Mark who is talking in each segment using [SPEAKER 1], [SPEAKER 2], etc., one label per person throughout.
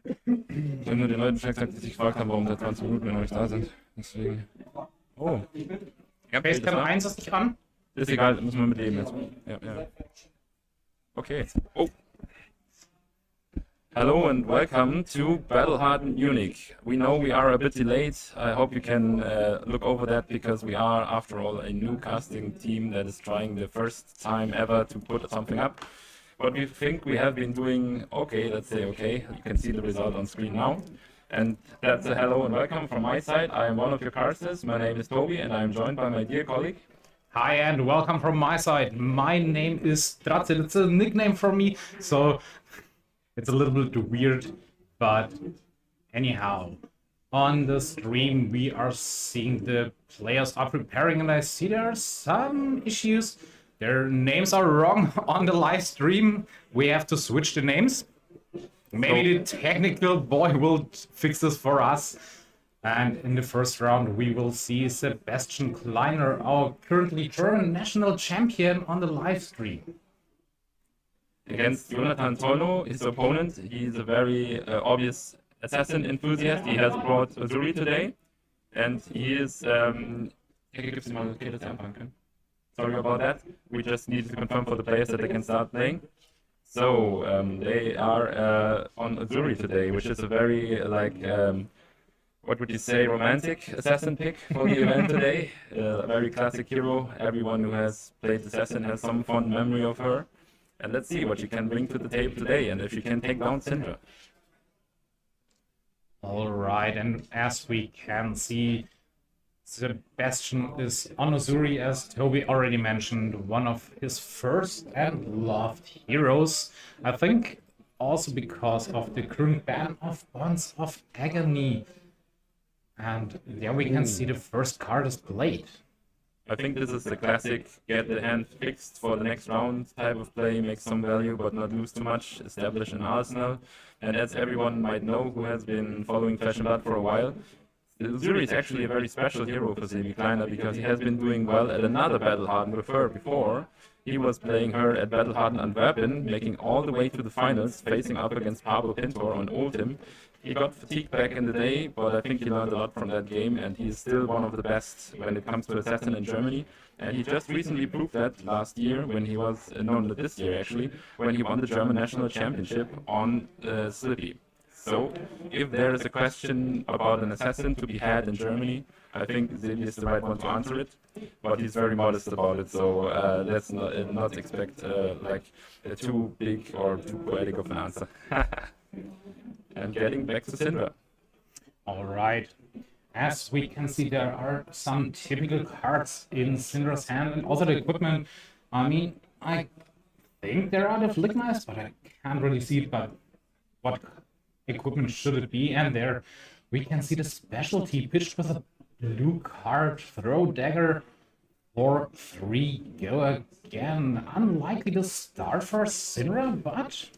[SPEAKER 1] Ich habe nur den Leuten schon gesagt, die sich gefragt haben, warum seit 20 Minuten wir noch nicht da sind. Deswegen. Oh. Ja,
[SPEAKER 2] Basecam 1 ist nicht an?
[SPEAKER 1] Ist egal, müssen wir mit leben jetzt. Ja, ja. Okay. Oh. Hello and welcome to Battle-Hardened Munich. We know we are a bit delayed. I hope you can look over that because we are, after all, a new casting team that is trying the first time ever to put something up. But we think we have been doing okay, let's say okay. You can see the result on screen now. And that's a hello and welcome from my side. I am one of your casters. My name is Toby and I am joined by my dear colleague.
[SPEAKER 2] Hi and welcome from my side. My name is Dracai. It's a nickname for me, so it's a little bit weird, but anyhow, on the stream we are seeing the players are preparing and I see there are some issues. Their names are wrong on the live stream. We have to switch the names. Maybe the technical boy will fix this for us. And in the first round, we will see Sebastian Kleiner, our currently German national champion, on the live stream.
[SPEAKER 1] Against Jonathan Tolno, his opponent, he is a very obvious assassin enthusiast. He has brought Uzuri today, and he is. Sorry about that. We just need to confirm for the players that they can start playing. So they are on Uzuri today, which is a very what would you say, romantic assassin pick for the event today. A very classic hero. Everyone who has played assassin has some fond memory of her. And let's see what she can bring to the table today and if she can take down Cindra.
[SPEAKER 2] All right, and as we can see, Sebastian is on Uzuri, as Toby already mentioned, one of his first and loved heroes. I think also because of the current ban of Bonds of Agony. And there we can see the first card is Blade.
[SPEAKER 1] I think this is the classic get the hand fixed for the next round type of play, make some value but not lose too much, establish an arsenal. And as everyone might know who has been following Flesh and Blood for a while, Uzuri is actually a very special hero for Semi Kleiner because he has been doing well at another Battle-Hardened with her before. He was playing her at Battle-Hardened Antwerpen, making all the way to the finals, facing up against Pablo Pintor on Ultim. He got fatigued back in the day, but I think he learned a lot from that game, and he's still one of the best when it comes to Assassin in Germany. And he just recently proved that last year when he was, no, this year actually, when he won the German National Championship on Slippy. So, if there is a question about an assassin to be had in Germany, I think Zilli is the right one to answer it, but he's very modest about it, so let's not expect like a too big or too poetic of an answer. And getting back to Cindra.
[SPEAKER 2] All right. As we can see, there are some typical cards in Cindra's hand, and also the equipment. I mean, I think there are the flick knives, but I can't really see it, but what equipment should it be? And there we can see the specialty pitched with a blue card, throw dagger for 3, go again. Unlikely to start for Cindra, but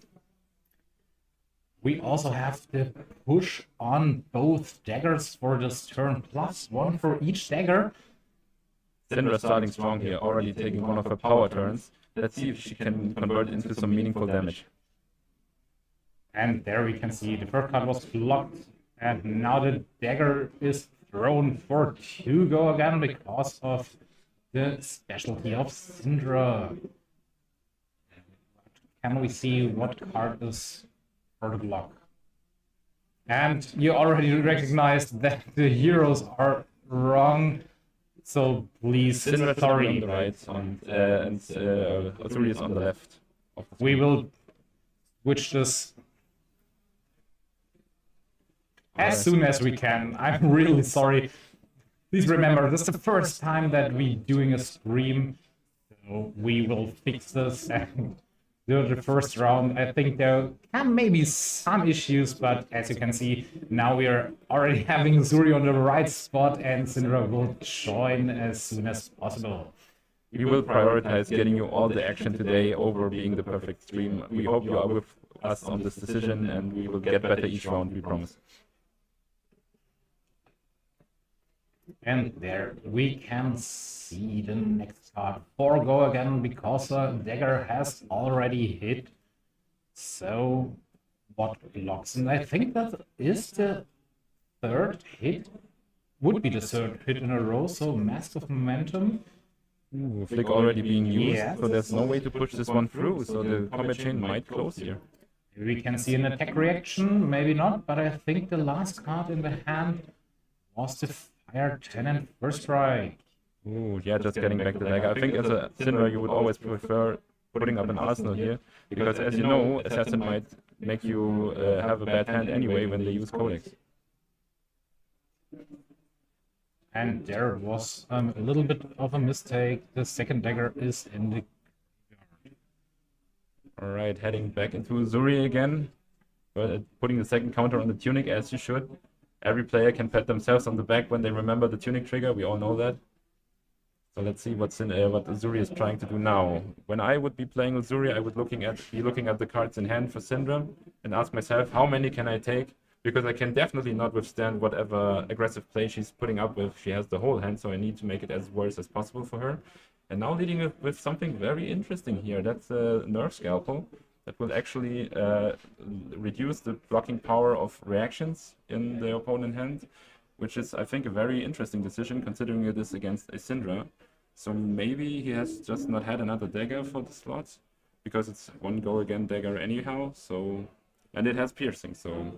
[SPEAKER 2] we also have the push on both daggers for this turn, +1 for each dagger.
[SPEAKER 1] Cindra starting strong here, already taking one of her power turns. Let's see if she can convert it into some meaningful damage.
[SPEAKER 2] And there we can see the first card was blocked, and now the dagger is thrown for 2 go again because of the specialty of Cindra. Can we see what card is for the block? And you already recognized that the heroes are wrong, so please,
[SPEAKER 1] Cindra
[SPEAKER 2] sorry.
[SPEAKER 1] on the right, and Uzuri is on the left.
[SPEAKER 2] We will switch this as soon as we can. I'm really sorry. Please remember, this is the first time that we're doing a stream, so we will fix this and do the first round. I think there can maybe some issues, but as you can see, now we are already having Uzuri on the right spot, and Cindra will join as soon as possible.
[SPEAKER 1] We will prioritize getting you all the action today over being the perfect stream. We hope you are with us on this decision, and we will get better each round, we promise.
[SPEAKER 2] And there we can see the next card. 4 go again because the dagger has already hit. So what blocks. And I think that is the third hit, would be the third hit in a row, so Mask of Momentum.
[SPEAKER 1] Ooh, flick already being used,
[SPEAKER 2] Yeah.
[SPEAKER 1] so there's no way to push this one through, so the combat chain might close here.
[SPEAKER 2] We can see an attack reaction, maybe not, but I think the last card in the hand was the Fire Tenant First Strike.
[SPEAKER 1] Ooh, yeah, just getting back the dagger. I think as a Cindra you would always prefer putting up an arsenal here, because as you know, Assassin might make you have a bad hand anyway when they use Codex.
[SPEAKER 2] And there was a little bit of a mistake. The second dagger is in the...
[SPEAKER 1] Alright, heading back into Uzuri again, but putting the second counter on the tunic as you should. Every player can pat themselves on the back when they remember the tunic trigger, we all know that. So let's see what Uzuri is trying to do now. When I would be playing Uzuri, I would be looking at the cards in hand for Cindra and ask myself, how many can I take? Because I can definitely not withstand whatever aggressive play she's putting up with. She has the whole hand, so I need to make it as worse as possible for her. And now leading with something very interesting here. That's a Nerf Scalpel that will actually reduce the blocking power of reactions in the opponent hand, which is, I think, a very interesting decision considering it is against a Cindra. So maybe he has just not had another dagger for the slot, because it's one go again dagger anyhow. So, and it has piercing, so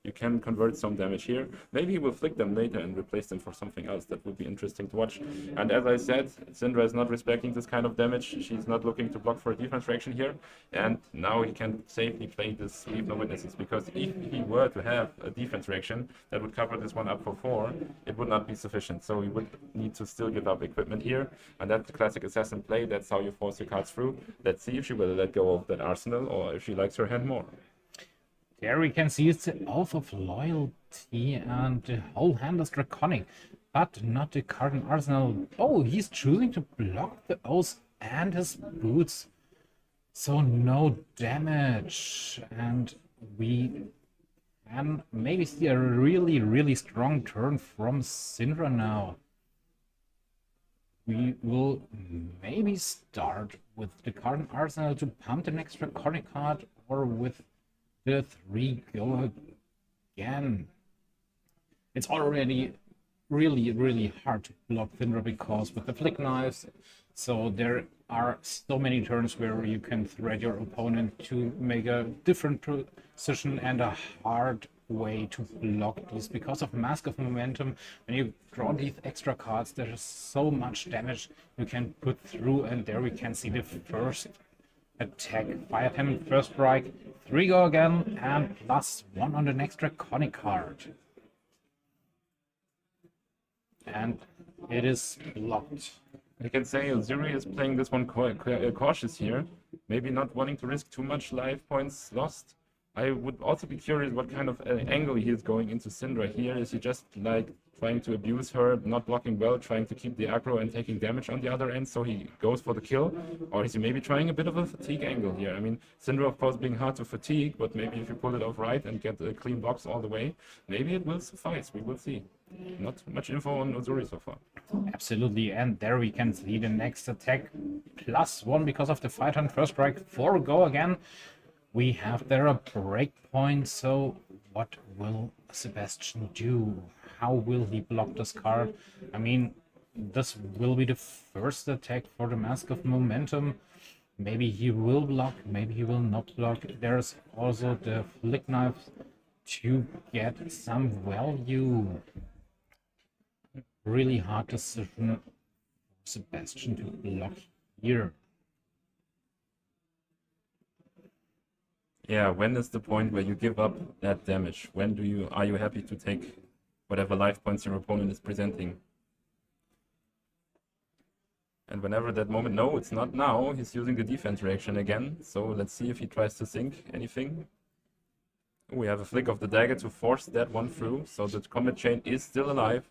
[SPEAKER 1] you can convert some damage here. Maybe he will flick them later and replace them for something else. That would be interesting to watch. And as I said, Cindra is not respecting this kind of damage. She's not looking to block for a defense reaction here. And now he can safely play this Leave No Witnesses, because if he were to have a defense reaction that would cover this one up for 4, it would not be sufficient. So he would need to still give up equipment here. And that's the classic assassin play. That's how you force your cards through. Let's see if she will let go of that arsenal or if she likes her hand more.
[SPEAKER 2] There we can see it's the Oath of Loyalty, and the whole hand is draconic, but not the card in arsenal. Oh, he's choosing to block the Oath and his boots, so no damage. And we can maybe see a really strong turn from Cindra now. We will maybe start with the card in arsenal to pump the next draconic card, or with the 3 go again. It's already really hard to block Cindra, because with the flick knives, so there are so many turns where you can thread your opponent to make a different position and a hard way to block these. Because of Mask of Momentum, when you draw these extra cards, there is so much damage you can put through. And there we can see the first attack, Fire Tenant First Strike, 3 go again, and +1 on the next draconic card. And it is blocked.
[SPEAKER 1] I can say Uzuri is playing this one cautious here, maybe not wanting to risk too much life points lost. I would also be curious what kind of angle he is going into Cindra here. Is he just like trying to abuse her, not blocking well, trying to keep the aggro and taking damage on the other end, so he goes for the kill? Or is he maybe trying a bit of a fatigue angle here? I mean, Cindra of course being hard to fatigue, but maybe if you pull it off right and get a clean box all the way, maybe it will suffice. We will see. Not much info on Uzuri so far.
[SPEAKER 2] Absolutely, and there we can see the next attack, +1 because of the Fire Tenant First Strike, 4 go again. We have there a breakpoint, so what will Sebastian do? How will he block this card? I mean, this will be the first attack for the Mask of Momentum. Maybe he will block, maybe he will not block. There's also the flick knife to get some value. Really hard decision for Sebastian to block here.
[SPEAKER 1] Yeah, when is the point where you give up that damage? When are you happy to take whatever life points your opponent is presenting? And whenever that moment, no, it's not now. He's using the defense reaction again. So let's see if he tries to sink anything. We have a flick of the dagger to force that one through. So the combat chain is still alive.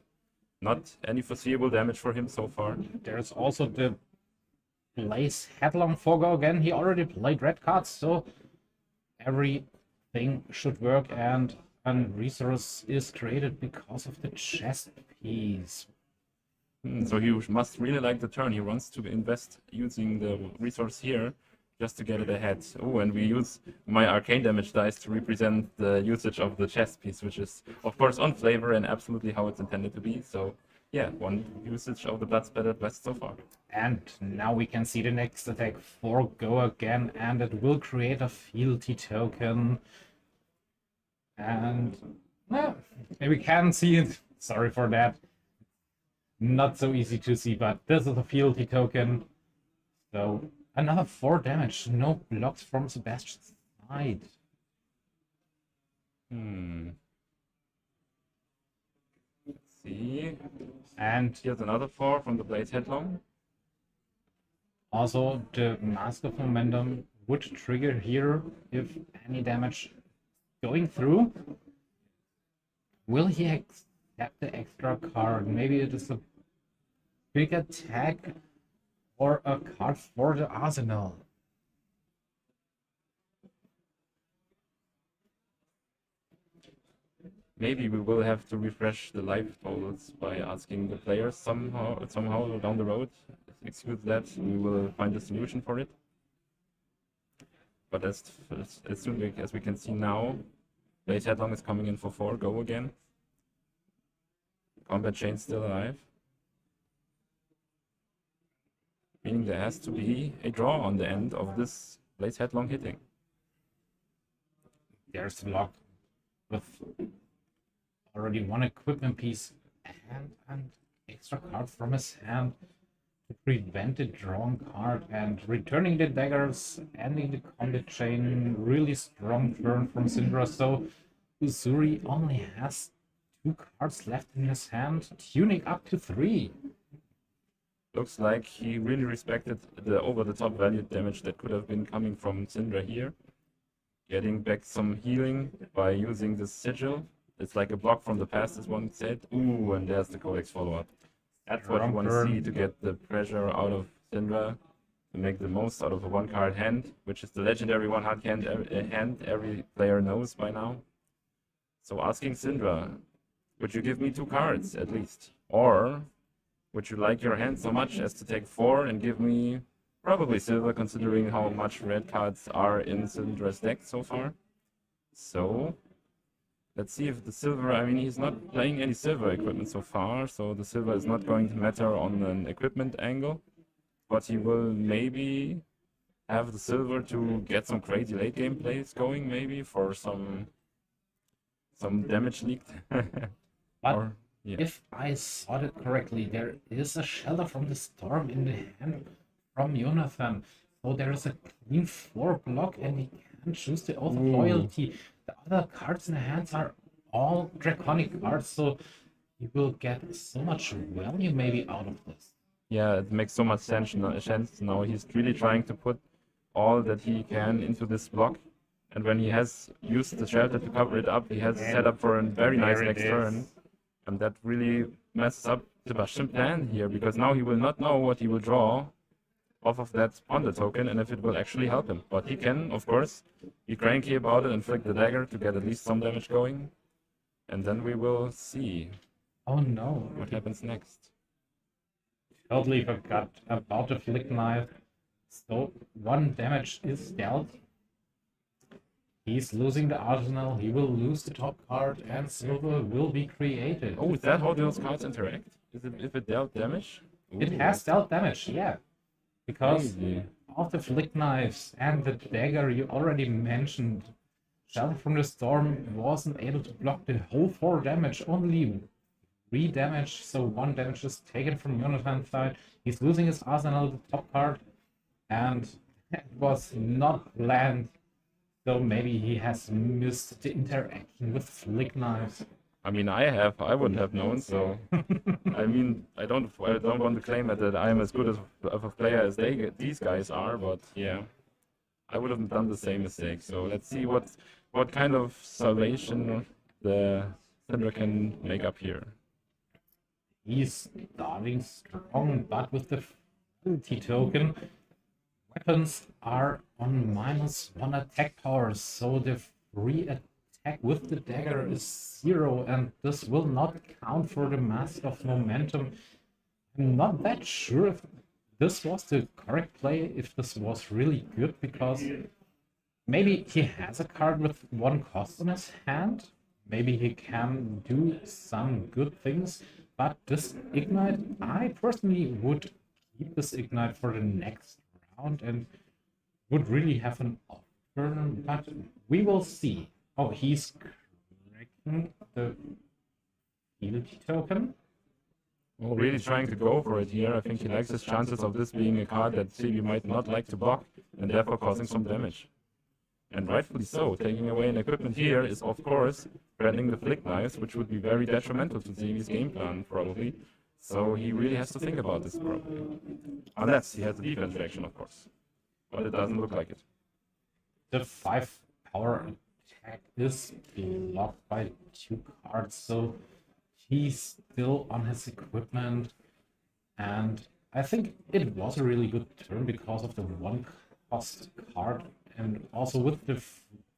[SPEAKER 1] Not any foreseeable damage for him so far.
[SPEAKER 2] There's also the Blaze Headlong 4 go again. He already played red cards, so everything should work, and a resource is created because of the chest piece.
[SPEAKER 1] So he must really like the turn. He wants to invest using the resource here just to get it ahead. Oh, and we use my arcane damage dice to represent the usage of the chest piece, which is, of course, on flavor and absolutely how it's intended to be. So, yeah, one usage of the blood splattered vest so far.
[SPEAKER 2] And now we can see the next attack for go again, and it will create a fealty token. And we can see it. Sorry for that. Not so easy to see, but this is a fealty token. So another 4 damage. No blocks from Sebastian's side.
[SPEAKER 1] Let's see.
[SPEAKER 2] And
[SPEAKER 1] here's another 4 from the Blaze Headlong.
[SPEAKER 2] Also, the Mask of Momentum would trigger here if any damage going through. Will he accept the extra card? Maybe it is a big attack or a card for the arsenal.
[SPEAKER 1] Maybe we will have to refresh the life totals by asking the players somehow down the road. Excuse that, we will find a solution for it. But as soon as we can see now, Blaze Headlong is coming in for 4, go again. Combat Chain still alive. Meaning there has to be a draw on the end of this Blaze Headlong hitting.
[SPEAKER 2] There's Lock with already 1 equipment piece and an extra card from his hand to prevent the drawn card, and returning the daggers, ending the combat chain. Really strong turn from Cindra. So Uzuri only has 2 cards left in his hand, tuning up to 3.
[SPEAKER 1] Looks like he really respected the over-the-top value damage that could have been coming from Cindra here. Getting back some healing by using the sigil. It's like a block from the past, as one said. Ooh, and there's the Codex follow-up. That's what you want to see to get the pressure out of Cindra, to make the most out of a 1-card hand, which is the legendary 1-card hand every player knows by now. So asking Cindra, would you give me 2 cards at least? Or would you like your hand so much as to take 4 and give me probably silver, considering how much red cards are in Cindra's deck so far? So let's see if the silver, I mean, he's not playing any silver equipment so far, so the silver is not going to matter on an equipment angle. But he will maybe have the silver to get some crazy late game plays going, maybe for some damage leaked.
[SPEAKER 2] But if I saw it correctly, there is a Shelter from the Storm in the hand from Jonathan. So there is a clean 4 block, and he can choose the Oath of Loyalty. The other cards in the hands are all draconic cards, so he will get so much value maybe out of this.
[SPEAKER 1] Yeah, it makes so much sense now. He's really trying to put all that he can into this block. And when he has used the shelter to cover it up, he has set up for a very nice next turn. And that really messes up Sebastian's plan here, because now he will not know what he will draw off of that Ponder token and if it will actually help him. But he can, of course, be cranky about it and flick the dagger to get at least some damage going. And then we will see.
[SPEAKER 2] Oh no.
[SPEAKER 1] What happens next.
[SPEAKER 2] Totally forgot about the flick knife. So 1 damage is dealt. He's losing the arsenal, he will lose the top card, and silver will be created.
[SPEAKER 1] Oh, is that how those cards interact? Is it if it dealt damage? Ooh.
[SPEAKER 2] It has dealt damage, yeah. Because of the flick knives and the dagger you already mentioned, Shelter from the Storm wasn't able to block the whole 4 damage, only 3 damage, so 1 damage is taken from Jonathan's side. He's losing his arsenal, the top card, and it was not planned. So maybe he has missed the interaction with flick knives.
[SPEAKER 1] I mean, I wouldn't have known, so I mean, I don't want to claim that I'm as good of a player as these guys are, but yeah, I would have done the same mistake. So let's see what kind of salvation the Cindra can make up here.
[SPEAKER 2] He's starting strong, but with the fealty token, weapons are on -1 attack power, so the free attack with the dagger is 0, and this will not count for the Mask of Momentum. I'm not that sure if this was the correct play, if this was really good, because maybe he has a card with 1 cost in his hand. Maybe he can do some good things, but this Ignite, I personally would keep this Ignite for the next round and would really have an turn, but we will see. Oh, he's correcting the fealty token.
[SPEAKER 1] Well, really trying to go for it here. I think he likes his chances of this being a card that Civi might not like to block, and therefore causing some damage. And rightfully so, taking away an equipment here is of course threatening the flick knives, which would be very detrimental to Civi's game plan, probably. So he really has to think about this, probably. Unless he has a defense reaction, of course. But it doesn't look like it.
[SPEAKER 2] The 5 power attack is blocked by 2 cards, so he's still on his equipment, and I think it was a really good turn because of the 1 cost card, and also with the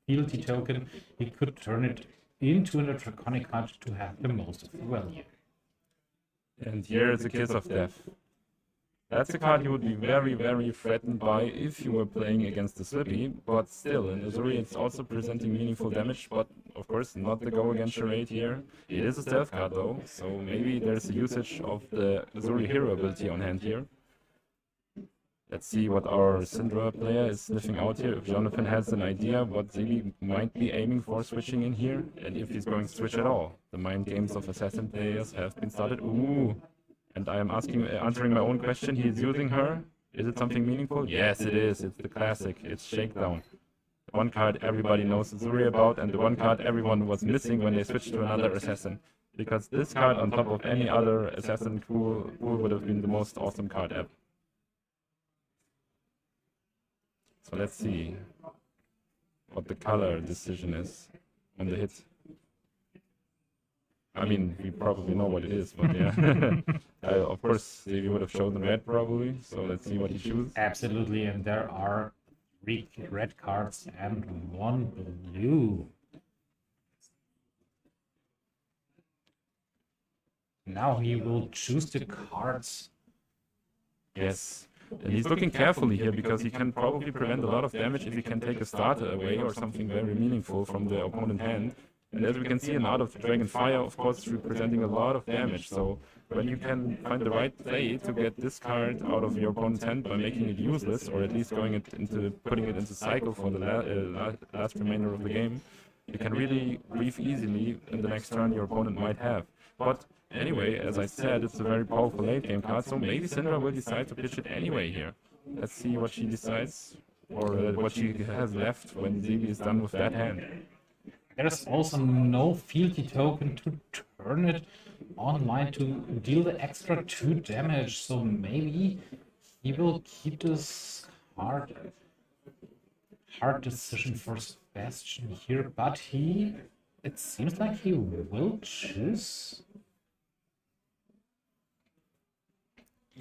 [SPEAKER 2] fealty token he could turn it into a draconic card to have the most of the value.
[SPEAKER 1] And here is a Kiss of Death. That's a card you would be very, very threatened by if you were playing against the Slippy, but still, in Uzuri it's also presenting meaningful damage, but of course not the go against charade here. It is a stealth card though, so maybe there's a usage of the Uzuri hero ability on hand here. Let's see what our Cindra player is sniffing out here, if Jonathan has an idea what Zibi might be aiming for switching in here, and if he's going to switch at all. The mind games of assassin players have been started. Ooh! And I am answering my own question. He is using her. Is it something meaningful? Yes, it is. It's the classic. It's Shakedown. The 1 card everybody knows Uzuri about, and the 1 card everyone was missing when they switched to another assassin. Because this card, on top of any other assassin pool would have been the most awesome card ever. So let's see what the color decision is on the hit. I mean, we probably know what it is, but yeah. Of course, we would have chosen red probably, so let's see what he chooses.
[SPEAKER 2] Absolutely, and there are 3 red cards and 1 blue. Now he will choose the cards.
[SPEAKER 1] Yes, and he's looking carefully here because he can probably prevent a lot of damage if he can take a starter away or something very meaningful from the opponent hand. And as we can see, an Art of Dragon Fire, of course, is representing a lot of damage. So when you can find the right play to get this card out of your opponent's hand by making it useless, or at least going putting it into cycle for the last remainder of the game, you can really grief easily in the next turn your opponent might have. But anyway, as I said, it's a very powerful late game card, so maybe Cindra will decide to pitch it anyway here. Let's see what she decides, or what she has left when Zibi is done with that hand.
[SPEAKER 2] There's also no fealty token to turn it online to deal the extra 2 damage, so maybe he will keep this hard decision for Sebastian here, but it seems like he will choose.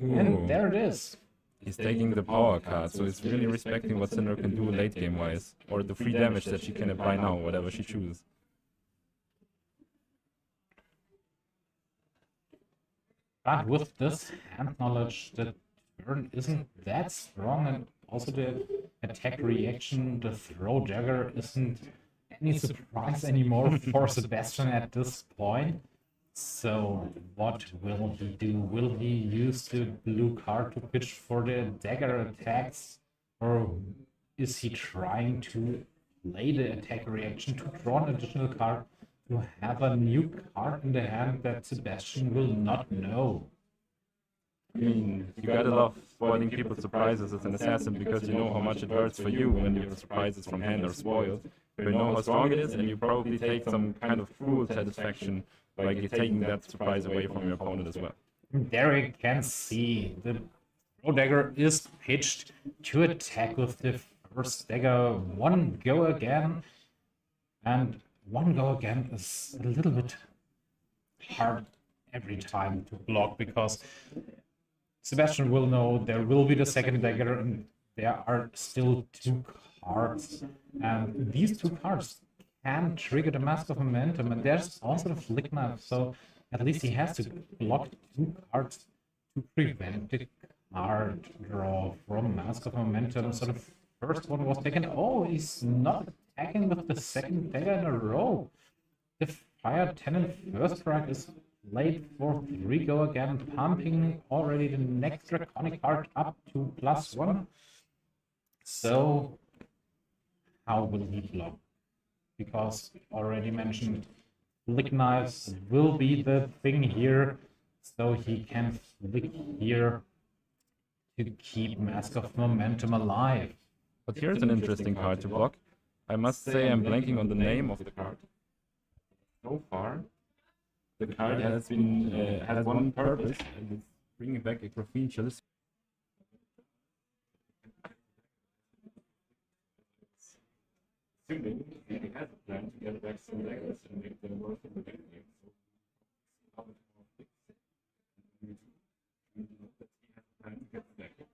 [SPEAKER 1] Ooh.
[SPEAKER 2] And there it is.
[SPEAKER 1] He's taking the power card, so he's really respecting what Cindra can do late game wise, or the free damage that she can apply now, whatever she chooses.
[SPEAKER 2] But with this hand knowledge, the turn isn't that strong, and also the attack reaction, the throw dagger, isn't any surprise anymore for Sebastian at this point. So what will he do? Will he use the blue card to pitch for the dagger attacks, or is he trying to play the attack reaction to draw an additional card to have a new card in the hand that Sebastian will not know?
[SPEAKER 1] I mean, you gotta love spoiling people's surprises as an assassin because you know how much it hurts for you when your surprises from hand are spoiled. You know how strong it is, and you probably take some kind of cruel satisfaction by taking that surprise away from your opponent as well.
[SPEAKER 2] There you can see the throw dagger is pitched to attack with the first dagger. 1 go again, and 1 go again is a little bit hard every time to block because Sebastian will know there will be the second dagger, and there are still 2 cards, and these 2 cards can trigger the Mask of Momentum, and there's also the Flick Knife, so at least he has to block 2 cards to prevent the hard draw from Mask of Momentum. So the first one was taken. Oh, he's not attacking with the second dagger in a row. The Fire 10 and first strike is played for 3 go again, pumping already the next Draconic card up to +1. So, how will he block? Because already mentioned, flick knives will be the thing here, so he can flick here to keep Mask of Momentum alive.
[SPEAKER 1] But here's an interesting card to block. I must say I'm blanking on the name of the card. So far, the card has one purpose, and it's bringing back a graphene chalice. Assuming he has a plan to get back some daggers and make them work in the game. So, we know that he has a plan to get the dagger.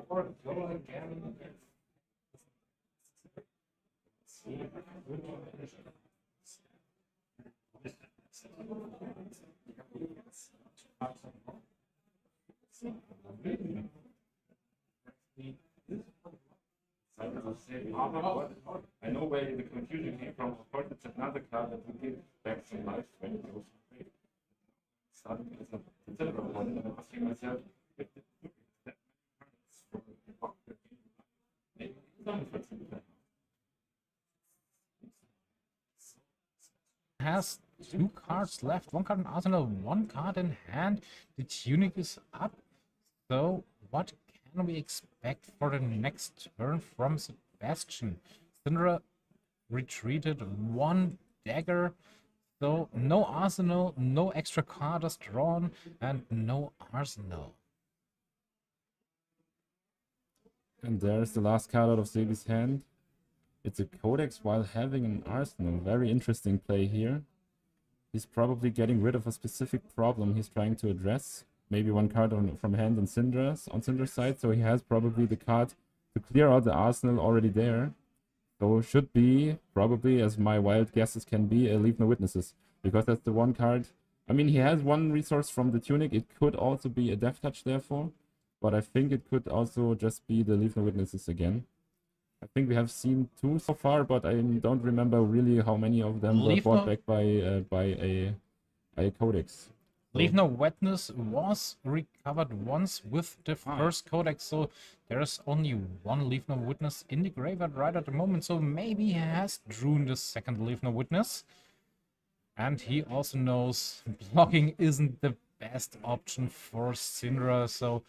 [SPEAKER 1] Or go again. I know where the confusion came from. Of course, it's another card that will give back some life when it goes to trade. Starting as a Cindra one, and I'm asking myself, if the
[SPEAKER 2] Has 2 cards left, 1 card in arsenal, 1 card in hand. The tunic is up. So what can we expect for the next turn from Sebastian? Cindra retreated 1 dagger. So no arsenal, no extra card is drawn, and no arsenal.
[SPEAKER 1] And there's the last card out of Sebi's hand. It's a codex while having an arsenal. Very interesting play here. He's probably getting rid of a specific problem he's trying to address. Maybe 1 card from hand on Cindra's side. So he has probably the card to clear out the arsenal already there. So should be, probably, as my wild guesses can be, a Leave No Witnesses. Because that's the 1 card. I mean, he has 1 resource from the tunic. It could also be a Death Touch, therefore. But I think it could also just be the Leave No Witnesses again. I think we have seen 2 so far, but I don't remember really how many of them were brought back by a codex.
[SPEAKER 2] Leave No Witness was recovered once with the first codex, so there's only 1 Leave No Witness in the graveyard right at the moment, so maybe he has drawn the second Leave No Witness. And he also knows blocking isn't the best option for Cindra, so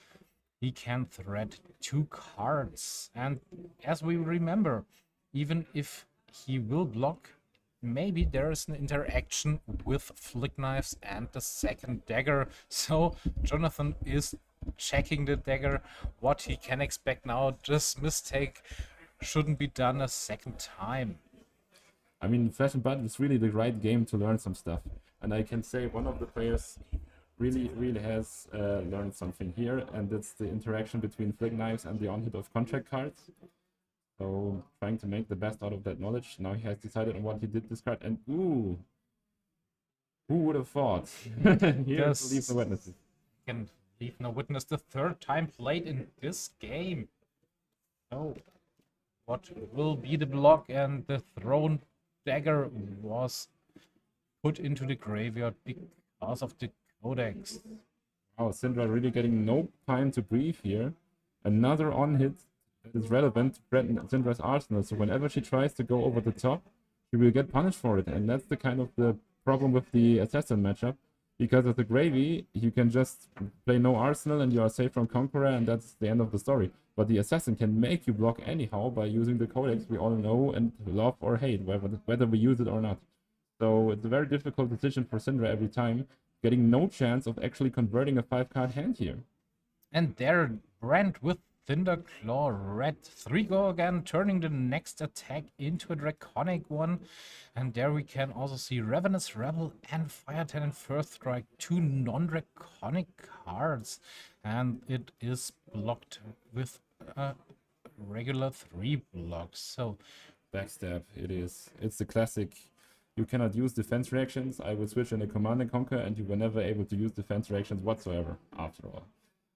[SPEAKER 2] he can thread 2 cards. And as we remember, even if he will block, maybe there is an interaction with flick knives and the second dagger. So Jonathan is checking the dagger, what he can expect now. This mistake shouldn't be done a second time.
[SPEAKER 1] I mean, Flash and Bud is really the right game to learn some stuff. And I can say one of the players really has learned something here, and that's the interaction between flick knives and the on-hit of contract cards. So trying to make the best out of that knowledge. Now he has decided on what he did this card, and ooh, who would have thought? Here's Leave No Witnesses.
[SPEAKER 2] Can Leave No Witness, the 3rd time played in this game. So what will be the block? And the thrown dagger was put into the graveyard because of the codex.
[SPEAKER 1] Wow, Cindra really getting no time to breathe here. Another on-hit that is relevant to Cindra's arsenal, so whenever she tries to go over the top, she will get punished for it, and that's the kind of the problem with the assassin matchup. Because of the gravy, you can just play no arsenal and you are safe from Conqueror, and that's the end of the story. But the assassin can make you block anyhow by using the codex we all know and love or hate, whether we use it or not. So it's a very difficult decision for Cindra every time, getting no chance of actually converting a 5-card hand here.
[SPEAKER 2] And there, Brent with Thunderclaw Red. 3 go again, turning the next attack into a draconic one. And there we can also see Ravenous Rebel and Fire Tenant First Strike, 2 non-draconic cards. And it is blocked with a regular 3 blocks. So
[SPEAKER 1] backstab, it is. It's the classic. you cannot use defense reactions. I will switch in a Command and Conquer, and you were never able to use defense reactions whatsoever, after all.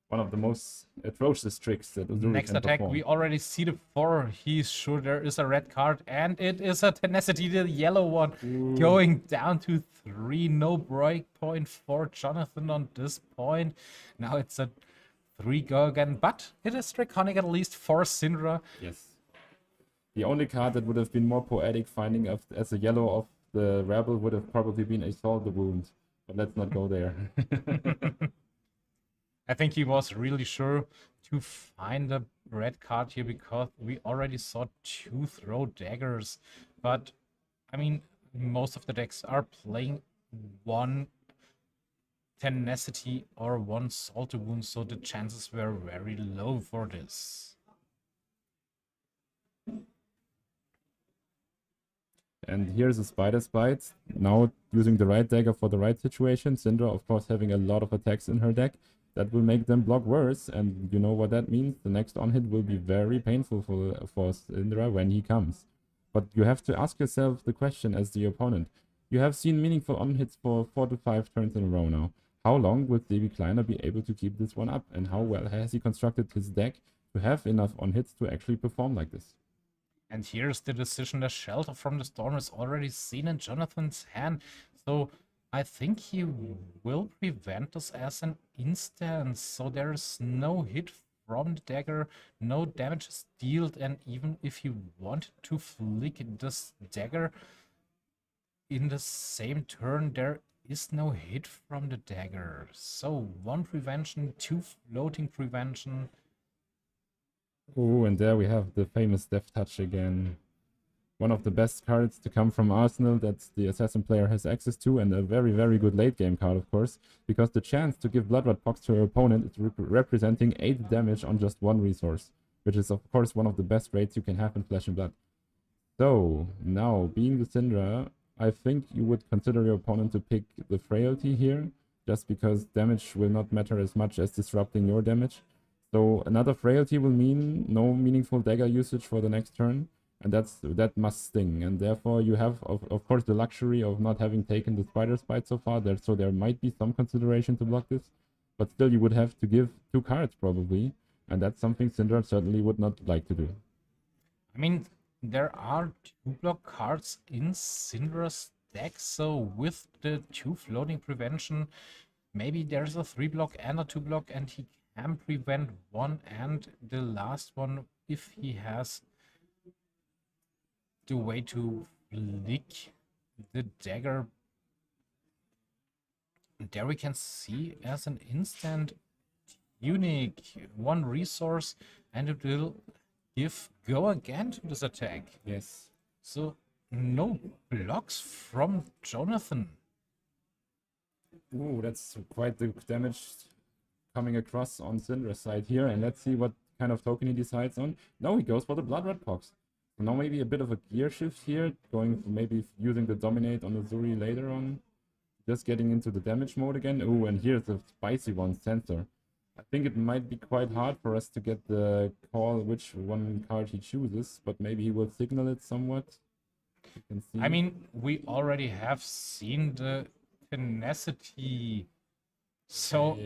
[SPEAKER 1] One of the most atrocious tricks that Uzuri
[SPEAKER 2] Next
[SPEAKER 1] can
[SPEAKER 2] attack,
[SPEAKER 1] perform.
[SPEAKER 2] we already see the 4. He's sure there is a red card, and it is a Tenacity, the yellow one, going down to 3. No break point for Jonathan on this point. Now it's a 3 go again, but it is Draconic at least for Cindra.
[SPEAKER 1] Yes. The only card that would have been more poetic finding as a yellow of the Rebel would have probably been Assault the Wound. But let's not go there.
[SPEAKER 2] I think he was really sure to find a red card here because we already saw 2 throw daggers. But, I mean, most of the decks are playing 1 Tenacity or 1 Salt to Wound, so the chances were very low for this.
[SPEAKER 1] And here's a Spider's Bite. Now using the right dagger for the right situation. Cindra, of course, having a lot of attacks in her deck. That will make them block worse, and you know what that means. The next on-hit will be very painful for Cindra when he comes. But you have to ask yourself the question as the opponent. You have seen meaningful on-hits for 4 to 5 turns in a row now. How long will Davy Kleiner be able to keep this one up? And how well has he constructed his deck to have enough on-hits to actually perform like this?
[SPEAKER 2] And here's the decision. The Shelter from the Storm is already seen in Jonathan's hand. So I think he will prevent this as an instance. So there is no hit from the dagger, no damage is dealt, and even if you wanted to flick this dagger in the same turn, there is no hit from the dagger. So 1 prevention, 2 floating prevention.
[SPEAKER 1] Oh, and there we have the famous Death Touch again. One of the best cards to come from Arsenal that the Assassin player has access to, and a very, very good late game card, of course, because the chance to give Blood Red Pox to your opponent is representing 8 damage on just 1 resource, which is, of course, one of the best rates you can have in Flesh and Blood. So, now, being the Cindra, I think you would consider your opponent to pick the Frailty here, just because damage will not matter as much as disrupting your damage. So, another Frailty will mean no meaningful dagger usage for the next turn. And that must sting, and therefore you have, of course, the luxury of not having taken the Spider's Bite so far, so there might be some consideration to block this, but still you would have to give 2 cards probably, and that's something Cindra certainly would not like to do.
[SPEAKER 2] I mean, there are 2 block cards in Cindra's deck, so with the 2 floating prevention, maybe there's a 3 block and a 2 block, and he can prevent 1 and the last one if he has the way to flick the dagger. There we can see as an instant Munich 1 resource, and it will give go again to this attack.
[SPEAKER 1] Yes.
[SPEAKER 2] So no blocks from Jonathan.
[SPEAKER 1] Ooh, that's quite the damage coming across on Cindra's side here, and let's see what kind of token he decides on. No, he goes for the Blood Red Pox. So now maybe a bit of a gear shift here, going for maybe using the Dominate on Uzuri later on. Just getting into the damage mode again. Ooh, and here's the spicy one, Sensor. I think it might be quite hard for us to get the call which one card he chooses, but maybe he will signal it somewhat. You can see.
[SPEAKER 2] I mean, we already have seen the Tenacity, so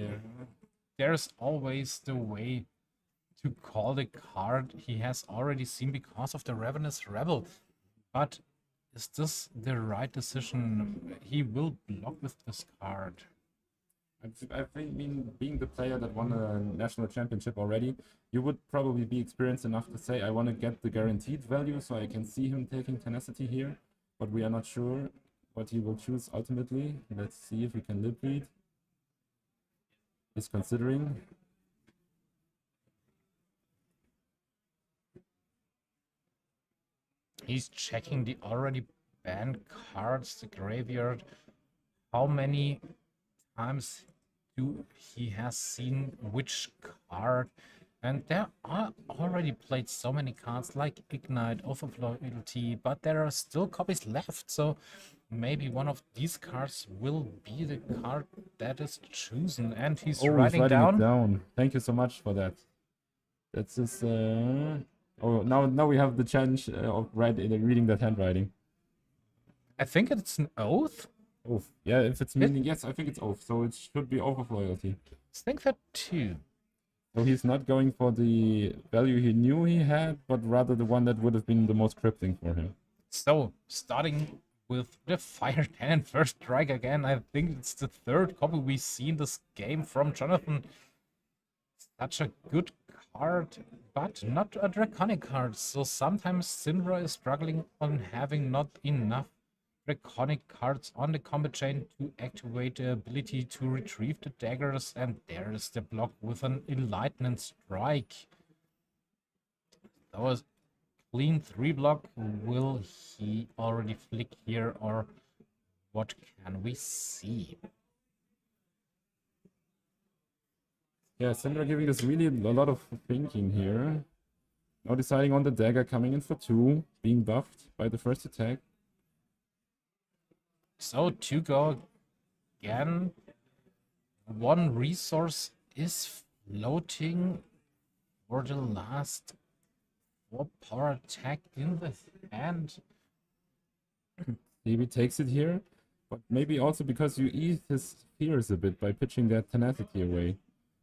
[SPEAKER 2] there's always the way to call the card he has already seen because of the Ravenous Rebel. But is this the right decision? He will block with this card.
[SPEAKER 1] I think, being the player that won a national championship already, you would probably be experienced enough to say, I want to get the guaranteed value so I can see him taking Tenacity here. But we are not sure what he will choose ultimately. Let's see if we can lip read. He's considering.
[SPEAKER 2] He's checking the already banned cards, the graveyard. How many times he has seen which card? And there are already played so many cards like Ignite, Overflow-ability, but there are still copies left. So maybe one of these cards will be the card that is chosen. And he's writing
[SPEAKER 1] it
[SPEAKER 2] down.
[SPEAKER 1] down. Thank you so much for that. That's just oh, now we have the challenge of reading that handwriting.
[SPEAKER 2] I think it's an oath.
[SPEAKER 1] Oath. Yeah, if it's meaning, yes, I think it's oath. So it should be oath of loyalty.
[SPEAKER 2] I think that too.
[SPEAKER 1] So he's not going for the value he knew he had, but rather the one that would have been the most crippling for him.
[SPEAKER 2] So, starting with the Fire Cannon first strike again, I think it's the third copy we see in this game from Jonathan. Such a good card, but not a Draconic card, so sometimes Cindra is struggling on having not enough Draconic cards on the combat chain to activate the ability to retrieve the daggers, and there is the block with an Enlightenment Strike. That was clean 3 block. Will he already flick here, or what can we see?
[SPEAKER 1] Yeah, Cindra giving this really a lot of thinking here. Now deciding on the dagger, coming in for 2, being buffed by the first attack.
[SPEAKER 2] So to go again, 1 resource is floating for the last 4 power attack in the hand.
[SPEAKER 1] Maybe takes it here, but maybe also because you ease his fears a bit by pitching that tenacity away.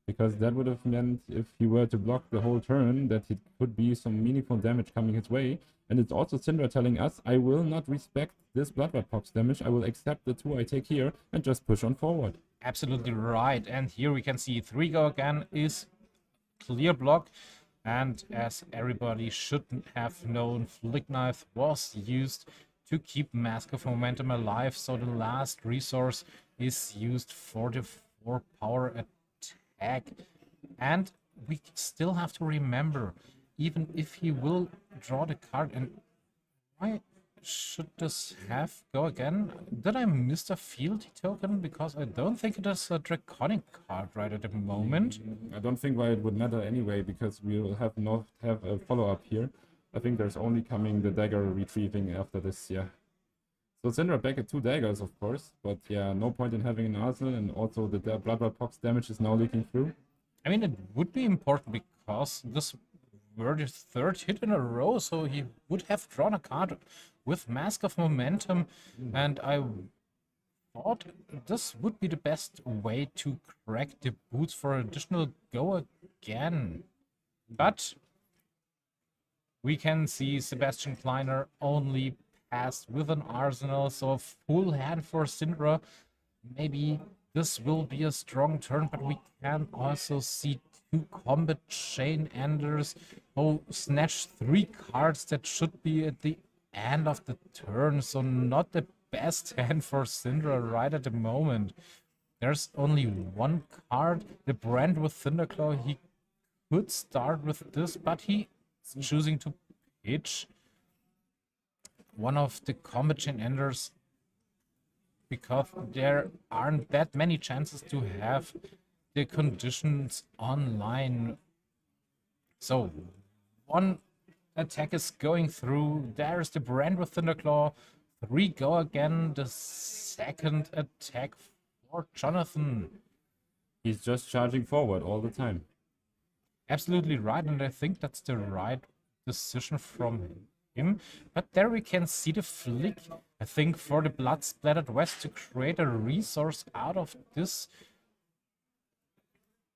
[SPEAKER 1] Because that would have meant, if he were to block the whole turn, that it could be some meaningful damage coming his way. And it's also Cindra telling us, I will not respect this Bloodbath Pox damage, I will accept the 2 I take here and just push on forward.
[SPEAKER 2] Absolutely right, and here we can see 3 go again is clear block. And as everybody should have known, Flick Knife was used to keep Mask of Momentum alive, so the last resource is used for the 4 power attack. And we still have to remember, even if he will draw the card, and why should this have go again? Did I miss the fealty token? Because I don't think it is a Draconic card right at the moment.
[SPEAKER 1] I don't think why it would matter anyway, because we will have not have a follow-up here. I think there's only coming the dagger retrieving after this, yeah. So Cindra back at 2 daggers, of course, but yeah, no point in having an arsenal, and also the Bloodbath Pox damage is now leaking through.
[SPEAKER 2] I mean, it would be important because this were the 3rd hit in a row, so he would have drawn a card with Mask of Momentum, and I thought this would be the best way to crack the boots for additional go again. But we can see Sebastian Kleiner only passed with an arsenal, so a full hand for Cindra. Maybe this will be a strong turn, but we can also see 2 combat chain enders who snatch 3 cards that should be at the end of the turn, so not the best hand for Cindra right at the moment. There's only 1 card, the brand with Thunderclaw. He could start with this, but he's choosing to pitch one of the combat chain enders because there aren't that many chances to have the conditions online. So 1 attack is going through. There's the brand with Thunderclaw. 3 go again. The 2nd attack for Jonathan.
[SPEAKER 1] He's just charging forward all the time.
[SPEAKER 2] Absolutely right, and I think that's the right decision from him. But there we can see the flick, I think, for the Blood Splattered West to create a resource out of this.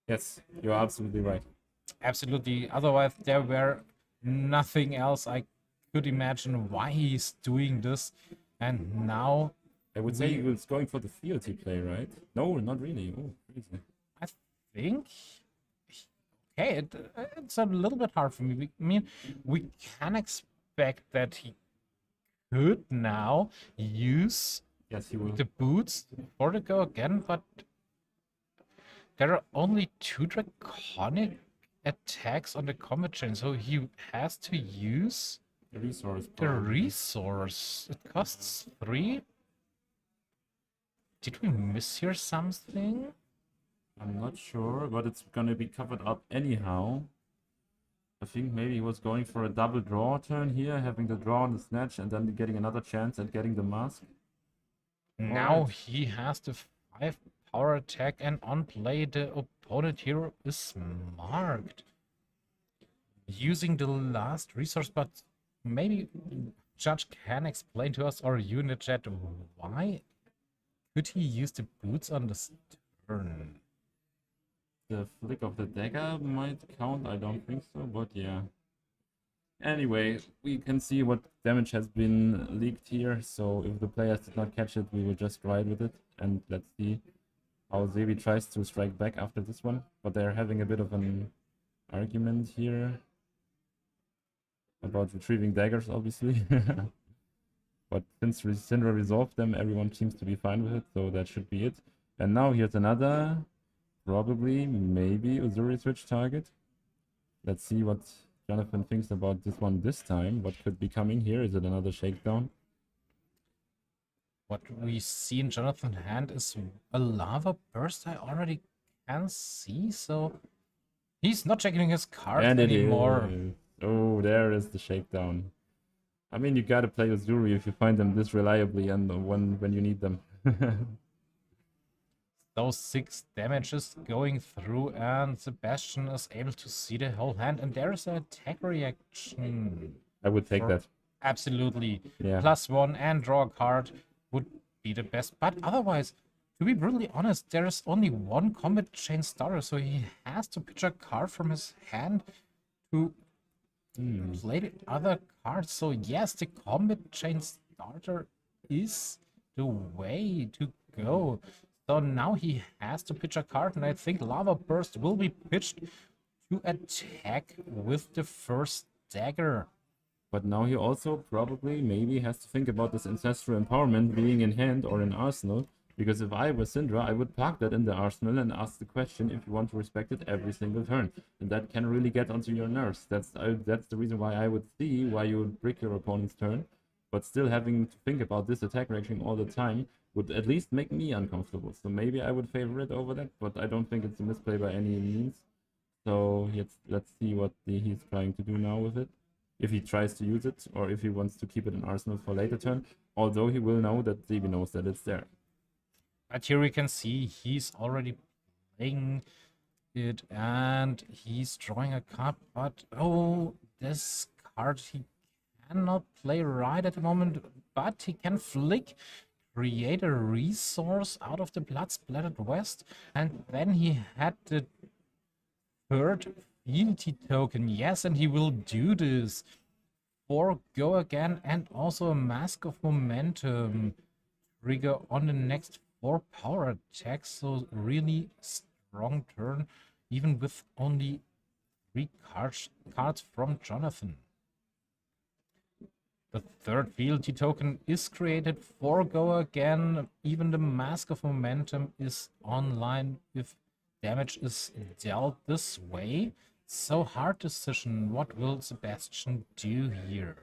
[SPEAKER 1] Yes, you're absolutely right.
[SPEAKER 2] Absolutely. Otherwise, there were nothing else I could imagine why he's doing this. And now
[SPEAKER 1] I would say he was going for the fealty play, right? No, not really. Oh, crazy.
[SPEAKER 2] I think, okay, it's a little bit hard for me. I mean, we can expect that he could now use
[SPEAKER 1] Yes, he will.
[SPEAKER 2] the boots for the go again, but there are only 2 Draconic attacks on the combat chain, so he has to use
[SPEAKER 1] The resource.
[SPEAKER 2] the
[SPEAKER 1] probably.
[SPEAKER 2] resource. It costs 3. Did we miss here something?
[SPEAKER 1] I'm not sure, but it's gonna be covered up anyhow. I think maybe he was going for a double draw turn here, having the draw and the snatch, and then getting another chance at getting the mask.
[SPEAKER 2] Now
[SPEAKER 1] Alright.
[SPEAKER 2] he has the 5 power attack, and on play the opponent hero is marked. Using the last resource, but maybe judge can explain to us or you in the chat why could he use the boots on this turn?
[SPEAKER 1] The flick of the dagger might count, I don't think so, but yeah. Anyway, we can see what damage has been leaked here, so if the players did not catch it, we will just ride with it, and let's see how Zebi tries to strike back after this one, but they're having a bit of an argument here about retrieving daggers, obviously. But since Cindra resolved them, everyone seems to be fine with it, so that should be it. And now here's another, probably, maybe Uzuri switch target. Let's see what Jonathan thinks about this one this time. What could be coming here? Is it another shakedown?
[SPEAKER 2] What we see in Jonathan's hand is a lava burst I already can see, so he's not checking his cards anymore.
[SPEAKER 1] Oh, there is the shakedown. I mean, you gotta play Uzuri if you find them this reliably and when you need them.
[SPEAKER 2] Those 6 damages going through, and Sebastian is able to see the whole hand, and there is an attack reaction.
[SPEAKER 1] I would take that.
[SPEAKER 2] Absolutely.
[SPEAKER 1] Yeah.
[SPEAKER 2] +1 and draw a card would be the best. But otherwise, to be brutally honest, there is only one combat chain starter, so he has to pitch a card from his hand to play the other cards. So yes, the combat chain starter is the way to go. So now he has to pitch a card, and I think Lava Burst will be pitched to attack with the first dagger.
[SPEAKER 1] But now he also probably maybe has to think about this ancestral empowerment being in hand or in arsenal. Because if I was Cindra, I would park that in the arsenal and ask the question if you want to respect it every single turn. And that can really get onto your nerves. That's the reason why I would see why you would brick your opponent's turn. But still having to think about this attack reaction all the time would at least make me uncomfortable. So maybe I would favor it over that, but I don't think it's a misplay by any means. So let's see what he's trying to do now with it. If he tries to use it, or if he wants to keep it in arsenal for later turn. Although he will know that Zebi knows that it's there.
[SPEAKER 2] But here we can see he's already playing it, and he's drawing a card. But oh, this card he cannot play right at the moment, but he can flick, create a resource out of the blood splattered west, and then he had the third fealty token. Yes, and he will do this for go again, and also a mask of momentum trigger on the next 4 power attacks. So really strong turn, even with only 3 cards from Jonathan. The third fealty token is created for go again. Even the mask of momentum is online if damage is dealt this way. So hard decision. What will Sebastian do here?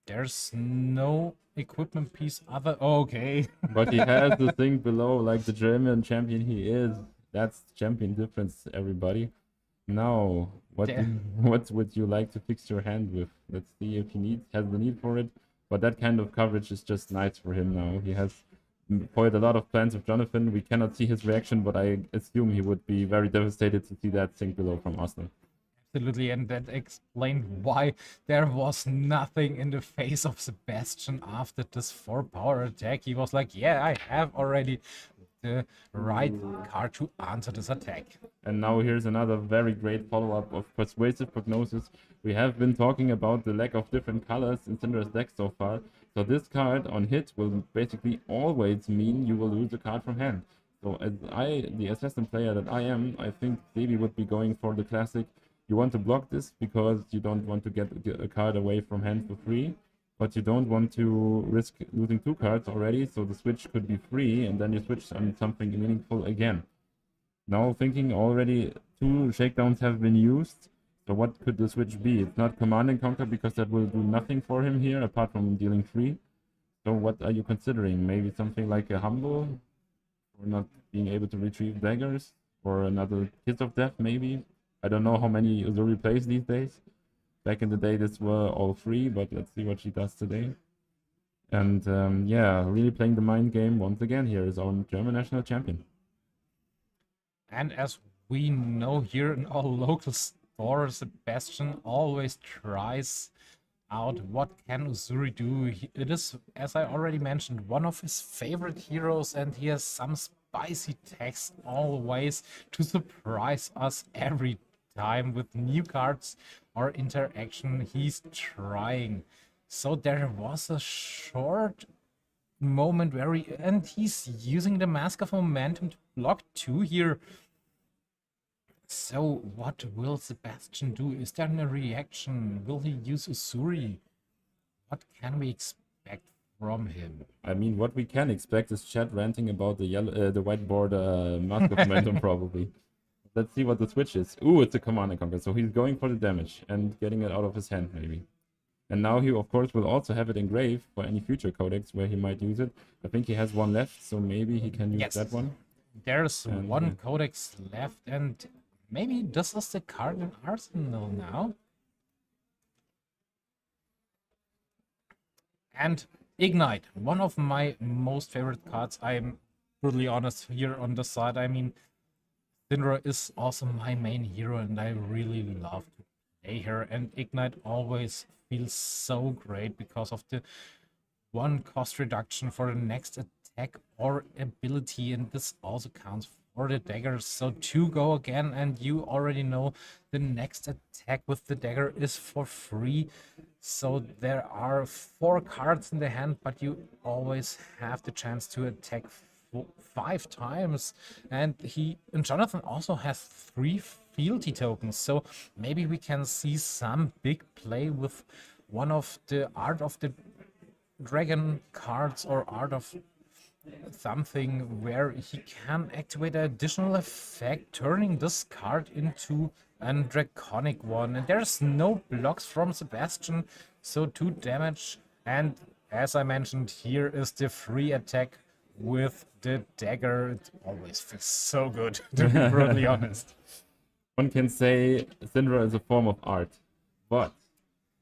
[SPEAKER 2] There's no equipment piece other. Okay.
[SPEAKER 1] But he has the thing below, like the German champion he is. That's champion difference, everybody. Now, what would you like to fix your hand with? Let's see if he has the need for it. But that kind of coverage is just nice for him now. He has foiled a lot of plans of Jonathan. We cannot see his reaction, but I assume he would be very devastated to see that sink below from Arsenal.
[SPEAKER 2] Absolutely, and that explained why there was nothing in the face of Sebastian after this 4 power attack. He was like, yeah, I have already the right card to answer this attack.
[SPEAKER 1] And now here's another very great follow-up of Persuasive Prognosis. We have been talking about the lack of different colors in Cindra's deck so far. So this card on hit will basically always mean you will lose a card from hand. So as the assassin player that I am, I think Zebi would be going for the classic. You want to block this because you don't want to get a card away from hand for free. But you don't want to risk losing 2 cards already, so the switch could be free, and then you switch on something meaningful again. Now thinking already 2 shakedowns have been used, so what could the switch be? It's not Command and Conquer, because that will do nothing for him here, apart from dealing 3. So what are you considering? Maybe something like a Humble, or not being able to retrieve daggers, or another Kiss of Death maybe? I don't know how many Uzuri plays these days. Back in the day, this were all free, but let's see what she does today. And yeah, really playing the mind game once again here is our German national champion.
[SPEAKER 2] And as we know here in our local store, Sebastian always tries out. What can Uzuri do? It is, as I already mentioned, one of his favorite heroes, and he has some spicy text always to surprise us every time with new cards or interaction he's trying. So there was a short moment where and he's using the Mask of Momentum to block 2 here. So what will Sebastian do? Is there a reaction? Will he use Uzuri? What can we expect from him?
[SPEAKER 1] I mean, what we can expect is chat ranting about the white border Mask of Momentum probably. Let's see what the switch is. Ooh, it's a Command and Conquer. So he's going for the damage and getting it out of his hand maybe. And now he, of course, will also have it engraved for any future codex where he might use it. I think he has one left, so maybe he can use that one.
[SPEAKER 2] There's one codex left, and maybe this is the card in Arsenal now. And Ignite, one of my most favorite cards. I'm brutally honest here on the side. I mean, Cindra is also my main hero, and I really love to play her. And Ignite always feels so great because of the 1 cost reduction for the next attack or ability, and this also counts for the daggers. So 2 go again, and you already know the next attack with the dagger is for free. So there are 4 cards in the hand, but you always have the chance to attack 5 times. And Jonathan also has 3 fealty tokens, so maybe we can see some big play with one of the Art of the Dragon cards or Art of something where he can activate an additional effect, turning this card into a draconic one. And there's no blocks from Sebastian, so 2 damage. And as I mentioned, here is the free attack with the dagger. It always feels so good, to be brutally honest.
[SPEAKER 1] One can say Cindra is a form of art, but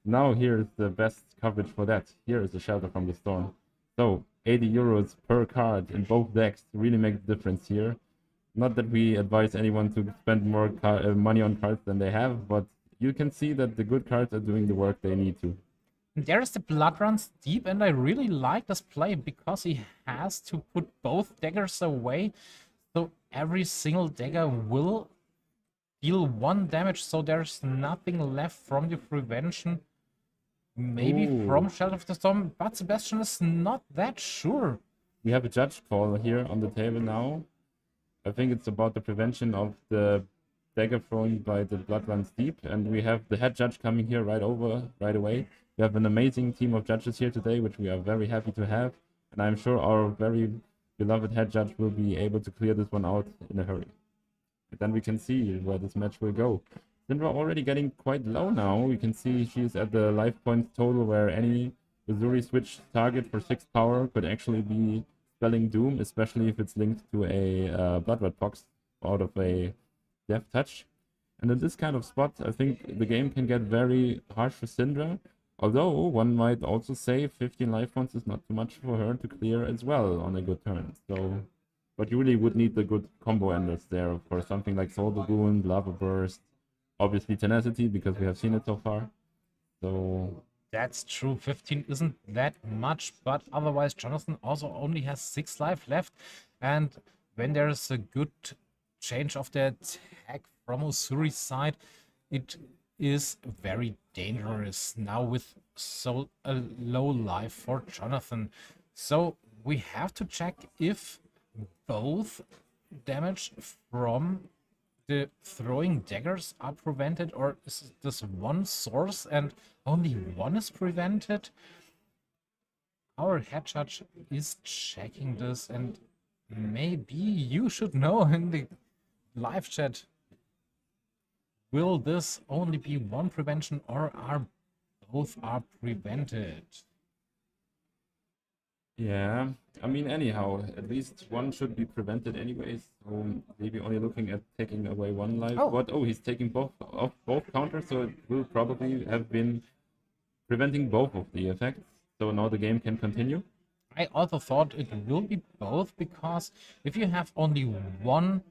[SPEAKER 1] now here's the best coverage for that. Here is the Shelter from the Storm. So 80 euros per card in both decks really makes a difference here. Not that we advise anyone to spend more money on cards than they have, but you can see that the good cards are doing the work they need to.
[SPEAKER 2] There's the Blood Runs Deep, and I really like this play because he has to put both daggers away. So every single dagger will deal 1 damage, so there's nothing left from the prevention. Maybe from Shelter of the Storm, but Sebastian is not that sure.
[SPEAKER 1] We have a judge call here on the table now. I think it's about the prevention of the dagger thrown by the Blood Runs Deep, and we have the head judge coming here right away. We have an amazing team of judges here today, which we are very happy to have, and I'm sure our very beloved head judge will be able to clear this one out in a hurry. And then we can see where this match will go. Cindra already getting quite low now. We can see she's at the life points total where any Uzuri switch target for 6 power could actually be spelling doom, especially if it's linked to a Blood Red Fox out of a Death Touch. And in this kind of spot, I think the game can get very harsh for Cindra. Although one might also say 15 life points is not too much for her to clear as well on a good turn. So, but you really would need the good combo enders there, of course. Something like Soul Dragoon, Lava Burst, obviously Tenacity, because we have seen it so far. So
[SPEAKER 2] that's true. 15 isn't that much, but otherwise Jonathan also only has 6 life left. And when there's a good change of the attack from Uzuri's side, it is very dangerous now with so a low life for Jonathan. So we have to check if both damage from the throwing daggers are prevented, or is this one source and only one is prevented? Our head judge is checking this, and maybe you should know in the live chat. Will this only be one prevention, or are both prevented?
[SPEAKER 1] yeah, I mean, anyhow, at least one should be prevented anyways. So maybe only looking at taking away 1 life. Oh, he's taking both counters, so it will probably have been preventing both of the effects. So now the game can continue.
[SPEAKER 2] I also thought it will be both, because if you have only 1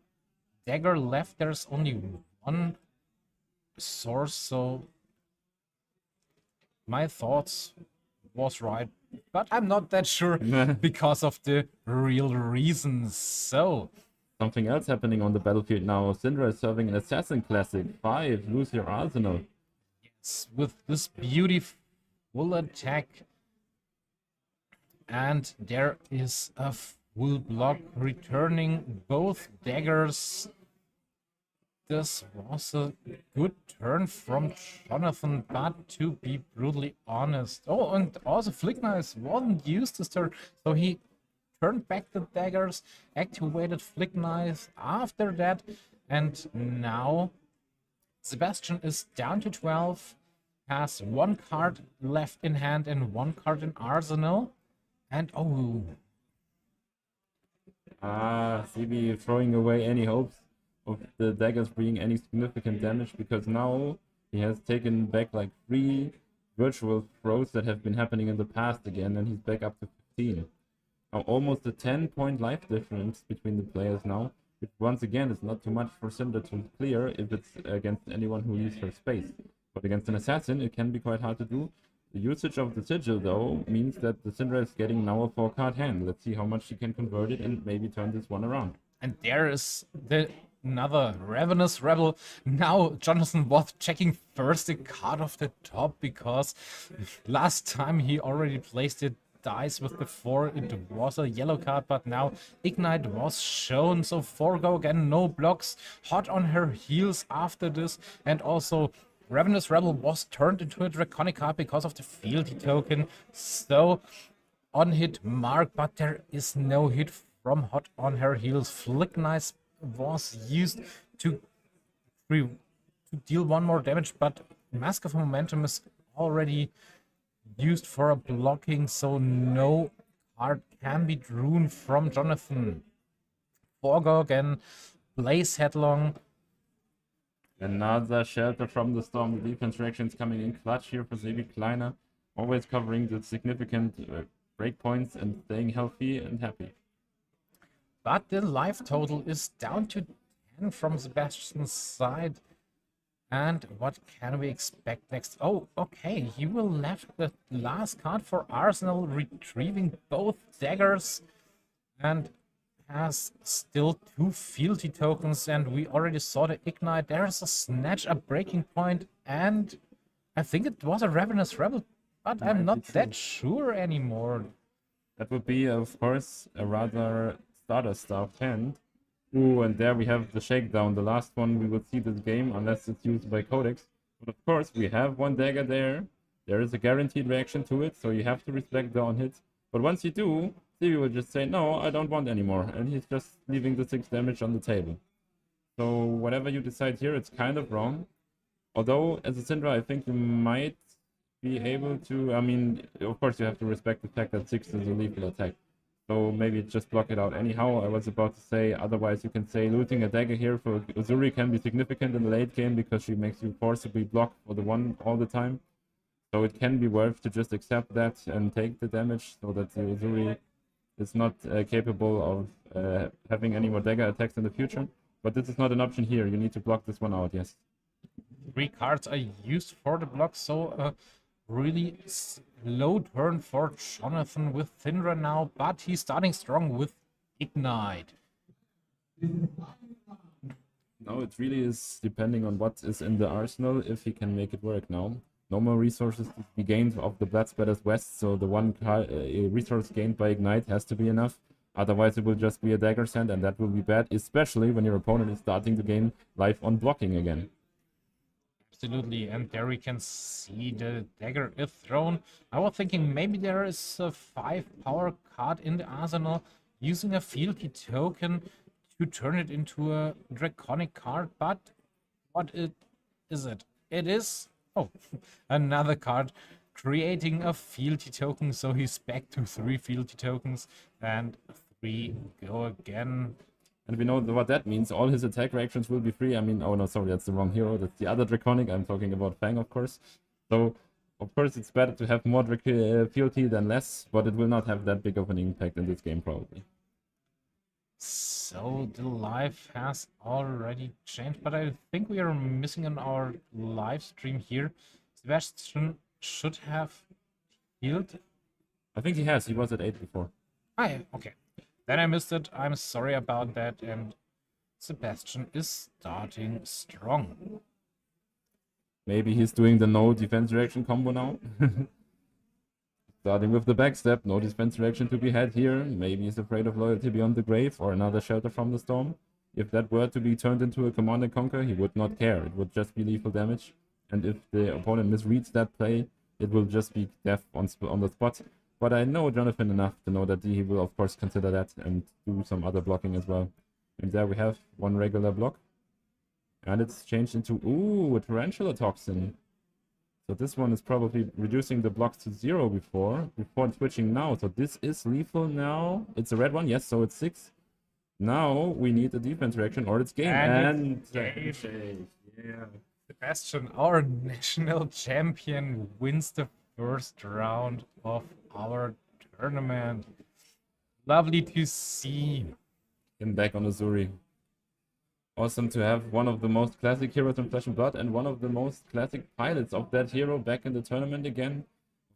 [SPEAKER 2] dagger left, there's only 1 source, so my thoughts was right, but I'm not that sure because of the real reasons. So,
[SPEAKER 1] Something else happening on the battlefield now. Cindra is serving an Assassin Classic. 5, lose your arsenal.
[SPEAKER 2] with this beautiful attack, and there is a full block returning both daggers. This was a good turn from Jonathan, but to be brutally honest. Oh, and also Flick Knives wasn't used this turn, so he turned back the daggers, activated Flick Knives after that, and now Sebastian is down to 12, has one card left in hand and one card in arsenal, and oh.
[SPEAKER 1] CB throwing away any hopes of the daggers bringing any significant damage, because now he has taken back like 3 virtual throws that have been happening in the past again, and he's back up to 15. Now almost a 10-point life difference between the players now, which once again is not too much for Cindra to clear if it's against anyone who leaves her space. But against an assassin, it can be quite hard to do. The usage of the sigil, though, means that the Cindra is getting now a 4-card hand. Let's see how much she can convert it and maybe turn this one around.
[SPEAKER 2] And there is another Ravenous Rebel. Now Jonathan was checking first the card of the top, because last time he already placed it dice with the 4, it was a yellow card, but now Ignite was shown, so 4 go again, no blocks, hot on her heels after this, and also Ravenous Rebel was turned into a Draconic card because of the fealty token, so on hit mark, but there is no hit from hot on her heels. Flick Knives was used to deal 1 more damage, but Mask of Momentum is already used for a blocking, so no card can be drawn from Jonathan. 4 go again, Blaze Headlong.
[SPEAKER 1] Another Shelter from the Storm. The defense reactions coming in clutch here for Sebi Kleiner, always covering the significant breakpoints and staying healthy and happy.
[SPEAKER 2] But the life total is down to 10 from Sebastian's side. And what can we expect next? Oh, okay, he will left the last card for Arsenal, retrieving both daggers, and has still 2 fealty tokens, and we already saw the Ignite. There's a Snatch, a Breaking Point, and I think it was a Ravenous Rebel, but I'm not that sure anymore.
[SPEAKER 1] That would be, of course, a rather starter-stuffed hand. Ooh, and there we have the Shakedown, the last one we will see this game, unless it's used by Codex. But of course, we have 1 dagger there. There is a guaranteed reaction to it, so you have to respect the on-hit. But once you do, Stevie will just say, no, I don't want anymore. And he's just leaving the 6 damage on the table. So whatever you decide here, it's kind of wrong. Although, as a Cindra, I think you might be able to... I mean, of course, you have to respect the fact that 6 is a lethal attack. So maybe just block it out anyhow. I was about to say, otherwise you can say looting a dagger here for Uzuri can be significant in the late game, because she makes you forcibly block for the 1 all the time. So it can be worth to just accept that and take the damage, so that the Uzuri is not capable of having any more dagger attacks in the future. But this is not an option here. You need to block this one out, yes.
[SPEAKER 2] 3 cards are used for the block, so really slow turn for Jonathan with Cindra now, but he's starting strong with Ignite.
[SPEAKER 1] No, it really is depending on what is in the arsenal, if he can make it work now. No more resources to be gained of the Bloodspatter's West, so the 1 resource gained by Ignite has to be enough. Otherwise it will just be a dagger send, and that will be bad, especially when your opponent is starting to gain life on blocking again.
[SPEAKER 2] Absolutely, and there we can see the dagger is thrown. I was thinking maybe there is a 5 power card in the arsenal, using a fealty token to turn it into a Draconic card, but what is it? It is, oh, another card creating a fealty token, so he's back to 3 fealty tokens, and 3 go again.
[SPEAKER 1] And we know what that means. All his attack reactions will be free. I mean, oh no, sorry, that's the wrong hero. That's the other Draconic. I'm talking about Fang, of course. So, of course, it's better to have more fealty than less, but it will not have that big of an impact in this game, probably.
[SPEAKER 2] So, the life has already changed, but I think we are missing in our live stream here. Sebastian should have healed.
[SPEAKER 1] I think he has. He was at 8 before.
[SPEAKER 2] Ah, yeah, okay. Then I missed it. I'm sorry about that. And Sebastian is starting strong.
[SPEAKER 1] Maybe he's doing the no defense reaction combo now. Starting with the backstep, no defense reaction to be had here. Maybe he's afraid of loyalty beyond the grave or another shelter from the storm. If that were to be turned into a command and conquer, he would not care. It would just be lethal damage. And if the opponent misreads that play, it will just be death on the spot. But I know Jonathan enough to know that he will of course consider that and do some other blocking as well. And there we have one regular block. And it's changed into, ooh, a Tarantula Toxin. So this one is probably reducing the blocks to 0 before switching now. So this is lethal now. It's a red one, yes, so it's 6. Now we need a defense reaction or it's game. And
[SPEAKER 2] yeah. Sebastian, our national champion, wins the first round of our tournament. Lovely to see.
[SPEAKER 1] Him back on Uzuri. Awesome to have one of the most classic heroes in Flesh and Blood and one of the most classic pilots of that hero back in the tournament again.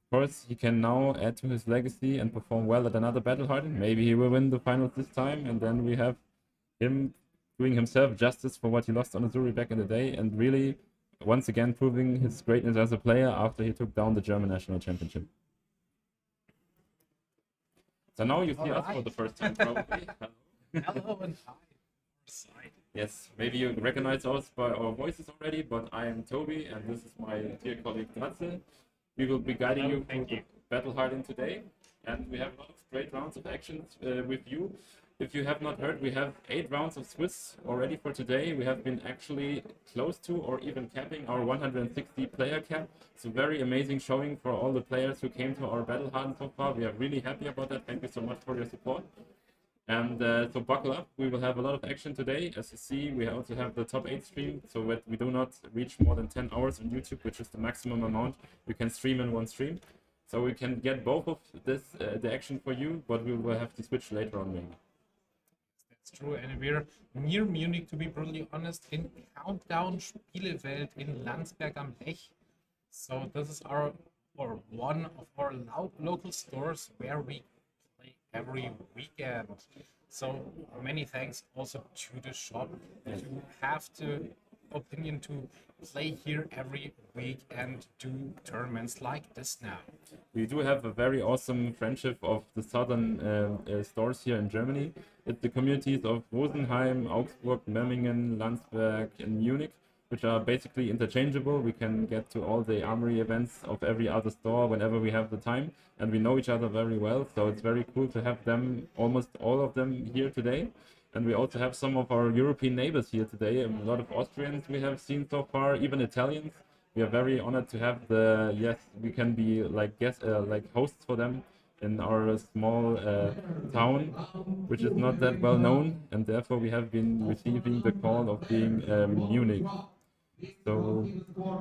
[SPEAKER 1] Of course, he can now add to his legacy and perform well at another Battle Hardened. Maybe he will win the finals this time, and then we have him doing himself justice for what he lost on Uzuri back in the day, and really, once again, proving his greatness as a player after he took down the German national championship. So now you see us for the first time, probably.
[SPEAKER 2] Hello and hi.
[SPEAKER 1] Yes, maybe you recognize us by our voices already, but I am Toby, and this is my dear colleague Katsu. We will be guiding you through the Battle Hardened today, and we have a lot of great rounds of actions with you. If you have not heard, we have 8 rounds of Swiss already for today. We have been actually close to or even capping our 160 player cap. It's a very amazing showing for all the players who came to our Battle Hardened so far. We are really happy about that. Thank you so much for your support. And so buckle up, we will have a lot of action today. As you see, we also have the top 8 stream, so that we do not reach more than 10 hours on YouTube, which is the maximum amount you can stream in one stream. So we can get both of this, the action for you, but we will have to switch later on maybe.
[SPEAKER 2] That's true, and we're near Munich, to be brutally honest, in Countdown Spielewelt in Landsberg am Lech. So this is our, or one of our local stores where we every weekend. So many thanks also to the shop to have the opinion to play here every week and do tournaments like this now.
[SPEAKER 1] We do have a very awesome friendship of the southern stores here in Germany. It's the communities of Rosenheim, Augsburg, Memmingen, Landsberg, and Munich, which are basically interchangeable. We can get to all the armory events of every other store whenever we have the time, and we know each other very well, so it's very cool to have them, almost all of them, here today. And we also have some of our European neighbors here today, a lot of Austrians we have seen so far, even Italians. We are very honored to have the, yes, we can be like guests, like hosts for them in our small town, which is not that well known, and therefore we have been receiving the call of being Munich. So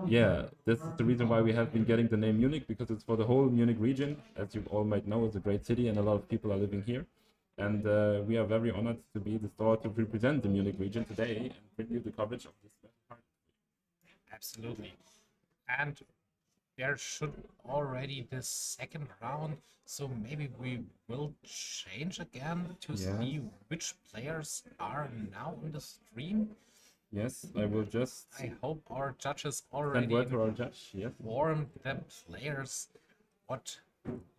[SPEAKER 1] yeah, this is the reason why we have been getting the name Munich, because it's for the whole Munich region. As you all might know, it's a great city and a lot of people are living here. And we are very honored to be the store to represent the Munich region today and bring you the coverage of this part.
[SPEAKER 2] Absolutely. And there should already the second round, so maybe we will change again to see which players are now on the stream.
[SPEAKER 1] Yes, I will just.
[SPEAKER 2] I hope our judges already informed the players. What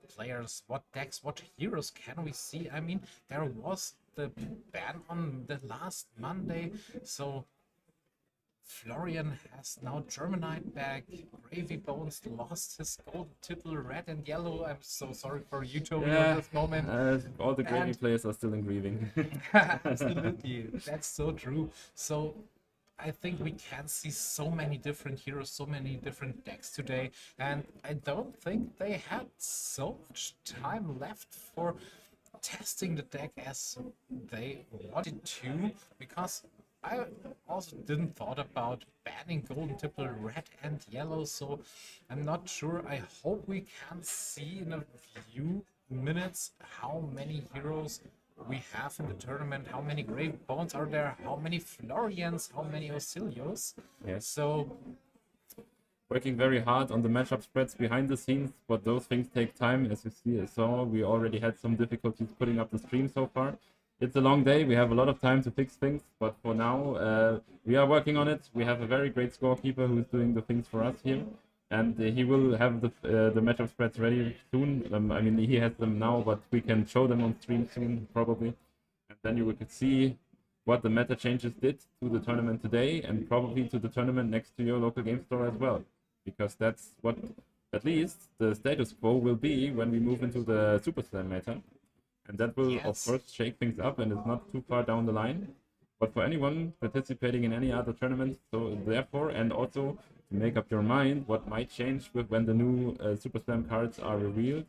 [SPEAKER 2] players, what decks, what heroes can we see? I mean, there was the ban on the last Monday, so Florian has now Germanite back. Gravy Bones lost his gold tipple, red and yellow. I'm so sorry for you, Toby, at this moment.
[SPEAKER 1] All the Gravy players are still in grieving.
[SPEAKER 2] Absolutely, that's so true. So I think we can see so many different heroes, so many different decks today, and I don't think they had so much time left for testing the deck as they wanted to, because I also didn't thought about banning golden tipple red and yellow, so I'm not sure. I hope we can see in a few minutes how many heroes we have in the tournament, how many Grave Bones are there, how many Florians, how many Oscilios.
[SPEAKER 1] Yes.
[SPEAKER 2] So
[SPEAKER 1] working very hard on the matchup spreads behind the scenes, but those things take time. As you saw, we already had some difficulties putting up the stream so far. It's a long day. We have a lot of time to fix things, but for now, we are working on it. We have a very great scorekeeper who's doing the things for us here, and he will have the matchup spreads ready soon. I mean, he has them now, but we can show them on stream soon, probably. And then you could see what the meta changes did to the tournament today, and probably to the tournament next to your local game store as well, because that's what at least the status quo will be when we move into the Super Slam meta. And that will, of course, shake things up, and it's not too far down the line. But for anyone participating in any other tournament, so therefore, and also to make up your mind what might change when the new Super Slam cards are revealed,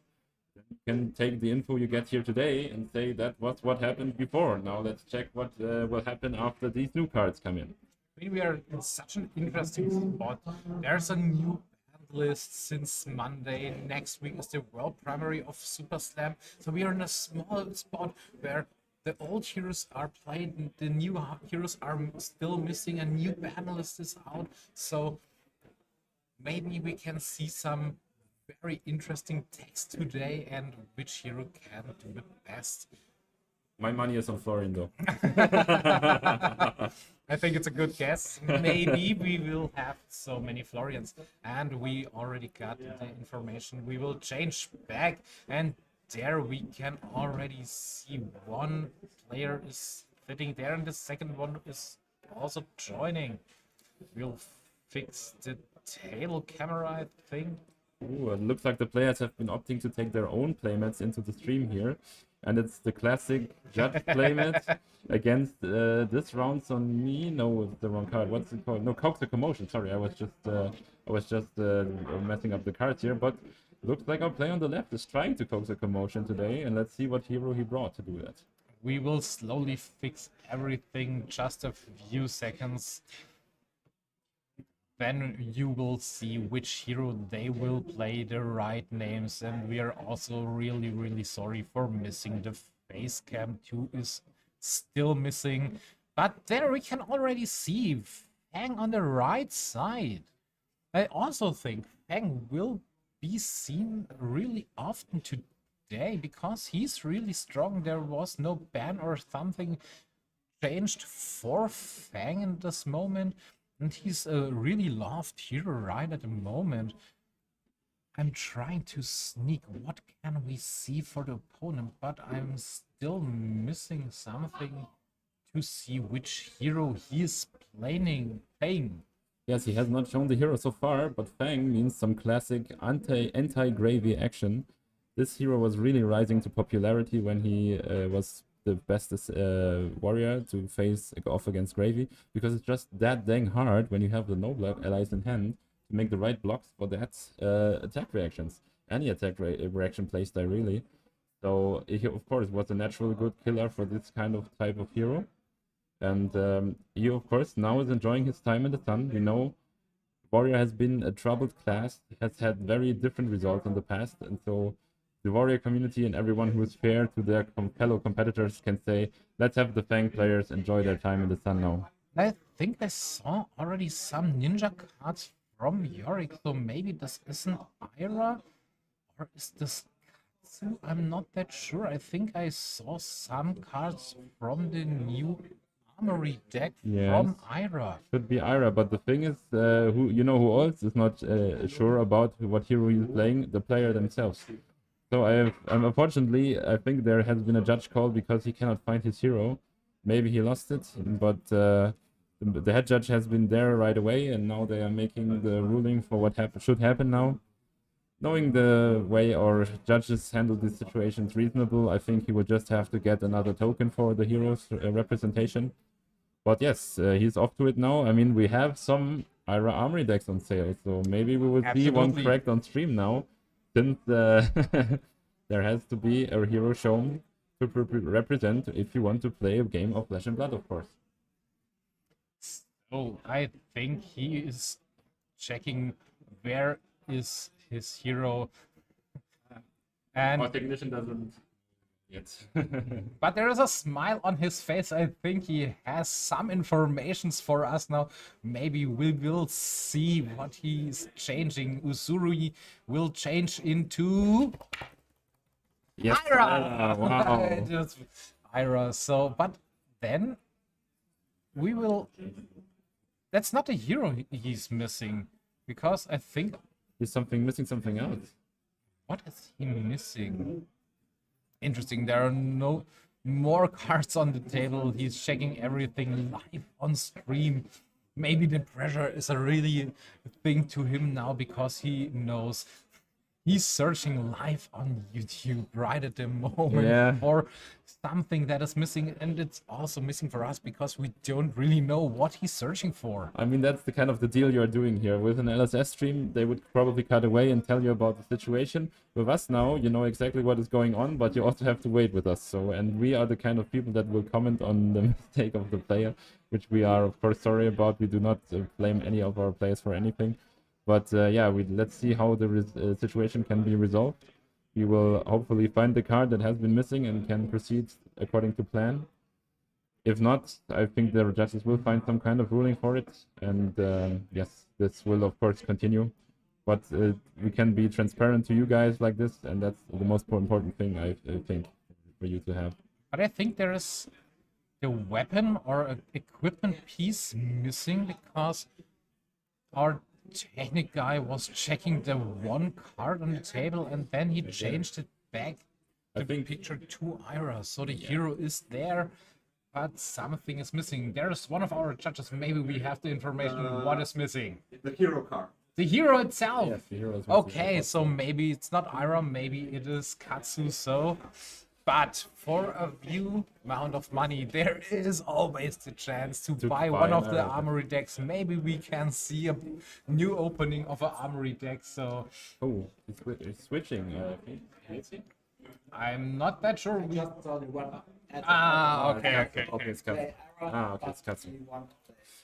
[SPEAKER 1] then you can take the info you get here today and say that was what happened before. Now let's check what will happen after these new cards come in.
[SPEAKER 2] We are in such an interesting spot. There's a new list since Monday. Next week is the World Primary of Super Slam. So we are in a small spot where the old heroes are played, the new heroes are still missing, a new ban list is out. So maybe we can see some very interesting text today and which hero can do it best.
[SPEAKER 1] My money is on Florian, though.
[SPEAKER 2] I think it's a good guess. Maybe we will have so many Florians. And we already got the information. We will change back. And there we can already see one player is sitting there and the second one is also joining. We'll fix the tail camera, I think.
[SPEAKER 1] Ooh, it looks like the players have been opting to take their own playmats into the stream here. And it's the classic judge playmat against this rounds on me. No, it's the wrong card. What's it called? No, Coax a Commotion. Sorry, I was just messing up the cards here. But looks like our player on the left is trying to Coax a Commotion today, and let's see what hero he brought to do that.
[SPEAKER 2] We will slowly fix everything, just a few seconds. Then you will see which hero they will play, the right names, and we are also really sorry for missing the face cam. 2 is still missing, but there we can already see Fang on the right side. I also think Fang will be seen really often today because he's really strong. There was no ban or something changed for Fang in this moment. And he's a really loved hero right at the moment. I'm trying to sneak. What can we see for the opponent? But I'm still missing something to see which hero he is playing.
[SPEAKER 1] Yes, he has not shown the hero so far, but Fang means some classic anti-gravy action. This hero was really rising to popularity when he was the bestest warrior to face off against Gravy, because it's just that dang hard when you have the noble allies in hand to make the right blocks for that attack reactions. Any attack reaction playstyle, really. So he, of course, was a natural good killer for this kind of type of hero. And he, of course, now is enjoying his time in the sun. We know warrior has been a troubled class, has had very different results in the past, and so the warrior community and everyone who is fair to their fellow competitors can say, let's have the Fang players enjoy their time in the sun now.
[SPEAKER 2] I think I saw already some ninja cards from Yorick, so maybe this isn't Ira, or is this Katsu? I'm not that sure. I think I saw some cards from the new Armory deck from Ira.
[SPEAKER 1] Should be Ira, but the thing is, who else is not sure about what hero he's playing? The player themselves. So unfortunately, I think there has been a judge call because he cannot find his hero. Maybe he lost it, but the head judge has been there right away, and now they are making the ruling for what should happen now. Knowing the way our judges handle these situations reasonable, I think he would just have to get another token for the hero's representation. But yes, he's off to it now. I mean, we have some Ira Armory decks on sale, so maybe we will see one cracked on stream now. Since there has to be a hero shown to represent if you want to play a game of Flesh and Blood, of course.
[SPEAKER 2] So I think he is checking where is his hero. And
[SPEAKER 1] our technician doesn't Yet.
[SPEAKER 2] But there is a smile on his face. I think he has some informations for us now. Maybe we will see what he's changing. Uzuri will change into
[SPEAKER 1] Yes,
[SPEAKER 2] Ira.
[SPEAKER 1] wow.
[SPEAKER 2] Just Ira. So, but then we will. That's not a hero he's missing, because I think.
[SPEAKER 1] He's missing something else.
[SPEAKER 2] What is he missing? Interesting. There are no more cards on the table. He's checking everything live on stream. Maybe the pressure is a really thing to him now, because he knows he's searching live on YouTube right at the moment for something that is missing, and it's also missing for us because we don't really know what he's searching for.
[SPEAKER 1] I mean, that's the kind of the deal you're doing here. With an LSS stream, they would probably cut away and tell you about the situation. With us now, you know exactly what is going on, but you also have to wait with us. So, and we are the kind of people that will comment on the mistake of the player, which we are, of course, sorry about. We do not blame any of our players for anything. But yeah, let's see how the situation can be resolved. We will hopefully find the card that has been missing and can proceed according to plan. If not, I think the judges will find some kind of ruling for it. And yes, this will of course continue. But we can be transparent to you guys like this, and that's the most important thing, I think, for you to have.
[SPEAKER 2] But I think there is a weapon or an equipment piece missing, because our technic guy was checking the one card on the table and then he changed it back to the picture to Ira. So the hero is there, but something is missing. There's one of our judges. Maybe we have the information what is missing.
[SPEAKER 3] The hero card.
[SPEAKER 2] The hero itself.
[SPEAKER 1] Yes, the hero is
[SPEAKER 2] okay, so maybe it's not Ira, maybe it is Katsu. So, but for a few amount of money, there is always the chance to buy one of the armory decks. Maybe we can see a new opening of an armory deck. So,
[SPEAKER 1] oh, it's switching.
[SPEAKER 2] I'm not that sure.
[SPEAKER 3] Just only one.
[SPEAKER 2] Okay,
[SPEAKER 1] it's Katsu. Okay, it's Katsu.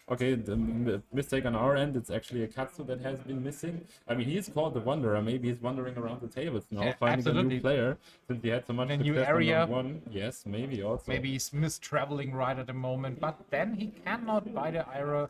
[SPEAKER 1] Okay, the mistake on our end, it's actually a Katsu that has been missing. I mean, he's called the Wanderer. Maybe he's wandering around the tables now, finding a new player, since he had so much
[SPEAKER 2] a new
[SPEAKER 1] success
[SPEAKER 2] area.
[SPEAKER 1] on one. Yes, maybe also.
[SPEAKER 2] Maybe he's mistraveling right at the moment, but then he cannot buy the Ira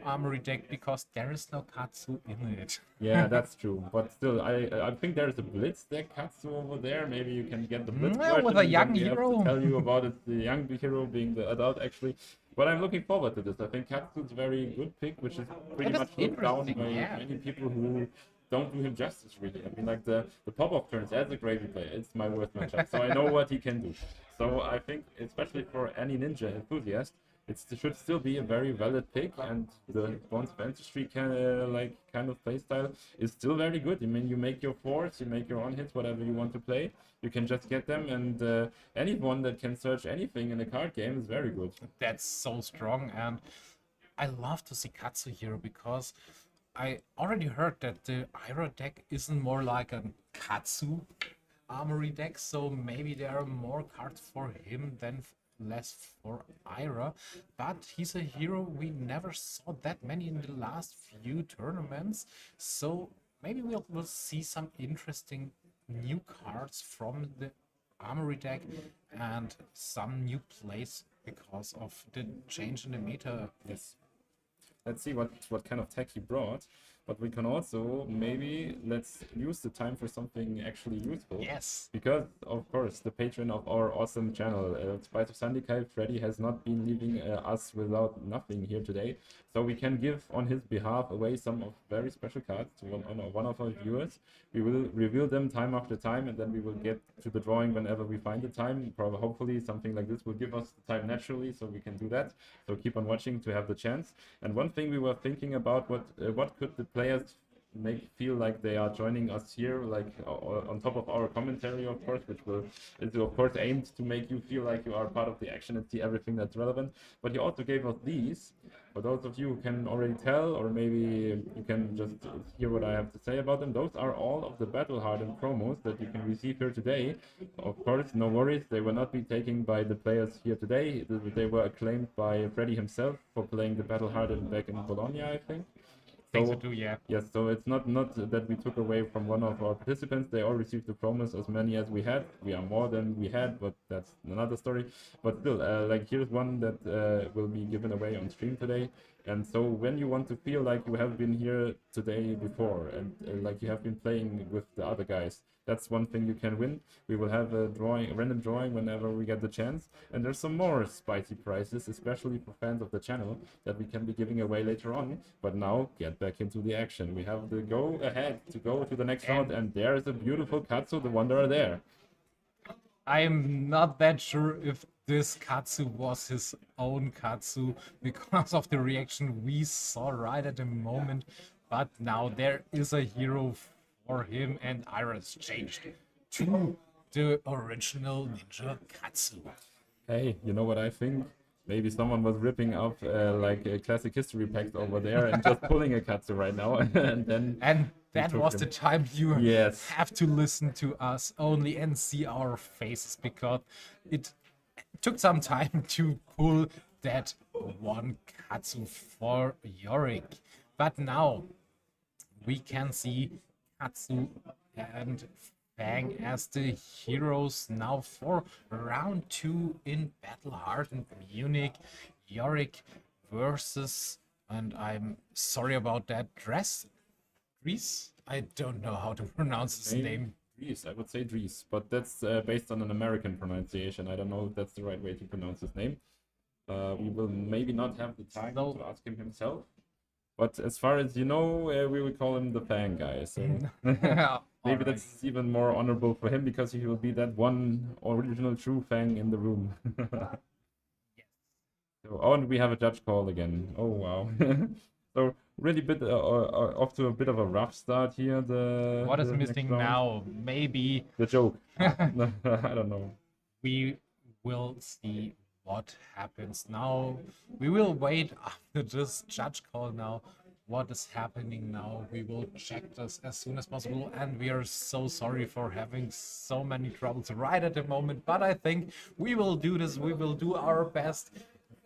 [SPEAKER 2] armory deck because there is no Katsu in it.
[SPEAKER 1] Yeah, that's true. But still, I think there's a Blitz deck Katsu over there. Maybe you can get the Blitz version.
[SPEAKER 2] With a young
[SPEAKER 1] we have
[SPEAKER 2] hero.
[SPEAKER 1] to tell you about it, the young hero being the adult actually. But I'm looking forward to this. I think Katsu's a very good pick, which is pretty much looked down by many people who don't do him justice, really. I mean, like the pop-off turns as a gravy player, it's my worst matchup. So I know what he can do. So I think, especially for any ninja enthusiast, it should still be a very valid pick, and the Bonds of Ancestry kind of playstyle is still very good. I mean, you make your fours, you make your on hits, whatever you want to play. You can just get them, and anyone that can search anything in a card game is very good.
[SPEAKER 2] That's so strong, and I love to see Katsu here because I already heard that the Ira deck isn't more like a Katsu armory deck, so maybe there are more cards for him than less for Ira, but he's a hero we never saw that many in the last few tournaments, so maybe we'll see some interesting new cards from the armory deck and some new plays because of the change in the meta.
[SPEAKER 1] Yes. Let's see what kind of tech he brought. But we can also maybe let's use the time for something actually useful.
[SPEAKER 2] Yes.
[SPEAKER 1] Because, of course, the patron of our awesome channel, Spice of Sandikai, Freddy, has not been leaving us without nothing here today. So we can give on his behalf away some of very special cards to one of our viewers. We will reveal them time after time, and then we will get to the drawing whenever we find the time. Probably, hopefully, something like this will give us the time naturally, so we can do that. So keep on watching to have the chance. And one thing we were thinking about, what could the players feel like they are joining us here, like on top of our commentary, of course, which is of course aimed to make you feel like you are part of the action and see everything that's relevant. But he also gave us these, for those of you who can already tell, or maybe you can just hear what I have to say about them. Those are all of the Battle Hardened promos that you can receive here today. Of course, no worries, they will not be taken by the players here today. They were acclaimed by Freddy himself for playing the Battle Hardened back in Bologna, I think.
[SPEAKER 2] think so too, yeah.
[SPEAKER 1] Yes, so it's not that we took away from one of our participants. They all received the promos as many as we had. We are more than we had, but that's another story. But still, like here's one that will be given away on stream today. And so when you want to feel like you have been here today before and like you have been playing with the other guys, that's one thing you can win. We will have a random drawing whenever we get the chance. And there's some more spicy prizes, especially for fans of the channel, that we can be giving away later on. But now, get back into the action. We have the go ahead to go to the next round, and there's a beautiful Katsu, the Wanderer there.
[SPEAKER 2] I am not that sure if this Katsu was his own Katsu because of the reaction we saw right at the moment. But now there is a hero for him, and Ira's changed to the original Ninja Katsu.
[SPEAKER 1] Hey, you know what I think? Maybe someone was ripping up like a classic history pack over there and just pulling a Katsu right now, and then.
[SPEAKER 2] And that was the time you
[SPEAKER 1] Yes.
[SPEAKER 2] have to listen to us only and see our faces, because it took some time to pull that one Katsu for Yorick. But now we can see Katsu and Fang as the heroes now for round 2 in Battle Hardened Munich. Yorick versus, and I'm sorry about that, Dries? I don't know how to pronounce his name.
[SPEAKER 1] Dries, I would say Dries, but that's based on an American pronunciation. I don't know if that's the right way to pronounce his name. We will maybe not have the time to ask him himself. But as far as you know, we would call him the Fang guy. So maybe that's even more honorable for him because he will be that one original true Fang in the room.
[SPEAKER 2] Yes.
[SPEAKER 1] So, oh, and we have a judge call again. Oh, wow. So really off to a bit of a rough start here.
[SPEAKER 2] What is missing now? Maybe
[SPEAKER 1] the joke. I don't know.
[SPEAKER 2] We will see what happens now. We will wait after this judge call now. What is happening now? We will check this as soon as possible, and we are so sorry for having so many troubles right at the moment, but I think we will do this. We will do our best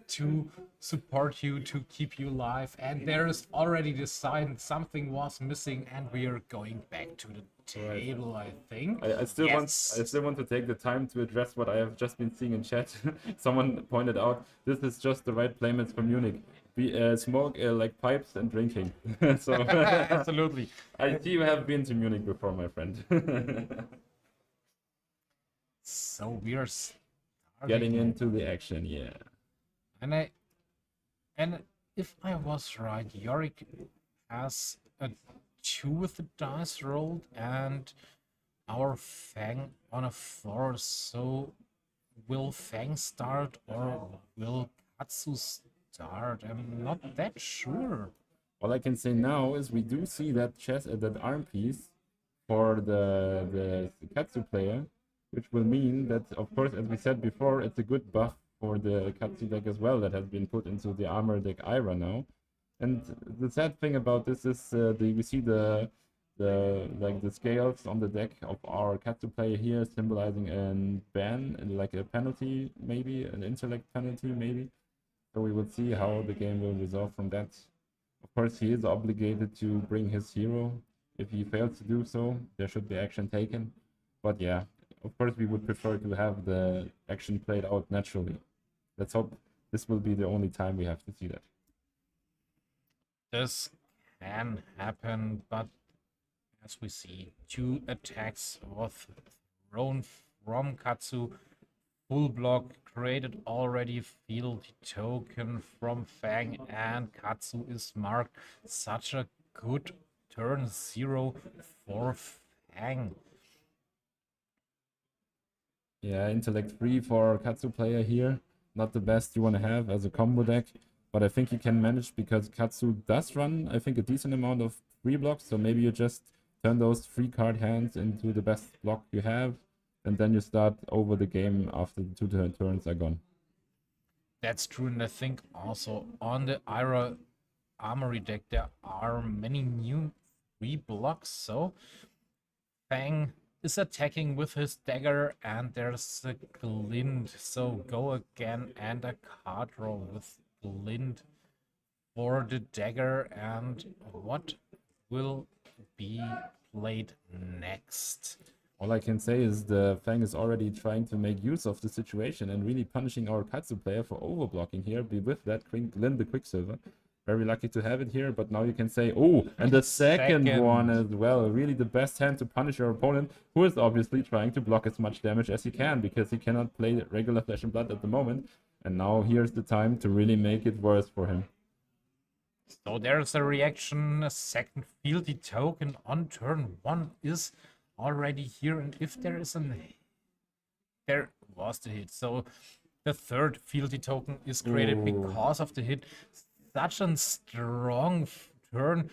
[SPEAKER 2] to support you, to keep you alive, and there is already the sign something was missing, and we are going back to the table. I think
[SPEAKER 1] I still want to take the time to address what I have just been seeing in chat. Someone pointed out this is just the right playmates for Munich. We smoke like pipes and drinking. So
[SPEAKER 2] absolutely.
[SPEAKER 1] I see you have been to Munich before, my friend.
[SPEAKER 2] So we are
[SPEAKER 1] getting into the action, yeah.
[SPEAKER 2] And if I was right, Yorick has a 2 with the dice rolled and our Fang on a 4. So will Fang start or will Katsu start? I'm not that sure.
[SPEAKER 1] All I can say now is we do see that that arm piece for the Katsu player, which will mean that, of course, as we said before, it's a good buff for the Katsu deck as well that has been put into the armor deck Ira now. And the sad thing about this is we see the scales on the deck of our Katsu player here symbolizing a ban and like a penalty, maybe an intellect penalty, maybe. So we will see how the game will resolve from that. Of course, he is obligated to bring his hero. If he fails to do so, there should be action taken. But yeah, of course, we would prefer to have the action played out naturally. Let's hope this will be the only time we have to see that.
[SPEAKER 2] This can happen, but as we see, 2 attacks were thrown from Katsu. Full block created already, field token from Fang, and Katsu is marked. Such a good turn 0 for Fang.
[SPEAKER 1] Yeah, intellect 3 for Katsu player here. Not the best you want to have as a combo deck, but I think you can manage because Katsu does run, I think, a decent amount of free blocks. So maybe you just turn those 3 card hands into the best block you have, and then you start over the game after the 2 turns are gone.
[SPEAKER 2] That's true, and I think also on the Ira Armory deck there are many new 3 blocks. So Fang is attacking with his dagger, and there's a glint. So go again and a card roll with glint for the dagger, and what will be played next?
[SPEAKER 1] All I can say is the Fang is already trying to make use of the situation and really punishing our Katsu player for overblocking here. Be with that Lin the Quicksilver. Very lucky to have it here, but now you can say, oh, and the second one as well. Really the best hand to punish your opponent, who is obviously trying to block as much damage as he can, because he cannot play regular Flesh and Blood at the moment. And now here's the time to really make it worse for him.
[SPEAKER 2] So there's a reaction, a second fealty token on turn 1 is already here, and if there is there was the hit. So the third fealty token is created because of the hit. Such a strong turn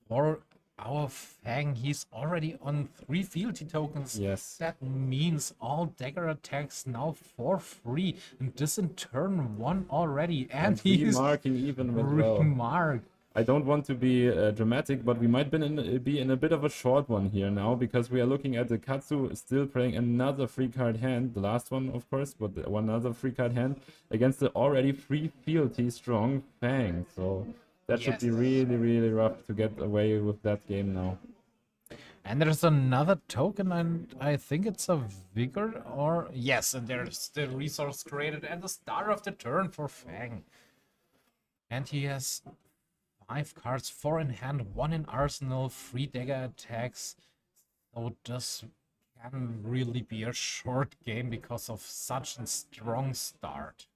[SPEAKER 2] for our Fang. He's already on 3 fealty tokens.
[SPEAKER 1] Yes.
[SPEAKER 2] That means all dagger attacks now for free. And this in turn 1 already. And he's
[SPEAKER 1] remarking even with well. I don't want to be dramatic, but we might be in a bit of a short one here now, because we are looking at the Katsu still playing another free card hand, the last one of course, but one other free card hand against the already free fealty strong Fang. So that should be really, really rough to get away with that game now.
[SPEAKER 2] And there's another token, and I think it's a Vigor, or yes, and there's the resource created at the start of the turn for Fang. And he has 5 cards, 4 in hand, 1 in arsenal, 3 dagger attacks. So this can really be a short game because of such a strong start.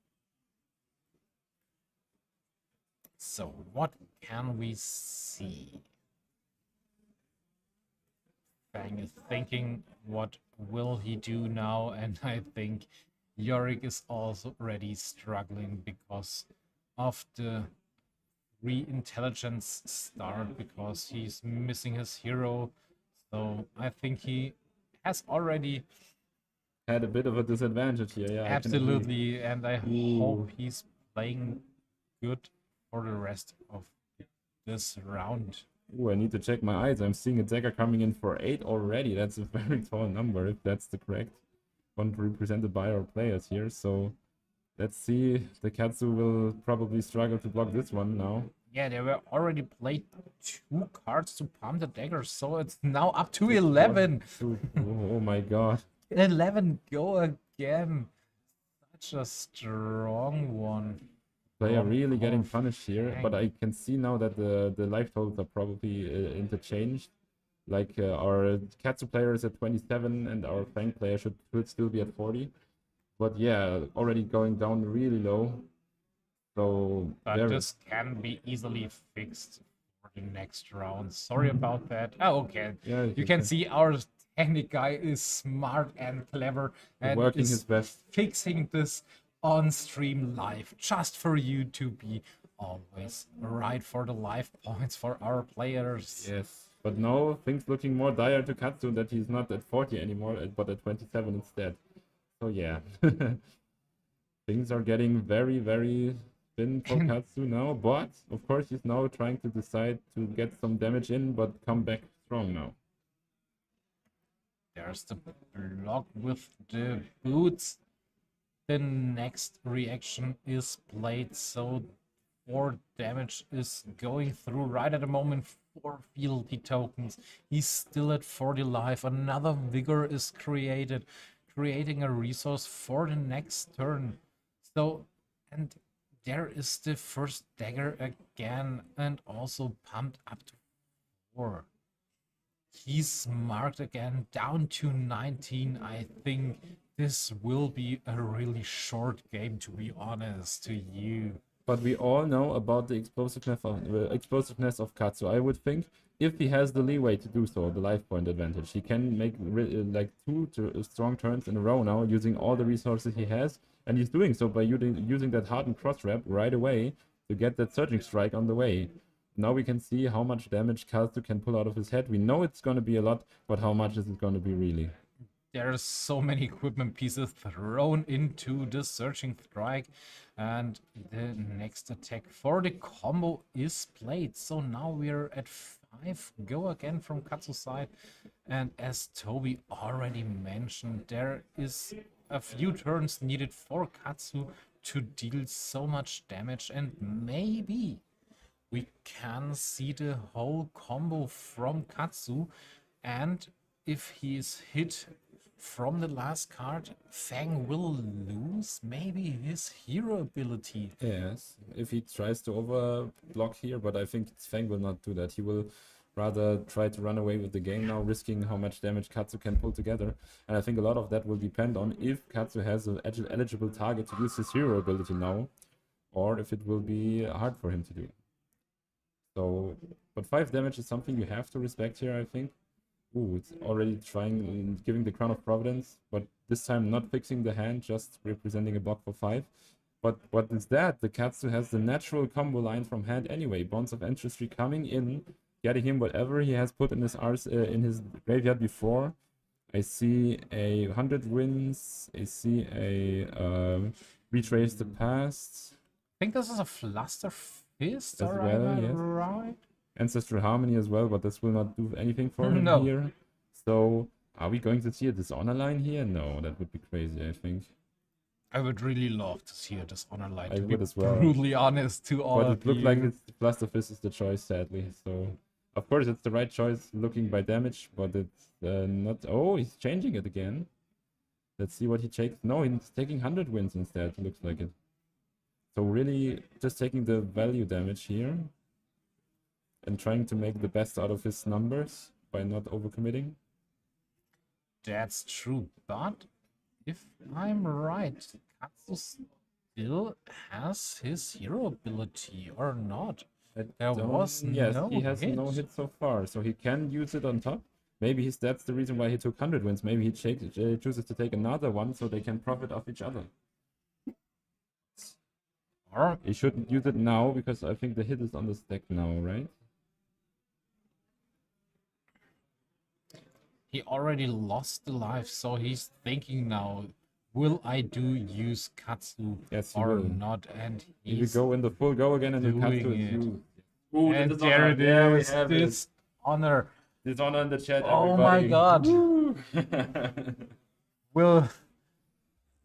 [SPEAKER 2] So what can we see? Fang is thinking, what will he do now? And I think Yorick is also already struggling because of the intelligence start, because he's missing his hero. So I think he has already
[SPEAKER 1] had a bit of a disadvantage here. Yeah,
[SPEAKER 2] absolutely, and I hope he's playing good for the rest of this round.
[SPEAKER 1] I need to check my eyes. I'm seeing a dagger coming in for 8 already. That's a very tall number, if that's the correct one represented by our players here. So let's see. The Katsu will probably struggle to block this one now.
[SPEAKER 2] Yeah, they were already played 2 cards to pump the daggers, so it's now up to 11.
[SPEAKER 1] Oh my god.
[SPEAKER 2] 11 go again. Such a strong one.
[SPEAKER 1] Player really getting punished here, but I can see now that the life totals are probably interchanged. Like our Katsu player is at 27 and our Fang player should still be at 40. But yeah, already going down really low. So
[SPEAKER 2] but this can be easily fixed for the next round. Sorry about that. Oh, okay. Yeah, you can see our technic guy is smart and clever and
[SPEAKER 1] working his best,
[SPEAKER 2] fixing this on stream live, just for you to be always right for the life points for our players.
[SPEAKER 1] Yes, but now things looking more dire to Katsu, that he's not at 40 anymore, but at 27 instead. So yeah, things are getting very, very thin for Katsu now, but of course he's now trying to decide to get some damage in, but come back strong now.
[SPEAKER 2] There's the block with the boots. The next reaction is played, so 4 damage is going through right at the moment. 4 fealty tokens. He's still at 40 life. Another vigor is created, creating a resource for the next turn. So, and there is the first dagger again, and also pumped up to 4. He's marked again down to 19. I think this will be a really short game, to be honest to you.
[SPEAKER 1] But we all know about the explosiveness of Katsu. I would think if he has the leeway to do so, the life point advantage, he can make like 2 strong turns in a row now using all the resources he has. And he's doing so by using that hardened cross wrap right away to get that surging strike on the way. Now we can see how much damage Katsu can pull out of his head. We know it's going to be a lot, but how much is it going to be really?
[SPEAKER 2] There's so many equipment pieces thrown into the searching strike, and the next attack for the combo is played. So now we're at 5 go again from Katsu's side, and as Toby already mentioned, there is a few turns needed for Katsu to deal so much damage, and maybe we can see the whole combo from Katsu, and if he is hit from the last card, Fang will lose maybe his hero ability.
[SPEAKER 1] Yes, if he tries to over block here, but I think Fang will not do that. He will rather try to run away with the game now, risking how much damage Katsu can pull together. And I think a lot of that will depend on if Katsu has an eligible target to use his hero ability now, or if it will be hard for him to do. So, but 5 damage is something you have to respect here, I think. Ooh, it's already trying, giving the Crown of Providence, but this time not fixing the hand, just representing a block for 5. But what is that? The Katsu has the natural combo line from hand anyway. Bonds of Ancestry coming in, getting him whatever he has put in his in his graveyard before. I see a 100 wins. I see a Retrace the Past.
[SPEAKER 2] I think this is a Fluster Fist,
[SPEAKER 1] As
[SPEAKER 2] or
[SPEAKER 1] well,
[SPEAKER 2] am I
[SPEAKER 1] yes.
[SPEAKER 2] right?
[SPEAKER 1] Ancestral Harmony as well, but this will not do anything for him
[SPEAKER 2] No.
[SPEAKER 1] here. So, are we going to see a Dishonor line here? No, that would be crazy, I think.
[SPEAKER 2] I would really love to see a Dishonor line,
[SPEAKER 1] I
[SPEAKER 2] to be
[SPEAKER 1] would as well.
[SPEAKER 2] brutally honest to all
[SPEAKER 1] But
[SPEAKER 2] of
[SPEAKER 1] it looked
[SPEAKER 2] you.
[SPEAKER 1] like it's Fluster Fist is the choice, sadly. So, of course, it's the right choice looking by damage, but it's not. Oh, he's changing it again. Let's see what he takes. No, he's taking 100 wins instead, looks like it. So, really, just taking the value damage here and trying to make the best out of his numbers by not overcommitting.
[SPEAKER 2] That's true, but if I'm right, Katsu still has his hero ability, or not? There was
[SPEAKER 1] yes,
[SPEAKER 2] no
[SPEAKER 1] he has
[SPEAKER 2] hit.
[SPEAKER 1] no hit so far, so he can use it on top. Maybe that's the reason why he took 100 wins. Maybe he chooses to take another one so they can profit off each other.
[SPEAKER 2] Or
[SPEAKER 1] He shouldn't use it now because I think the hit is on the stack now, right?
[SPEAKER 2] he already lost the life, so he's thinking now, will I use Katsu
[SPEAKER 1] Yes, he
[SPEAKER 2] or
[SPEAKER 1] will.
[SPEAKER 2] not? And
[SPEAKER 1] If we
[SPEAKER 2] he's
[SPEAKER 1] go in the full go again and the Katsu
[SPEAKER 2] doing
[SPEAKER 1] is
[SPEAKER 2] it.
[SPEAKER 1] used. Ooh,
[SPEAKER 2] and
[SPEAKER 1] Dishonor.
[SPEAKER 2] there it
[SPEAKER 1] Yeah, we
[SPEAKER 2] is.
[SPEAKER 1] have it.
[SPEAKER 2] Dishonor.
[SPEAKER 1] Dishonor in the chat,
[SPEAKER 2] Oh my
[SPEAKER 1] everybody.
[SPEAKER 2] god.
[SPEAKER 1] Woo.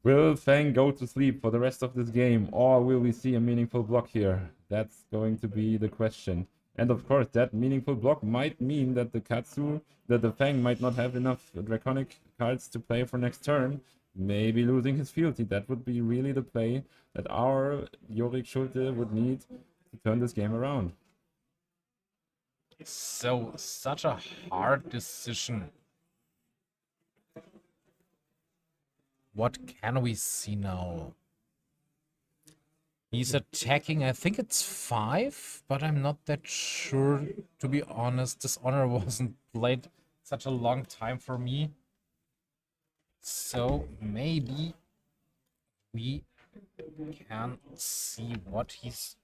[SPEAKER 1] Will Fang go to sleep for the rest of this game, or will we see a meaningful block here? That's going to be the question. And of course, that meaningful block might mean that the Fang might not have enough Draconic cards to play for next turn, maybe losing his fealty. That would be really the play that our Yorick Schulte would need to turn this game around.
[SPEAKER 2] So, such a hard decision. What can we see now? He's attacking, I think it's 5, but I'm not that sure, to be honest. Dishonor wasn't played such a long time for me. So maybe we can see what he's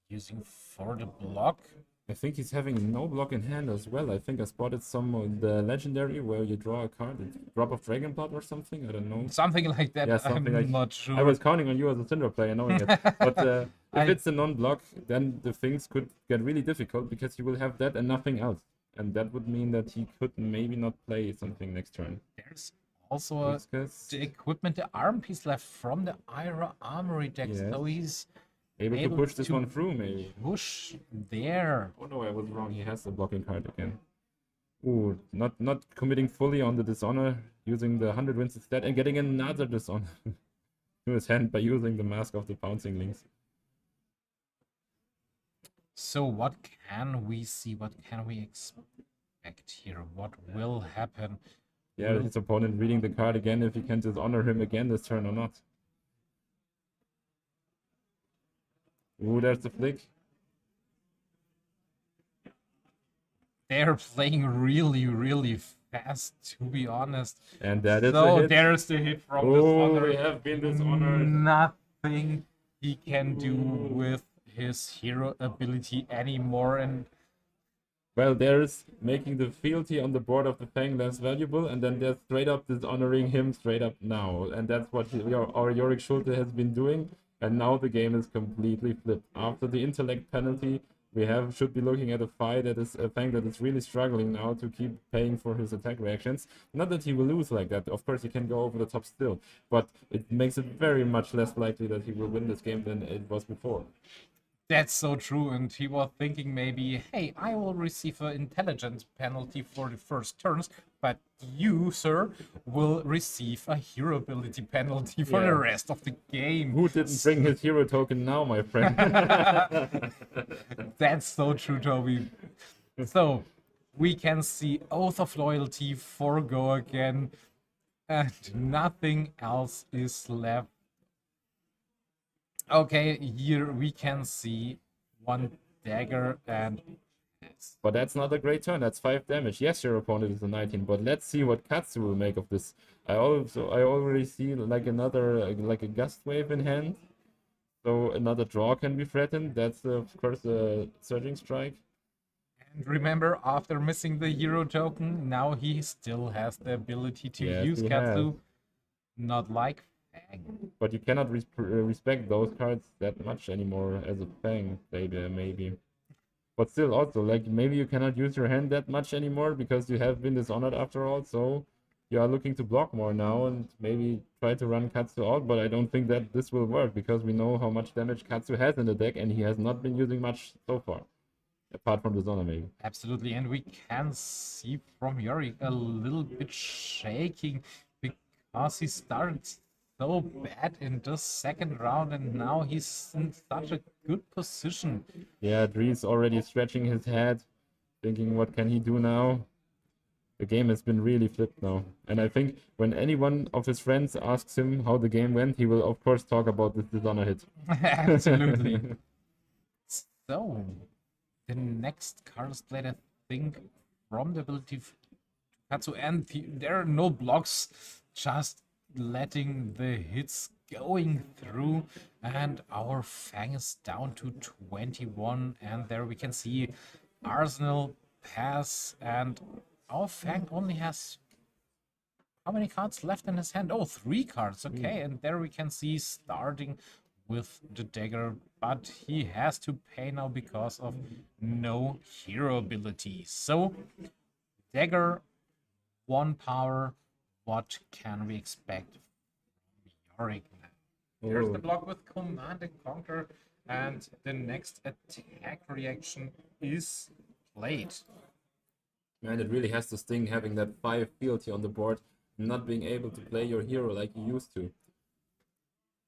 [SPEAKER 2] using for the block.
[SPEAKER 1] I think he's having no block in hand as well. I think I spotted some of the legendary where you draw a card, drop of Dragon Blood or something. I don't know.
[SPEAKER 2] Something like that.
[SPEAKER 1] Yeah, something
[SPEAKER 2] I'm
[SPEAKER 1] like
[SPEAKER 2] not sure.
[SPEAKER 1] I was counting on you as a Cindra player knowing it. But if it's a non-block, then the things could get really difficult because you will have that and nothing else. And that would mean that he could maybe not play something next turn.
[SPEAKER 2] There's also the equipment, the arm piece left from the Ira Armory deck.
[SPEAKER 1] Yes.
[SPEAKER 2] So he's
[SPEAKER 1] Able to push this one through, maybe.
[SPEAKER 2] Push there.
[SPEAKER 1] Oh no, I was wrong. He has the blocking card again. Ooh, not committing fully on the Dishonor, using the 100 wins instead, and getting another Dishonor to his hand by using the Mask of the Pouncing Links.
[SPEAKER 2] So what can we see? What can we expect here? What will happen?
[SPEAKER 1] Yeah, his opponent reading the card again, if he can Dishonor him again this turn or not. Ooh, there's the flick.
[SPEAKER 2] They're playing really, really fast, to be honest.
[SPEAKER 1] And that is the
[SPEAKER 2] So
[SPEAKER 1] hit.
[SPEAKER 2] there's the hit from
[SPEAKER 1] Oh,
[SPEAKER 2] Dishonor.
[SPEAKER 1] we have been dishonored.
[SPEAKER 2] Nothing he can do with his hero ability anymore. And
[SPEAKER 1] well, there's making the fealty on the board of the Fang less valuable, and then there's straight up dishonoring him straight up now. And that's what our Yorick Schulte has been doing. And now the game is completely flipped. After the intellect penalty, we should be looking at a Fang that is really struggling now to keep paying for his attack reactions. Not that he will lose like that. Of course, he can go over the top still, but it makes it very much less likely that he will win this game than it was before.
[SPEAKER 2] That's so true, and he was thinking maybe, hey, I will receive an intelligence penalty for the first turns, but you, sir, will receive a hero ability penalty for the
[SPEAKER 1] Yeah.
[SPEAKER 2] rest of the game.
[SPEAKER 1] Who didn't bring his hero token now, my friend?
[SPEAKER 2] That's so true, Toby. So, we can see Oath of Loyalty forego again, and nothing else is left. Okay, here we can see one dagger and...
[SPEAKER 1] But that's not a great turn. That's 5 damage. Yes, your opponent is a 19, but let's see what Katsu will make of this. I already see like another like a gust wave in hand. So another draw can be threatened. That's of course a surging strike.
[SPEAKER 2] And remember, after missing the hero token, now he still has the ability to
[SPEAKER 1] Yes,
[SPEAKER 2] use
[SPEAKER 1] he
[SPEAKER 2] Katsu.
[SPEAKER 1] has.
[SPEAKER 2] Not like Fang.
[SPEAKER 1] But you cannot respect those cards that much anymore as a Fang player, maybe. But still, also, like, maybe you cannot use your hand that much anymore because you have been dishonored after all, so you are looking to block more now and maybe try to run Katsu out, but I don't think that this will work because we know how much damage Katsu has in the deck and he has not been using much so far. Apart from dishonor, maybe.
[SPEAKER 2] Absolutely, and we can see from Yorick a little bit shaking because he started so bad in the second round and now he's in such a good position.
[SPEAKER 1] Yeah, Dree's already stretching his head, thinking what can he do now? The game has been really flipped now. And I think when any one of his friends asks him how the game went, he will of course talk about this dishonor hit.
[SPEAKER 2] Absolutely. So, the next card is played, I think, from the ability of Katsu, and there are no blocks, just letting the hits going through, and our Fang is down to 21, and there we can see Arsenal pass, and our Fang only has how many cards left in his hand? Oh, 3 cards, okay, and there we can see starting with the dagger, but he has to pay now because of no hero ability. So, dagger, 1 power. What can we expect from Yorick now? There's the block with Command and Conquer, and the next attack reaction is played.
[SPEAKER 1] Man, it really has to sting having that 5 fealty on the board, not being able to play your hero like you used to.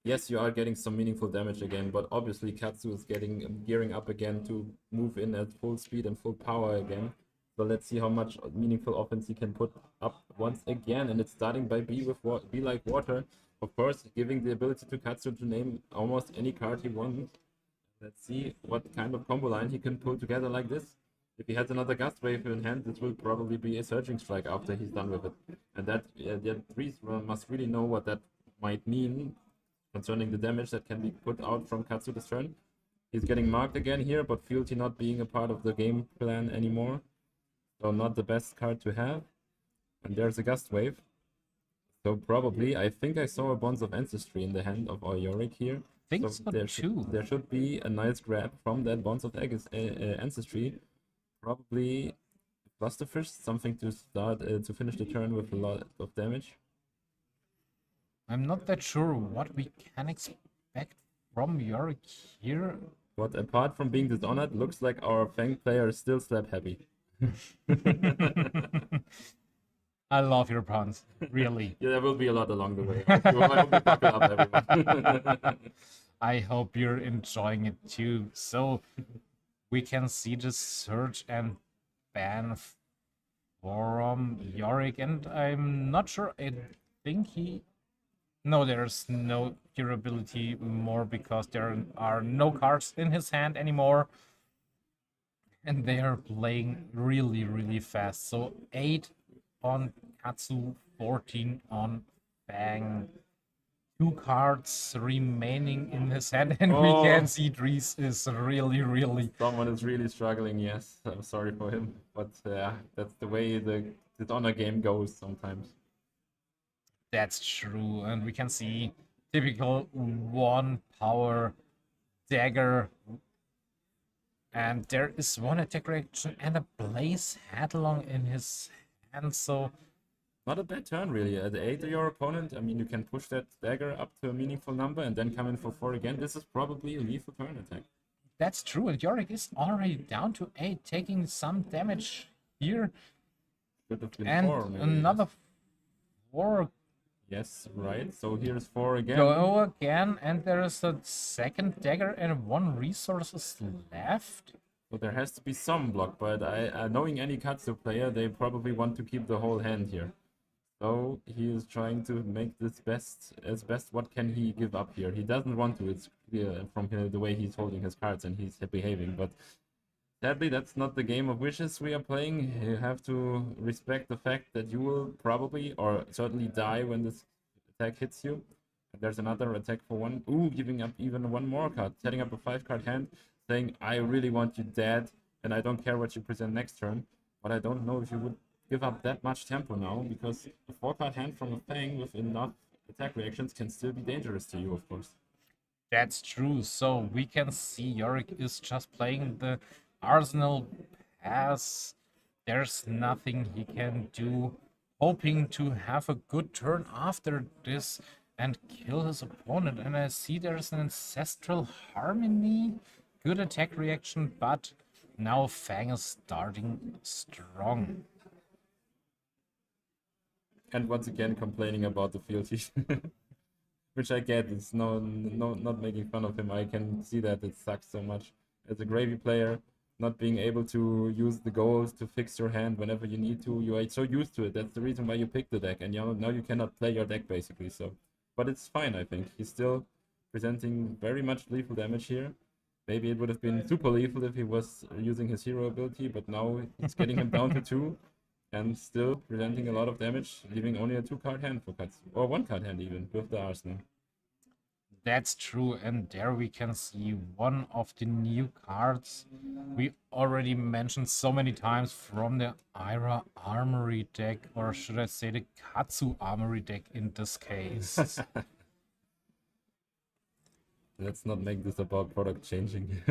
[SPEAKER 1] Yes, you are getting some meaningful damage again, but obviously Katsu is gearing up again to move in at full speed and full power again. So let's see how much meaningful offense he can put up once again. And it's starting by Be like Water. Of course, giving the ability to Katsu to name almost any card he wants. Let's see what kind of combo line he can pull together like this. If he has another Gust Wave in hand, this will probably be a Surging Strike after he's done with it. And that Dries must really know what that might mean concerning the damage that can be put out from Katsu this turn. He's getting marked again here, but fealty not being a part of the game plan anymore. So not the best card to have. And there's a Gust Wave. So probably, I think I saw a Bonds of Ancestry in the hand of our Yorick here.
[SPEAKER 2] Think so
[SPEAKER 1] there
[SPEAKER 2] too.
[SPEAKER 1] There should be a nice grab from that Bonds of Ancestry. Probably Clusterfish, something to start to finish the turn with a lot of damage.
[SPEAKER 2] I'm not that sure what we can expect from Yorick here.
[SPEAKER 1] But apart from being dishonored, looks like our Fang player is still slap happy.
[SPEAKER 2] I love your puns, really.
[SPEAKER 1] Yeah, there will be a lot along the way. I hope you buckle up, everyone.
[SPEAKER 2] I hope you're enjoying it too. So we can see the search and ban from Yorick, and I'm not sure. I think he... No, there's no durability more because there are no cards in his hand anymore. And they are playing really, really fast. So 8 on Katsu, 14 on Fang. 2 cards remaining in his hand, and we can see Dries is really...
[SPEAKER 1] Someone is really struggling, yes. I'm sorry for him. But that's the way the dishonor game goes sometimes.
[SPEAKER 2] That's true, and we can see typical 1 power dagger. And there is 1 attack reaction and a Blaze Headlong in his hand, so...
[SPEAKER 1] Not a bad turn, really. At 8 to your opponent, I mean, you can push that dagger up to a meaningful number and then come in for 4 again. This is probably a lethal turn attack.
[SPEAKER 2] That's true, and Yorick is already down to 8, taking some damage here.
[SPEAKER 1] Could have been
[SPEAKER 2] And
[SPEAKER 1] 4 maybe.
[SPEAKER 2] another 4
[SPEAKER 1] Yes, right. So here's 4 again.
[SPEAKER 2] go again, and there is a second dagger and 1 resources left.
[SPEAKER 1] So there has to be some block, but knowing any Katsu player, they probably want to keep the whole hand here. So he is trying to make this best. What can he give up here? He doesn't want to. It's clear from the way he's holding his cards and he's behaving. But sadly, that's not the game of wishes we are playing. You have to respect the fact that you will probably or certainly die when this attack hits you. And there's another attack for 1. Ooh, giving up even 1 more card, setting up a 5-card hand, saying, I really want you dead, and I don't care what you present next turn. But I don't know if you would give up that much tempo now, because a 4-card hand from a Fang with enough attack reactions can still be dangerous to you, of course.
[SPEAKER 2] That's true. So we can see Yorick is just playing the Arsenal pass. There's nothing he can do, hoping to have a good turn after this and kill his opponent. And I see there's an Ancestral Harmony. Good attack reaction, but now Fang is starting strong.
[SPEAKER 1] And once again complaining about the fealty, which I get. It's not making fun of him. I can see that it sucks so much as a gravy player, not being able to use the goals to fix your hand whenever you need to. You are so used to it. That's the reason why you pick the deck, and now you cannot play your deck basically. So, but it's fine. I think he's still presenting very much lethal damage here. Maybe it would have been super lethal if he was using his hero ability, but now it's getting him down to 2. And still presenting a lot of damage, leaving only a 2-card hand for Katsu. Or 1-card hand even, with the Arsenal.
[SPEAKER 2] That's true, and there we can see one of the new cards we already mentioned so many times from the Ira Armory deck, or should I say the Katsu Armory deck in this case.
[SPEAKER 1] Let's not make this about product changing.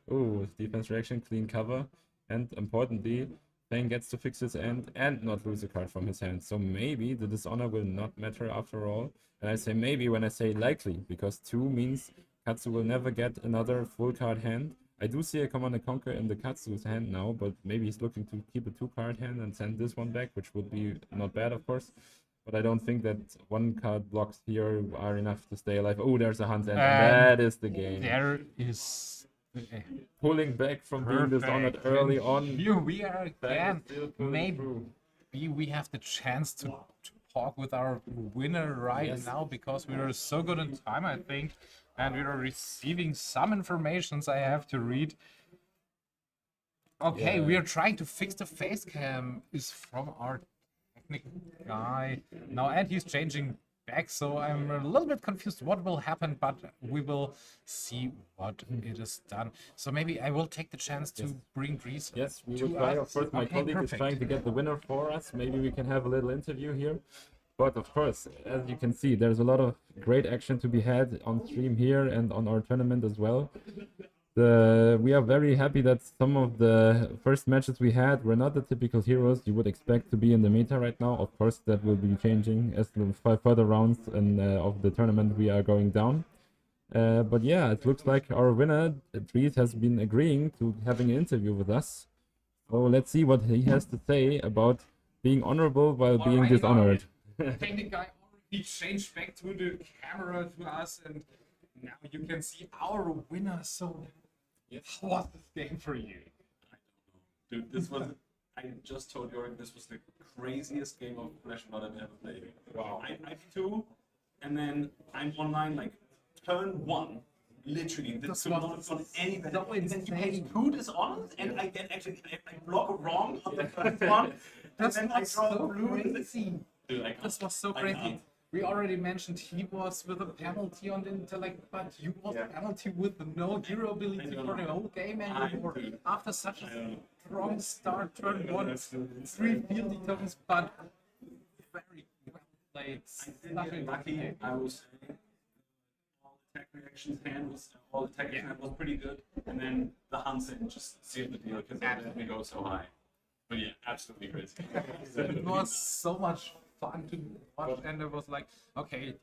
[SPEAKER 1] Ooh, defense reaction, clean cover, and importantly, Fang gets to fix his end and not lose a card from his hand. So maybe the dishonor will not matter after all. And I say maybe when I say likely, because 2 means Katsu will never get another full card hand. I do see a Command & Conquer in the Katsu's hand now, but maybe he's looking to keep a 2-card hand and send this one back, which would be not bad, of course. But I don't think that 1-card blocks here are enough to stay alive. Oh, there's a hunt, and that is the game.
[SPEAKER 2] There is
[SPEAKER 1] pulling back from being dishonored early on.
[SPEAKER 2] Here we are again. Maybe we have the chance to talk with our winner right now, because we are so good in time, I think, and we are receiving some informations I have to read. Okay, we are trying to fix the face cam is from our technical guy now, and he's changing back, so I'm a little bit confused what will happen, but we will see what it is done. So maybe I will take the chance to bring Grease.
[SPEAKER 1] Yes, we will try. Of course, my colleague is trying to get the winner for us. Maybe we can have a little interview here. But of course, as you can see, there's a lot of great action to be had on stream here and on our tournament as well. We are very happy that some of the first matches we had were not the typical heroes you would expect to be in the meta right now. Of course, that will be changing as the further rounds of the tournament we are going down. But yeah, it looks like our winner, Dries, has been agreeing to having an interview with us. So let's see what he has to say about being honorable while being dishonored.
[SPEAKER 2] I think the guy already changed back to the camera to us, and now you can see our winner. So how was this game for you?
[SPEAKER 3] I don't know. Dude, this was, I just told Jordan, this was the craziest game of Flash Blood I've ever played. Wow. I'm 2, and then I'm online like turn 1. Literally, this could not have gone any better. And then you pay 2 dishonors, and I get actually, I block wrong on the first one.
[SPEAKER 2] That's
[SPEAKER 3] and then I draw blue.
[SPEAKER 2] Dude, this was so crazy. We already mentioned he was with a penalty on the intellect, but you was penalty with no hero ability for the whole game anymore. After such a strong start, turn 1, 3 field turns, but very well played.
[SPEAKER 3] I think lucky, I was saying. All the tech reactions hand was, all the tech hand was pretty good, and then the Hansen just sealed the deal because it let me go so high. But yeah, absolutely crazy.
[SPEAKER 2] It was so much fun to watch, and it was like, okay,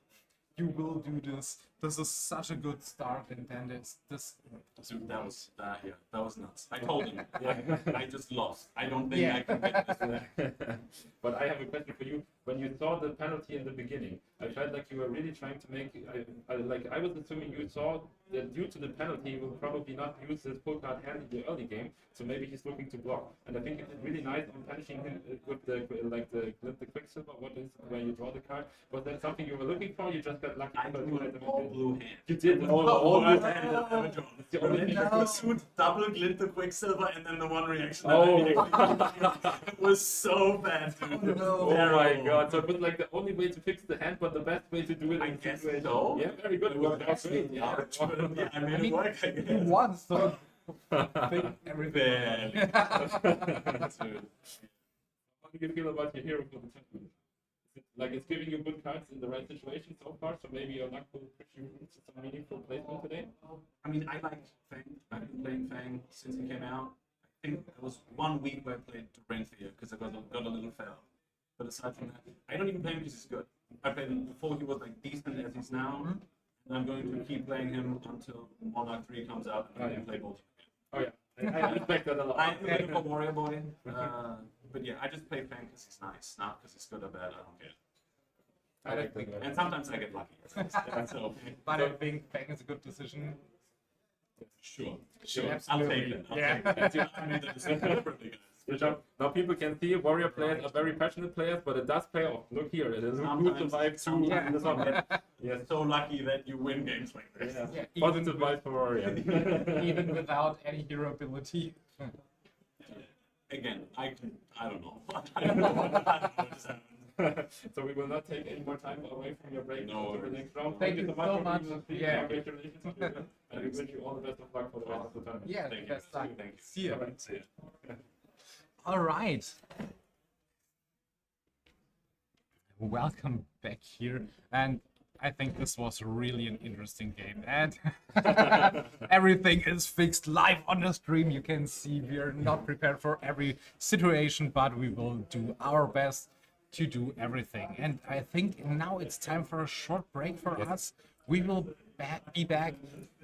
[SPEAKER 2] you will do this. This is such a good start, and then this.
[SPEAKER 3] Dude, that was nuts. I told him, I just lost. I don't think I can get this.
[SPEAKER 1] But I have a question for you. When you saw the penalty in the beginning, I felt like you were really trying to make. I was assuming you saw that due to the penalty, he will probably not use his full card hand in the early game. So maybe he's looking to block. And I think it did really nice on punishing him with the quicksilver. What is where you draw the card? Was that something you were looking for? You just got lucky.
[SPEAKER 3] I
[SPEAKER 1] because
[SPEAKER 3] drew
[SPEAKER 1] you had
[SPEAKER 3] an
[SPEAKER 1] the
[SPEAKER 3] all blue hand.
[SPEAKER 1] You did
[SPEAKER 3] All
[SPEAKER 1] blue
[SPEAKER 3] blue hand I've ever drawn.
[SPEAKER 1] It's the only thing.
[SPEAKER 3] Pursuit, double glint the quicksilver, and then the one reaction.
[SPEAKER 1] Oh.
[SPEAKER 3] It was so bad, dude.
[SPEAKER 1] Oh my god, so it was like the only way to fix the hand, but the best way to do it
[SPEAKER 3] I
[SPEAKER 1] in
[SPEAKER 3] guess
[SPEAKER 1] situation.
[SPEAKER 3] so.
[SPEAKER 1] Yeah, very good. It worked out great.
[SPEAKER 3] Yeah,
[SPEAKER 1] Yeah.
[SPEAKER 3] I made it work, I
[SPEAKER 2] He
[SPEAKER 3] guess.
[SPEAKER 2] won, so think everything.
[SPEAKER 3] Dude.
[SPEAKER 1] How do you feel about your hero for the tournament? Like it's giving you good cards in the right situation so far, so maybe your luck will push you into some meaningful placement today?
[SPEAKER 3] I mean, I like Fang. I've been playing Fang since he came out. I think there was 1 week where I played Dorenthea because I got a little fail. But aside from that, I don't even play him because he's good. I played him before he was like decent as he's now. And I'm going to keep playing him until Monarch 3 comes out and I can play both.
[SPEAKER 1] Oh yeah, I respect that a lot.
[SPEAKER 3] I'm a bit of a warrior boy. But yeah, I just play Fang because he's nice, not because he's good or bad. I don't care.
[SPEAKER 1] I like that.
[SPEAKER 3] And sometimes I get lucky. So,
[SPEAKER 2] But I think Fang is a good decision.
[SPEAKER 3] sure.
[SPEAKER 2] Yeah,
[SPEAKER 3] I'll
[SPEAKER 2] absolutely.
[SPEAKER 3] take it.
[SPEAKER 2] Yeah.
[SPEAKER 3] I made that decision perfectly, guys.
[SPEAKER 1] Good job. Now people can see warrior players are very passionate players, but it does pay off. Look here, it is a good
[SPEAKER 3] Sometimes-
[SPEAKER 1] vibe too.
[SPEAKER 3] sometimes
[SPEAKER 1] in the summer. Yes.
[SPEAKER 3] So lucky that you win games like this.
[SPEAKER 1] Yeah.
[SPEAKER 2] Yeah,
[SPEAKER 1] Positive vibe for warrior.
[SPEAKER 2] Even without any hero ability.
[SPEAKER 3] Again, I don't know. I don't know what just happened.
[SPEAKER 1] So we will not take any more time away from your break
[SPEAKER 3] No
[SPEAKER 1] for the next round.
[SPEAKER 2] Thank you
[SPEAKER 1] so
[SPEAKER 2] so
[SPEAKER 1] for
[SPEAKER 2] much.
[SPEAKER 1] being on stream.
[SPEAKER 2] Yeah.
[SPEAKER 1] Congratulations on your win. And we wish you all the best of luck for the rest of the tournament.
[SPEAKER 2] Yeah,
[SPEAKER 3] Thank you.
[SPEAKER 2] best luck.
[SPEAKER 3] Thank you.
[SPEAKER 2] See you.
[SPEAKER 3] Alright, see ya.
[SPEAKER 2] All right. Welcome back here. And I think this was really an interesting game. And everything is fixed live on the stream. You can see we are not prepared for every situation, but we will do our best to do everything. And I think now it's time for a short break for us. We will be back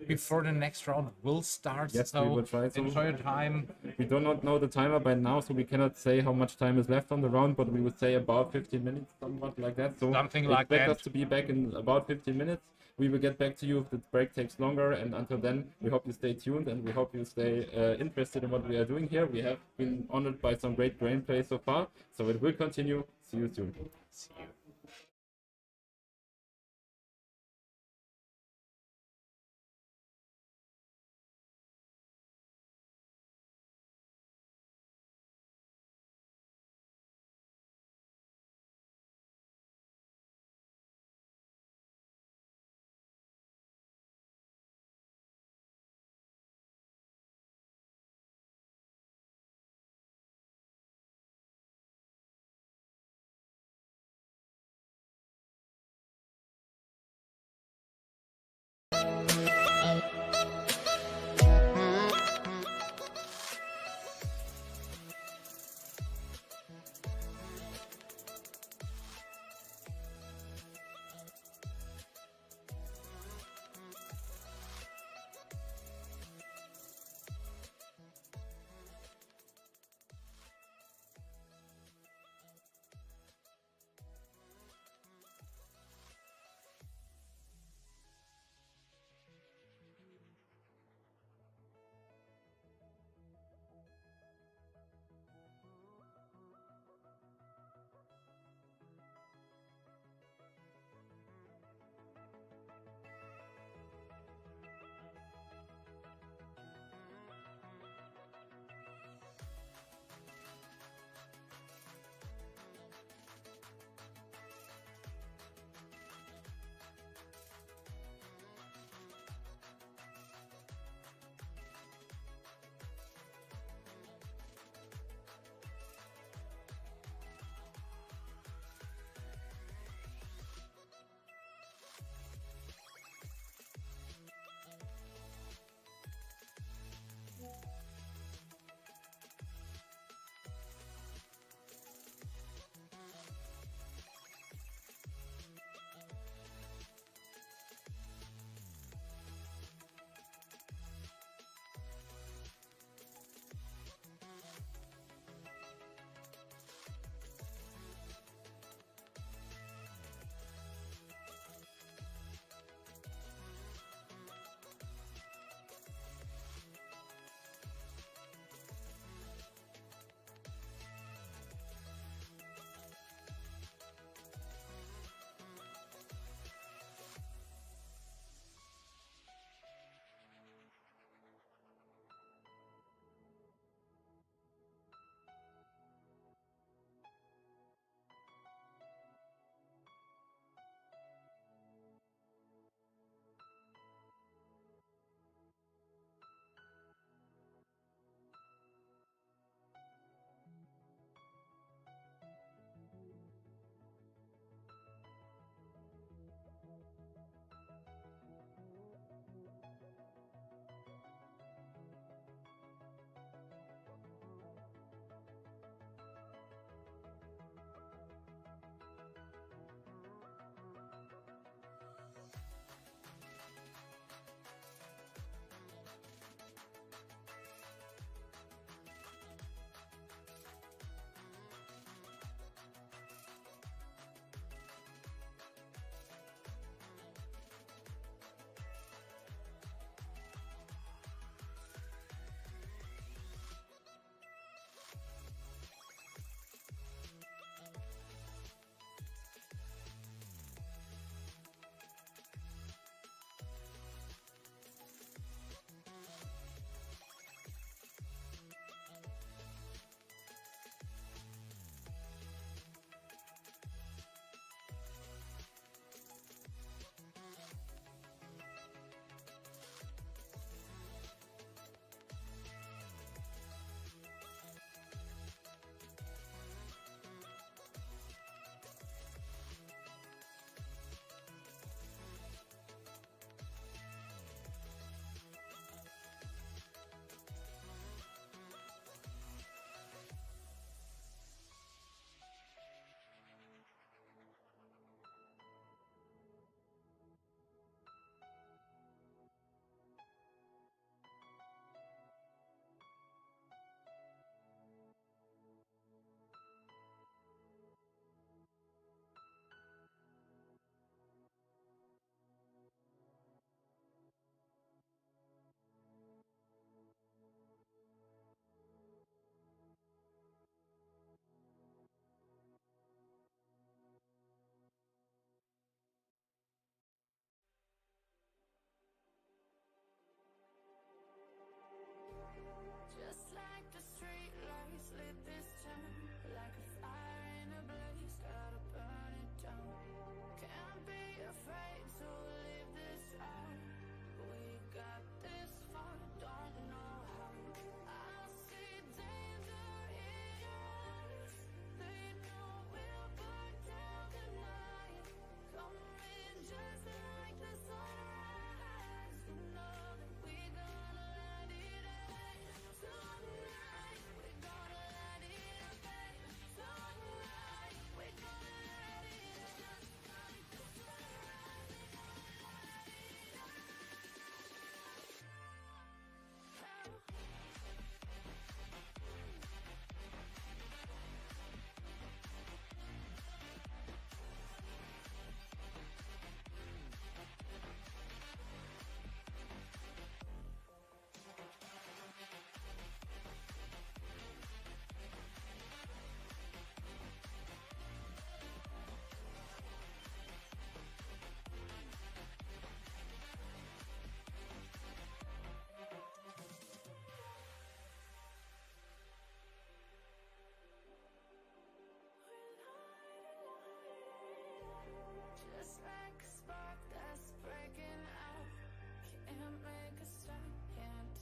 [SPEAKER 2] before the next round will start.
[SPEAKER 1] Yes,
[SPEAKER 2] so
[SPEAKER 1] we will try to.
[SPEAKER 2] enjoy your time.
[SPEAKER 1] We do not know the timer by now, so we cannot say how much time is left on the round, but we would say about 15 minutes, somewhat like that. So
[SPEAKER 2] Something like
[SPEAKER 1] expect
[SPEAKER 2] that.
[SPEAKER 1] us to be back in about 15 minutes. We will get back to you if the break takes longer, and until then, we hope you stay tuned and we hope you stay interested in what we are doing here. We have been honored by some great gameplay so far, so it will continue. See you soon.
[SPEAKER 2] See you.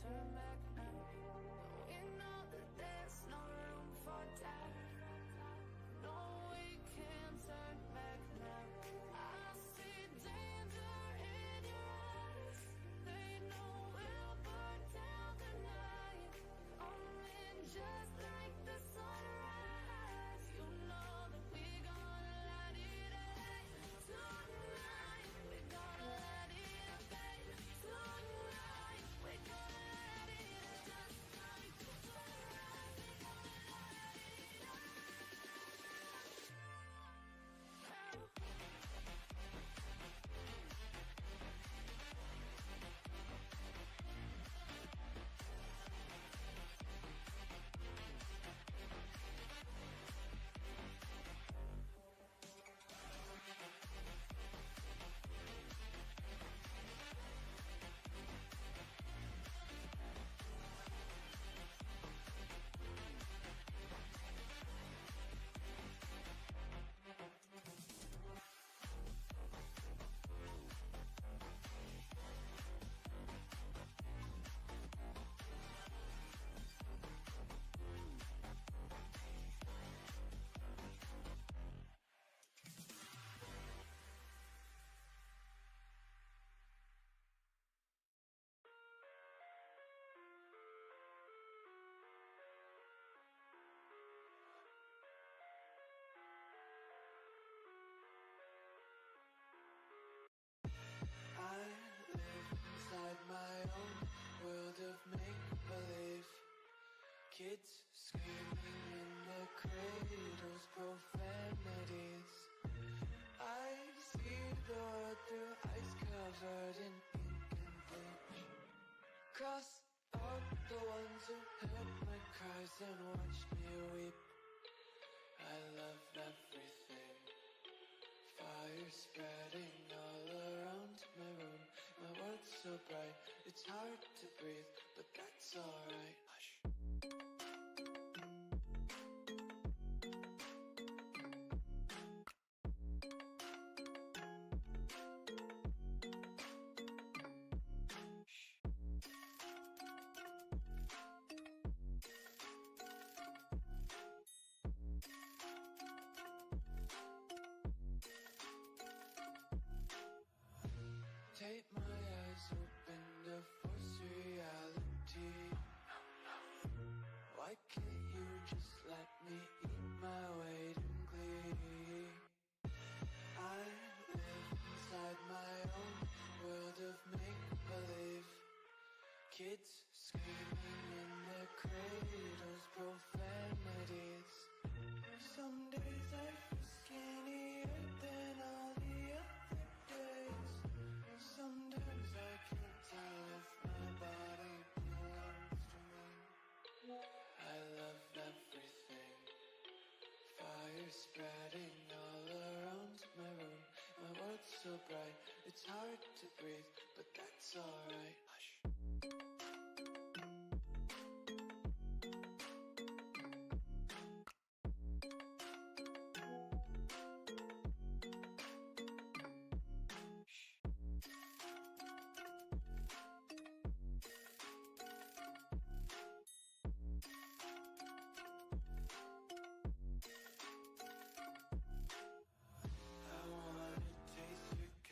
[SPEAKER 4] turn back now. We know that there's no room for doubt. No, we can't turn back now. I see danger in your eyes. They know we'll burn down the night. Coming just like the sunrise. You know that we gonna light it up tonight. We gonna light it up, babe. Tonight we gonna light it up just like the sunrise. We gonna light it up.
[SPEAKER 5] I live inside my own world of make-believe. Kids screaming in their cradles, profanities. I see the world through ice covered in ink and bleach. Cross out the ones who heard my cries and watched me weep. I love everything. Fire spreading all around my room. My world's so bright, it's hard to breathe, but that's alright. Hush. Take my eyes open to force reality. Why can't you just let me eat my weight in glee? I live inside my own world of make-believe. Kids screaming in their cradles, profanities. Some days I feel skinnier than all the other days. Sometimes I can't tell if my body belongs to me. I love everything. Fire spreading all around my room. My world's so bright, it's hard to breathe, but that's alright. Hush.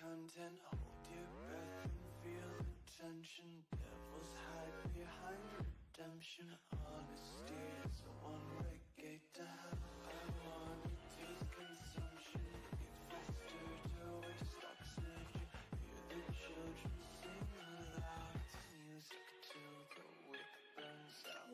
[SPEAKER 5] Content, hold your breath and feel the tension. Devils hide behind redemption. Honesty is a one-way gate to hell. I wanna taste consumption. Eat faster to waste oxygen. Hear the children sing aloud. It's music till the wick burns out.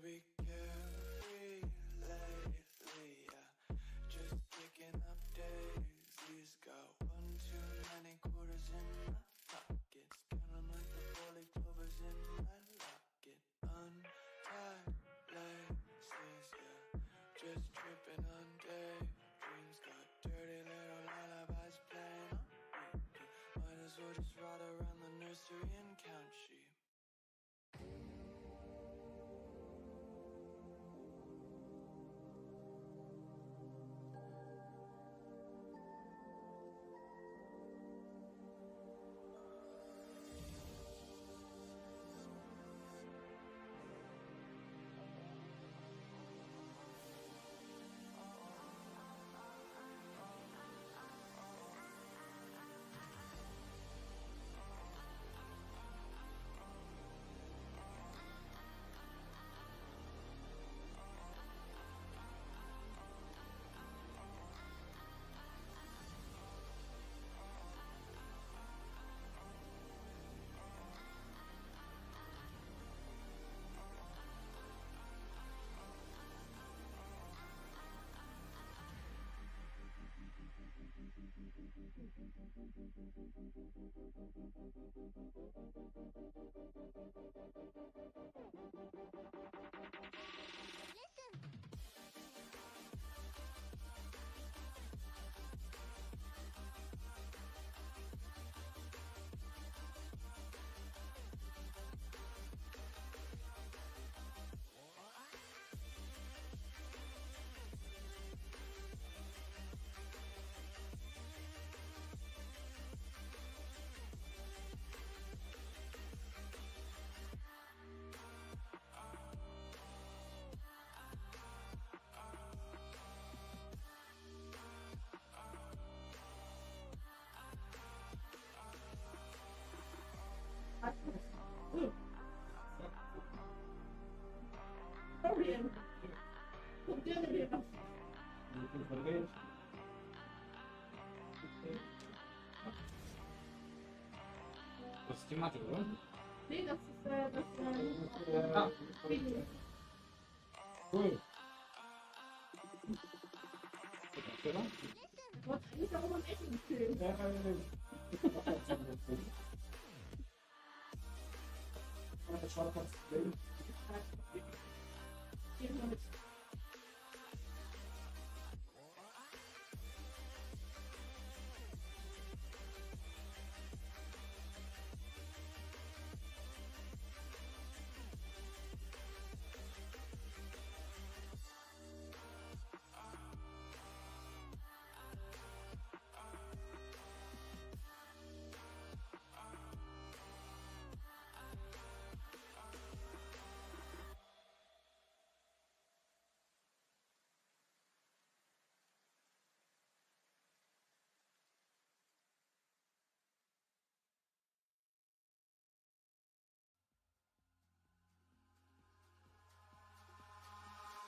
[SPEAKER 5] Be carefree lately, yeah. Just picking up daisies. Got one too many quarters in my pockets. Counting like the four-leaf clovers in my locket. Untied laces, yeah. Just tripping on daydreams. Got dirty little lullabies playing on repeat. Might as well just ride around the nursery and count sheep.
[SPEAKER 6] Florian, kom du nu igen?
[SPEAKER 2] Das ist die Matte, oder?
[SPEAKER 6] Nee, das ist das Video.
[SPEAKER 2] Cool.
[SPEAKER 6] Ich wollte eigentlich auch am Essen filmen. Hier mal mit.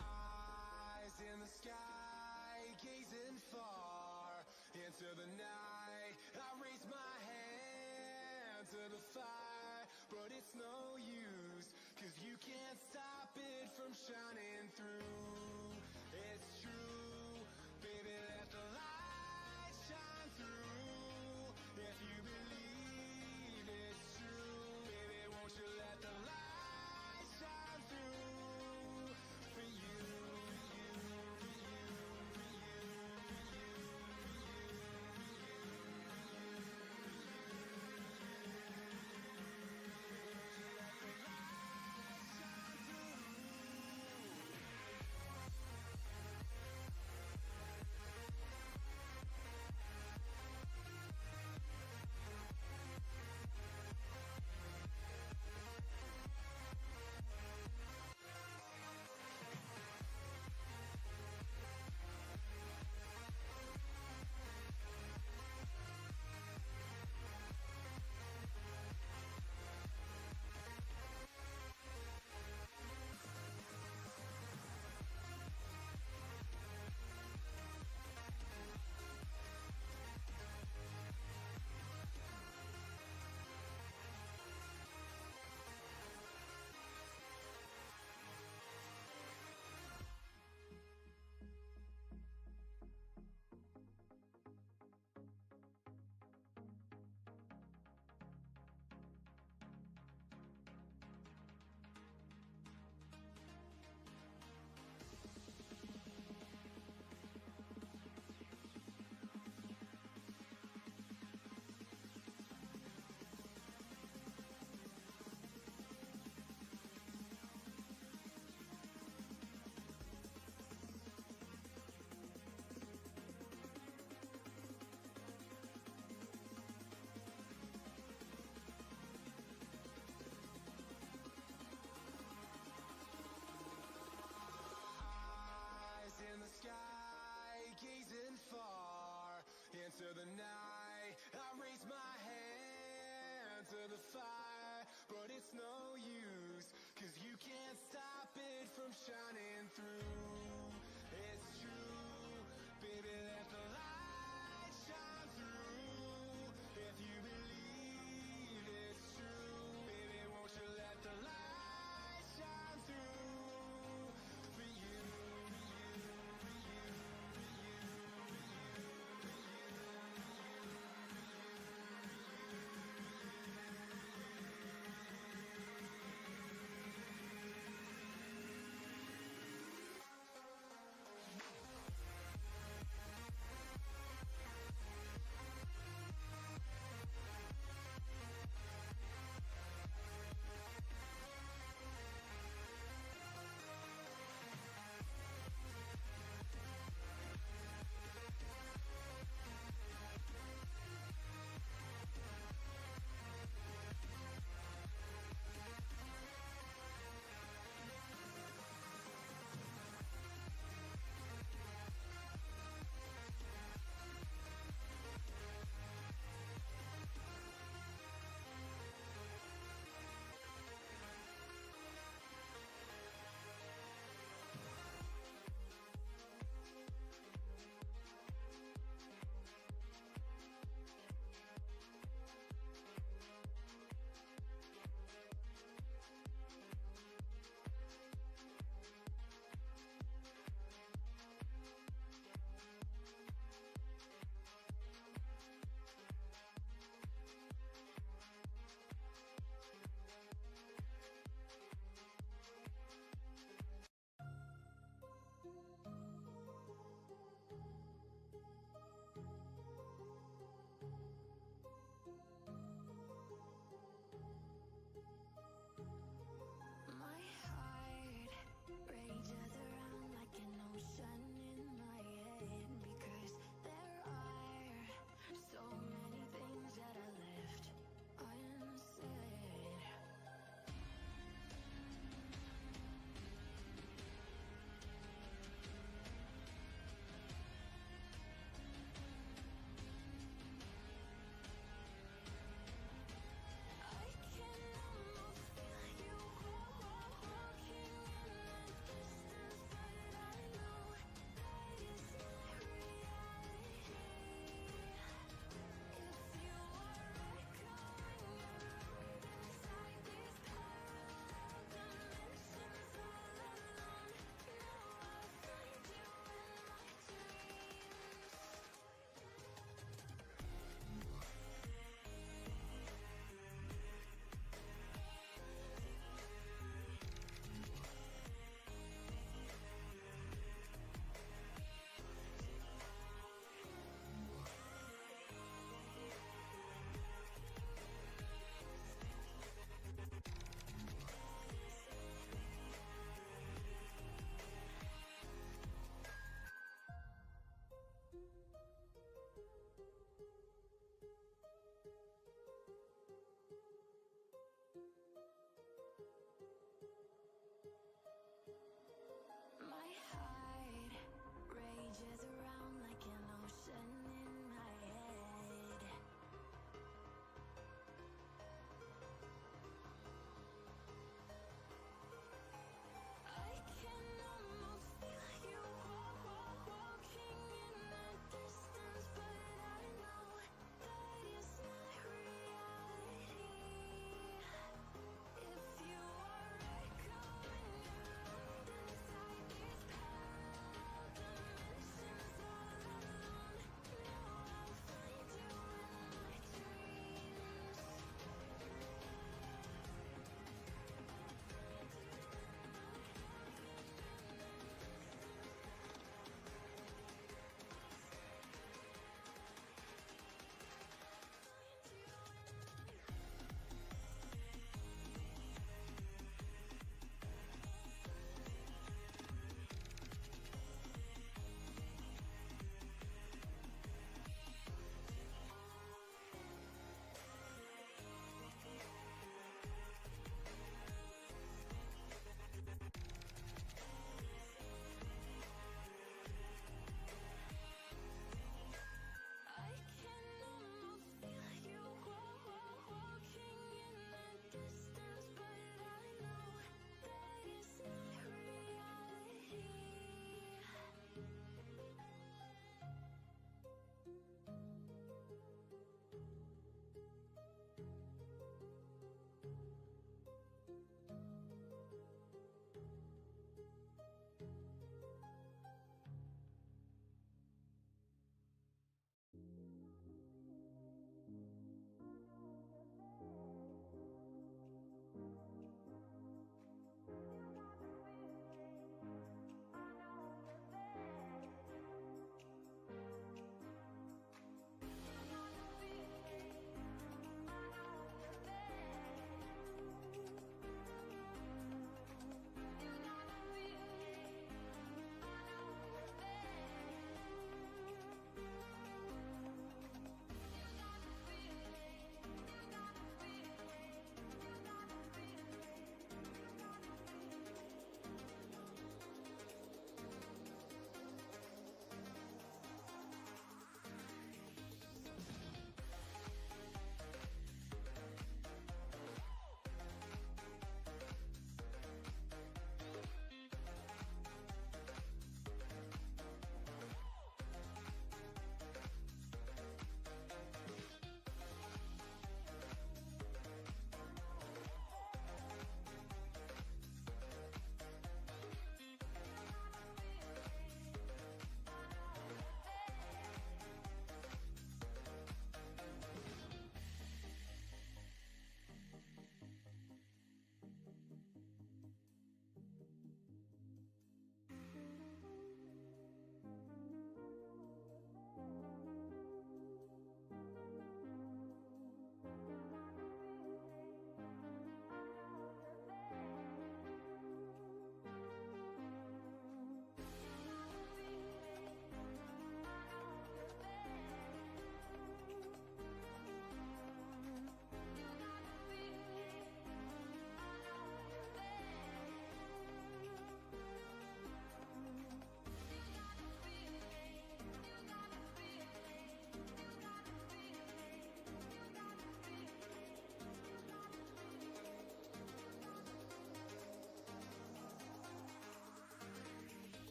[SPEAKER 7] Eyes in the sky, gazing far into the night. I raise my hand to the fire, but it's no use, 'cause you can't stop it from shining through. It's true, baby, let the light shine through. If you believe it's true, baby, won't you let the light shine through for you. In the sky, gazing far into the night. I raise my hand to the fire, but it's no use, 'cause you can't stop it from shining through. It's true, baby, let the light shine through. If you believe it's true, baby, won't you let the light shine through for you.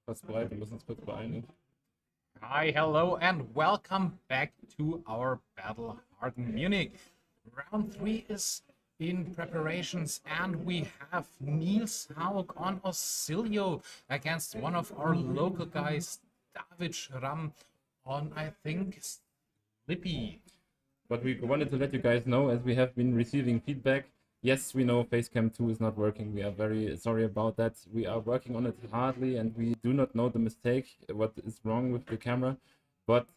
[SPEAKER 1] fast bereit, wir müssen uns kurz beeilen.
[SPEAKER 2] Hi, hello, and welcome back to our battle Hardened Munich. Round 3 is in preparations, and we have Niels Haug on Oscilio against one of our local guys, David Schramm, on, I think, Slippy.
[SPEAKER 1] But we wanted to let you guys know, as we have been receiving feedback. Yes, we know Facecam 2 is not working. We are very sorry about that. We are working on it hardly, and we do not know the mistake, what is wrong with the camera. But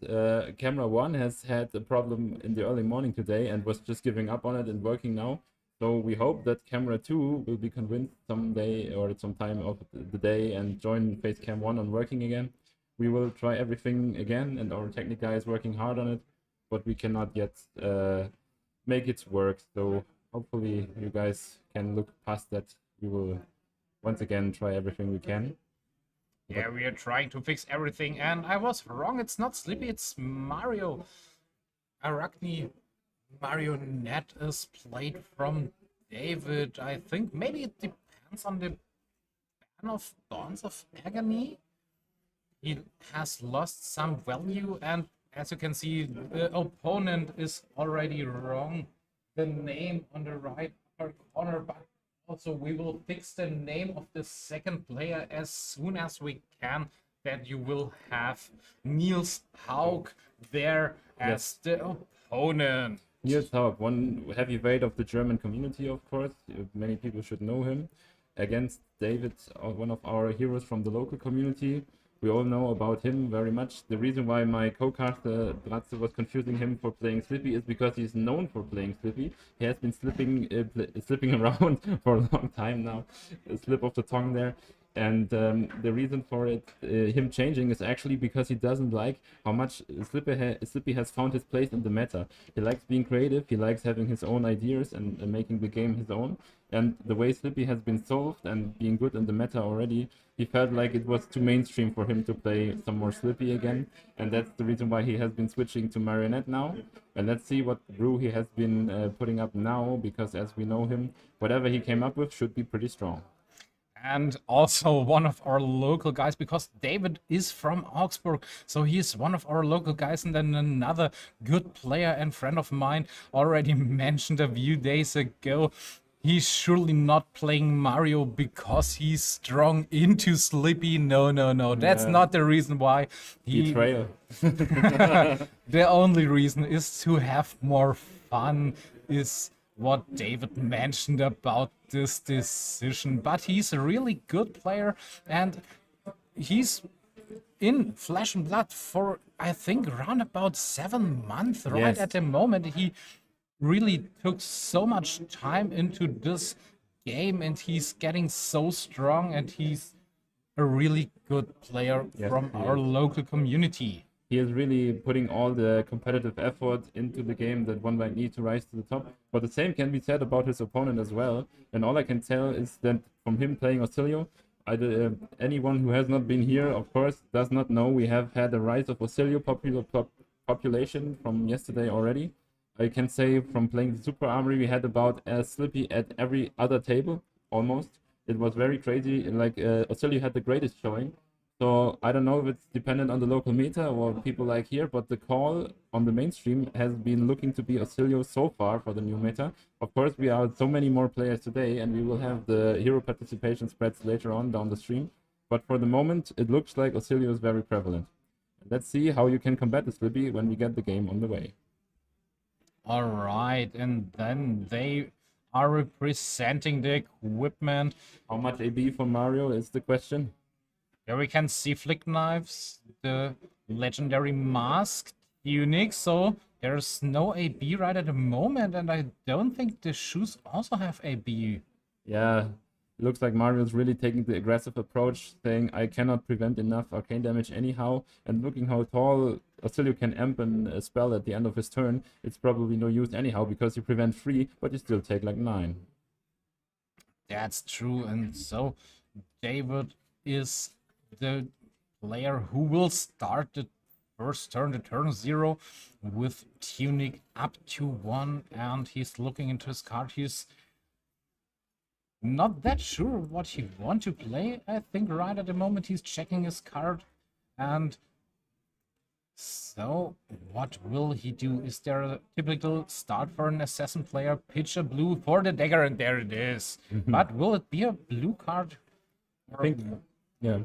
[SPEAKER 1] camera 1 has had a problem in the early morning today and was just giving up on it and working now. So we hope that camera 2 will be convinced someday or at some time of the day and join Facecam 1 on working again. We will try everything again, and our technic guy is working hard on it, but we cannot yet make it work. So hopefully you guys can look past that. We will once again try everything we can.
[SPEAKER 2] Yeah, we are trying to fix everything, and I was wrong. It's not Slippy, it's Mario. Arakni Marionette is played from David. I think maybe it depends on the ban of Dawns of Agony. He has lost some value, and as you can see, the opponent is already wrong. The name on the right upper corner, but also we will fix the name of the second player as soon as we can, that you will have Niels Haug there as the opponent.
[SPEAKER 1] Niels Haug, one heavyweight of the German community, of course. Many people should know him. Against David, one of our heroes from the local community. We all know about him very much. The reason why my co-caster Dratze was confusing him for playing Slippy is because he's known for playing Slippy. He has been slipping around for a long time now. A slip of the tongue there. And the reason for it, him changing, is actually because he doesn't like how much Slippy has found his place in the meta. He likes being creative, he likes having his own ideas and making the game his own. And the way Slippy has been solved and being good in the meta already, he felt like it was too mainstream for him to play some more Slippy again. And that's the reason why he has been switching to Marionette now. And let's see what brew he has been putting up now, because as we know him, whatever he came up with should be pretty strong.
[SPEAKER 2] And also one of our local guys, because David is from Augsburg, so he's one of our local guys. And then another good player and friend of mine already mentioned a few days ago, he's surely not playing Mario because he's strong into Slippy. No, that's not the reason why.
[SPEAKER 1] Betrayal.
[SPEAKER 2] The only reason is to have more fun, is what David mentioned about this decision. But he's a really good player, and he's in Flesh and Blood for, I think, around about 7 months right
[SPEAKER 1] Yes.
[SPEAKER 2] at the moment. He really took so much time into this game, and he's getting so strong, and he's a really good player from
[SPEAKER 1] he
[SPEAKER 2] our
[SPEAKER 1] is.
[SPEAKER 2] local community.
[SPEAKER 1] He is really putting all the competitive effort into the game that one might need to rise to the top. But the same can be said about his opponent as well. And all I can tell is that from him playing Oscilio, anyone who has not been here, of course, does not know we have had a rise of Oscilio population from yesterday already. I can say from playing the Super Armory, we had about as Slippy at every other table, almost. It was very crazy. Like Oscilio had the greatest showing. So I don't know if it's dependent on the local meta or people like here, but the call on the mainstream has been looking to be Oscilio so far for the new meta. Of course, we are so many more players today, and we will have the hero participation spreads later on down the stream. But for the moment, it looks like Oscilio is very prevalent. Let's see how you can combat the Slippy when we get the game on the way.
[SPEAKER 2] All right, and then they are representing the equipment.
[SPEAKER 1] How much AB for Mario is the question?
[SPEAKER 2] Here we can see flick knives, the legendary mask tunic. So there's no AB right at the moment, and I don't think the shoes also have AB.
[SPEAKER 1] Yeah, looks like Mario's really taking the aggressive approach, saying I cannot prevent enough arcane damage anyhow. And looking how tall Oscilio can amp a spell at the end of his turn, it's probably no use anyhow, because you prevent 3, but you still take like 9.
[SPEAKER 2] That's true, and so David is the player who will start the first turn, the turn 0, with tunic up to 1, and he's looking into his card. He's not that sure what he want to play. I think right at the moment he's checking his card. And so what will he do? Is there a typical start for an assassin player? Pitch a blue for the dagger, and there it is. But will it be a blue card?
[SPEAKER 1] I think, yeah,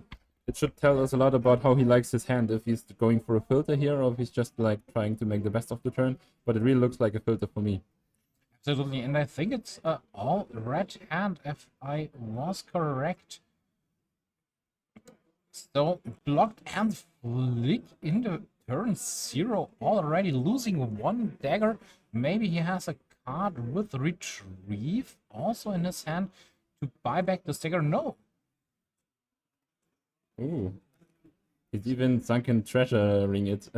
[SPEAKER 1] it should tell us a lot about how he likes his hand, if he's going for a filter here or if he's just like trying to make the best of the turn. But it really looks like a filter for me.
[SPEAKER 2] Absolutely, and I think it's all red hand if I was correct. So blocked and flick in the turn 0, already losing 1 dagger. Maybe he has a card with retrieve also in his hand to buy back the dagger. No.
[SPEAKER 1] Ooh. He's even sunken treasuring it.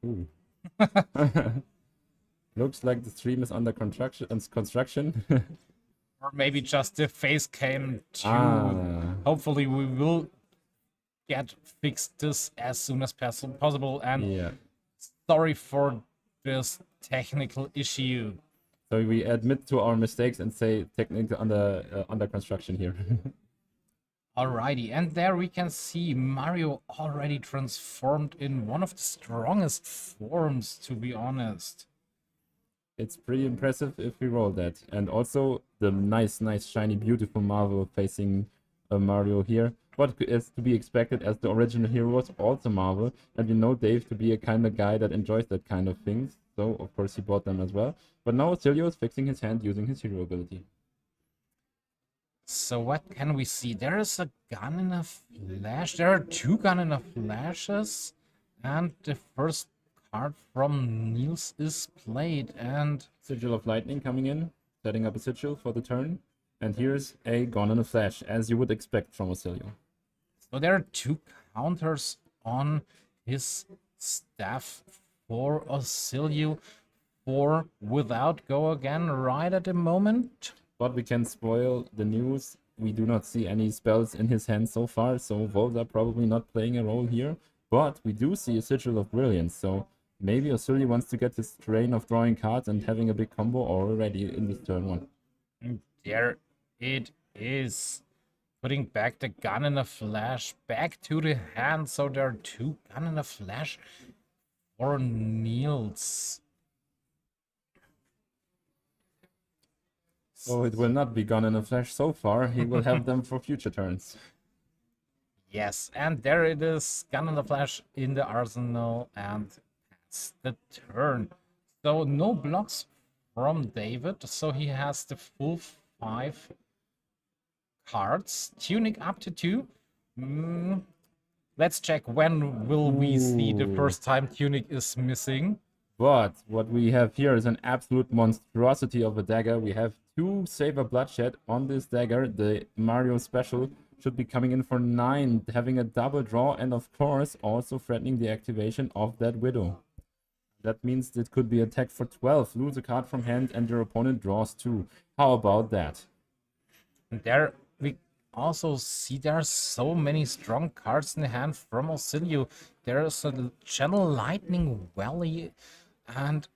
[SPEAKER 1] Ooh. Looks like the stream is under construction.
[SPEAKER 2] Or maybe just the face came to... Hopefully we will get fixed this as soon as possible. And
[SPEAKER 1] Yeah.
[SPEAKER 2] sorry for this technical issue.
[SPEAKER 1] So we admit to our mistakes and say technically under construction here.
[SPEAKER 2] Alrighty, and there we can see Mario already transformed in one of the strongest forms, to be honest.
[SPEAKER 1] It's pretty impressive if we roll that. And also the nice, shiny, beautiful Marvel facing Mario here. What is to be expected, as the original hero was also Marvel. And we know Dave to be a kind of guy that enjoys that kind of things. So of course he bought them as well. But now Oscilio is fixing his hand using his hero ability.
[SPEAKER 2] So what can we see? There is a gun in a flash. There are 2 gun in a flashes. And the first card from Niels is played. And
[SPEAKER 1] Sigil of Lightning coming in, setting up a sigil for the turn. And here's a Gone in a Flash, as you would expect from Oscilio.
[SPEAKER 2] so there are 2 counters on his staff for Oscilio. 4 without go again right at the moment.
[SPEAKER 1] But we can spoil the news. We do not see any spells in his hand so far, so Volts are probably not playing a role here. But we do see a Sigil of Brilliance, so maybe Oscilio wants to get his train of drawing cards and having a big combo already in this turn 1.
[SPEAKER 2] There it is. Putting back the gun in a flash back to the hand. So there are 2 gun in a flash for Niels.
[SPEAKER 1] So it will not be Gone in a Flash so far. He will have them for future turns.
[SPEAKER 2] Yes, and there it is. Gun in the flash in the arsenal, and that's the turn. So no blocks from David. So he has the full 5 cards. Tunic up to 2. Let's check when will we see the first time Tunic is missing.
[SPEAKER 1] But what we have here is an absolute monstrosity of a dagger. We have 2 Saber Bloodshed on this dagger. The Mario special should be coming in for 9, having a double draw, and of course also threatening the activation of that Widow. That means it could be attacked for 12, lose a card from hand, and your opponent draws 2. How about that?
[SPEAKER 2] There we also see there are so many strong cards in the hand from Oscilio. There is a Channel Lightning Valley, and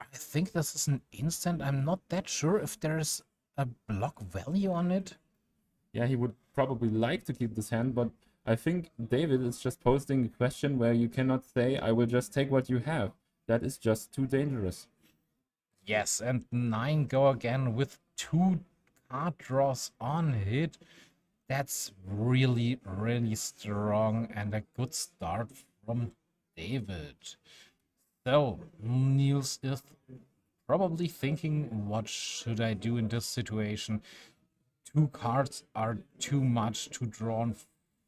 [SPEAKER 2] I think this is an instant. I'm not that sure if there's a block value on it.
[SPEAKER 1] Yeah, he would probably like to keep this hand, but I think David is just posting a question where you cannot say, I will just take what you have. That is just too dangerous.
[SPEAKER 2] Yes, and 9 go again with 2 card draws on it. That's really, really strong and a good start from David. So, Niels is probably thinking, what should I do in this situation? 2 cards are too much to draw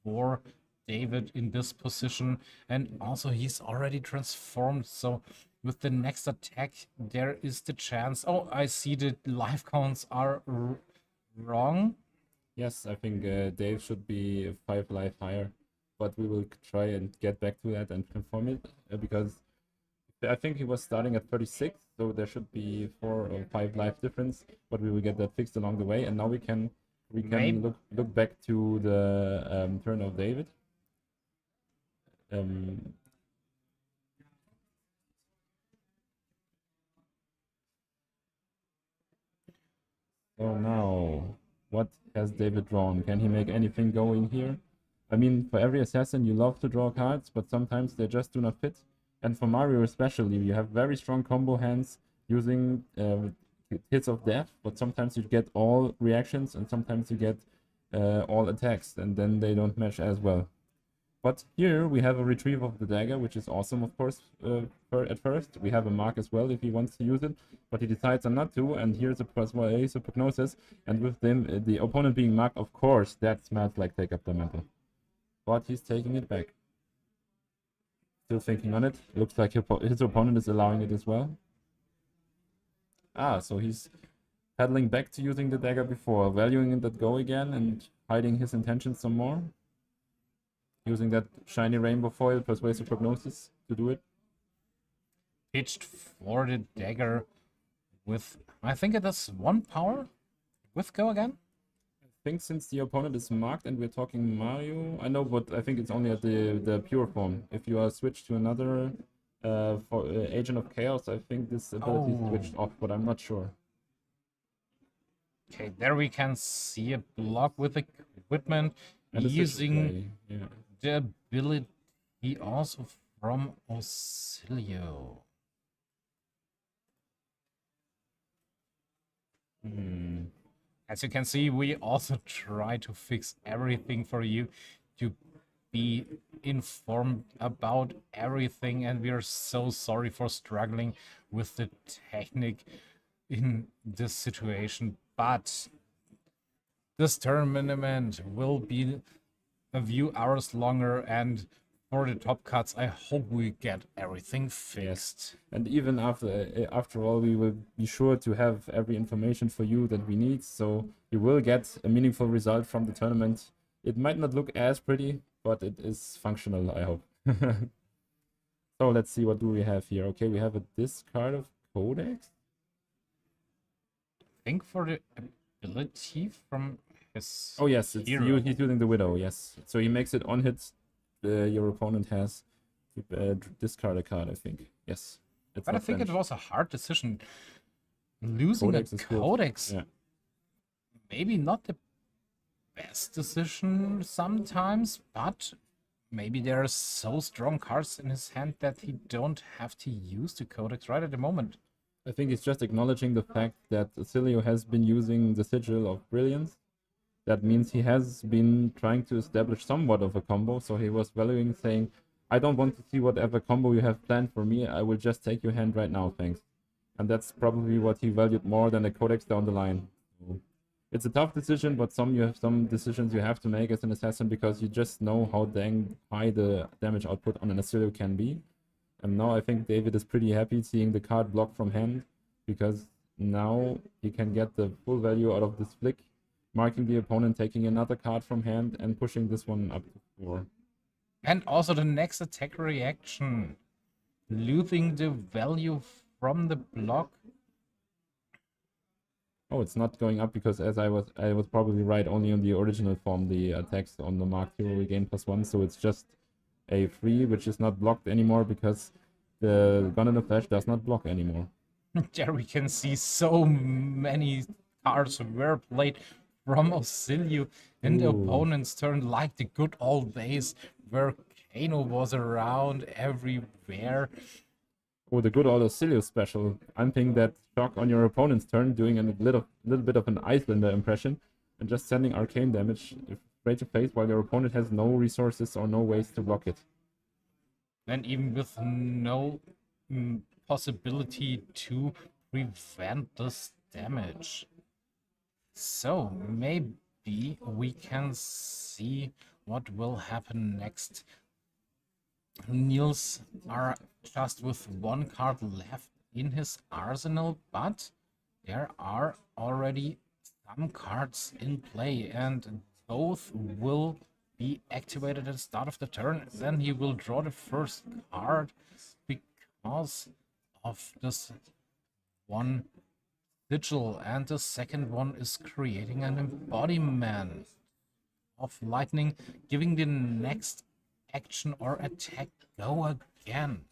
[SPEAKER 2] for David in this position, and also he's already transformed, so with the next attack there is the chance. Oh, I see the life counts are wrong.
[SPEAKER 1] Yes, I think Dave should be 5 life higher, but we will try and get back to that and confirm it, because I think he was starting at 36, so there should be 4 or 5 life difference, but we will get that fixed along the way, and now we can look back to the turn of David. So now, what has David drawn? Can he make anything going here? I mean, for every assassin, you love to draw cards, but sometimes they just do not fit. And for Mario especially, you have very strong combo hands using hits of death, but sometimes you get all reactions and sometimes you get all attacks, and then they don't match as well. But here we have a retrieve of the dagger, which is awesome, of course, at first. We have a mark as well if he wants to use it, but he decides on not to, and here's a +1 of prognosis, and with them, the opponent being marked, of course, that smells like take up the mantle. But he's taking it back. Still thinking on it. Looks like his opponent is allowing it as well. Ah, so he's paddling back to using the dagger before, valuing that go again and hiding his intentions some more. Using that shiny rainbow foil, persuasive prognosis, to do it.
[SPEAKER 2] Pitched for the dagger with, I think it is 1 power with go again.
[SPEAKER 1] I think since the opponent is marked and we're talking Mario, I know, but I think it's only at the pure form. If you are switched to another Agent of Chaos, I think this ability is switched off, but I'm not sure.
[SPEAKER 2] Okay, there we can see a block with equipment
[SPEAKER 1] And a
[SPEAKER 2] using
[SPEAKER 1] Switchblade, yeah.
[SPEAKER 2] the ability also from Oscilio. As you can see, we also try to fix everything for you to be informed about everything, and we are so sorry for struggling with the technique in this situation, but this tournament will be a few hours longer, and for the top cuts, I hope we get everything fixed.
[SPEAKER 1] And even after all, we will be sure to have every information for you that we need, so you will get a meaningful result from the tournament. It might not look as pretty, but it is functional, I hope. So let's see, what do we have here? Okay, we have a discard of Codex.
[SPEAKER 2] I think for the ability from his
[SPEAKER 1] Oh yes, it's
[SPEAKER 2] hero.
[SPEAKER 1] he's using the Widow, yes. So he makes it on hits your opponent has to discard a card, I think. Yes. It's
[SPEAKER 2] But I
[SPEAKER 1] not
[SPEAKER 2] think it
[SPEAKER 1] banished.
[SPEAKER 2] was a hard decision. Losing
[SPEAKER 1] Codex
[SPEAKER 2] a
[SPEAKER 1] is good.
[SPEAKER 2] codex,
[SPEAKER 1] Yeah.
[SPEAKER 2] maybe not the best decision sometimes, but maybe there are so strong cards in his hand that he don't have to use the codex right at the moment.
[SPEAKER 1] I think he's just acknowledging the fact that Oscilio has been using the Sigil of Brilliance. That means he has been trying to establish somewhat of a combo, so he was valuing, saying, I don't want to see whatever combo you have planned for me, I will just take your hand right now, thanks. And that's probably what he valued more than a codex down the line. So it's a tough decision, but some decisions you have to make as an assassin because you just know how dang high the damage output on an Oscilio can be. And now I think David is pretty happy seeing the card blocked from hand, because now he can get the full value out of this flick, marking the opponent, taking another card from hand, and pushing this one up to 4.
[SPEAKER 2] And also the next attack reaction, losing the value from the block.
[SPEAKER 1] Oh, it's not going up because as I was probably right, only on the original form the attacks on the marked hero regain +1, so it's just a 3 which is not blocked anymore because the Gun in the Flash does not block anymore.
[SPEAKER 2] There we can see so many cards were played from Oscilio in the
[SPEAKER 1] Ooh.
[SPEAKER 2] opponent's turn, like the good old days where Kano was around everywhere.
[SPEAKER 1] Oh, the good old Oscilio special. Umping that shock on your opponent's turn, doing a little bit of an Icelander impression, and just sending arcane damage straight to face while your opponent has no resources or no ways to block it.
[SPEAKER 2] And even with no possibility to prevent this damage. So maybe we can see what will happen next. Niels are just with 1 card left in his arsenal, but there are already some cards in play, and both will be activated at the start of the turn. Then he will draw the first card because of this one sigil, and the second one is creating an embodiment of lightning, giving the next action or attack go again.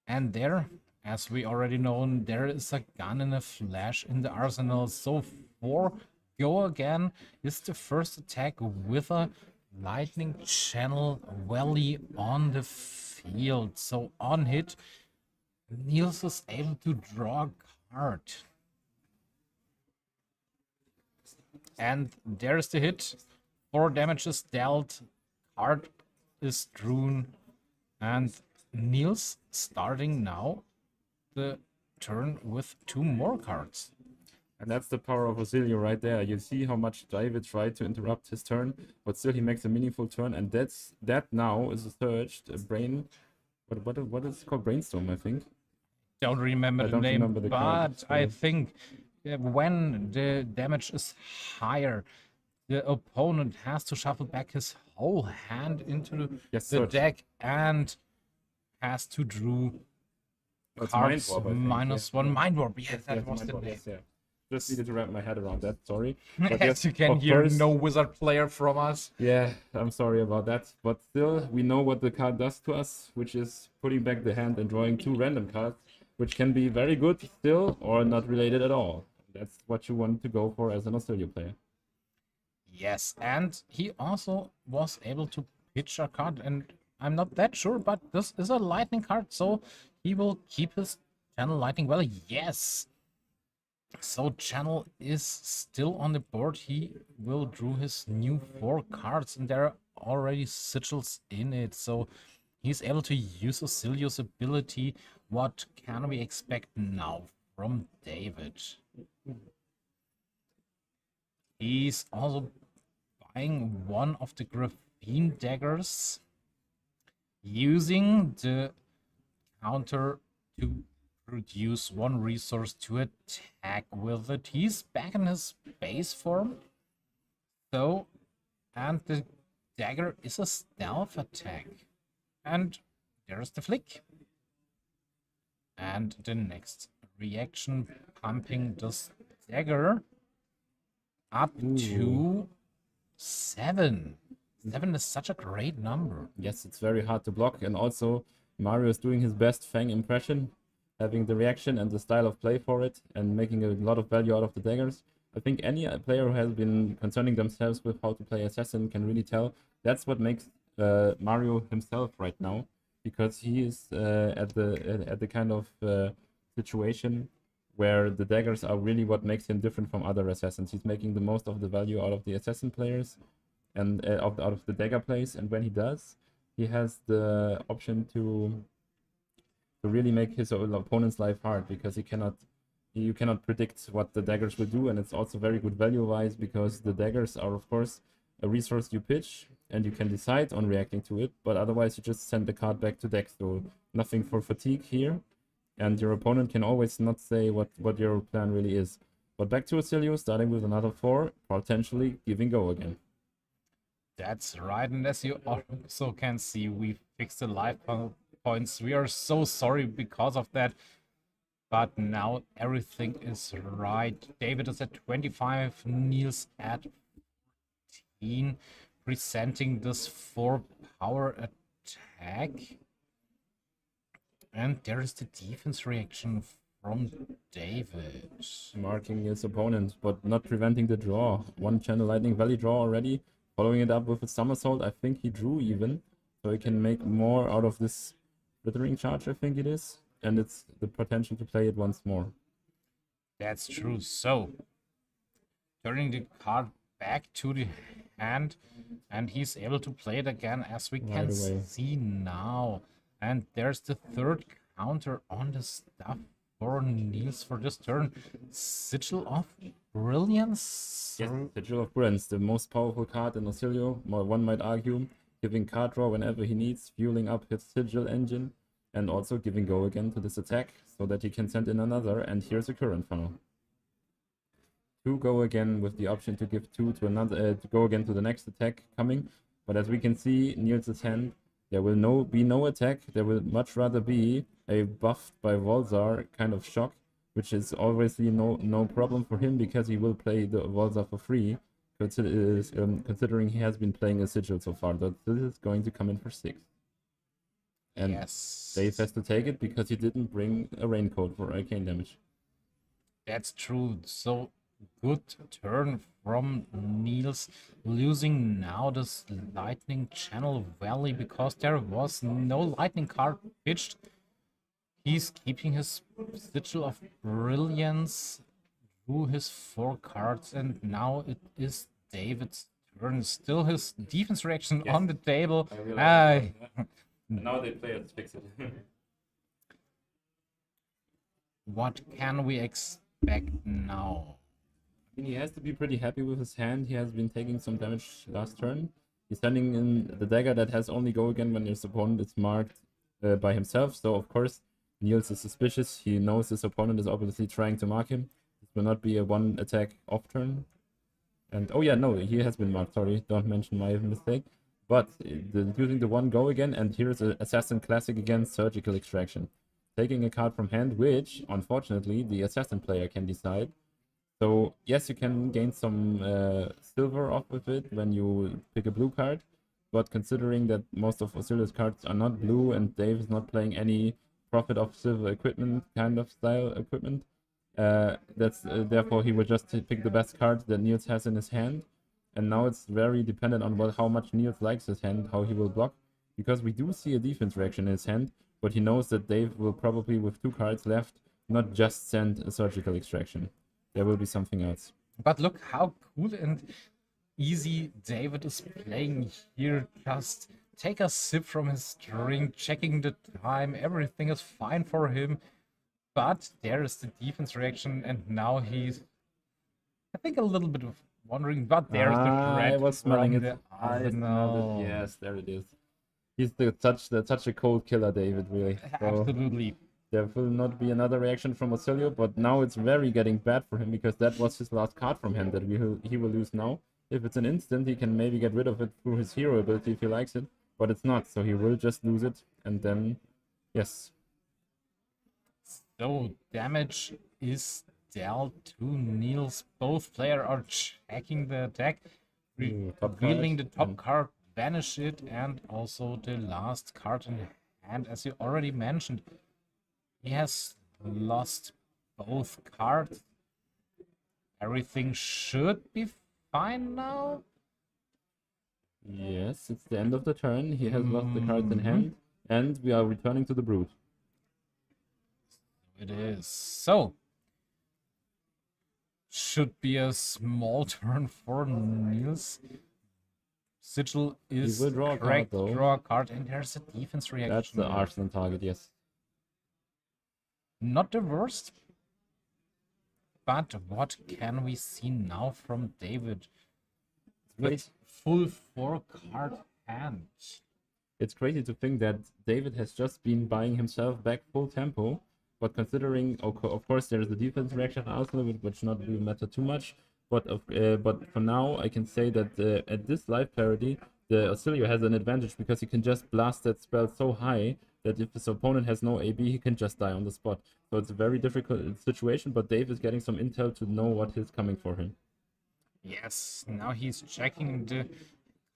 [SPEAKER 2] And there, as we already know, there is a gun and a flash in the arsenal. So for Go Again is the first attack with a lightning channel valley on the field. So on hit, Niels is able to draw a card. And there's the hit. 4 damage is dealt. Card is drawn. And Niels starting now the turn with 2 more cards.
[SPEAKER 1] And that's the power of Oscilio right there. You see how much David tried to interrupt his turn, but still he makes a meaningful turn, and that now is a surged brain. What is it called? Brainstorm, I think.
[SPEAKER 2] Don't remember
[SPEAKER 1] I
[SPEAKER 2] the
[SPEAKER 1] don't
[SPEAKER 2] name,
[SPEAKER 1] remember the card,
[SPEAKER 2] but I
[SPEAKER 1] so-
[SPEAKER 2] think when the damage is higher, the opponent has to shuffle back his whole hand into
[SPEAKER 1] Yes,
[SPEAKER 2] the
[SPEAKER 1] sir.
[SPEAKER 2] deck and has to draw
[SPEAKER 1] It's
[SPEAKER 2] cards
[SPEAKER 1] Mind Warp, I think,
[SPEAKER 2] minus
[SPEAKER 1] yeah.
[SPEAKER 2] 1 mind warp. Yes,
[SPEAKER 1] Yes,
[SPEAKER 2] that was
[SPEAKER 1] Mind
[SPEAKER 2] the
[SPEAKER 1] Warp,
[SPEAKER 2] name.
[SPEAKER 1] yes, yeah. Just needed to wrap my head around that, sorry.
[SPEAKER 2] As you can
[SPEAKER 1] of
[SPEAKER 2] hear,
[SPEAKER 1] course-
[SPEAKER 2] no wizard player from us.
[SPEAKER 1] Yeah, I'm sorry about that. But still, we know what the card does to us, which is putting back the hand and drawing 2 random cards, which can be very good still or not related at all. That's what you want to go for as an Oscilio player.
[SPEAKER 2] Yes, and he also was able to pitch a card, and I'm not that sure, but this is a lightning card, so he will keep his channel lightning well. Yes. So channel is still on the board. He will draw his new 4 cards, and there are already sigils in it. So he's able to use Oscilio's ability. What can we expect now from David? He's also buying one of the graphene daggers, using the counter to produce 1 resource to attack with it. He's back in his base form. So, and the dagger is a stealth attack. And there's the flick. And the next reaction, pumping this dagger up to 7. 7 is such a great number.
[SPEAKER 1] Yes, it's very hard to block, and also Mario is doing his best Fang impression, having the reaction and the style of play for it, and making a lot of value out of the daggers. I think any player who has been concerning themselves with how to play Assassin can really tell that's what makes Mario himself right now, because he is at the kind of situation where the daggers are really what makes him different from other assassins. He's making the most of the value out of the assassin players and out of the dagger plays, and when he does, he has the option to really make his opponent's life hard, because you cannot predict what the daggers will do, and it's also very good value-wise, because the daggers are of course a resource you pitch and you can decide on reacting to it, but otherwise you just send the card back to deck, so nothing for fatigue here, and your opponent can always not say what your plan really is. But back to Oscilio, starting with another 4, potentially giving go again.
[SPEAKER 2] That's right, and as you also can see, we fixed the life points. We are so sorry because of that, but now everything is right. David is at 25, Niels at 14, presenting this 4 power attack. And there is the defense reaction from David.
[SPEAKER 1] Marking his opponent, but not preventing the draw. 1 channel lightning valley draw already, following it up with a somersault. I think he drew even, so he can make more out of this slithering charge, I think it is, and it's the potential to play it once more.
[SPEAKER 2] That's true. So, turning the card back to the hand, and he's able to play it again, as we can
[SPEAKER 1] Right away.
[SPEAKER 2] see now. And there's the 3rd counter on the stuff for Niels for this turn. Sigil of Brilliance.
[SPEAKER 1] Yes, Sigil of Brilliance, the most powerful card in Oscilio, one might argue, giving card draw whenever he needs, fueling up his Sigil engine, and also giving go again to this attack, so that he can send in another, and here's a current funnel. 2 go again with the option to give 2 to another, to go again to the next attack coming, but as we can see, Niels' hand, there will be no attack, there will much rather be a buffed by Volzar kind of shock, which is obviously no problem for him, because he will play the Volzar for free, considering he has been playing a Sigil so far. But this is going to come in for 6. And
[SPEAKER 2] Yes.
[SPEAKER 1] Dave has to take it because he didn't bring a raincoat for arcane damage.
[SPEAKER 2] That's true. So good turn from Niels, losing now this Lightning Channel Valley because there was no Lightning card pitched. He's keeping his Sigil of Brilliance, drew his 4 cards, and now it is David's turn. Still his defense reaction
[SPEAKER 1] Yes.
[SPEAKER 2] on the table.
[SPEAKER 1] I realized that. And now they play it, fix it.
[SPEAKER 2] What can we expect now?
[SPEAKER 1] He has to be pretty happy with his hand. He has been taking some damage last turn. He's sending in the dagger that has only go again when his opponent is marked by himself. So of course Niels is suspicious. He knows his opponent is obviously trying to mark him. This will not be a one attack off turn. And oh yeah, no, he has been marked. Sorry, don't mention my mistake. But using the one go again, and here's an Assassin Classic again, Surgical Extraction. Taking a card from hand, which unfortunately the Assassin player can decide. So yes, you can gain some silver off with it when you pick a blue card, but considering that most of Oscilio's cards are not blue and Dave is not playing any profit of silver equipment kind of style equipment, therefore he will just pick the best card that Niels has in his hand. And now it's very dependent on how much Niels likes his hand, how he will block, because we do see a defense reaction in his hand, but he knows that Dave will probably, with 2 cards left, not just send a Surgical Extraction. There will be something else.
[SPEAKER 2] But look how cool and easy David is playing here. Just take a sip from his drink, checking the time. Everything is fine for him. But there is the defense reaction, and now he's, I think, a little bit of wondering. But there's the threat.
[SPEAKER 1] I was smelling
[SPEAKER 2] from
[SPEAKER 1] it.
[SPEAKER 2] the
[SPEAKER 1] I smelled
[SPEAKER 2] arsenal.
[SPEAKER 1] it. Yes, there it is. He's such a cold killer, David, really. So
[SPEAKER 2] Absolutely.
[SPEAKER 1] there will not be another reaction from Oscilio, but now it's very getting bad for him because that was his last card from hand that he will lose now. If it's an instant, he can maybe get rid of it through his hero ability if he likes it, but it's not, so he will just lose it, and then, yes.
[SPEAKER 2] So damage is dealt to Niels. Both players are checking the attack,
[SPEAKER 1] Top
[SPEAKER 2] revealing
[SPEAKER 1] card,
[SPEAKER 2] the top
[SPEAKER 1] and-
[SPEAKER 2] card, banish it, and also the last card in hand. As you already mentioned, he has lost both cards. Everything should be fine now.
[SPEAKER 1] Yes, it's the end of the turn. He has lost the cards in hand, and we are returning to the Brood.
[SPEAKER 2] It is. So, should be a small turn for Niels. Sigil is
[SPEAKER 1] will draw a card,
[SPEAKER 2] correct.
[SPEAKER 1] though.
[SPEAKER 2] Draw a card, and there's a defense reaction.
[SPEAKER 1] That's the Arsenal target, yes.
[SPEAKER 2] Not the worst. But what can we see now from David?
[SPEAKER 1] Great.
[SPEAKER 2] With full 4-card hand.
[SPEAKER 1] It's crazy to think that David has just been buying himself back full tempo, but considering, of course, there is the defense reaction Arsenal, which not really matter too much. But for now, I can say that at this live parity, the Oscilio has an advantage because he can just blast that spell so high that if his opponent has no AB, he can just die on the spot. So it's a very difficult situation, but Dave is getting some intel to know what is coming for him.
[SPEAKER 2] Yes, now he's checking the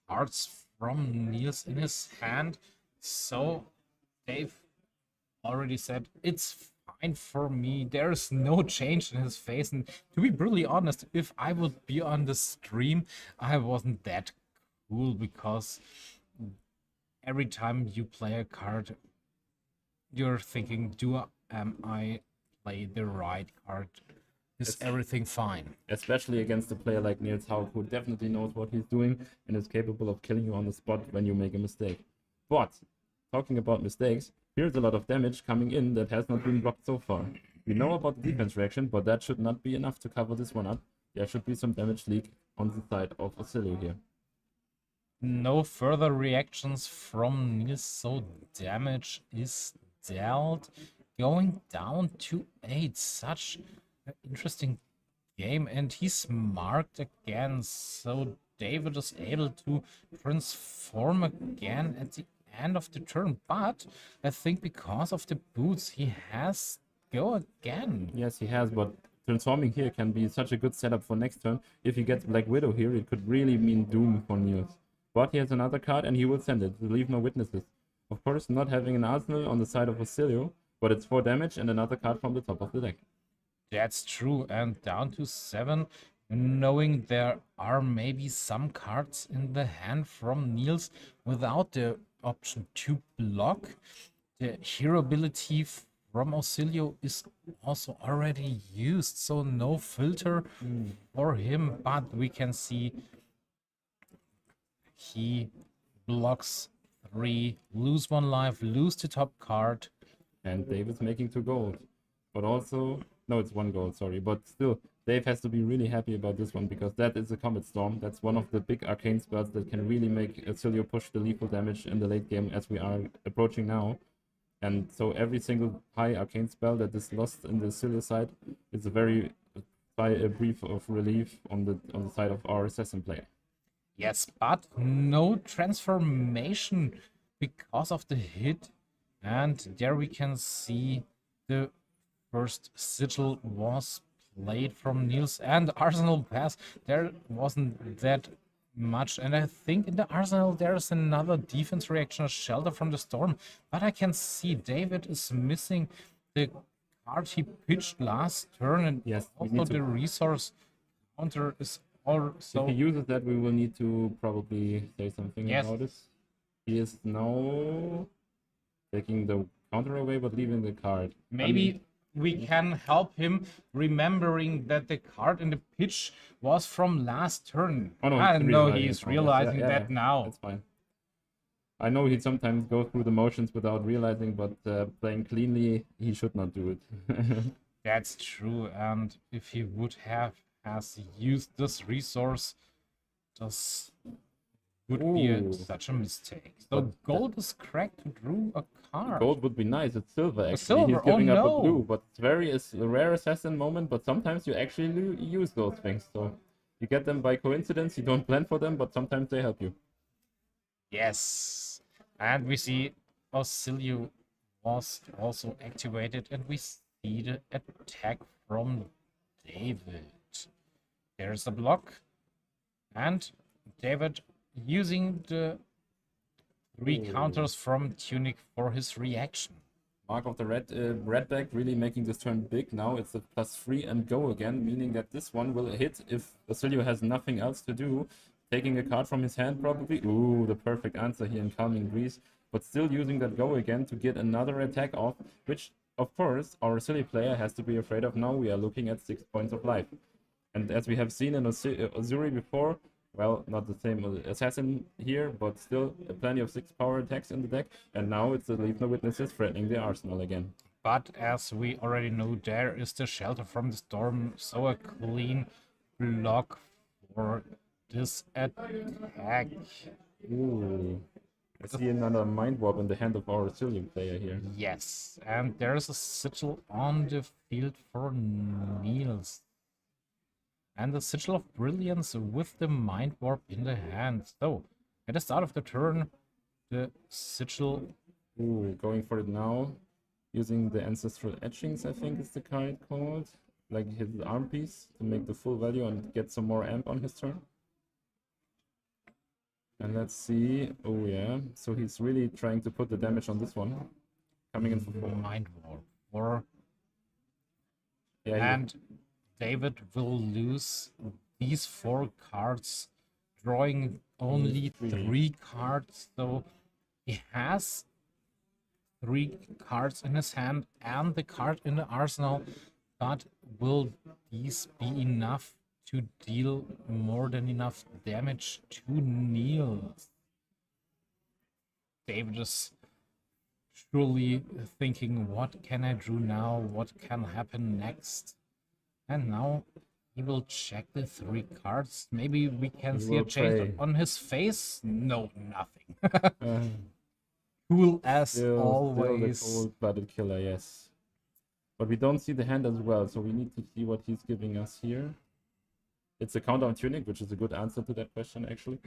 [SPEAKER 2] cards from Niels in his hand. So Dave already said it's fine for me. There's no change in his face. And to be brutally honest, if I would be on the stream, I wasn't that cool because every time you play a card, you're thinking, am I play the right card? Is everything fine?
[SPEAKER 1] Especially against a player like Niels Haug, who definitely knows what he's doing and is capable of killing you on the spot when you make a mistake. But, talking about mistakes, here's a lot of damage coming in that has not been blocked so far. We know about the defense reaction, but that should not be enough to cover this one up. There should be some damage leak on the side of Oscilio here.
[SPEAKER 2] No further reactions from Niels, so damage is dealt. Going down to 8. Such an interesting game, and he's marked again, so David is able to transform again at the end of the turn. But I think because of the boots, he has go again.
[SPEAKER 1] Yes, he has, but transforming here can be such a good setup for next turn. If he gets Black Widow here, it could really mean doom for Niels. But he has another card and he will send it. Leave no witnesses. Of course, not having an arsenal on the side of Oscilio, but it's 4 damage and another card from the top of the deck.
[SPEAKER 2] That's true, and down to 7, knowing there are maybe some cards in the hand from Niels without the option to block. The hero ability from Oscilio is also already used, so no filter for him, but we can see he blocks 3, lose 1 life, lose the top card.
[SPEAKER 1] And Dave is making 2 gold. But also, no, it's 1 gold, sorry. But still, Dave has to be really happy about this one because that is a Comet Storm. That's one of the big arcane spells that can really make Oscilio push the lethal damage in the late game as we are approaching now. And so every single high arcane spell that is lost in the Oscilio side is a very a brief of relief on the side of our assassin player.
[SPEAKER 2] Yes, but no transformation because of the hit. And there we can see the first sigil was played from Niels and Arsenal pass. There wasn't that much. And I think in the Arsenal there's another defense reaction, a shelter from the storm. But I can see David is missing the card he pitched last turn. And
[SPEAKER 1] Yes, we
[SPEAKER 2] also
[SPEAKER 1] need to-
[SPEAKER 2] the resource counter is also...
[SPEAKER 1] If he uses that, we will need to probably say something
[SPEAKER 2] Yes.
[SPEAKER 1] about this. He is now taking the counter away, but leaving the card.
[SPEAKER 2] Maybe we can help him remembering that the card in the pitch was from last turn.
[SPEAKER 1] Oh, no,
[SPEAKER 2] I
[SPEAKER 1] he's
[SPEAKER 2] know
[SPEAKER 1] realizing
[SPEAKER 2] he's
[SPEAKER 1] it now. Yes,
[SPEAKER 2] realizing
[SPEAKER 1] yeah,
[SPEAKER 2] that
[SPEAKER 1] yeah,
[SPEAKER 2] now.
[SPEAKER 1] That's fine. I know he sometimes goes through the motions without realizing, but playing cleanly, he should not do it.
[SPEAKER 2] That's true. And if he would have has used this resource, this would be
[SPEAKER 1] Ooh.
[SPEAKER 2] such a mistake. So
[SPEAKER 1] But
[SPEAKER 2] gold is cracked to drew a card.
[SPEAKER 1] Gold would be nice. It's silver, actually.
[SPEAKER 2] silver,
[SPEAKER 1] He's giving
[SPEAKER 2] oh
[SPEAKER 1] up
[SPEAKER 2] no.
[SPEAKER 1] a blue, but it's it's a rare assassin moment, but sometimes you actually use those things. So you get them by coincidence, you don't plan for them, but sometimes they help you.
[SPEAKER 2] Yes. And we see Oscilio was also activated, and we see the attack from David. There's a block, and David using the 3 counters from Tunic for his reaction.
[SPEAKER 1] Mark of the red back really making this turn big. Now it's a +3 and go again, meaning that this one will hit if Oscilio has nothing else to do. Taking a card from his hand probably. Ooh, the perfect answer here in Calming Breeze. But still using that go again to get another attack off, which of course our Oscilio player has to be afraid of now. We are looking at 6 points of life. And as we have seen in Uzuri before, well, not the same assassin here, but still plenty of 6 power attacks in the deck. And now it's the Leave No Witnesses threatening the arsenal again.
[SPEAKER 2] But as we already know, there is the shelter from the storm, so a clean block for this attack.
[SPEAKER 1] Ooh. I see another Mind Warp in the hand of our Oscilio player here.
[SPEAKER 2] Yes, and there's a sigil on the field for Niels. And the Sigil of Brilliance with the Mind Warp in the hand. So, at the start of the turn, the Sigil...
[SPEAKER 1] Ooh, going for it now. Using the Ancestral Etchings, I think is the card called. Like his arm piece to make the full value and get some more amp on his turn. And let's see. Oh yeah, so he's really trying to put the damage on this one. Coming in for 4.
[SPEAKER 2] Mind Warp. Or...
[SPEAKER 1] Yeah, he-
[SPEAKER 2] And David will lose these 4 cards, drawing only 3 cards. So he has 3 cards in his hand and the card in the arsenal. But will these be enough to deal more than enough damage to Niels? David is surely thinking, what can I do now? What can happen next? And now he will check the 3 cards. Maybe we can
[SPEAKER 1] He
[SPEAKER 2] see a
[SPEAKER 1] will
[SPEAKER 2] change
[SPEAKER 1] pray.
[SPEAKER 2] on his face. No, nothing.
[SPEAKER 1] uh,
[SPEAKER 2] Cool as
[SPEAKER 1] still the
[SPEAKER 2] always.
[SPEAKER 1] cold-blooded killer, yes. But we don't see the hand as well, so we need to see what he's giving us here. It's a countdown tunic, which is a good answer to that question, actually.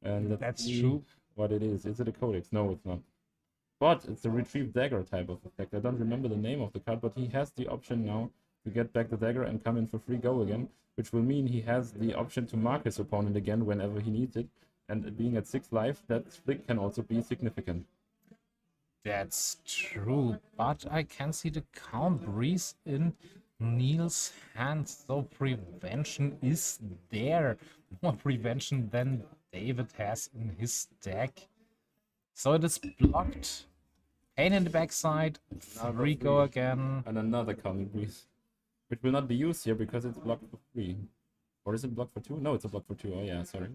[SPEAKER 1] And let's
[SPEAKER 2] That's
[SPEAKER 1] see
[SPEAKER 2] true.
[SPEAKER 1] what it is. Is it a codex? No, it's not. But it's a retrieve dagger type of effect. I don't remember the name of the card, but he has the option now to get back the dagger and come in for free go again, which will mean he has the option to mark his opponent again whenever he needs it. And being at 6 life, that flick can also be significant.
[SPEAKER 2] That's true, but I can see the calm breeze in Neil's hand, so prevention is there. More prevention than David has in his deck. So it is blocked. Pain in the backside. 3 go again.
[SPEAKER 1] And another calming breeze. Which will not be used here because it's blocked for 3. Or is it blocked for 2? No, it's a block for 2. Oh yeah, sorry.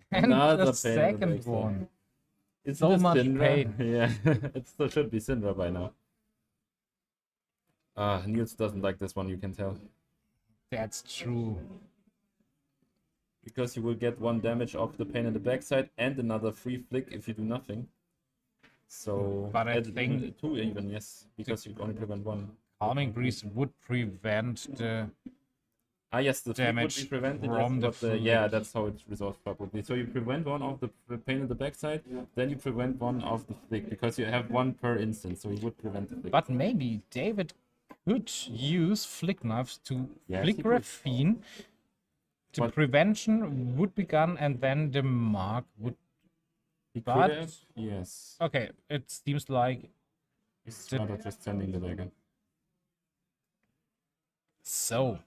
[SPEAKER 2] And
[SPEAKER 1] Another
[SPEAKER 2] the
[SPEAKER 1] pain in the
[SPEAKER 2] second
[SPEAKER 1] backside.
[SPEAKER 2] one.
[SPEAKER 1] It's
[SPEAKER 2] So
[SPEAKER 1] this
[SPEAKER 2] much
[SPEAKER 1] Cindra.
[SPEAKER 2] pain.
[SPEAKER 1] Yeah, it still should be Cindra by now. Niels doesn't like this one, you can tell.
[SPEAKER 2] That's true.
[SPEAKER 1] Because you will get 1 damage off the pain in the backside and another free flick if you do nothing. So,
[SPEAKER 2] But I think
[SPEAKER 1] 2 even, yes, because you only prevent 1.
[SPEAKER 2] calming breeze would prevent the
[SPEAKER 1] Yes, the flick would
[SPEAKER 2] damage
[SPEAKER 1] be prevented,
[SPEAKER 2] from
[SPEAKER 1] yes,
[SPEAKER 2] the
[SPEAKER 1] but yeah,
[SPEAKER 2] flick.
[SPEAKER 1] that's how it resolves probably. So you prevent 1 of the pain in the backside, then you prevent 1 of the flick, because you have 1 per instance, so you would prevent the flick.
[SPEAKER 2] But maybe David could use flick knives to
[SPEAKER 1] Yes,
[SPEAKER 2] flick
[SPEAKER 1] he could.
[SPEAKER 2] graphene. The
[SPEAKER 1] But-
[SPEAKER 2] prevention would be gone, and then the mark would.
[SPEAKER 1] He could
[SPEAKER 2] but-
[SPEAKER 1] have, yes.
[SPEAKER 2] Okay, it seems like
[SPEAKER 1] He's
[SPEAKER 2] the-
[SPEAKER 1] rather just sending the dagger.
[SPEAKER 2] so.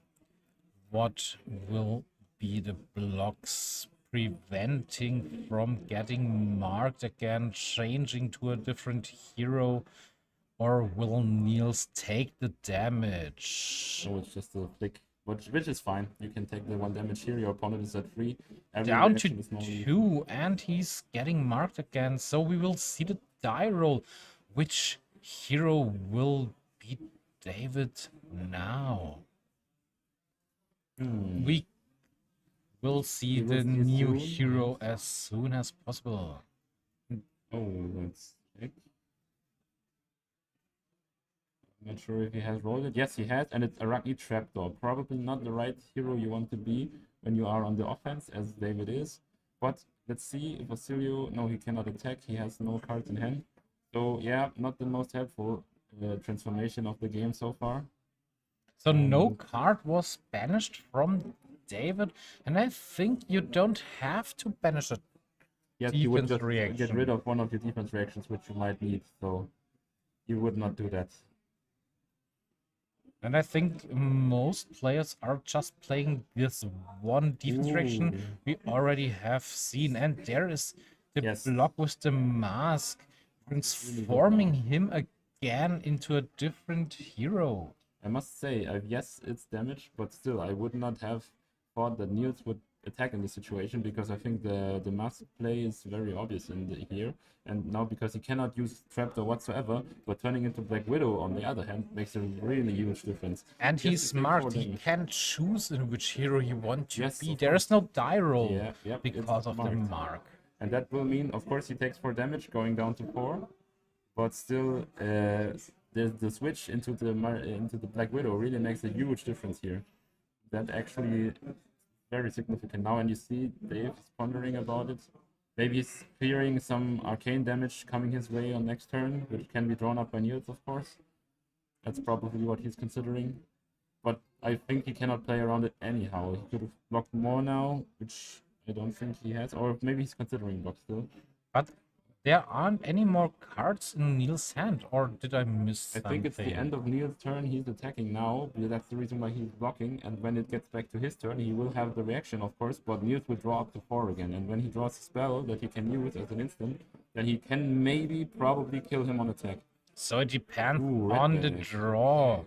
[SPEAKER 2] What will be the blocks preventing from getting marked again, changing to a different hero, or will Niels take the damage?
[SPEAKER 1] So it's just a flick, which is fine. You can take the 1 damage here, your opponent is at 3. Every
[SPEAKER 2] Down to
[SPEAKER 1] reaction is normally
[SPEAKER 2] 2, and he's getting marked again. So we will see the die roll. Which hero will beat David now? We will see
[SPEAKER 1] will
[SPEAKER 2] the
[SPEAKER 1] see
[SPEAKER 2] new
[SPEAKER 1] soon,
[SPEAKER 2] hero as soon as possible.
[SPEAKER 1] Oh, let's check. I'm not sure if he has rolled it. Yes, he has, and it's Arakni Trapdoor. Probably not the right hero you want to be when you are on the offense, as David is. But let's see if Oscilio... No, he cannot attack. He has no cards in hand. So, yeah, not the most helpful transformation of the game so far.
[SPEAKER 2] So no card was banished from David, and I think you don't have to banish it.
[SPEAKER 1] Yes, you would
[SPEAKER 2] Defense
[SPEAKER 1] just get
[SPEAKER 2] reaction.
[SPEAKER 1] rid of one of your defense reactions, which you might need. So, you would not do that.
[SPEAKER 2] And I think most players are just playing this one defense reaction
[SPEAKER 1] Ooh.
[SPEAKER 2] we already have seen. And there is the
[SPEAKER 1] Yes.
[SPEAKER 2] block with the mask, transforming him again into a different hero.
[SPEAKER 1] I must say, yes, it's damage, but still, I would not have thought that Niels would attack in this situation, because I think the mask play is very obvious here. And now, because he cannot use Trapdoor whatsoever, but turning into Black Widow, on the other hand, makes a really huge difference.
[SPEAKER 2] And
[SPEAKER 1] Just
[SPEAKER 2] he's
[SPEAKER 1] to take
[SPEAKER 2] smart.
[SPEAKER 1] 4
[SPEAKER 2] He
[SPEAKER 1] damage.
[SPEAKER 2] can choose in which hero he wants to
[SPEAKER 1] Yes,
[SPEAKER 2] be.
[SPEAKER 1] of
[SPEAKER 2] There is no die roll
[SPEAKER 1] Yeah, yep, it's
[SPEAKER 2] because of the
[SPEAKER 1] marked.
[SPEAKER 2] mark.
[SPEAKER 1] And that will mean, of course, he takes 4 damage, going down to 4. But still, the switch into the Black Widow really makes a huge difference here. That actually very significant now, and you see Dave is pondering about it. Maybe he's clearing some arcane damage coming his way on next turn, which can be drawn up by Niels, of course. That's probably what he's considering. But I think he cannot play around it anyhow. He could have blocked more now, which I don't think he has, or maybe he's considering block still.
[SPEAKER 2] But there aren't any more cards in Neil's hand, or did I miss
[SPEAKER 1] I
[SPEAKER 2] something?
[SPEAKER 1] think it's the end of Niels' turn. He's attacking now. That's the reason why he's blocking. And when it gets back to his turn, he will have the reaction, of course. But Niels will draw up to 4 again. And when he draws a spell that he can use as an instant, then he can probably kill him on attack.
[SPEAKER 2] So it depends
[SPEAKER 1] Ooh, red
[SPEAKER 2] on the
[SPEAKER 1] banish.
[SPEAKER 2] draw.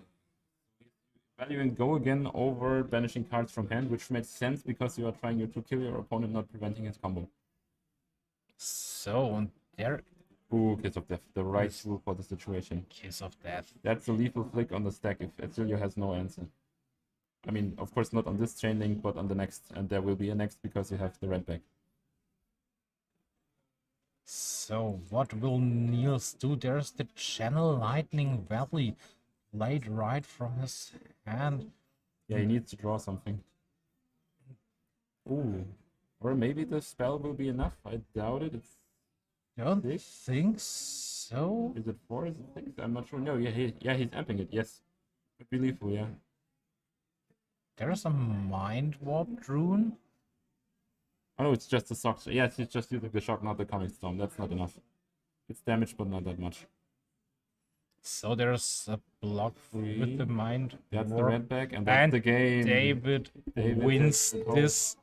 [SPEAKER 1] Valuing go again over banishing cards from hand, which makes sense because you are trying to kill your opponent, not preventing his combo.
[SPEAKER 2] So and there,
[SPEAKER 1] Ooh, Kiss of Death, the right tool for the situation.
[SPEAKER 2] Kiss of Death.
[SPEAKER 1] That's a lethal flick on the stack if Ezreal has no answer. I mean, of course not on this chain link, but on the next, and there will be a next because you have the red back.
[SPEAKER 2] So what will Niels do? There's the Channel Lightning Valley laid right from his hand.
[SPEAKER 1] Yeah, he needs to draw something. Ooh. Or maybe the spell will be enough. I doubt it. It's
[SPEAKER 2] Don't
[SPEAKER 1] 6?
[SPEAKER 2] think so.
[SPEAKER 1] Is it 4? Is it 6? I'm not sure. No, yeah, he's amping it. Yes. Could be lethal, yeah.
[SPEAKER 2] There's a Mind Warp rune.
[SPEAKER 1] Oh no, it's just the shock. Yes, he's just using the shock, not the Comic Storm. That's not enough. It's damage, but not that much.
[SPEAKER 2] So there's a block with the mind.
[SPEAKER 1] That's the
[SPEAKER 2] warp,
[SPEAKER 1] red back, and that's
[SPEAKER 2] and
[SPEAKER 1] the game.
[SPEAKER 2] David
[SPEAKER 1] David
[SPEAKER 2] wins
[SPEAKER 1] takes it home.
[SPEAKER 2] this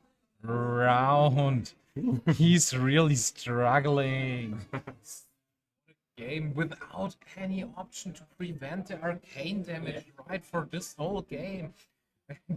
[SPEAKER 2] round. He's really struggling. Game without any option to prevent the arcane damage right for this whole game.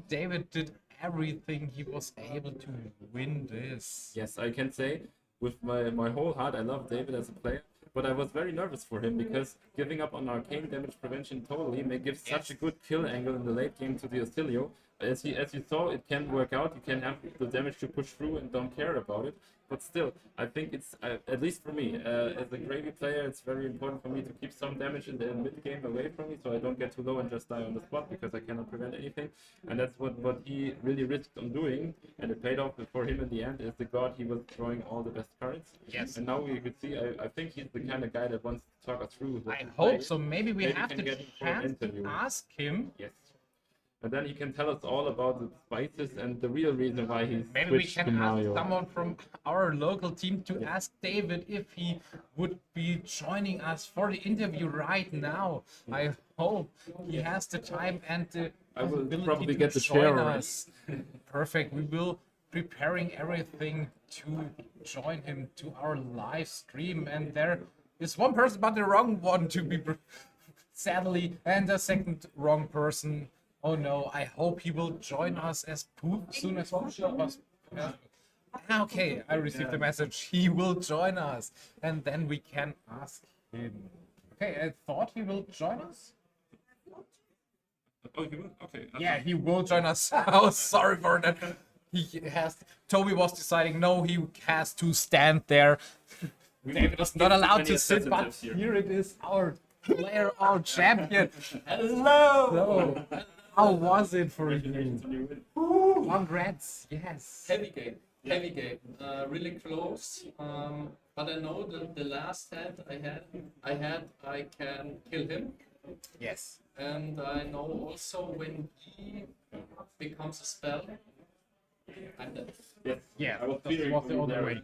[SPEAKER 2] David did everything he was able to win this.
[SPEAKER 1] Yes, I can say with my whole heart, I love David as a player, but I was very nervous for him because giving up on arcane damage prevention totally may give such a good kill angle in the late game to the Oscilio. As you saw, it can work out. You can have the damage to push through and don't care about it. But still, I think it's, at least for me, as a gravy player, it's very important for me to keep some damage in the mid game away from me so I don't get too low and just die on the spot because I cannot prevent anything. And that's what he really risked on doing. And it paid off for him in the end. As the god, he was drawing all the best cards.
[SPEAKER 2] Yes.
[SPEAKER 1] And now you could see, I think he's the kind of guy that wants to talk us through.
[SPEAKER 2] I hope so. Maybe we
[SPEAKER 1] Maybe
[SPEAKER 2] have
[SPEAKER 1] can
[SPEAKER 2] the
[SPEAKER 1] get him for an
[SPEAKER 2] chance to
[SPEAKER 1] interview.
[SPEAKER 2] ask him.
[SPEAKER 1] Yes. And then he can tell us all about the spices and the real reason why he's
[SPEAKER 2] Maybe we
[SPEAKER 1] switched
[SPEAKER 2] can
[SPEAKER 1] to
[SPEAKER 2] ask
[SPEAKER 1] Mario.
[SPEAKER 2] someone from our local team to ask David if he would be joining us for the interview right now. I hope he has the time and the
[SPEAKER 1] I will
[SPEAKER 2] possibility
[SPEAKER 1] probably
[SPEAKER 2] to
[SPEAKER 1] get the
[SPEAKER 2] join
[SPEAKER 1] chair already.
[SPEAKER 2] us. Perfect. We will preparing everything to join him to our live stream. And there is one person, but the wrong one to be sadly, and the second wrong person. Oh no, I hope he will join us as soon as possible. Okay, I received the message. He will join us. And then we can ask him. Okay, I thought he will join us.
[SPEAKER 1] Oh, you will? Okay.
[SPEAKER 2] Yeah, he will join us. Oh, sorry for that. He has. Toby was deciding, no, he has to stand there. David is not allowed to sit, but here it is, our player, our champion. Hello! So, how was it for you? Congrats, yes.
[SPEAKER 8] Heavy game, really close. But I know that the last hand I can kill him,
[SPEAKER 2] Yes.
[SPEAKER 8] and I know also when he becomes a spell, I'm dead.
[SPEAKER 1] Yes.
[SPEAKER 2] Yeah,
[SPEAKER 1] I was
[SPEAKER 2] that
[SPEAKER 1] fearing
[SPEAKER 2] was the
[SPEAKER 1] you
[SPEAKER 2] other
[SPEAKER 1] there.
[SPEAKER 2] way.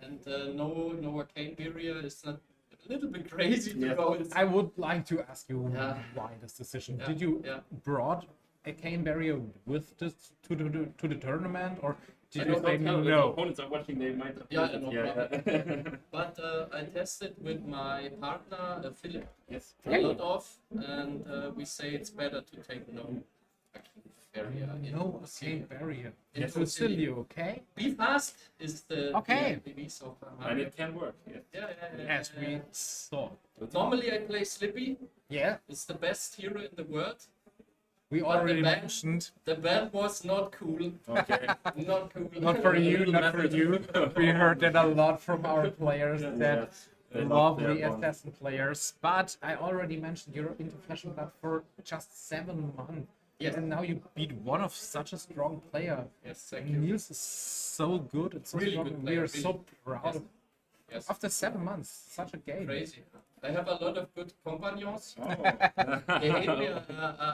[SPEAKER 8] And no arcane barrier is not a little bit crazy to
[SPEAKER 1] Yes.
[SPEAKER 8] go. It's,
[SPEAKER 2] I would like to ask you
[SPEAKER 8] Yeah.
[SPEAKER 2] why this decision.
[SPEAKER 8] Yeah,
[SPEAKER 2] Did you
[SPEAKER 8] yeah.
[SPEAKER 2] brought a cane barrier with this to the tournament, or did
[SPEAKER 1] I
[SPEAKER 2] you
[SPEAKER 1] don't
[SPEAKER 2] say
[SPEAKER 1] know if the
[SPEAKER 2] no?
[SPEAKER 1] opponents are watching, they might.
[SPEAKER 8] Yeah, no
[SPEAKER 1] yeah.
[SPEAKER 8] but I tested with my partner Philip
[SPEAKER 1] Yes.
[SPEAKER 8] a lot of, and we say it's better to take no arcane barrier.
[SPEAKER 2] No cane barrier.
[SPEAKER 8] Yes.
[SPEAKER 2] It's Oscilio, okay?
[SPEAKER 8] Be fast is the
[SPEAKER 2] Okay.
[SPEAKER 8] device of
[SPEAKER 1] And
[SPEAKER 8] Mario.
[SPEAKER 1] it can work. Yes.
[SPEAKER 2] Yes, we saw.
[SPEAKER 8] Normally I play Slippy.
[SPEAKER 2] Yeah,
[SPEAKER 8] It's the best hero in the world.
[SPEAKER 2] we
[SPEAKER 8] the
[SPEAKER 2] already
[SPEAKER 8] ban-
[SPEAKER 2] mentioned.
[SPEAKER 8] The ban was not cool.
[SPEAKER 1] Okay.
[SPEAKER 8] Not cool.
[SPEAKER 2] Not for you,
[SPEAKER 8] Little
[SPEAKER 2] not for
[SPEAKER 8] method.
[SPEAKER 2] you. We heard that a lot from our players that
[SPEAKER 1] Yes. They love
[SPEAKER 2] lovely
[SPEAKER 1] their bond.
[SPEAKER 2] assassin players. But I already mentioned you're into Flesh and Blood for just 7 months.
[SPEAKER 8] Yes.
[SPEAKER 2] And now you beat one of such a strong player.
[SPEAKER 8] Yes, thank you.
[SPEAKER 2] Niels is so good and so
[SPEAKER 8] Really
[SPEAKER 2] strong.
[SPEAKER 8] good
[SPEAKER 2] We
[SPEAKER 8] player,
[SPEAKER 2] are so
[SPEAKER 8] really.
[SPEAKER 2] proud
[SPEAKER 8] Yes.
[SPEAKER 2] of
[SPEAKER 8] Yes.
[SPEAKER 2] after 7 months. Such a game.
[SPEAKER 8] Crazy. I have a lot of good companions.
[SPEAKER 1] Oh.
[SPEAKER 8] They hate me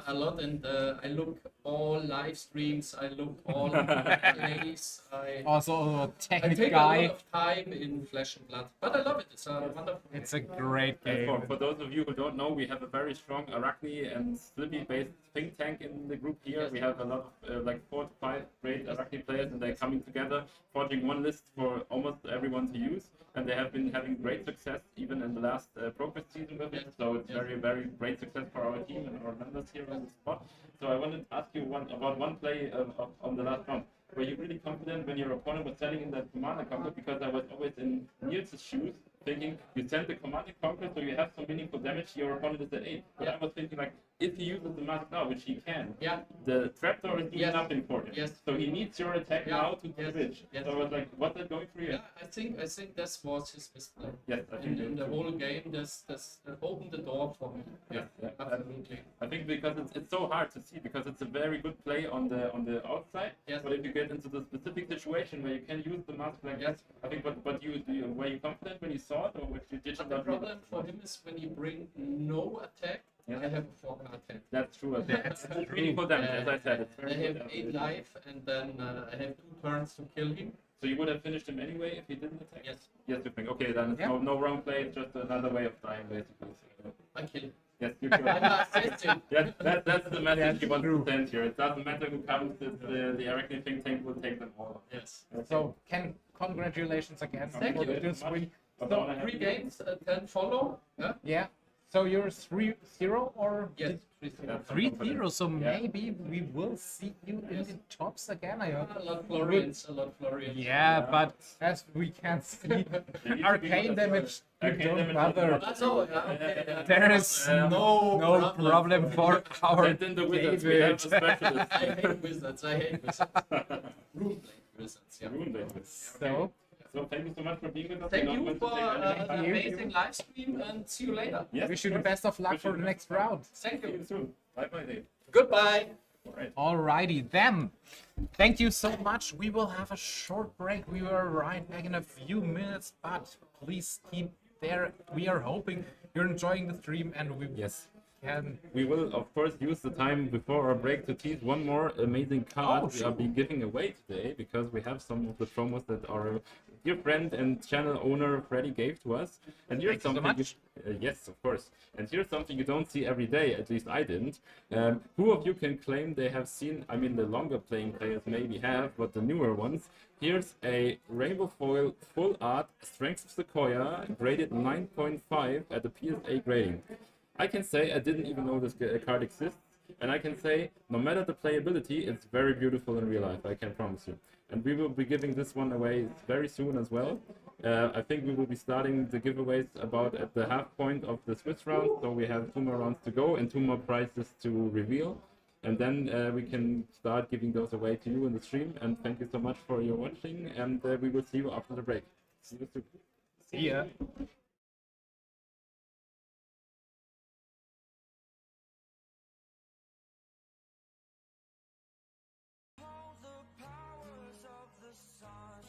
[SPEAKER 8] a lot, and I look all live streams. I look all plays.
[SPEAKER 2] Also a
[SPEAKER 8] I
[SPEAKER 2] technical
[SPEAKER 8] take a
[SPEAKER 2] guy.
[SPEAKER 8] lot of time in Flesh and Blood, but I love it. It's a wonderful.
[SPEAKER 2] It's a great
[SPEAKER 1] And
[SPEAKER 2] game.
[SPEAKER 1] for those of you who don't know, we have a very strong Arakni and Slippy-based think tank in the group here.
[SPEAKER 8] Yes.
[SPEAKER 1] We have a lot of like 4 to 5 great Arakni players, and they're coming together, forging one list for almost everyone to use. And they have been having great success even in the last progress season with it. So it's
[SPEAKER 8] Yes.
[SPEAKER 1] very, very great success for our team and our members here on the spot. So I wanted to ask you about one play on the last round. Were you really confident when your opponent was selling in that command and conquer? Because I was always in Niels' shoes, thinking you send the command and conquer, so you have some meaningful damage. Your opponent is at 8. But I was thinking like, if he uses the mask now, which he can,
[SPEAKER 8] Yeah.
[SPEAKER 1] the trapdoor is doing
[SPEAKER 8] Yes.
[SPEAKER 1] nothing for him.
[SPEAKER 8] Yes.
[SPEAKER 1] So he needs your attack
[SPEAKER 8] Yeah.
[SPEAKER 1] now to
[SPEAKER 8] Yes.
[SPEAKER 1] switch.
[SPEAKER 8] Yes.
[SPEAKER 1] So I was like, what's that going for you?
[SPEAKER 8] Yeah, I think that was his misplay.
[SPEAKER 1] Yes, I think
[SPEAKER 8] In the
[SPEAKER 1] so.
[SPEAKER 8] whole game, this opened the door for me.
[SPEAKER 1] Yeah, yeah.
[SPEAKER 8] Absolutely.
[SPEAKER 1] I think because it's so hard to see because it's a very good play on the outside.
[SPEAKER 8] Yes.
[SPEAKER 1] But if you get into the specific situation where you can use the mask like
[SPEAKER 8] Yes.
[SPEAKER 1] that, I think. But were you confident when you saw it, or if you did
[SPEAKER 8] But the
[SPEAKER 1] not?
[SPEAKER 8] problem for him is when you bring no attack,
[SPEAKER 1] Yeah.
[SPEAKER 8] I have a 4-card attack.
[SPEAKER 1] That's true. That's meaningful damage, as I said. It's
[SPEAKER 8] I
[SPEAKER 1] very
[SPEAKER 8] have
[SPEAKER 1] good.
[SPEAKER 8] 8 life, and then I have 2 turns to kill him.
[SPEAKER 1] So you would have finished him anyway if he didn't attack.
[SPEAKER 8] Yes,
[SPEAKER 1] Yes, you think. Okay, then it's
[SPEAKER 2] Yeah.
[SPEAKER 1] no wrong play. It's just another way of dying, basically. So,
[SPEAKER 8] I kill him.
[SPEAKER 1] Yes, you could.
[SPEAKER 8] I'm assisting.
[SPEAKER 1] That's the message you want to send here. It doesn't matter who comes, the Arakni think tank will take them all.
[SPEAKER 8] Yes.
[SPEAKER 2] So, Ken, congratulations again
[SPEAKER 8] Thank
[SPEAKER 2] for
[SPEAKER 8] you.
[SPEAKER 2] this win.
[SPEAKER 8] So 3 games, 10 follow. Yeah?
[SPEAKER 2] Yeah. So you're 3-0 or
[SPEAKER 8] Yes.
[SPEAKER 2] 3-0? So maybe we will see you in the tops again. I hope.
[SPEAKER 8] A lot of Florians,
[SPEAKER 2] Yeah, but as we can see, arcane damage, you don't bother.
[SPEAKER 8] So, yeah, okay, yeah.
[SPEAKER 2] There is no problem for our
[SPEAKER 1] Send in the wizards, we have a specialist.
[SPEAKER 8] I hate wizards. I hate wizards. Runeblade wizards. Yeah.
[SPEAKER 1] Runebait wizards.
[SPEAKER 2] So,
[SPEAKER 1] So thank you so much for being with us.
[SPEAKER 8] Thank
[SPEAKER 1] We're not
[SPEAKER 8] you
[SPEAKER 1] going to
[SPEAKER 8] for
[SPEAKER 1] take any-
[SPEAKER 8] an amazing live stream and see you later.
[SPEAKER 1] Yes,
[SPEAKER 2] wish you the
[SPEAKER 1] of course.
[SPEAKER 2] best of luck for the next round.
[SPEAKER 8] Thank
[SPEAKER 1] See
[SPEAKER 8] you.
[SPEAKER 1] you soon. Bye bye, Dave.
[SPEAKER 8] Goodbye.
[SPEAKER 1] All right.
[SPEAKER 2] Alrighty then. Thank you so much. We will have a short break. We will right back in a few minutes, but please keep there. We are hoping you're enjoying the stream and we
[SPEAKER 1] Yes.
[SPEAKER 2] can.
[SPEAKER 1] We will, of course, use the time before our break to tease one more amazing card
[SPEAKER 2] Oh,
[SPEAKER 1] we
[SPEAKER 2] sure.
[SPEAKER 1] are be giving away today because we have some of the promos that our dear friend and channel owner Freddy gave to us. And here's
[SPEAKER 2] Thank you so
[SPEAKER 1] something.
[SPEAKER 2] much.
[SPEAKER 1] Yes, of course. And here's something you don't see every day. At least I didn't. Who of you can claim they have seen? I mean, the longer playing players maybe have, but the newer ones. Here's a rainbow foil full art Strength of Sequoia graded 9.5 at the PSA grading. I can say I didn't even know this card exists, and I can say no matter the playability, it's very beautiful in real life. I can promise you. And we will be giving this one away very soon as well. I think we will be starting the giveaways about at the half point of the Swiss round, so we have 2 more rounds to go and 2 more prizes to reveal. And then we can start giving those away to you in the stream. And thank you so much for your watching, and we will see you after the break. See you soon.
[SPEAKER 2] See ya.
[SPEAKER 5] All the powers of the sun.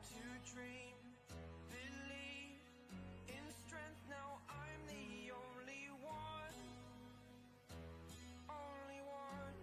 [SPEAKER 5] To dream, believe in strength. Now I'm the only one. Only one.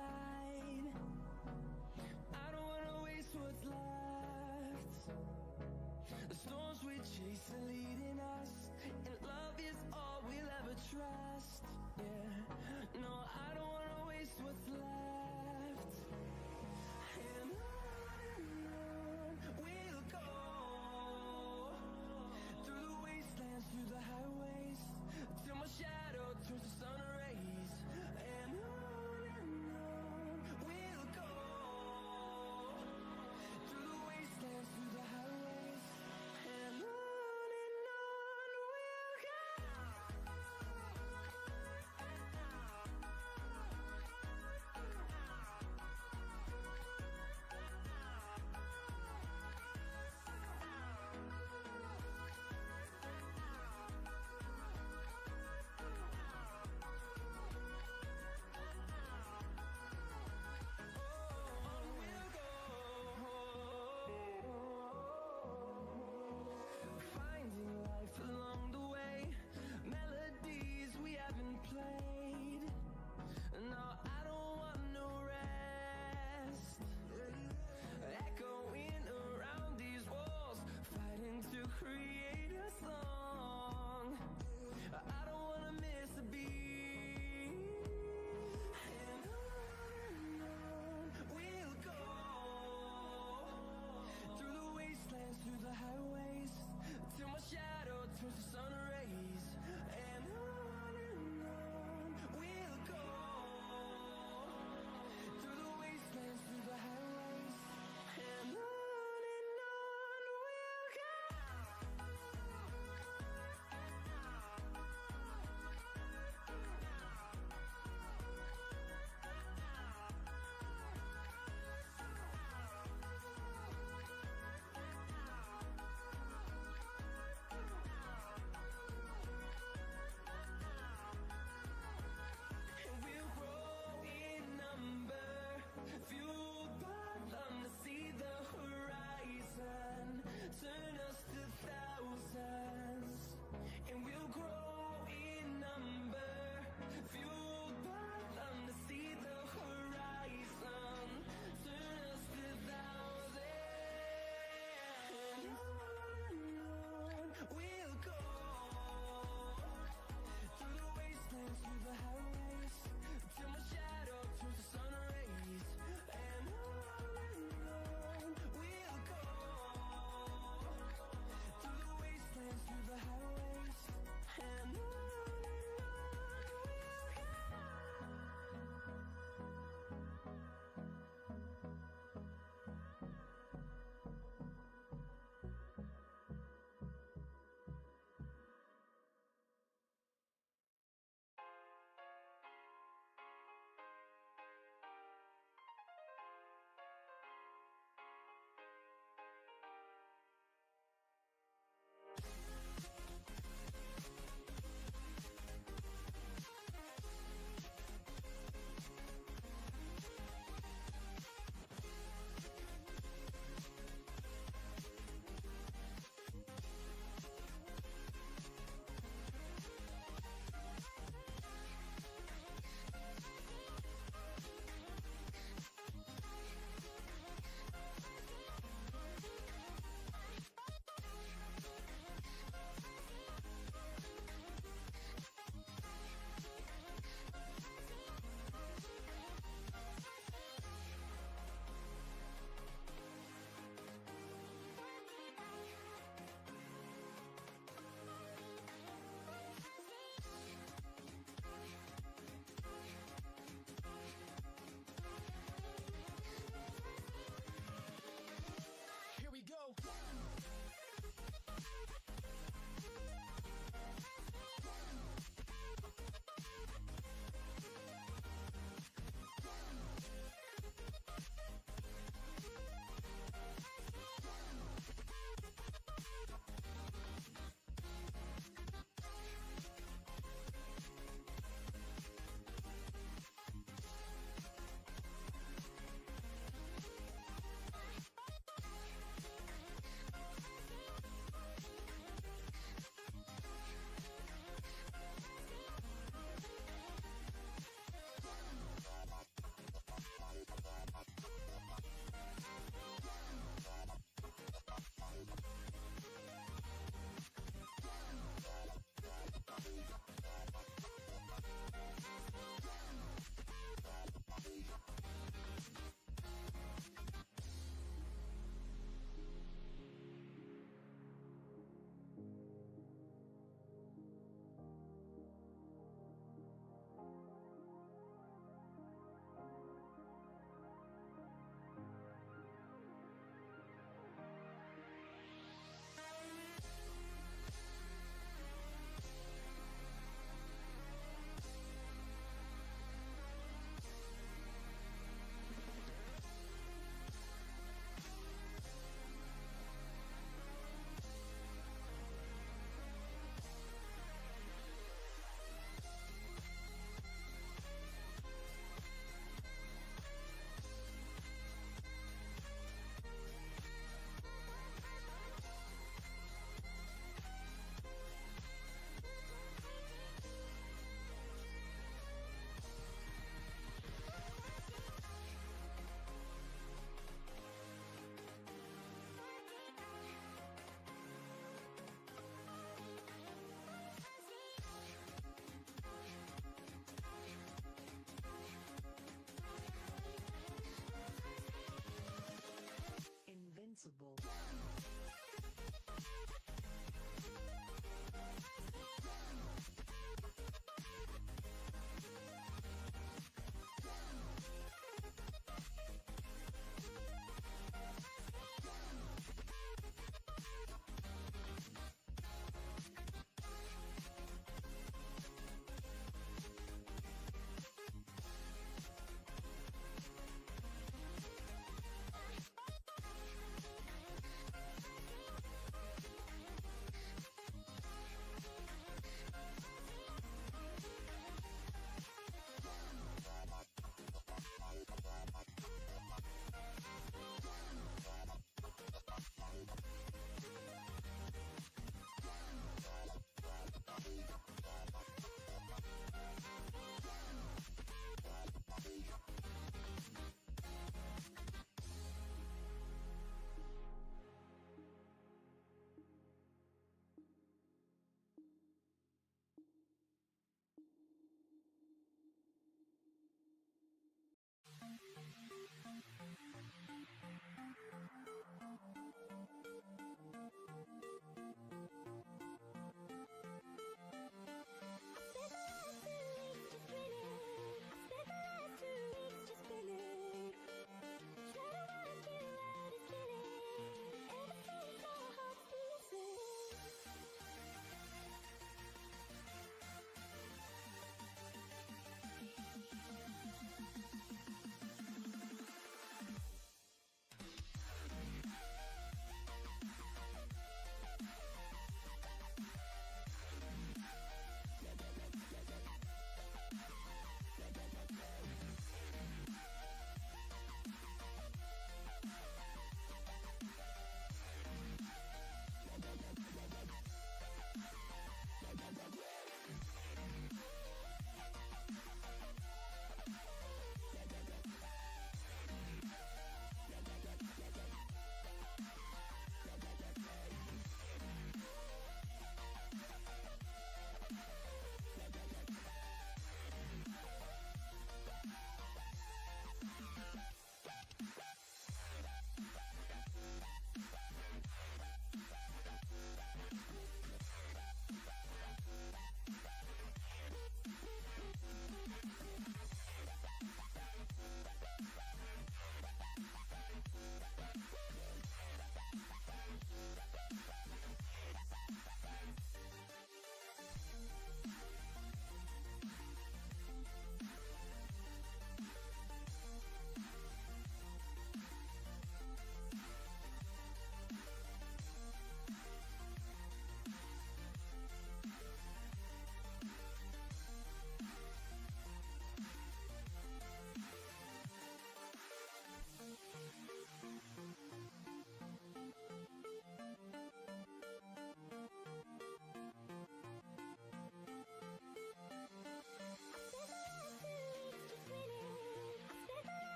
[SPEAKER 5] inside. I don't wanna waste what's left. The storms we chase are leading us, and love is all we'll ever trust. Yeah, no, I don't wanna waste what's left. And on we'll go, through the wastelands, through the highways, till my shadow turns to sun rays. And on we'll go, through the wastelands, through the highways, and on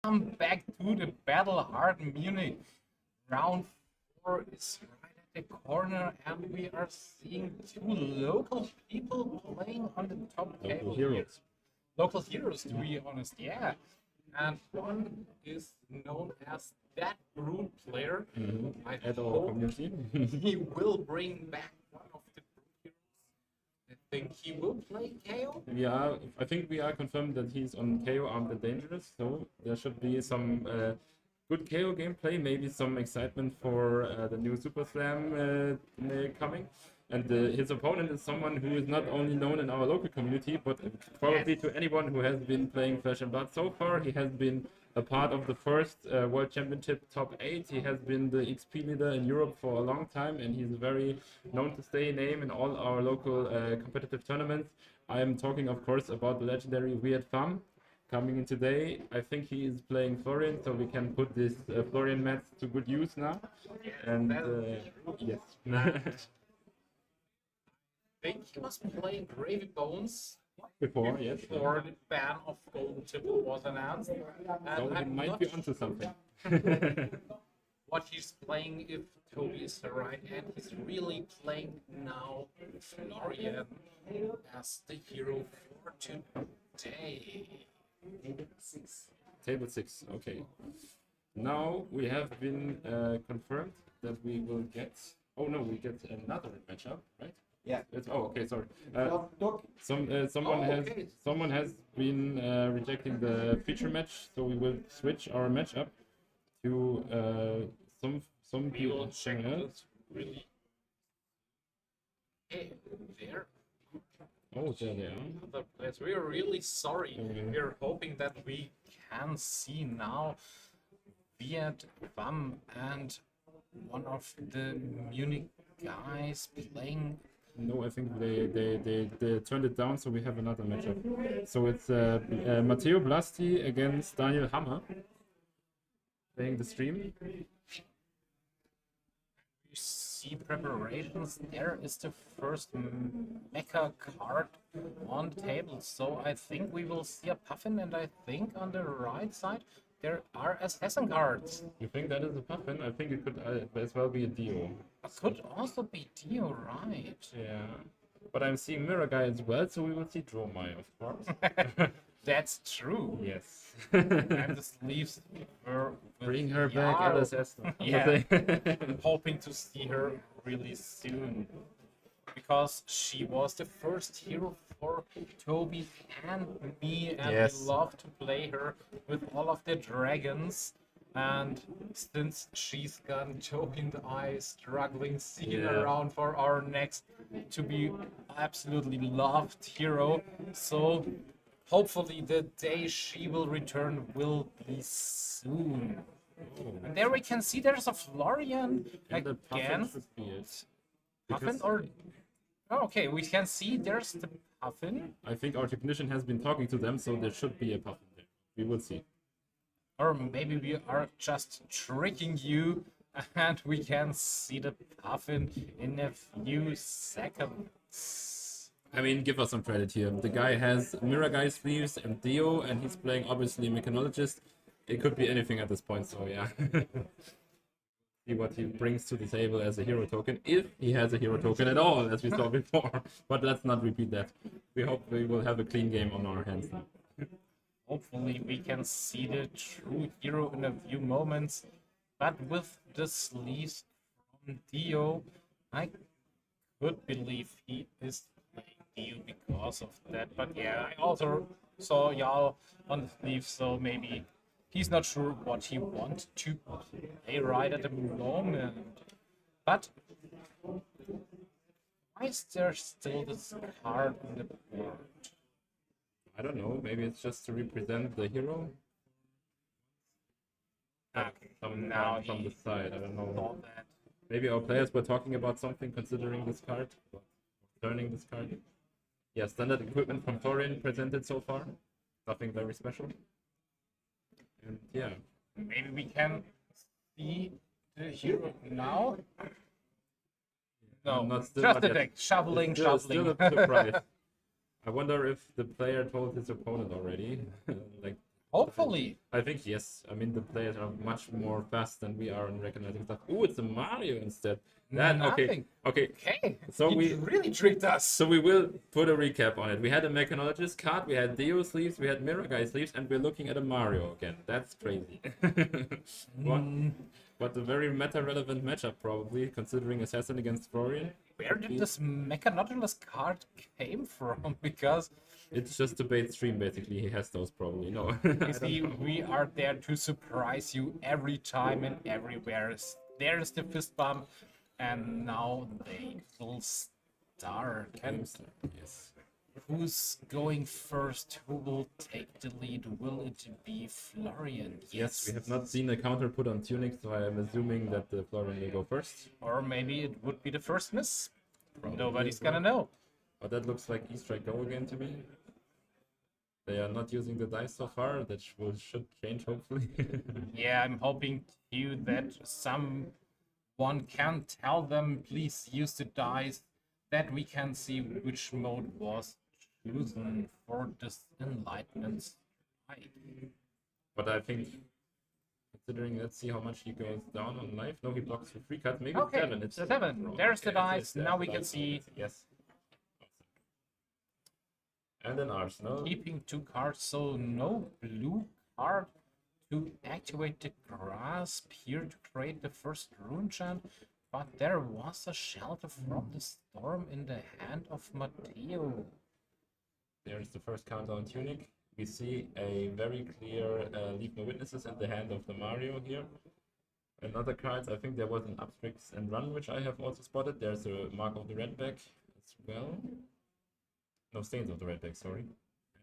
[SPEAKER 2] Welcome back to the battle hard Munich. Round 4 is right at the corner, and we are seeing two local people playing on the top table.
[SPEAKER 1] heroes.
[SPEAKER 2] Local heroes, to be honest, yeah. And one is known as that brute player. I
[SPEAKER 1] At our
[SPEAKER 2] hope
[SPEAKER 1] community.
[SPEAKER 2] he will bring back one of the brute heroes. I think he will play KO.
[SPEAKER 1] I think we are confirmed that he's on KO Armed and Dangerous, so there should be some good KO gameplay, maybe some excitement for the new Super Slam coming. And his opponent is someone who is not only known in our local community, but probably to anyone who has been playing Flesh and Blood so far. He has been a part of the first World Championship top 8. He has been the XP leader in Europe for a long time, and he's a very known to stay name in all our local competitive tournaments. I am talking, of course, about the legendary Weird Fang. Coming in today, I think he is playing Florian, so we can put this Florian mats to good use now. And yes.
[SPEAKER 2] I think he was playing Gravy Bones
[SPEAKER 1] Before, yes.
[SPEAKER 2] before the ban of Golden Tipple was announced. And
[SPEAKER 1] So he
[SPEAKER 2] I'm
[SPEAKER 1] might
[SPEAKER 2] not
[SPEAKER 1] be onto something.
[SPEAKER 2] what he's playing, if Toby is right, and he's really playing now Florian as the hero for today.
[SPEAKER 1] Table 6, okay. Now we have been confirmed that we will get. Oh no, we get another matchup, right?
[SPEAKER 9] Yeah.
[SPEAKER 1] Okay, sorry.
[SPEAKER 2] Okay.
[SPEAKER 1] Someone has been rejecting the feature match, so we will switch our matchup to some
[SPEAKER 2] We will
[SPEAKER 1] people.
[SPEAKER 2] check this really. Hey, there.
[SPEAKER 1] Oh, there they are.
[SPEAKER 2] Other players. We are really sorry.
[SPEAKER 1] Okay.
[SPEAKER 2] We are hoping that we can see now Viet Vam and one of the Munich guys playing.
[SPEAKER 1] No, I think they turned it down, so we have another matchup. So it's Matteo Blasti against Daniel Hammer playing the stream.
[SPEAKER 2] You see preparations. There is the first mecha card on the table. So I think we will see a Puffin, and I think on the right side there are assassin cards.
[SPEAKER 1] You think that is a puffin? I think it could as well be a Dio.
[SPEAKER 2] It could also be Dio, right?
[SPEAKER 1] Yeah. But I'm seeing Mirror Guy as well, so we will see Dromai, of course.
[SPEAKER 2] That's true.
[SPEAKER 1] Yes.
[SPEAKER 2] And the sleeves were
[SPEAKER 1] Bring her back,
[SPEAKER 2] Yeah.
[SPEAKER 1] LSS.
[SPEAKER 2] Yeah. Hoping to see her really soon. Because she was the first hero for Toby and me, and
[SPEAKER 1] Yes.
[SPEAKER 2] we love to play her with all of the dragons. And since she's gone, Toby and I struggling seeing
[SPEAKER 1] Yeah.
[SPEAKER 2] around for our next to be absolutely loved hero. So hopefully the day she will return will be soon. And there we can see there's a Florian
[SPEAKER 1] And the puffin
[SPEAKER 2] again.
[SPEAKER 1] should be it.
[SPEAKER 2] Puffin
[SPEAKER 1] Because
[SPEAKER 2] or oh, okay, we can see there's the Puffin,
[SPEAKER 1] I think our technician has been talking to them, so there should be a puffin there. We will see.
[SPEAKER 2] or maybe we are just tricking you, and we can see the Puffin in a few seconds.
[SPEAKER 1] I mean, give us some credit here. The guy has Mirror Guy sleeves and Dio, and he's playing obviously Mechanologist. It could be anything at this point, so yeah. See what he brings to the table as a hero token, if he has a hero token at all, as we saw before. But let's not repeat that. We hope we will have a clean game on our hands now.
[SPEAKER 2] Hopefully we can see the true hero in a few moments, but with the sleeves from Dio, I could believe he is playing Dio because of that. But yeah, I also saw Yao on the sleeve, so maybe he's not sure what he wants to play right at the moment. But why is there still this card on the board?
[SPEAKER 1] I don't know, maybe it's just to represent the hero.
[SPEAKER 2] Now
[SPEAKER 1] From the side, I don't know.
[SPEAKER 2] thought that.
[SPEAKER 1] Maybe our players were talking about something considering this card, but turning this card. Yeah, standard equipment from Thorn presented so far. Nothing very special. And yeah,
[SPEAKER 2] Maybe we can see the hero now. No,
[SPEAKER 1] not still
[SPEAKER 2] just
[SPEAKER 1] not
[SPEAKER 2] the
[SPEAKER 1] yet.
[SPEAKER 2] deck. Shoveling,
[SPEAKER 1] Still
[SPEAKER 2] shoveling.
[SPEAKER 1] a surprise. I wonder if the player told his opponent already. Like,
[SPEAKER 2] Hopefully.
[SPEAKER 1] I think yes. I mean, the players are much more fast than we are in recognizing stuff. Ooh, it's a Mario instead. That okay.
[SPEAKER 2] Nothing.
[SPEAKER 1] Okay.
[SPEAKER 2] Okay.
[SPEAKER 1] So
[SPEAKER 2] He
[SPEAKER 1] we
[SPEAKER 2] really tricked us.
[SPEAKER 1] So we will put a recap on it. We had a Mechanologist card, we had Dio sleeves, we had Mirror Guy sleeves, and we're looking at a Mario again. That's crazy. But a very meta-relevant matchup probably, considering Assassin against Florian.
[SPEAKER 2] Where did this Mechanodulus card came from? Because
[SPEAKER 1] It's just a bait stream basically. He has those probably. No.
[SPEAKER 2] you see, we are there to surprise you every time and everywhere. There's the fist bump, and now they will start. And
[SPEAKER 1] Yes.
[SPEAKER 2] who's going first? Who will take the lead? Will it be Florian?
[SPEAKER 1] Yes, we have not seen a counter put on Tunic, so I am assuming that the Florian will go first.
[SPEAKER 2] Or maybe it would be the first miss.
[SPEAKER 1] Probably
[SPEAKER 2] Nobody's
[SPEAKER 1] as well.
[SPEAKER 2] gonna know.
[SPEAKER 1] But that looks like E-Strike Go again to me. They are not using the dice so far. That should change hopefully.
[SPEAKER 2] Yeah, I'm hoping too that someone can tell them, please use the dice, that we can see which mode was chosen for this enlightenment strike.
[SPEAKER 1] But I think, considering, let's see how much he goes down on life. No, he blocks for free cut. Maybe
[SPEAKER 2] Okay,
[SPEAKER 1] 7. It's
[SPEAKER 2] 7.
[SPEAKER 1] wrong.
[SPEAKER 2] There's the
[SPEAKER 1] Okay,
[SPEAKER 2] dice.
[SPEAKER 1] there's
[SPEAKER 2] Now
[SPEAKER 1] the
[SPEAKER 2] we can
[SPEAKER 1] dice.
[SPEAKER 2] see.
[SPEAKER 1] Yes. And an Arsenal.
[SPEAKER 2] Keeping 2 cards, so no blue card to activate the grasp here to create the first rune chant. But there was a shelter from the storm in the hand of Matteo.
[SPEAKER 1] There's the first countdown Tunic. We see a very clear Leave No Witnesses in the hand of the Mario here. Another cards, I think there was an Upstrix and Run, which I have also spotted. There's a Mark of the Redback as well. No, Stains of the Redback, sorry.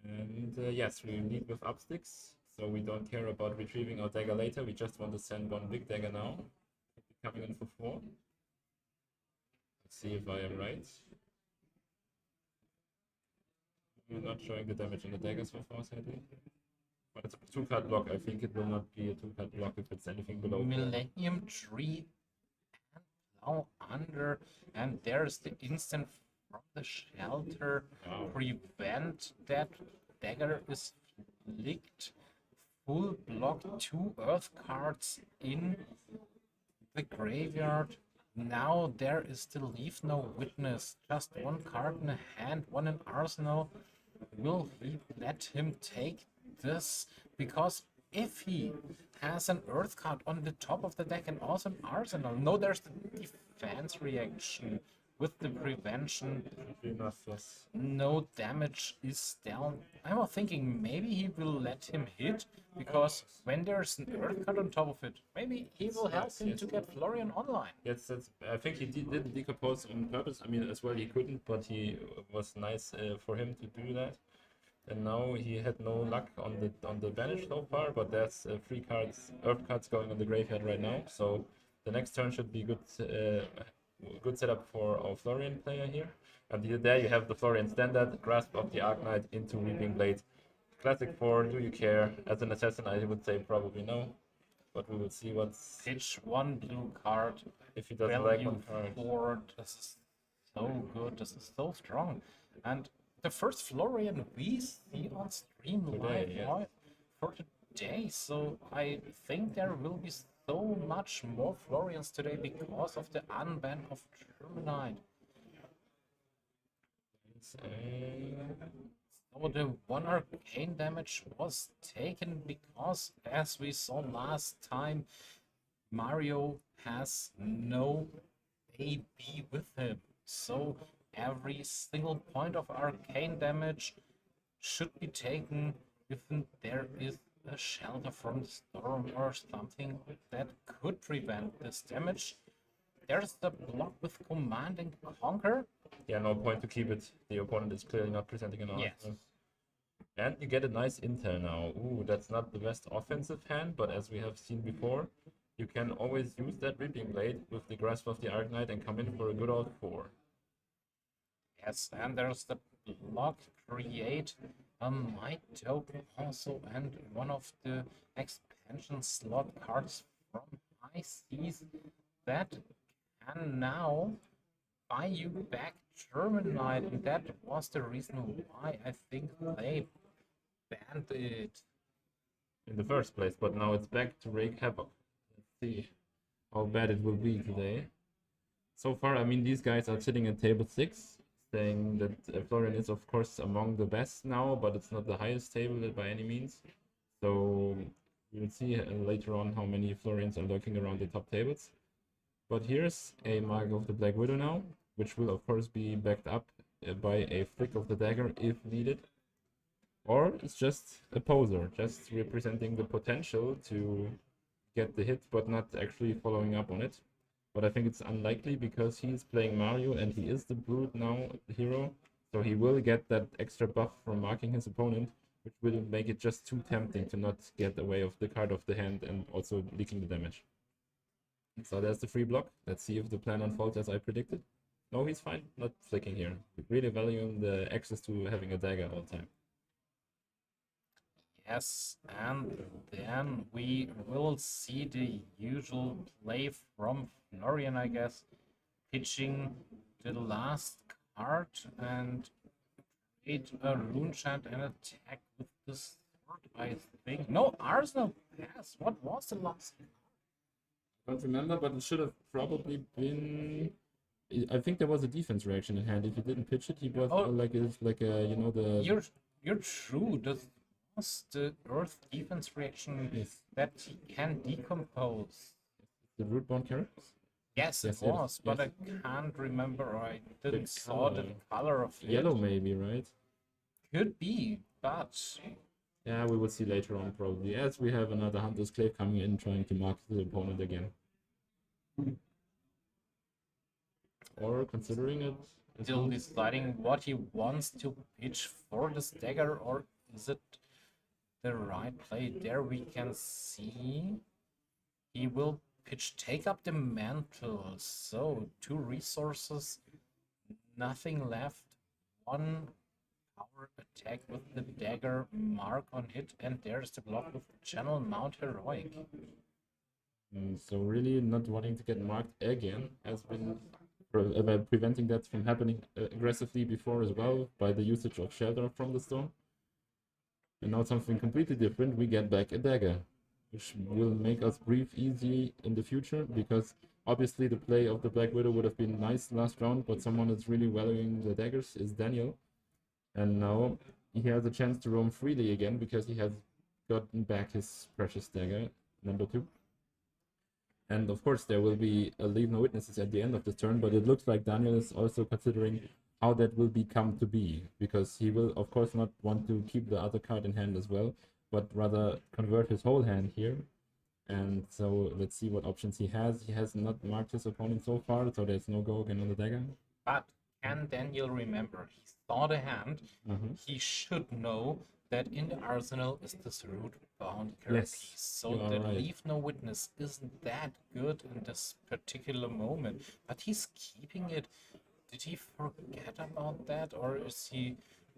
[SPEAKER 1] And yes, we lead with Upsticks, so we don't care about retrieving our dagger later. We just want to send one big dagger now. Coming in for 4. Let's see if I am right. We're not showing the damage on the daggers so far, sadly. But it's a 2-card block. I think it will not be a 2-card block if it's anything below 4.
[SPEAKER 2] Millennium Tree and Plow Under, and there's the instant from the shelter.
[SPEAKER 1] Wow.
[SPEAKER 2] Prevent that dagger is flicked. Full block, 2 earth cards in the graveyard. Now there is the Leave No Witness. Just 1 card in the hand, 1 in arsenal. Will he let him take this? Because if he has an earth card on the top of the deck and also an arsenal, no, there's the defense reaction with the prevention.
[SPEAKER 1] Enough, yes.
[SPEAKER 2] No damage is down. I was thinking maybe he will let him hit, because when there's an earth card on top of it, maybe he will help him to get Florian online.
[SPEAKER 1] Yes, I think he didn't decompose on purpose. I mean, as well he couldn't, but he was nice for him to do that. And now he had no luck on the banish so far, but there's 3 cards, earth cards going on the graveyard right now. So the next turn should be good setup for our Florian player here. And there you have the Florian standard, Grasp of the Arknight into Reaping Blade. Classic 4, do you care? As an assassin, I would say probably no. But we will see what's...
[SPEAKER 2] Pitch 1 blue card.
[SPEAKER 1] If he doesn't like
[SPEAKER 2] Value
[SPEAKER 1] one card.
[SPEAKER 2] 4. This is so good. This is so strong. And the first Florian we see on stream live
[SPEAKER 1] Today, yes.
[SPEAKER 2] now for today. So I think there will be so much more Florians today because of the unban of Terminite. So the 1 arcane damage was taken because, as we saw last time, Mario has no AB with him. So every single point of arcane damage should be taken if there is a shelter from the storm or something that could prevent this damage. There's the block with Command and Conquer.
[SPEAKER 1] Yeah, no point to keep it. The opponent is clearly not presenting an
[SPEAKER 2] Yes.
[SPEAKER 1] answer. And you get a nice intel now. Ooh, that's not the best offensive hand, but as we have seen before, you can always use that Reaping Blade with the Grasp of the Arknight and come in for a good old 4.
[SPEAKER 2] Yes, and there's the block, create a Might token also, and one of the expansion slot cards from High Seas that can now buy you back Terminite, and that was the reason why I think they banned it.
[SPEAKER 1] in the first place, but now it's back to wreak havoc. Let's see how bad it will be today. So far, I mean, these guys are sitting at table 6, saying that Florian is, of course, among the best now, but it's not the highest table by any means. So we'll see later on how many Florians are lurking around the top tables. But here's a Mark of the Black Widow now, which will, of course, be backed up by a flick of the dagger if needed. Or it's just a poser, just representing the potential to get the hit, but not actually following up on it. But I think it's unlikely because he's playing Mario and he is the brute now, the hero. So he will get that extra buff from marking his opponent, which will make it just too tempting to not get away of the card of the hand and also leaking the damage. So there's the free block. Let's see if the plan unfolds as I predicted. No, he's fine, not flicking here. Really valuing the access to having a dagger all the time.
[SPEAKER 2] Yes, and then we will see the usual play from Florian, I guess, pitching the last card and create a rune chant and attack with this sword, I think. No, Arsenal pass. What was the last card?
[SPEAKER 1] I don't remember, but it should have probably been. I think there was a defense reaction in hand. If he didn't pitch it, he was like a you know the.
[SPEAKER 2] You're true. This was the Earth defense reaction that he can decompose.
[SPEAKER 1] The root-bound characters?
[SPEAKER 2] Yes, it was, but I can't remember. I didn't saw the color of it.
[SPEAKER 1] Yellow, maybe, right?
[SPEAKER 2] Could be, but
[SPEAKER 1] yeah, we will see later on probably. As we have another Hunter's Clave coming in, trying to mark the opponent again. Or considering it.
[SPEAKER 2] Still deciding what he wants to pitch for this dagger, or is it the right play? There we can see he will pitch take up the mantle. So 2 resources, nothing left, 1 power attack with the dagger, mark on hit, and there's the block with channel mount heroic.
[SPEAKER 1] So really not wanting to get marked again has been preventing that from happening aggressively before as well by the usage of shelter from the stone. And now something completely different, we get back a dagger, which will make us breathe easy in the future, because obviously the play of the Black Widow would have been nice last round, but someone that's really valuing the daggers is Daniel. And now he has a chance to roam freely again, because he has gotten back his precious dagger, number 2. And of course there will be a leave no witnesses at the end of this turn, but it looks like Daniel is also considering how that will become to be, because he will of course not want to keep the other card in hand as well, but rather convert his whole hand here. And so let's see what options he has. He has not marked his opponent so far, so there's no go again on the dagger.
[SPEAKER 2] But can Daniel remember? He saw the hand. He should know that in the arsenal is this root-bound carapace. So the leave no witness isn't that good in this particular moment. But he's keeping it. Did he forget about that, or is he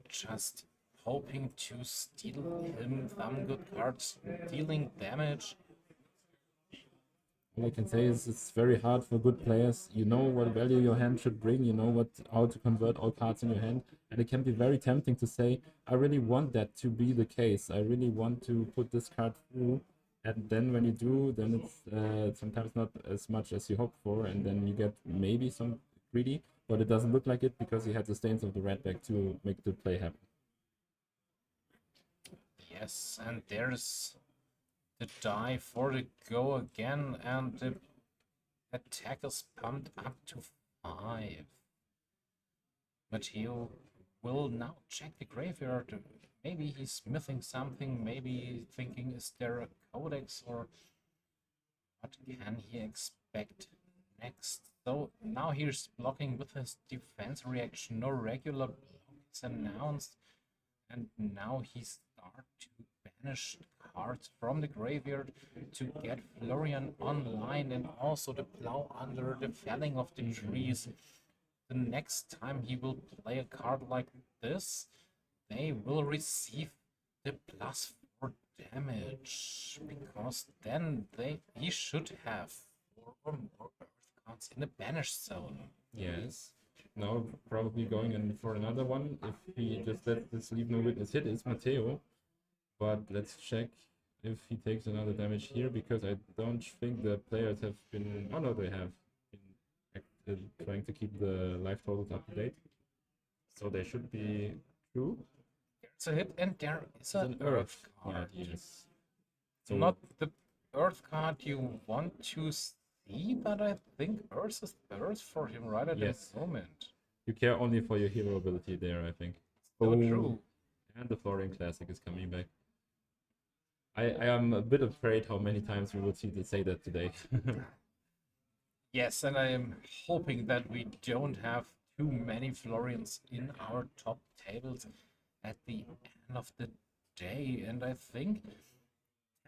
[SPEAKER 2] just hoping to steal him some good cards, dealing damage?
[SPEAKER 1] All I can say is it's very hard for good players. You know what value your hand should bring, you know how to convert all cards in your hand, and it can be very tempting to say, I really want that to be the case. I really want to put this card through, and then when you do, then it's sometimes not as much as you hope for, and then you get maybe some greedy, but it doesn't look like it because he had the stains of the red back to make the play happen.
[SPEAKER 2] Yes, and there's the die for the go again, and the attack is pumped up to 5. Matteo will now check the graveyard. Maybe he's missing something, maybe thinking, is there a codex, or what can he expect next? So now he's blocking with his defense reaction, no regular block is announced, and now he starts to banish cards from the graveyard to get Florian online, and also the plow under the felling of the trees. The next time he will play a card like this, they will receive the +4 damage, because then he should have 4 or more earth cards in the banished zone.
[SPEAKER 1] Yes. Now probably going in for another one. If he just lets this leave no witness hit, it's Matteo. But let's check. if he takes another damage here, because I don't think the players have been. Oh no, they have been trying to keep the life totals up to date. So they should be true.
[SPEAKER 2] It's a hit, and there is
[SPEAKER 1] It's
[SPEAKER 2] an
[SPEAKER 1] an
[SPEAKER 2] Earth
[SPEAKER 1] card,
[SPEAKER 2] card.
[SPEAKER 1] yes. So
[SPEAKER 2] Not the Earth card you want to see, but I think Earth is Earth for him right at
[SPEAKER 1] Yes.
[SPEAKER 2] the moment.
[SPEAKER 1] you care only for your hero ability there, I think.
[SPEAKER 2] So
[SPEAKER 1] Oh,
[SPEAKER 2] true.
[SPEAKER 1] And the Florian Classic is coming back. I am a bit afraid how many times we will see to say that today.
[SPEAKER 2] Yes, and I am hoping that we don't have too many Florians in our top tables at the end of the day. And I think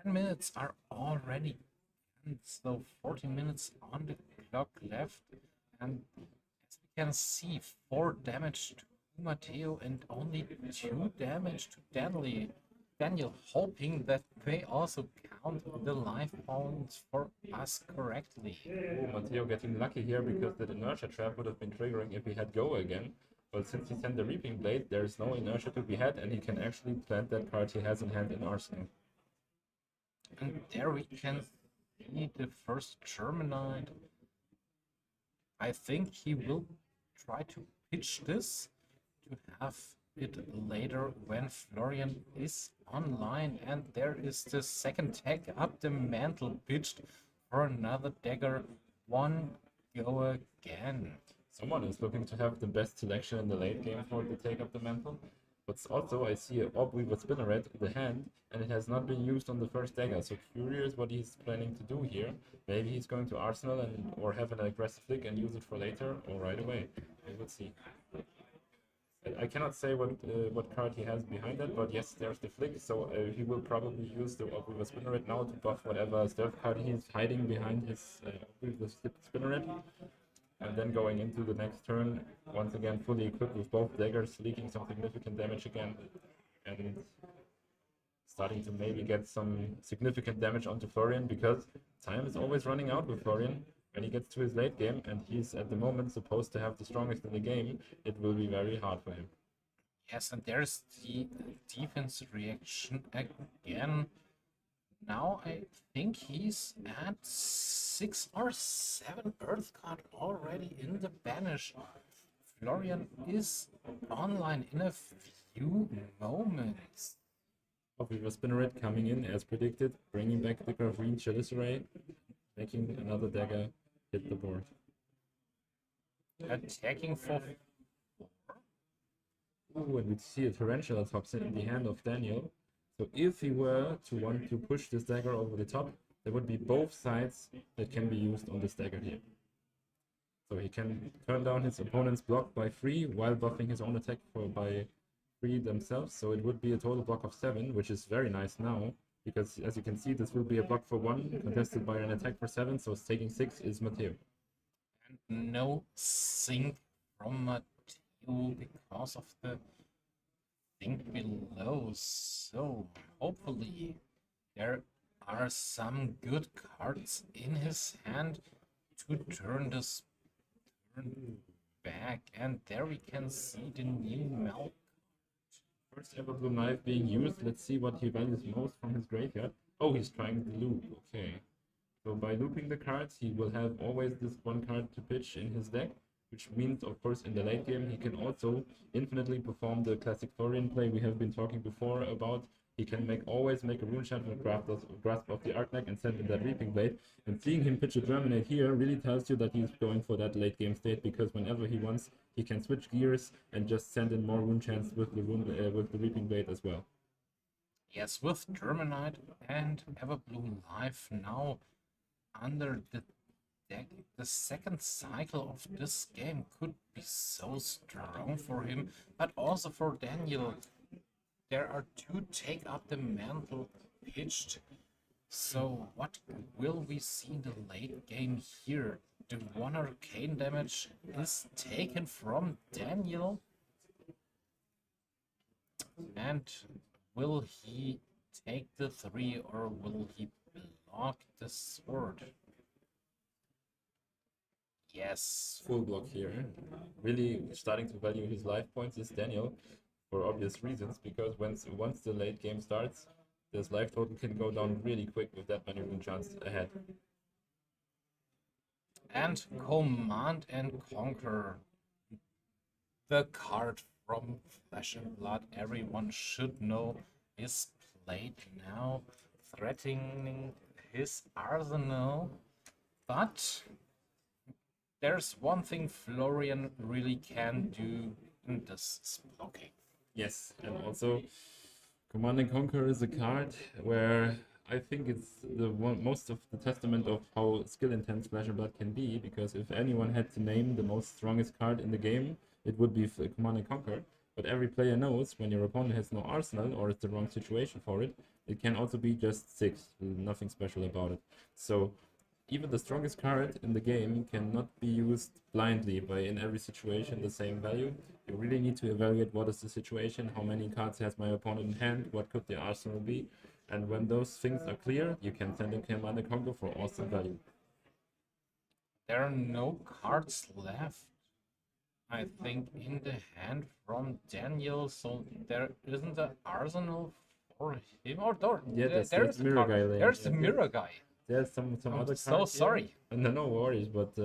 [SPEAKER 2] 10 minutes are already done, so 40 minutes on the clock left. And as we can see, 4 damage to Matteo and only 2 damage to Daniel, hoping that they also count the life points for us correctly.
[SPEAKER 1] Oh, Matteo getting lucky here because the inertia trap would have been triggering if he had go again. But since he sent the Reaping Blade, there is no inertia to be had, and he can actually plant that card he has in hand in Arsenal.
[SPEAKER 2] And there we can see the first Germanite. I think he will try to pitch this to have it later when Florian is online, and there is the second tag up the mantle pitched for another dagger. One go again.
[SPEAKER 1] Someone is looking to have the best selection in the late game for to take up the mantle. But also I see a Orb Weaver Spinneret in the hand, and it has not been used on the first dagger. So curious what he's planning to do here. Maybe he's going to Arsenal and or have an aggressive flick and use it for later or right away. We will see. I cannot say what card he has behind that, but yes, there's the flick, so he will probably use the Orb Weaver Spinneret now to buff whatever stealth card he's hiding behind his Weaver Spinneret. And then going into the next turn, once again fully equipped with both daggers, leaking some significant damage again, and starting to maybe get some significant damage onto Florian, because time is always running out with Florian. When he gets to his late game, and he's at the moment supposed to have the strongest in the game, it will be very hard for him.
[SPEAKER 2] Yes, and there's the defense reaction again. Now I think he's at 6 or 7 Earth card already in the banish. Florian is online in a few moments.
[SPEAKER 1] Weaver Spinneret coming in as predicted, bringing back the Green Chalice, making another dagger hit the board.
[SPEAKER 2] Attacking for 4.
[SPEAKER 1] Ooh, and we see a Tarantula Toxin in the hand of Daniel. So if he were to want to push this dagger over the top, there would be both sides that can be used on this dagger here. So he can turn down his opponent's block by 3 while buffing his own attack by 3 themselves. So it would be a total block of 7, which is very nice now, because as you can see, this will be a block for 1 contested by an attack for 7, so taking 6 is Matteo.
[SPEAKER 2] And no sync from Matteo because of the thing below. So hopefully there are some good cards in his hand to turn this turn back. And there we can see the new Malk.
[SPEAKER 1] First ever blue knife being used. Let's see what he values most from his graveyard. Oh, he's trying to loop. Okay. So by looping the cards, he will have always this one card to pitch in his deck, which means, of course, in the late game, he can also infinitely perform the classic Florian play we have been talking before about. He can always make a rune shot with grasp of the Arakni and send in that Reaping Blade. And seeing him pitch a Germinate here really tells you that he's going for that late game state, because whenever he wants, he can switch gears and just send in more rune chants with the Reaping Blade as well.
[SPEAKER 2] Yes, with Germinate and Everbloom Life now under the deck, the second cycle of this game could be so strong for him, but also for Daniel. There are 2 take up the mantle pitched. So what will we see in the late game here? The 1 arcane damage is taken from Daniel. And will he take the 3 or will he block the sword? Yes.
[SPEAKER 1] Full block here. Really starting to value his life points is Daniel, for obvious reasons, because once the late game starts, this life total can go down really quick with that many rune chance ahead.
[SPEAKER 2] And Command and Conquer. The card from Flesh and Blood, everyone should know, is played now, threatening his arsenal. But there's one thing Florian really can do, and this is blocking.
[SPEAKER 1] Yes, and also Command and Conquer is a card where I think it's the one, most of the testament of how skill intense Flesh and Blood can be, because if anyone had to name the most strongest card in the game, it would be Command and Conquer. But every player knows when your opponent has no arsenal or it's the wrong situation for it, it can also be just 6, nothing special about it. So even the strongest card in the game cannot be used blindly by in every situation the same value. You really need to evaluate what is the situation, how many cards has my opponent in hand, what could the arsenal be, and when those things are clear, you can send in Command and Conquer for awesome value.
[SPEAKER 2] There are no cards left, I think, in the hand from Daniel, so there isn't an arsenal for him. Or
[SPEAKER 1] Yeah,
[SPEAKER 2] there's
[SPEAKER 1] there's
[SPEAKER 2] the
[SPEAKER 1] Mirror
[SPEAKER 2] card.
[SPEAKER 1] Guy laying.
[SPEAKER 2] There's
[SPEAKER 1] Yeah,
[SPEAKER 2] the Mirror Guy.
[SPEAKER 1] There's some
[SPEAKER 2] I'm
[SPEAKER 1] other
[SPEAKER 2] so
[SPEAKER 1] cards here.
[SPEAKER 2] sorry.
[SPEAKER 1] No worries, but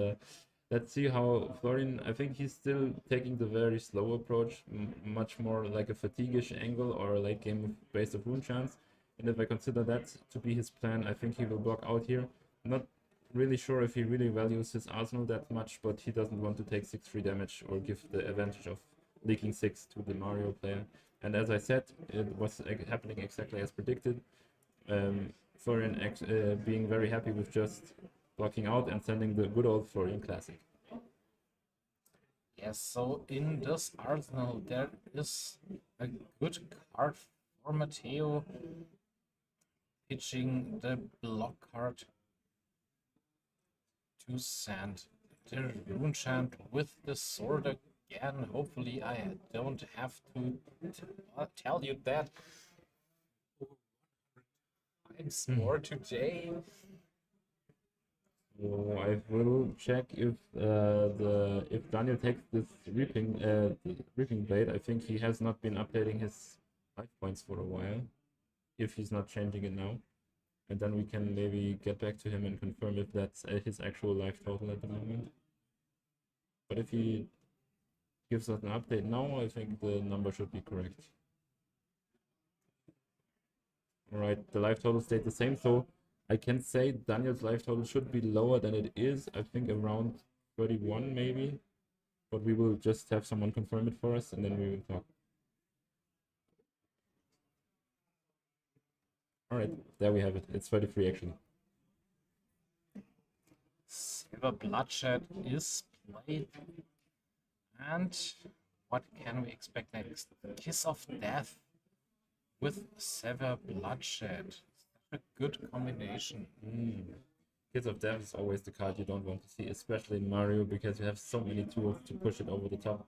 [SPEAKER 1] let's see how Florian, I think he's still taking the very slow approach, much more like a fatigue-ish angle or a late game based of rune chance. And if I consider that to be his plan, I think he will block out here. Not really sure if he really values his arsenal that much, but he doesn't want to take 6 free damage or give the advantage of leaking 6 to the Mario player. And as I said, it was happening exactly as predicted. Florian being very happy with just blocking out and sending the good old Florian Classic.
[SPEAKER 2] Yes, so in this arsenal there is a good card for Matteo, pitching the block card to send the rune chant with the sword again. Hopefully I don't have to tell you that times more today.
[SPEAKER 1] So I will check if if Daniel takes this reaping blade. I think he has not been updating his life points for a while. If he's not changing it now, and then we can maybe get back to him and confirm if that's his actual life total at the moment. But if he gives us an update now, I think the number should be correct. Alright, the life total stayed the same, so I can say Daniel's life total should be lower than it is. I think around 31 maybe. But we will just have someone confirm it for us and then we will talk. Alright, there we have it. It's 33 actually.
[SPEAKER 2] Silver Bloodshed is played. And what can we expect next? Kiss of Death with Sever Bloodshed. Such a good combination.
[SPEAKER 1] Kiss of Death is always the card you don't want to see, especially in Mario, because you have so many tools to push it over the top.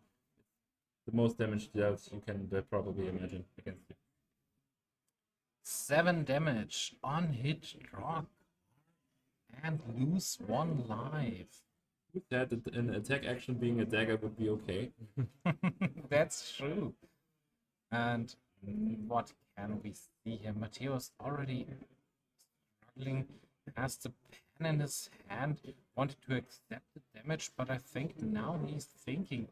[SPEAKER 1] The most damage dealt you can probably imagine against you.
[SPEAKER 2] 7 damage on hit, draw, and lose 1 life.
[SPEAKER 1] With that, an attack action being a dagger would be okay.
[SPEAKER 2] That's true. And what can we see here? Matteo's already struggling, has the pen in his hand, wanted to accept the damage, but I think now he's thinking,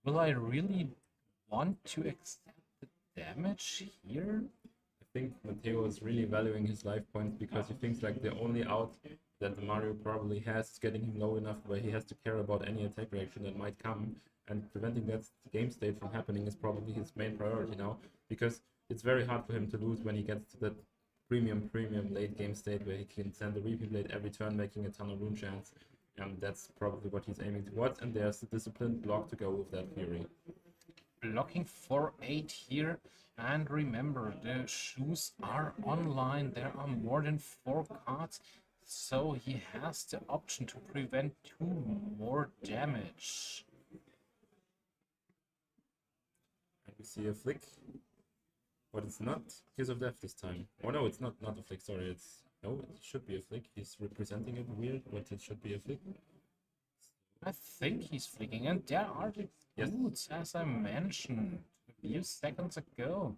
[SPEAKER 2] will I really want to accept the damage here?
[SPEAKER 1] I think Matteo is really valuing his life points because he thinks like the only out that the Mario probably has is getting him low enough where he has to care about any attack reaction that might come, and preventing that game state from happening is probably his main priority now, because it's very hard for him to lose when he gets to that premium late game state where he can send the reaping blade every turn, making a ton of rune chance, and that's probably what he's aiming towards, and there's the disciplined block to go with that theory.
[SPEAKER 2] Blocking for 8 here, and remember, the shoes are online. There are more than 4 cards, so he has the option to prevent 2 more damage.
[SPEAKER 1] And we see a flick, but it's not Kiss of Death this time. Oh no, it's not a flick, sorry, no, it should be a flick. He's representing it weird, but it should be a flick.
[SPEAKER 2] I think he's flicking, and there are the boots, as I mentioned a few seconds ago.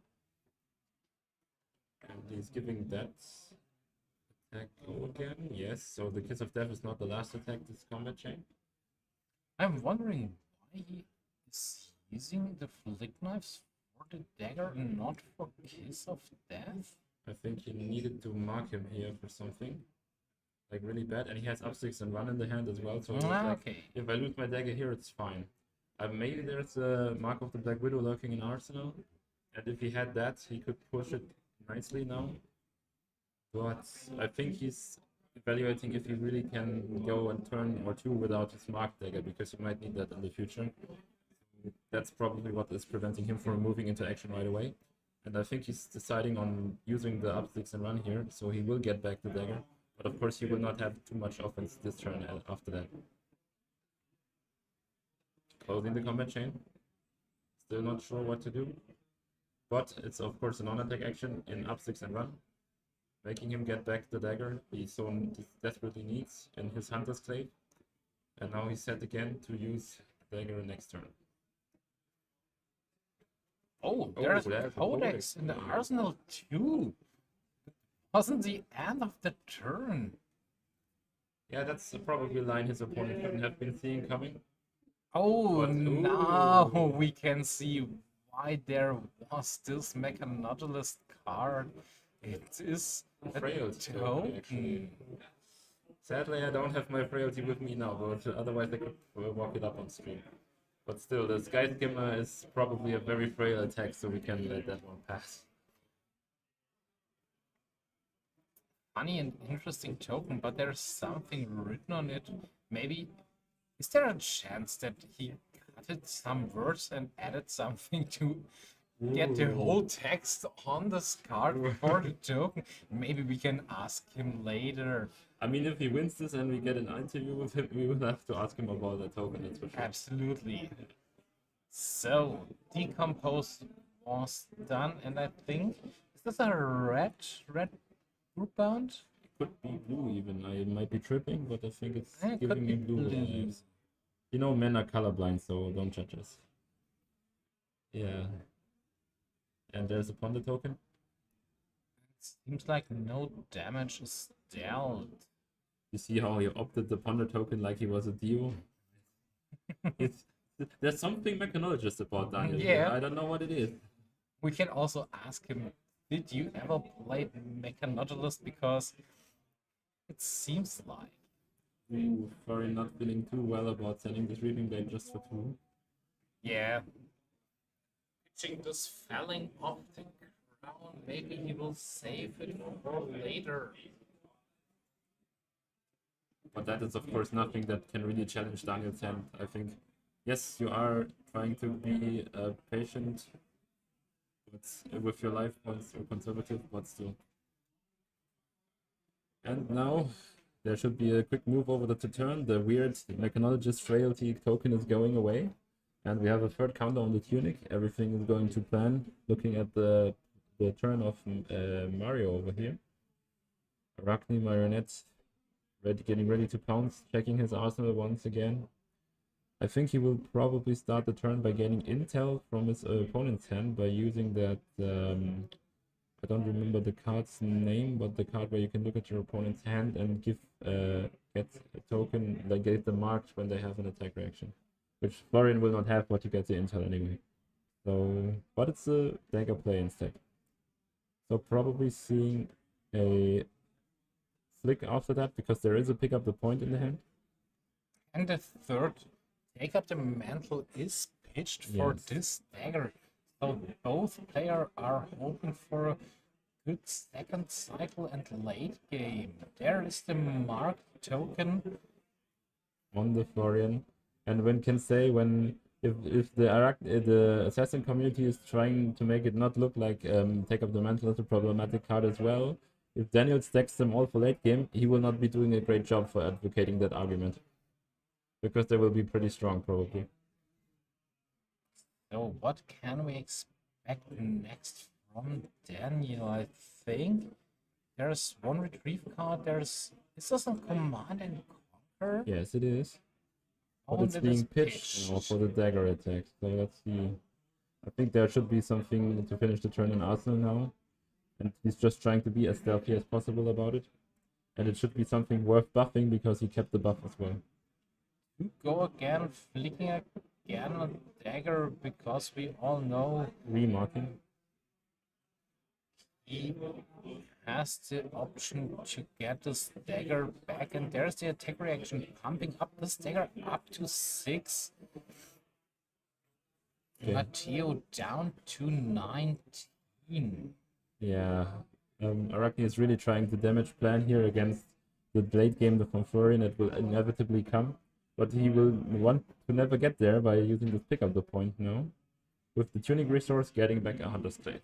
[SPEAKER 1] And he's giving that attack go again. Yes, so the Kiss of Death is not the last attack this combat chain.
[SPEAKER 2] I'm wondering why he is using the flick knives for the dagger and not for Kiss of Death.
[SPEAKER 1] I think he needed to mark him here for something. Like really bad, and he has up 6 and run in the hand as well, so it's like,
[SPEAKER 2] Okay.
[SPEAKER 1] if I lose my dagger here, it's fine. Maybe there's a Mark of the Black Widow lurking in Arsenal, and if he had that, he could push it nicely now. But I think he's evaluating if he really can go a turn or two without his Mark dagger, because he might need that in the future. That's probably what is preventing him from moving into action right away. And I think he's deciding on using the up 6 and run here, so he will get back the dagger. But of course, he will not have too much offense this turn after that. Closing the combat chain. Still not sure what to do. But it's of course a non-attack action in up 6 and run. Making him get back the dagger he so desperately needs in his Hunter's Clave. And now he's set again to use dagger next turn.
[SPEAKER 2] Oh, there's
[SPEAKER 1] there's a
[SPEAKER 2] Codex in the arsenal too. Wasn't the end of the turn.
[SPEAKER 1] Yeah, that's probably a line his opponent couldn't have been seeing coming.
[SPEAKER 2] Oh,
[SPEAKER 1] But-
[SPEAKER 2] now we can see why there was this Mechanodulus card. It is a
[SPEAKER 1] Frailty token, actually.
[SPEAKER 2] token.
[SPEAKER 1] Sadly, I don't have my frailty with me now, but otherwise I could walk it up on stream. But still, the Sky Skimmer is probably a very frail attack, so we can let that one pass.
[SPEAKER 2] Funny and interesting token, but there's something written on it. Maybe, is there a chance that he cutted some words and added something to get the whole text on this card for the token? Maybe we can ask him later.
[SPEAKER 1] I mean, if he wins this and we get an interview with him, we will have to ask him about the token, that's for sure.
[SPEAKER 2] Absolutely. So, Decompose was done, and I think, is this a red group bound?
[SPEAKER 1] It could be blue even. I might be tripping, but I think it's
[SPEAKER 2] It could
[SPEAKER 1] giving me
[SPEAKER 2] be
[SPEAKER 1] blue
[SPEAKER 2] blue.
[SPEAKER 1] vibes. You know, men are colorblind, so don't judge us. Yeah. And there's a Ponder token.
[SPEAKER 2] Seems like no damage is dealt.
[SPEAKER 1] You see how he opted the Ponder token like he was a Dio? There's something mechanologist about Daniel.
[SPEAKER 2] Yeah.
[SPEAKER 1] I don't know what it is.
[SPEAKER 2] We can also ask him, did you ever play Mechanodulus? Because it seems like.
[SPEAKER 1] Ooh, Florian not feeling too well about sending this Reaping Blade just for 2.
[SPEAKER 2] Yeah. Pitching this felling off the ground, maybe he will save it for later.
[SPEAKER 1] But that is, of course, nothing that can really challenge Daniel's hand. I think, yes, you are trying to be patient with your life points or conservative, but still. And now there should be a quick move over the turn. The weird Mechanologist Frailty token is going away. And we have a third counter on the Tunic. Everything is going to plan. Looking at the turn of Mario over here. Arakni, Marionette, getting ready to pounce, checking his arsenal once again. I think he will probably start the turn by gaining intel from his opponent's hand by using that, I don't remember the card's name, but the card where you can look at your opponent's hand and get a token, like get them marked when they have an attack reaction. Which Florian will not have, but you get the intel anyway. So, but it's a dagger play instead. So probably seeing a flick after that, because there is a pick up the point in the hand.
[SPEAKER 2] And the third, take up the mantle, is pitched for
[SPEAKER 1] Yes.
[SPEAKER 2] this dagger. So both players are hoping for a good second cycle and late game. There is the marked token.
[SPEAKER 1] On the Florian. And one can say if the assassin community is trying to make it not look like Take Up the Mantle as a problematic card as well, if Daniel stacks them all for late game, he will not be doing a great job for advocating that argument. Because they will be pretty strong probably.
[SPEAKER 2] So what can we expect next from Daniel? I think there's one retrieve card. Is this a command and conquer?
[SPEAKER 1] Yes, it is. But
[SPEAKER 2] Oh,
[SPEAKER 1] it's
[SPEAKER 2] that
[SPEAKER 1] being
[SPEAKER 2] is
[SPEAKER 1] pitched now for the dagger attack. So let's see. I think there should be something to finish the turn in Arsenal now. and he's just trying to be as stealthy as possible about it. And it should be something worth buffing because he kept the buff as well.
[SPEAKER 2] Go again, flicking again a dagger because we all know
[SPEAKER 1] Remarking.
[SPEAKER 2] he has the option to get this dagger back, and there's the attack reaction pumping up this dagger up to 6.
[SPEAKER 1] Okay.
[SPEAKER 2] Matteo down to 19.
[SPEAKER 1] Yeah, Arakni is really trying to damage plan here against the late game from Florian that will inevitably come. But he will want to never get there by using this pick up the point now. With the tuning resource getting back a Hunter's Clay.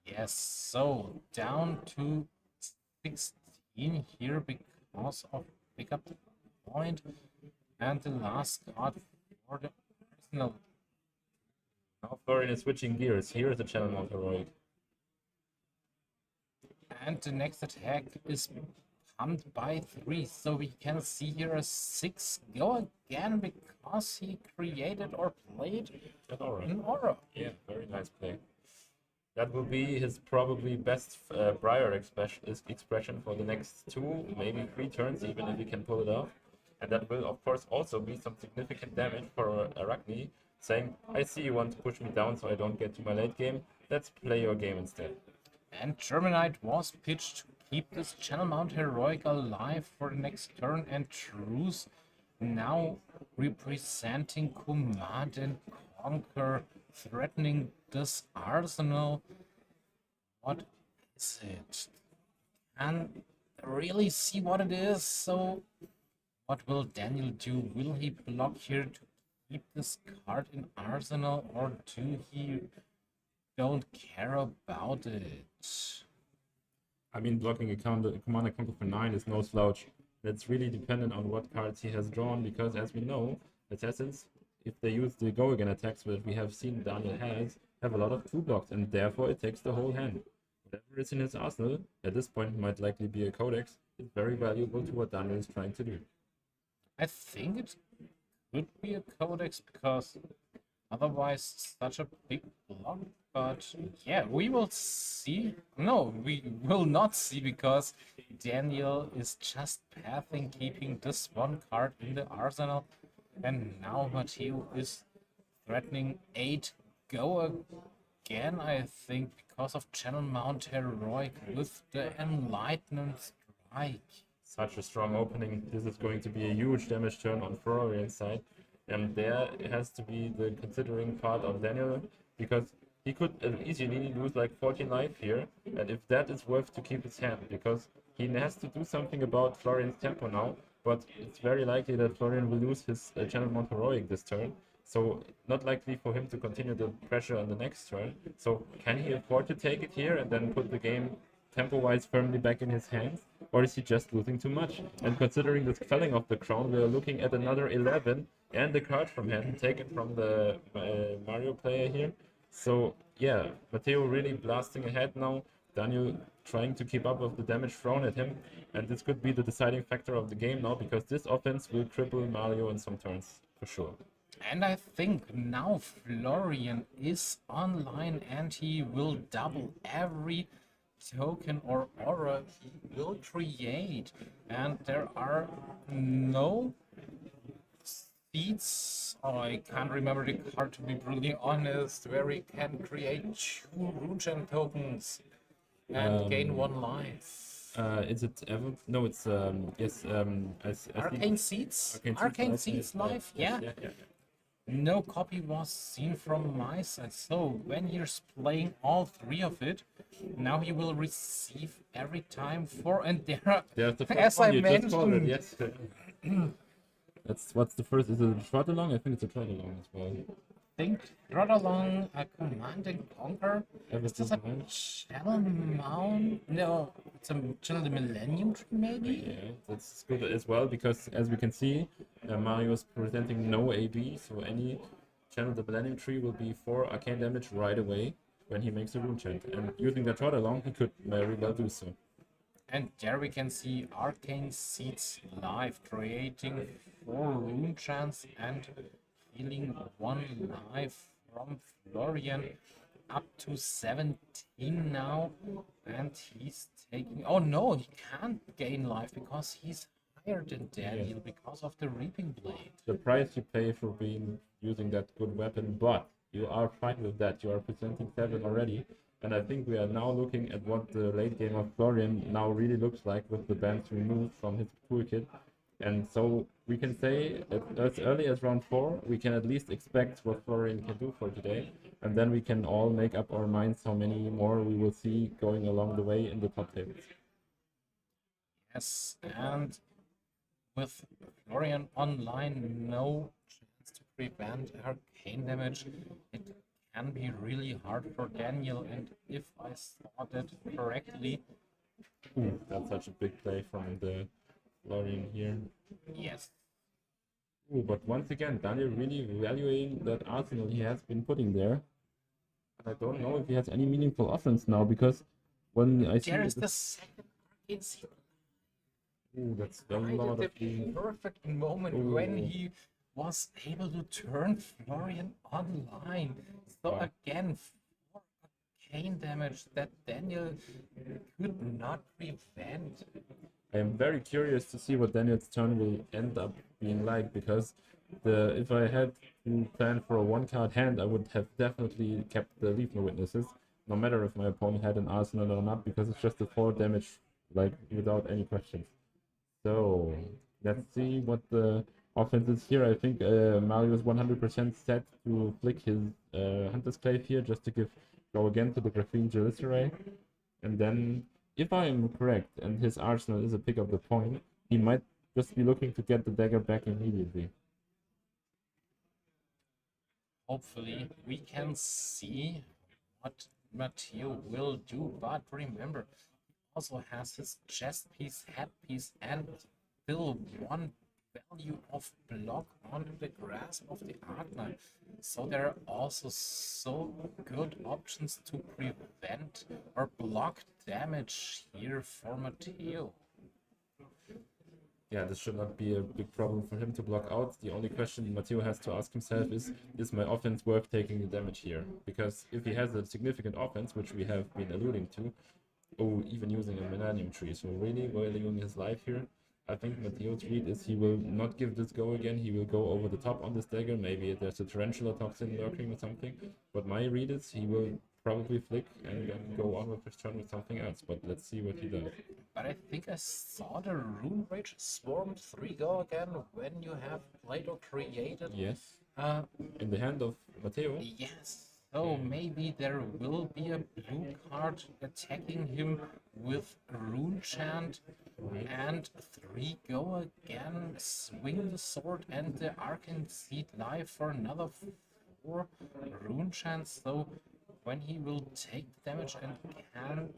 [SPEAKER 2] Yes, so down to 16 here because of pick up the point. And the last card for the Arsenal.
[SPEAKER 1] Now Florian is switching gears. Here is the Channel Mount Heroic.
[SPEAKER 2] And the next attack is pumped by 3. So we can see here a 6 go again because he created or played an aura.
[SPEAKER 1] Yeah, very nice play. That will be his probably best Briar expression for the next 2, maybe 3 turns, even if he can pull it off. And that will, of course, also be some significant damage for Arakni, saying, I see you want to push me down so I don't get to my late game. Let's play your game instead.
[SPEAKER 2] And Terminite was pitched to keep this Channel Mount Heroic alive for the next turn, and Truce now representing Command and Conquer, threatening this arsenal. What is it? Can't really see what it is, so what will Daniel do? Will he block here to keep this card in arsenal, or do he don't care about it?
[SPEAKER 1] I mean, blocking a Commander Conquer for 9 is no slouch. That's really dependent on what cards he has drawn, because as we know, Assassins, if they use the go again attacks that we have seen Daniel have a lot of 2 blocks, and therefore it takes the whole hand. Whatever is in his arsenal, at this point might likely be a Codex, is very valuable to what Daniel is trying to do.
[SPEAKER 2] I think it could be a Codex because otherwise such a big block. But yeah, we will see. No, we will not see because Daniel is just pathing, keeping this 1 card in the arsenal. And now Matteo is threatening 8 go again, I think, because of Channel Mount Heroic with the Enlightenment Strike.
[SPEAKER 1] Such a strong opening. This is going to be a huge damage turn on Florian's side. And there has to be the considering part of Daniel, because he could easily lose like 14 life here, and if that is worth to keep his hand, because he has to do something about Florian's tempo now, but it's very likely that Florian will lose his Channel Mount Heroic this turn, so not likely for him to continue the pressure on the next turn. So can he afford to take it here and then put the game tempo-wise firmly back in his hands, or is he just losing too much? And considering the felling of the crown, we are looking at another 11 and the card from hand taken from the Mario player here. So yeah, Matteo really blasting ahead now, Daniel trying to keep up with the damage thrown at him, and this could be the deciding factor of the game now, because this offense will cripple Mario in some turns, for sure.
[SPEAKER 2] And I think now Florian is online and he will double every token or aura he will create. And there are no seeds, I can't remember the card to be brutally honest, where he can create 2 Rune tokens and gain 1 life.
[SPEAKER 1] Is it ever? No, it's yes.
[SPEAKER 2] Arcane Seeds? Arcane Seeds life, yeah. No copy was seen from my side, so when he's playing all 3 of it, now he will receive every time 4, and there are,
[SPEAKER 1] There's the first
[SPEAKER 2] as
[SPEAKER 1] one
[SPEAKER 2] I
[SPEAKER 1] you just called it,
[SPEAKER 2] mentioned,
[SPEAKER 1] yes. That's what's the first? Is it a trot along? I think it's a trot along as well.
[SPEAKER 2] think right along a Command and Conquer. Is this a
[SPEAKER 1] Everything
[SPEAKER 2] Channel Mount? No, it's a Channel the Millennium Tree, maybe?
[SPEAKER 1] Yeah, that's good as well, because as we can see, Mario is presenting no AB, so any channel the Millennium Tree will be 4 arcane damage right away when he makes a rune chant. And using the trot along, he could very well do so.
[SPEAKER 2] And there we can see Arcane Seeds live, creating 4 rune chants and healing 1 life from Florian. up to 17 now, and he's taking. Oh no, he can't gain life because he's higher than Daniel because of the Reaping Blade.
[SPEAKER 1] The price you pay for being using that good weapon, but you are fine with that. You are presenting 7 already, and I think we are now looking at what the late game of Florian now really looks like with the bands removed from his toolkit. And so we can say as early as round 4, we can at least expect what Florian can do for today, and then we can all make up our minds how many more we will see going along the way in the top tables.
[SPEAKER 2] Yes, and with Florian online, no chance to prevent arcane damage. It can be really hard for Daniel, and if I saw that correctly,
[SPEAKER 1] Ooh, that's such a big play from the Florian here.
[SPEAKER 2] yes.
[SPEAKER 1] Ooh, but once again, Daniel really valuing that arsenal he has been putting there. And I don't know if he has any meaningful offense now, because when I see
[SPEAKER 2] There is the second arcane seed.
[SPEAKER 1] ooh, that's a
[SPEAKER 2] Right
[SPEAKER 1] lot
[SPEAKER 2] at
[SPEAKER 1] of
[SPEAKER 2] the
[SPEAKER 1] the
[SPEAKER 2] perfect moment
[SPEAKER 1] Ooh.
[SPEAKER 2] when he was able to turn Florian online. So
[SPEAKER 1] Wow.
[SPEAKER 2] again, 4 arcane damage that Daniel could not prevent.
[SPEAKER 1] I am very curious to see what Daniel's turn will end up being like, because if I had to plan for a 1-card hand, I would have definitely kept the Leave No Witnesses, no matter if my opponent had an arsenal or not, because it's just a 4 damage, like, without any questions. So let's see what the offense is here. I think Mario is 100% set to flick his Hunter's Clave here, just to go again to the Graphene Glycerai, and then if I am correct, and his arsenal is a pick of the point, he might just be looking to get the dagger back immediately.
[SPEAKER 2] Hopefully, we can see what Matteo will do. But remember, he also has his chest piece, head piece, and still 1 value of block on the grasp of the Arakni. So there are also so good options to prevent or block damage here for Matteo.
[SPEAKER 1] Yeah, this should not be a big problem for him to block out. The only question Matteo has to ask himself is my offense worth taking the damage here? Because if he has a significant offense, which we have been alluding to, even using a Millennium Tree, so really valuing his life here, I think Matteo's read is he will not give this go again. He will go over the top on this dagger. Maybe there's a Tarantula Toxin lurking or something. But my read is he will probably flick and then go on with his turn with something else. But let's see what he does.
[SPEAKER 2] But I think I saw the Rune Rage Swarm 3 go again when you have played or created.
[SPEAKER 1] Yes.
[SPEAKER 2] Uh,
[SPEAKER 1] In the hand of Matteo.
[SPEAKER 2] yes. So maybe there will be a blue card attacking him with Rune Chant and 3 go again, swing the sword and the Arcane Seed live for another 4 Rune Chants. So when he will take the damage and can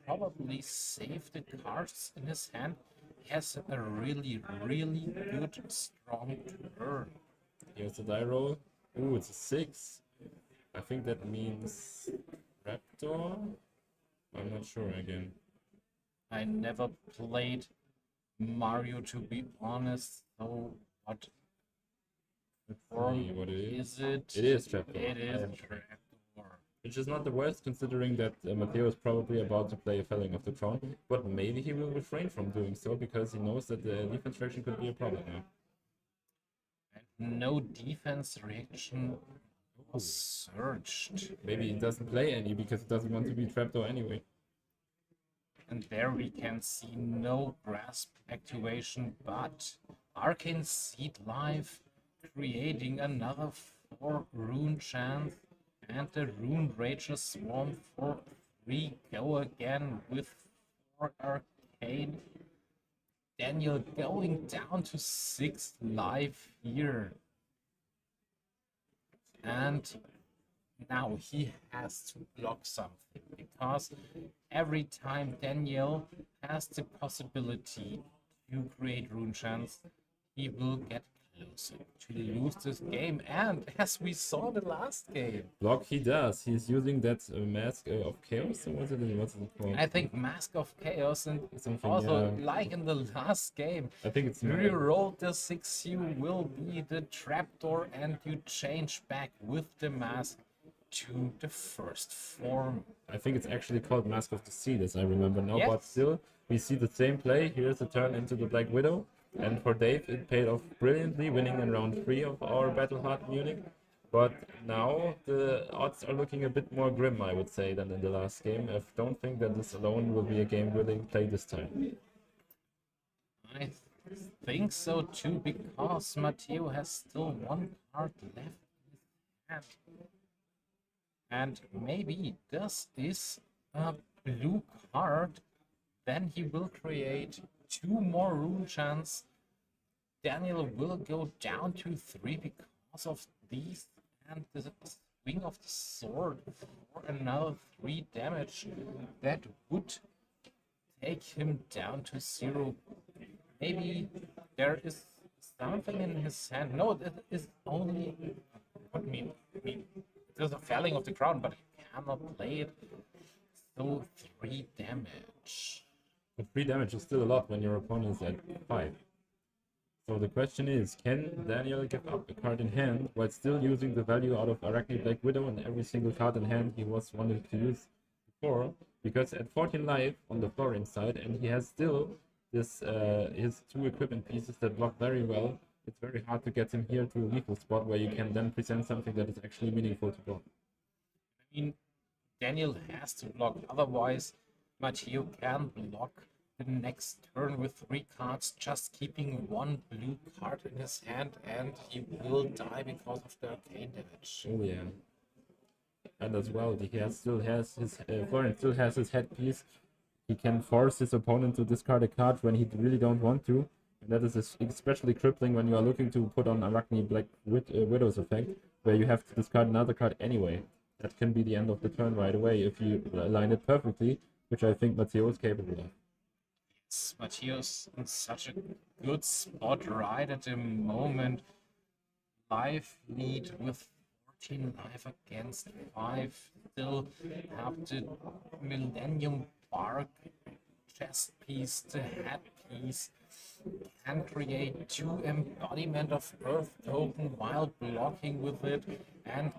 [SPEAKER 2] probably save the cards in his hand, he has a really, really good, strong turn.
[SPEAKER 1] Here's the die roll. Ooh, it's a 6. I think that means Raptor. I'm not sure again.
[SPEAKER 2] I never played Mario, to be honest. So what form
[SPEAKER 1] See what it is.
[SPEAKER 2] is it?
[SPEAKER 1] It is Trapdoor.
[SPEAKER 2] It is
[SPEAKER 1] I
[SPEAKER 2] a
[SPEAKER 1] am-
[SPEAKER 2] trapdoor.
[SPEAKER 1] Which is not the worst, considering that Matteo is probably about to play a Felling of the Throne, but maybe he will refrain from doing so because he knows that the defense reaction could be a problem now.
[SPEAKER 2] And no defense reaction was searched.
[SPEAKER 1] Maybe he doesn't play any because he doesn't want to be Trapdoor anyway.
[SPEAKER 2] And there we can see no grasp activation, but Arcane Seed live, creating another 4 Rune Chance, and the Rune Rager Swarm for 3 go again with 4 Arcane. Daniel going down to 6 life here. And now he has to block something, because every time Daniel has the possibility to create Rune Chance, he will get closer to lose this game. And as we saw the last game,
[SPEAKER 1] Block he does. He's using that Mask of Chaos, or what's it called?
[SPEAKER 2] I think Mask of Chaos, and
[SPEAKER 1] Something,
[SPEAKER 2] also
[SPEAKER 1] yeah.
[SPEAKER 2] like in the last game,
[SPEAKER 1] I think it's
[SPEAKER 2] you roll the 6, you will be the trapdoor, and you change back with the mask to the first form.
[SPEAKER 1] I think it's actually called Mask of the Seed, as I remember now,
[SPEAKER 2] Yes.
[SPEAKER 1] but still, we see the same play. Here's a turn into the Black Widow, and for Dave, it paid off brilliantly, winning in round 3 of our Battle Hard Munich. But now the odds are looking a bit more grim, I would say, than in the last game. I don't think that this alone will be a game willing play this time.
[SPEAKER 2] I think so too, because Matteo has still one card left in his hand. And maybe this is a blue card. Then he will create 2 more rune chance. Daniel will go down to 3 because of these. And the swing of the sword for another 3 damage. That would take him down to 0. Maybe there is something in his hand. No, that is only. What mean? There's a felling of the crown, but he cannot play it. So 3 damage.
[SPEAKER 1] But 3 damage is still a lot when your opponent is at 5. So the question is, can Daniel give up a card in hand while still using the value out of Arakni Black Widow and every single card in hand he was wanted to use before? Because at 14 life on the Florian side, and he has still this his 2 equipment pieces that block very well, it's very hard to get him here to a lethal spot where you can then present something that is actually meaningful to block.
[SPEAKER 2] I mean, Daniel has to block, otherwise Matteo can block the next turn with 3 cards, just keeping 1 blue card in his hand, and he will die because of the arcane damage.
[SPEAKER 1] Oh yeah. And as well, still has his Florian still has his headpiece. He can force his opponent to discard a card when he really don't want to. And that is especially crippling when you are looking to put on Arakni Black Widow's effect, where you have to discard another card anyway. That can be the end of the turn right away if you align it perfectly, which I think Matteo is capable of.
[SPEAKER 2] Yes, Matteo's in such a good spot right at the moment. Life lead with 14 life against 5. Still have the Millennium Bark chest piece, the head piece. Can create 2 embodiment of Earth token while blocking with it, and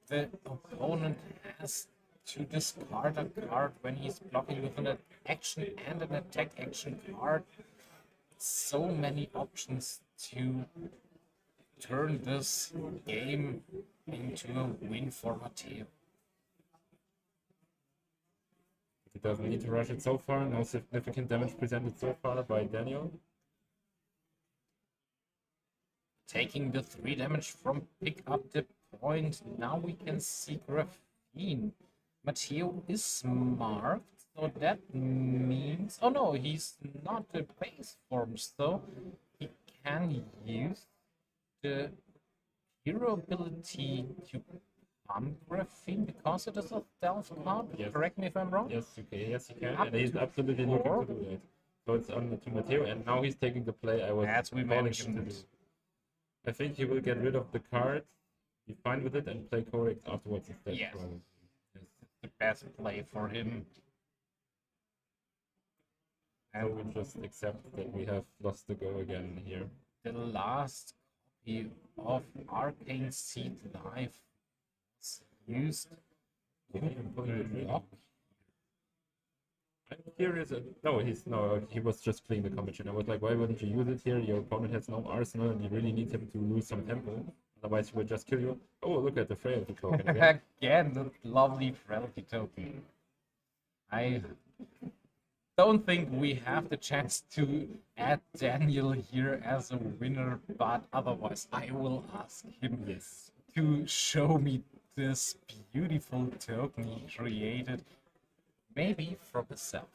[SPEAKER 2] the opponent has to discard a card when he's blocking with an action and an attack action card. So many options to turn this game into a win for Matteo.
[SPEAKER 1] He doesn't need to rush it so far. No significant damage presented so far by Daniel.
[SPEAKER 2] Taking the 3 damage from pick up the point. Now we can see Graphene. Matteo is marked, so that means... Oh no, he's not a base form, so he can use the hero ability to pump Graphene because it is a stealth card.
[SPEAKER 1] Yes.
[SPEAKER 2] Correct me if I'm wrong?
[SPEAKER 1] Yes, okay, yes, he can,
[SPEAKER 2] Up
[SPEAKER 1] and he's
[SPEAKER 2] to
[SPEAKER 1] absolutely
[SPEAKER 2] 4.
[SPEAKER 1] looking to do that. So it's on to Matteo, and now he's taking the play I was
[SPEAKER 2] As we
[SPEAKER 1] calling him to do.
[SPEAKER 2] mentioned.
[SPEAKER 1] I think he will get rid of the card, be fine with it, and play correct afterwards instead.
[SPEAKER 2] Yes.
[SPEAKER 1] probably. Yes.
[SPEAKER 2] The best play for him.
[SPEAKER 1] So we just accept that we have lost the go again here.
[SPEAKER 2] The last copy of Arcane Seed Life was used to block.
[SPEAKER 1] I'm curious. He was just playing the commission. I was like, why wouldn't you use it here? Your opponent has no arsenal, and you really need him to lose some tempo. Otherwise, he will just kill you. Oh, look at the frailty token again.
[SPEAKER 2] Again, the lovely frailty token. I don't think we have the chance to add Daniel here as a winner, but otherwise I will ask him to show me this beautiful token he created, maybe from himself.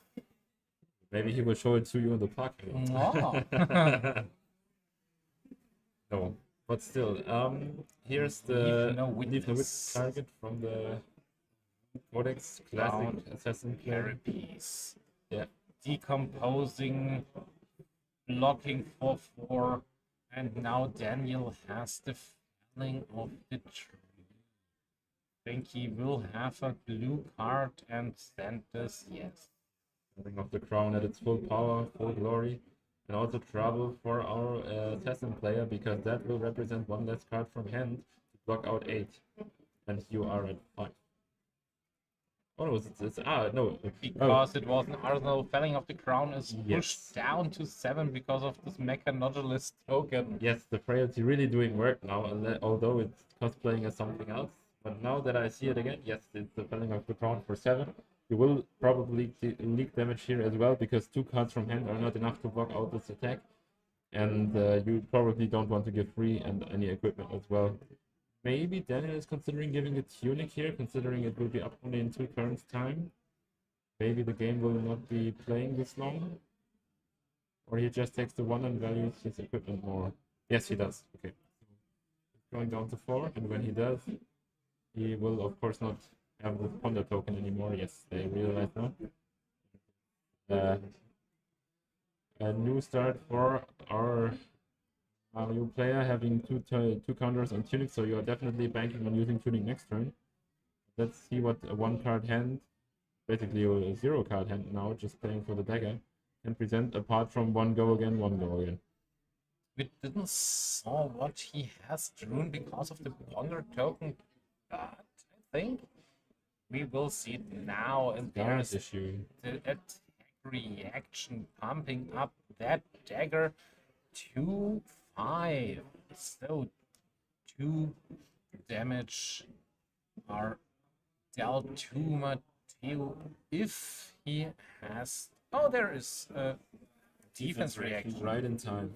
[SPEAKER 1] Maybe he will show it to you in the parking lot.
[SPEAKER 2] Oh.
[SPEAKER 1] No, but still, here's
[SPEAKER 2] Leave
[SPEAKER 1] the
[SPEAKER 2] no
[SPEAKER 1] Leave no
[SPEAKER 2] witness.
[SPEAKER 1] witness target from the Codex Classic
[SPEAKER 2] Found
[SPEAKER 1] Assassin play.
[SPEAKER 2] Carapace.
[SPEAKER 1] Yeah.
[SPEAKER 2] Decomposing, blocking for 4, and now Daniel has the felling of the tree. Think he will have a blue card and send this, yes.
[SPEAKER 1] Ring of the Crown at its full power, full glory, and also trouble for our assassin player because that will represent 1 less card from hand to block out 8. and you are at 5. Oh no, no.
[SPEAKER 2] Because it was an Arsenal. Felling of the Crown is pushed
[SPEAKER 1] Yes.
[SPEAKER 2] down to 7 because of this Mecha Nodulus token.
[SPEAKER 1] Yes, the frailty really doing work now, although it's cosplaying as something else. But now that I see it again, yes, it's the Felling of the Crown for 7. You will probably leak damage here as well, because 2 cards from hand are not enough to block out this attack. And you probably don't want to give free and any equipment as well. Maybe Daniel is considering giving it Tunic here, considering it will be up only in 2 turns time. Maybe the game will not be playing this long. Or he just takes the 1 and values his equipment more. Yes, he does. Okay. Going down to 4, and when he does, he will of course not have the Ponder token anymore. Yes, they realize now. A new start for our new player, having two counters on Tunic, so you are definitely banking on using Tunic next turn. Let's see what a 1-card hand, basically a 0-card hand now, just playing for the dagger, can present apart from 1 go again, 1 go again.
[SPEAKER 2] We didn't saw what he has drawn because of the Ponder token, but I think we will see it now, and there's
[SPEAKER 1] issue.
[SPEAKER 2] the attack reaction pumping up that dagger to 5. So 2 damage are dealt to Matteo if he has. Oh, there is a defense reaction.
[SPEAKER 1] Right in time.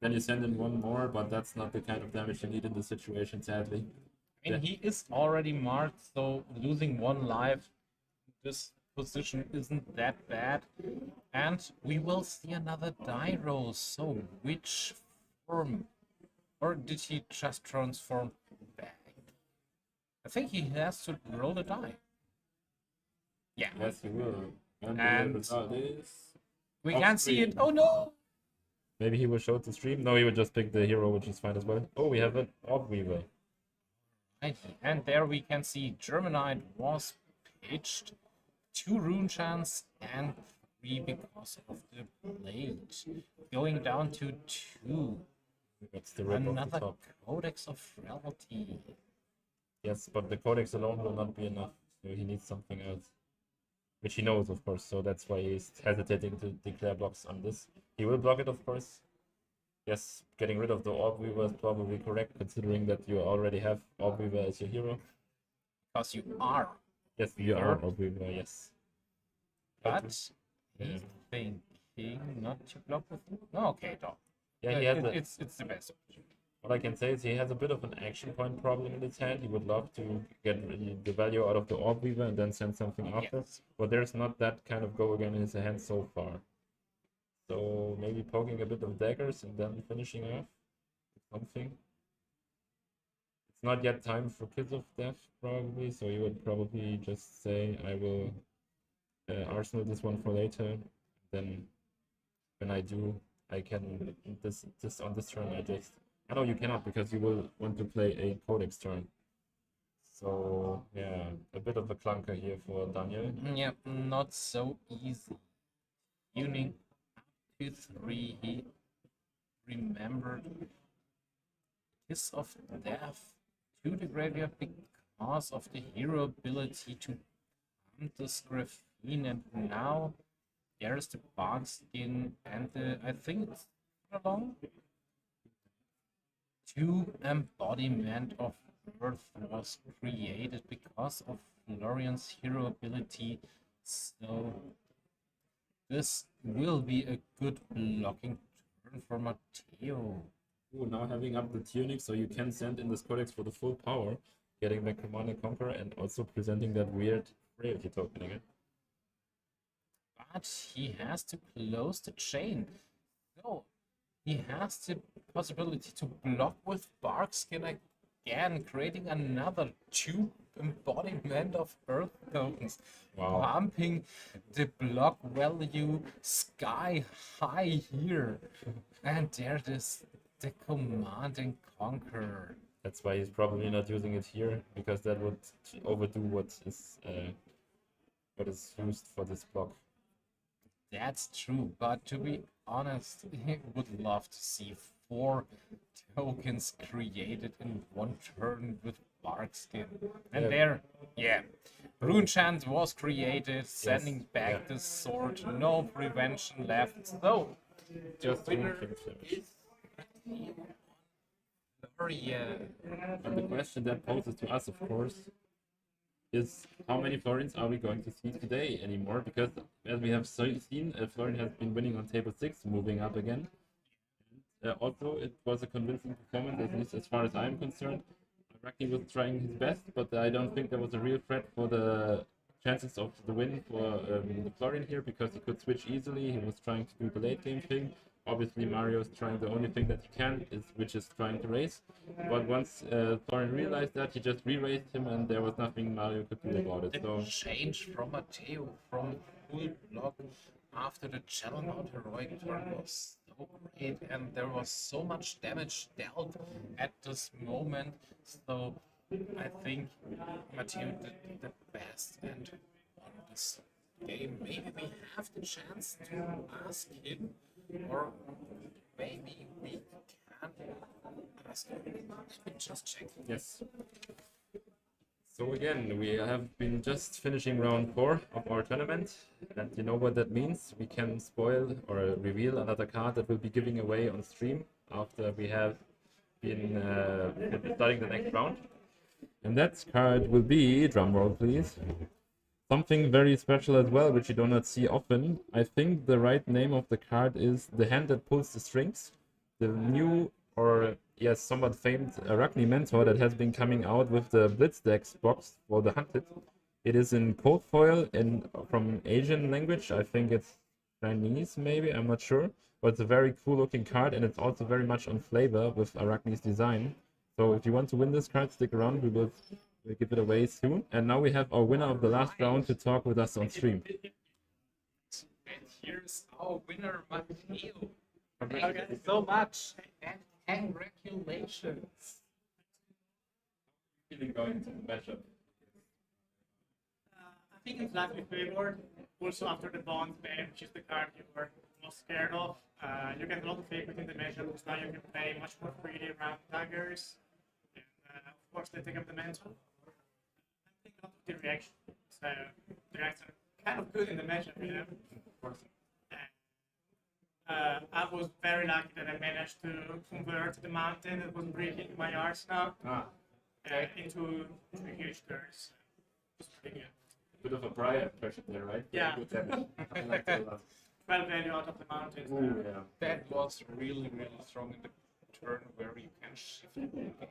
[SPEAKER 1] Then you send in 1 more, but that's not the kind of damage you need in this situation, sadly.
[SPEAKER 2] I mean, he is already marked, so losing 1 life in this position isn't that bad. And we will see another die roll. So which form? Or did he just transform back? I think he has to roll a die. Yeah.
[SPEAKER 1] Yes, he will. And
[SPEAKER 2] And
[SPEAKER 1] the result is
[SPEAKER 2] we
[SPEAKER 1] off
[SPEAKER 2] can't see it.
[SPEAKER 1] screen.
[SPEAKER 2] Oh no!
[SPEAKER 1] Maybe he will show it to stream. No, he would just pick the hero, which is fine as well. Oh, we have an Orb Weaver.
[SPEAKER 2] Right. And there we can see Germanite was pitched 2 rune chance and 3 because of the blade. Going down to 2.
[SPEAKER 1] That's the rip of the
[SPEAKER 2] Another
[SPEAKER 1] top.
[SPEAKER 2] Codex of Reality.
[SPEAKER 1] Yes, but the Codex alone will not be enough. So he needs something else. Which he knows, of course, so that's why he's hesitating to declare blocks on this. He will block it, of course. Yes, getting rid of the Orb Weaver is probably correct, considering that you already have Orb Weaver as your hero.
[SPEAKER 2] Because you are.
[SPEAKER 1] Yes, you are Orb Weaver, yes.
[SPEAKER 2] But
[SPEAKER 1] Yeah.
[SPEAKER 2] he's thinking not to block with. No, okay, dog.
[SPEAKER 1] Yeah, he has a,
[SPEAKER 2] It's the best option.
[SPEAKER 1] what I can say is he has a bit of an action point problem in his hand. He would love to get the value out of the Orb Weaver and then send something after.
[SPEAKER 2] Yes.
[SPEAKER 1] But there's not that kind of go again in his hand so far. So maybe poking a bit of daggers and then finishing off with something. It's not yet time for Kids of Death, probably, so you would probably just say, I will arsenal this one for later. Then when I do, I can, this on this turn, I know you cannot, because you will want to play a Codex turn. So, yeah, a bit of a clunker here for Daniel.
[SPEAKER 2] Yeah, not so easy. Tuning up to 3. He remembered Kiss of Death to the graveyard because of the hero ability to pump the Graphene, and now there's the bark skin and the, I think it's along 2 embodiment of Earth was created because of Florian's hero ability, so this will be a good blocking turn for Matteo.
[SPEAKER 1] Ooh, now having up the Tunic, so you can send in this Codex for the full power, getting back Command and Conquer, and also presenting that weird frailty token again.
[SPEAKER 2] But he has to close the chain. So he has the possibility to block with Barkskin again, creating another 2 embodiment of Earth tokens.
[SPEAKER 1] Wow.
[SPEAKER 2] Pumping the block value sky high here. And there it is, the Command and Conquer.
[SPEAKER 1] That's why he's probably not using it here, because that would overdo what is used for this block.
[SPEAKER 2] That's true, but to be honest, he would love to see 4 tokens created in one turn with Bark Skin. And
[SPEAKER 1] Yeah.
[SPEAKER 2] there, yeah, Rune Chant was created, sending back
[SPEAKER 1] yeah.
[SPEAKER 2] the sword, no prevention left. So,
[SPEAKER 1] Just
[SPEAKER 2] winner
[SPEAKER 1] rune damage.
[SPEAKER 2] is Florian.
[SPEAKER 1] And the question that poses to us, of course, is how many Florians are we going to see today anymore? Because as we have seen, Florian has been winning on table 6, moving up again. Also, it was a convincing performance, at least as far as I'm concerned. Arakni was trying his best, but I don't think there was a real threat for the chances of the win for the Florian here, because he could switch easily. He was trying to do the late game thing. Obviously, Mario is trying the only thing that he can, which is trying to race. But once Thorn realized that, he just re-raced him, and there was nothing Mario could do about it. So
[SPEAKER 2] The change from Matteo from full block after the channel mount heroic turn was so great, and there was so much damage dealt at this moment. So I think Matteo did the best and won this game. Maybe we have the chance to ask him, or maybe we can ask him. Let me just check.
[SPEAKER 1] yes. So again, we have been just finishing round 4 of our tournament, and you know what that means. We can spoil or reveal another card that we'll be giving away on stream after we have been starting the next round. And that card will be, drumroll please, something very special as well, which you do not see often. I think the right name of the card is The Hand That Pulls the Strings. The new, or yes, somewhat famed Arakni mentor that has been coming out with the Blitz Decks box for the Hunted. It is in cold foil and from Asian language. I think it's Chinese, maybe, I'm not sure. But it's a very cool looking card, and it's also very much on flavor with Arakni's design. So if you want to win this card, stick around. We'll give it away soon. And now we have our winner of the last round to talk with us on stream.
[SPEAKER 2] And here's our winner, Matteo. Thank you so much, and congratulations.
[SPEAKER 1] Feeling going into the matchup.
[SPEAKER 9] I think it's slightly favored. Also after the bond ban, which is the card you were most scared of, you get a lot of favor within the matchup because now you can play much more freely around daggers. And of course they take up the mantle. I think a lot of the reaction. So the reactions are kind of good in the matchup, you know.
[SPEAKER 1] Of course.
[SPEAKER 9] I was very lucky that I managed to convert the mountain that was breaking my arsenal into 3 huge turns. It was pretty good.
[SPEAKER 1] Bit of a prior impression there, right?
[SPEAKER 9] Yeah.
[SPEAKER 1] Good damage. I like that a lot.
[SPEAKER 9] 12 value out of the mountains.
[SPEAKER 1] Ooh, yeah.
[SPEAKER 2] That was really, really strong in the turn where you can shift the game to.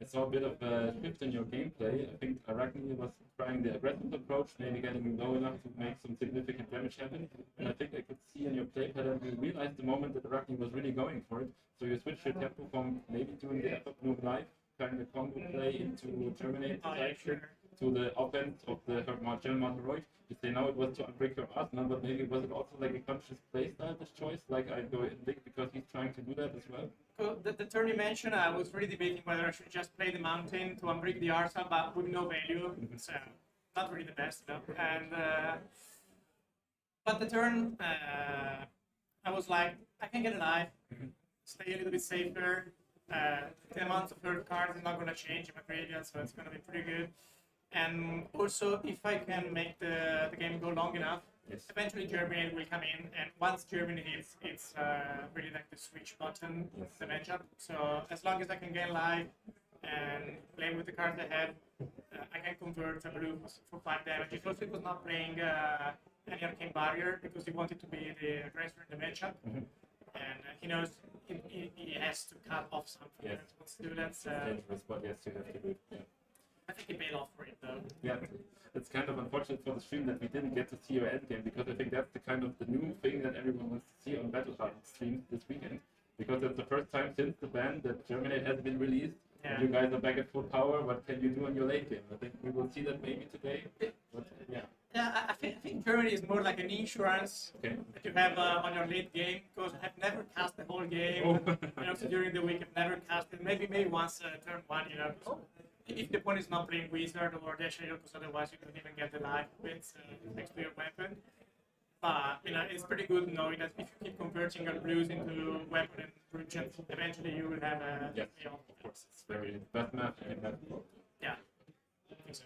[SPEAKER 1] I saw a bit of a shift in your gameplay. I think Arakni was trying the aggressive approach, maybe getting low enough to make some significant damage happen. And I think I could see in your play pattern, you realized the moment that Arakni was really going for it. So you switched your tempo from maybe doing the effort move live, kind of combo play into Terminate to the offense of the Marionette heroic. You say now it was to unbreak your arsenal, but maybe was it also like a conscious playstyle, this choice? Like I go in big because he's trying to do that as well?
[SPEAKER 9] So the turn you mentioned, I was really debating whether I should just play the mountain to unbreak the arsenal, but with no value. So not really the best, you know. And but the turn, I was like, I can get alive, stay a little bit safer. The amount of hurt cards is not going to change in my graveyard, so it's going to be pretty good. And also, if I can make the game go long enough, eventually Germany will come in, and once Germany hits, it's really like the switch button of the matchup. So as long as I can get live and play with the cards I have, I can convert a blue for 5 damage. He also was not playing any arcane barrier because he wanted to be the aggressor in the matchup, and he knows he has to cut off something.
[SPEAKER 1] Yes.
[SPEAKER 9] He wants to do that. So
[SPEAKER 1] Dangerous, but yes, you have to do it. Yeah.
[SPEAKER 9] I think he paid off for it though.
[SPEAKER 1] Yeah, it's kind of unfortunate for the stream that we didn't get to see your endgame, because I think that's the kind of the new thing that everyone wants to see on Battlehard streams this weekend. Because it's the first time since the ban that Germinate has been released, and you guys are back at full power. What can you do in your late game? I think we will see that maybe today. But yeah.
[SPEAKER 9] Yeah, I think Germany is more like an insurance
[SPEAKER 1] Okay.
[SPEAKER 9] that you have on your late game, because I've never cast the whole game. You know, so during the week I've never casted. Maybe once turn 1, you know. If the opponent is not playing Wizard or Dash, because otherwise you don't even get the life bits next to your weapon. But it's pretty good knowing that if you keep converting your blues into weapon and merchants, eventually you will have a
[SPEAKER 1] Yes, of course, it's very bad math and bad.
[SPEAKER 9] yeah. I think so.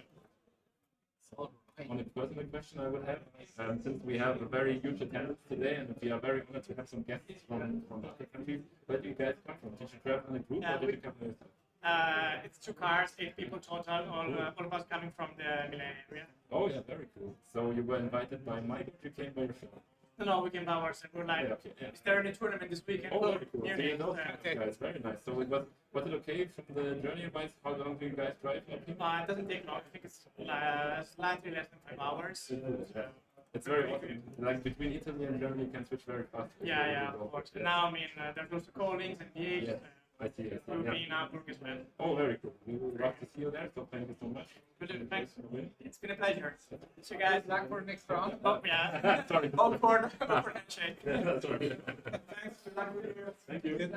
[SPEAKER 1] So, on a personal question I would have, since we have a very huge attendance today and we are very honored to have some guests from other countries, where do you guys come from? Did you travel in a group or did you come by yourself?
[SPEAKER 9] It's 2 cars, 8 people total, all of us coming from the Milan area.
[SPEAKER 1] Oh yeah, very cool. So you were invited by Mike, or you came by yourself?
[SPEAKER 9] No, we came by ourselves. We're like,
[SPEAKER 1] Yeah, okay, yeah.
[SPEAKER 9] is there any tournament this weekend?
[SPEAKER 1] Oh, very cool. So
[SPEAKER 9] Munich,
[SPEAKER 1] you know guys, very nice. So was it okay from the journey wise? How long do you guys drive?
[SPEAKER 9] It doesn't take long. I think it's slightly less than 5 hours.
[SPEAKER 1] Yeah. It's very awesome. Like between Italy and Germany, you can switch very fast.
[SPEAKER 9] Yeah, of course.
[SPEAKER 1] Yeah.
[SPEAKER 9] Now, I mean, there's also callings and gigs.
[SPEAKER 1] Yes. I see.
[SPEAKER 9] We'll
[SPEAKER 1] Yeah.
[SPEAKER 9] be in Hamburg as well.
[SPEAKER 1] Oh, very cool. We would love to see you there, so thank you so much.
[SPEAKER 9] Thanks. It's been a pleasure. So, guys,
[SPEAKER 2] Luck for the next round.
[SPEAKER 9] oh, yeah.
[SPEAKER 1] Sorry.
[SPEAKER 9] Awkward handshake.
[SPEAKER 1] Yeah, sorry.
[SPEAKER 9] Thanks. Good luck with you.
[SPEAKER 1] Thank you.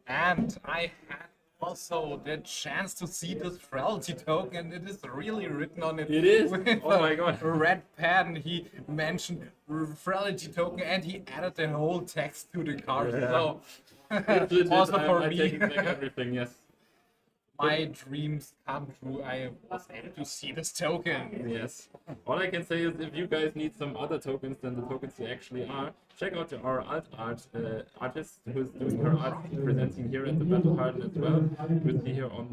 [SPEAKER 2] And I had also the chance to see this frailty token. It is really written on it.
[SPEAKER 1] It is?
[SPEAKER 2] With
[SPEAKER 1] Oh my God.
[SPEAKER 2] a red pen. He mentioned frailty token and he added the whole text to the card.
[SPEAKER 1] Yeah.
[SPEAKER 2] So
[SPEAKER 1] It's legit.
[SPEAKER 2] also for
[SPEAKER 1] I
[SPEAKER 2] me,
[SPEAKER 1] take back everything, yes.
[SPEAKER 2] my dreams come true. I was able to see this token.
[SPEAKER 1] Yes. All I can say is if you guys need some other tokens than the tokens you actually are, check out our artist who's doing her art presenting here at the Battle Harden as well. You'll see here on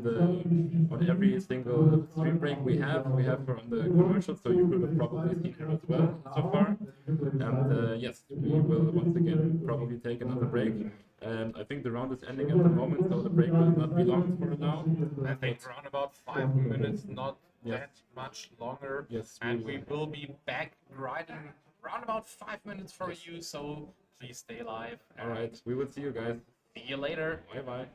[SPEAKER 1] every single stream break we have her on the commercial, so you will have probably seen her as well so far. And yes, we will once again probably take another break. And I think the round is ending at the moment, so the break will not be long for now.
[SPEAKER 2] I think around about 5 minutes, not
[SPEAKER 1] Yes.
[SPEAKER 2] that much longer.
[SPEAKER 1] Yes,
[SPEAKER 2] And we will be back right in around about 5 minutes for you, so please stay live.
[SPEAKER 1] All right, we will see you guys.
[SPEAKER 2] See you later.
[SPEAKER 1] Bye bye.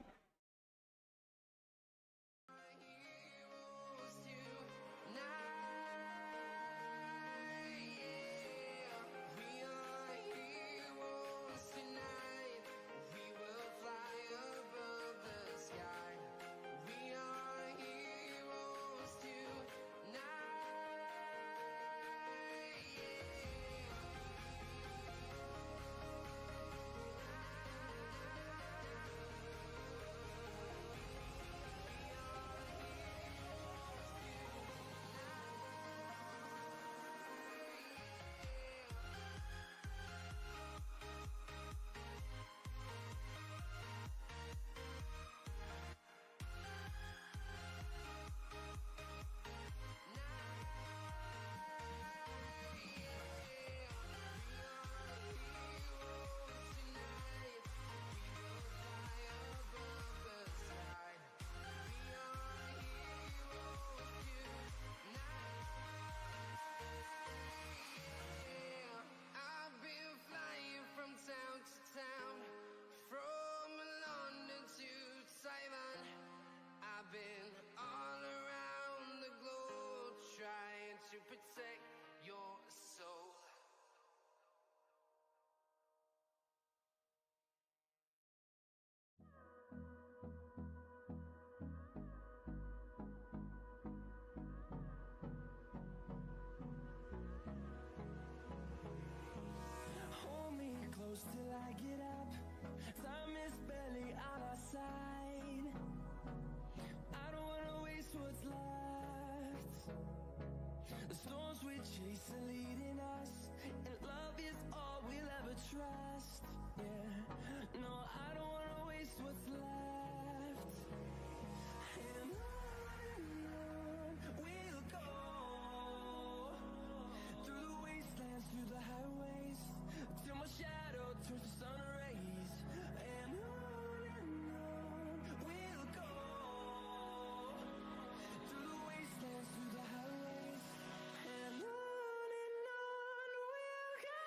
[SPEAKER 5] to protect your soul.
[SPEAKER 7] Hold me close till I get up. Time is barely on our side. I don't wanna waste what's left. The storms we chase are leading us, and love is all we'll ever trust. Yeah, no, I don't wanna waste what's left. And on we'll go, through the wastelands, through the highways, till my shadow turns to sun rays. And on we'll go, through the wastelands, through the highways. And on we'll go.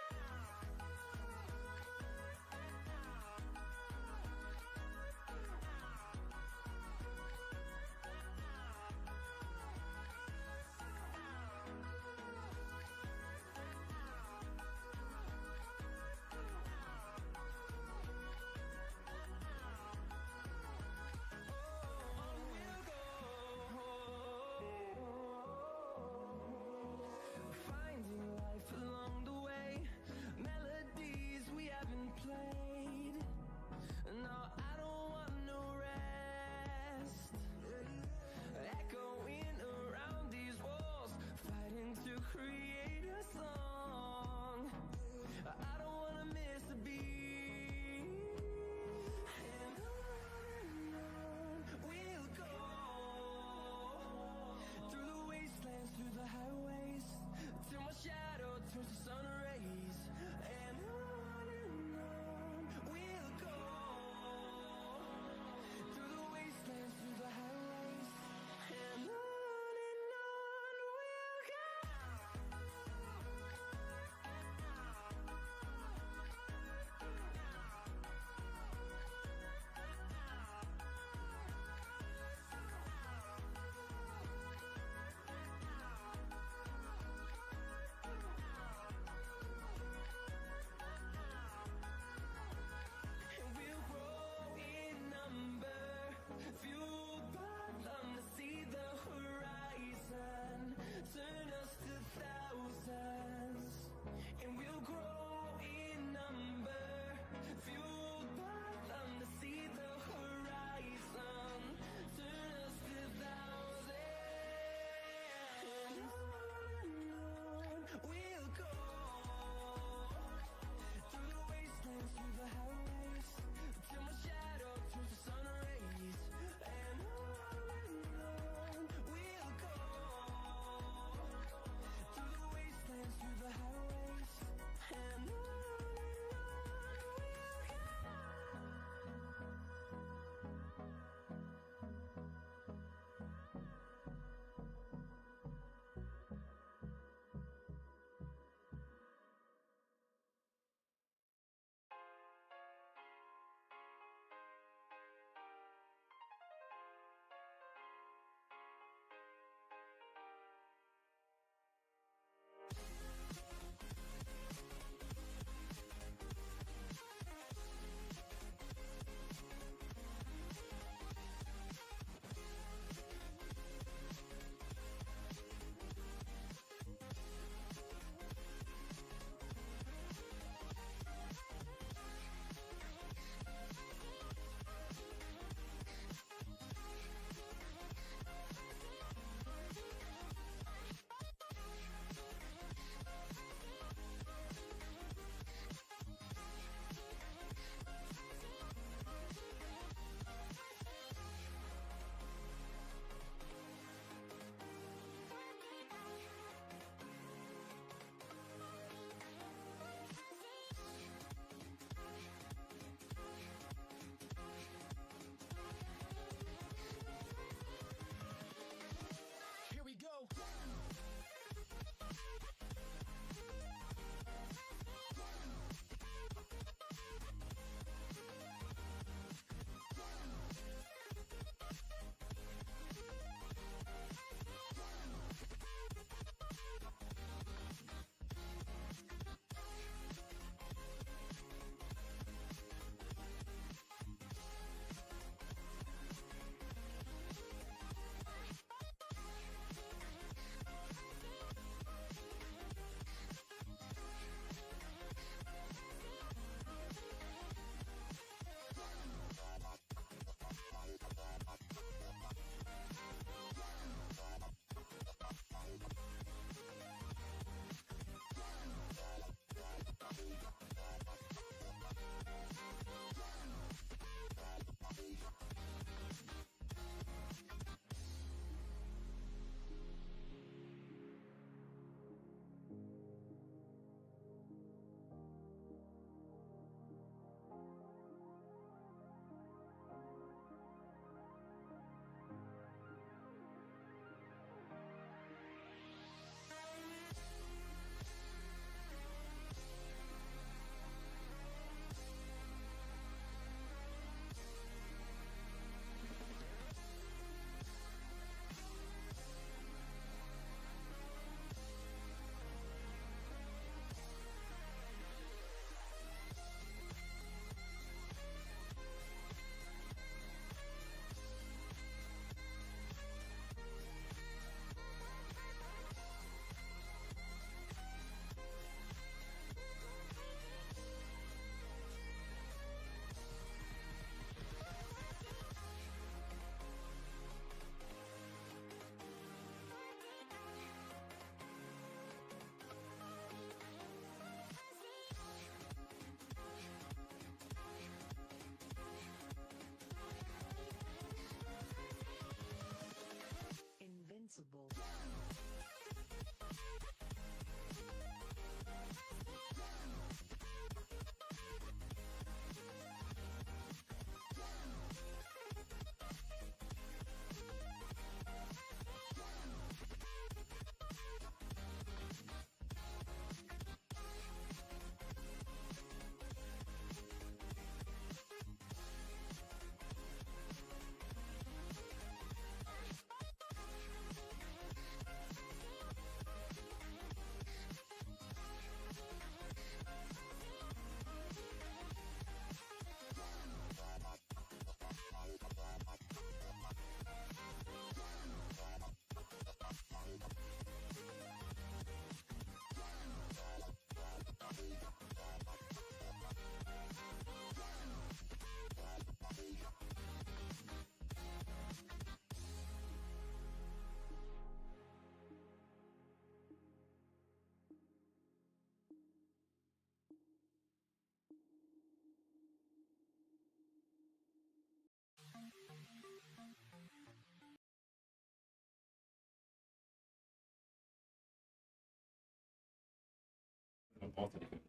[SPEAKER 1] also defend.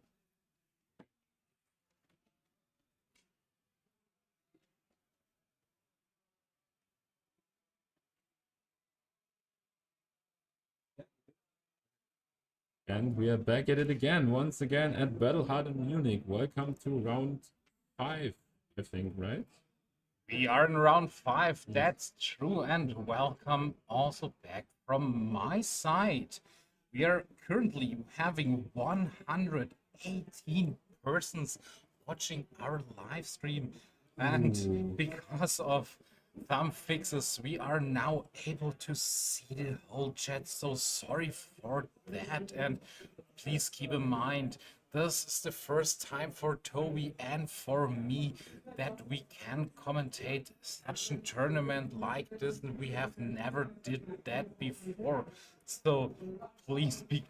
[SPEAKER 1] And we are back at it again, once again at Battle Hardened Munich. Welcome to round 5, I think, right?
[SPEAKER 2] We are in round 5, that's true, and welcome also back from my side. We are currently having 118 persons watching our live stream, and because of thumb fixes, we are now able to see the whole chat. So sorry for that, and please keep in mind this is the first time for Toby and for me that we can commentate such a tournament like this, and we have never did that before. So please be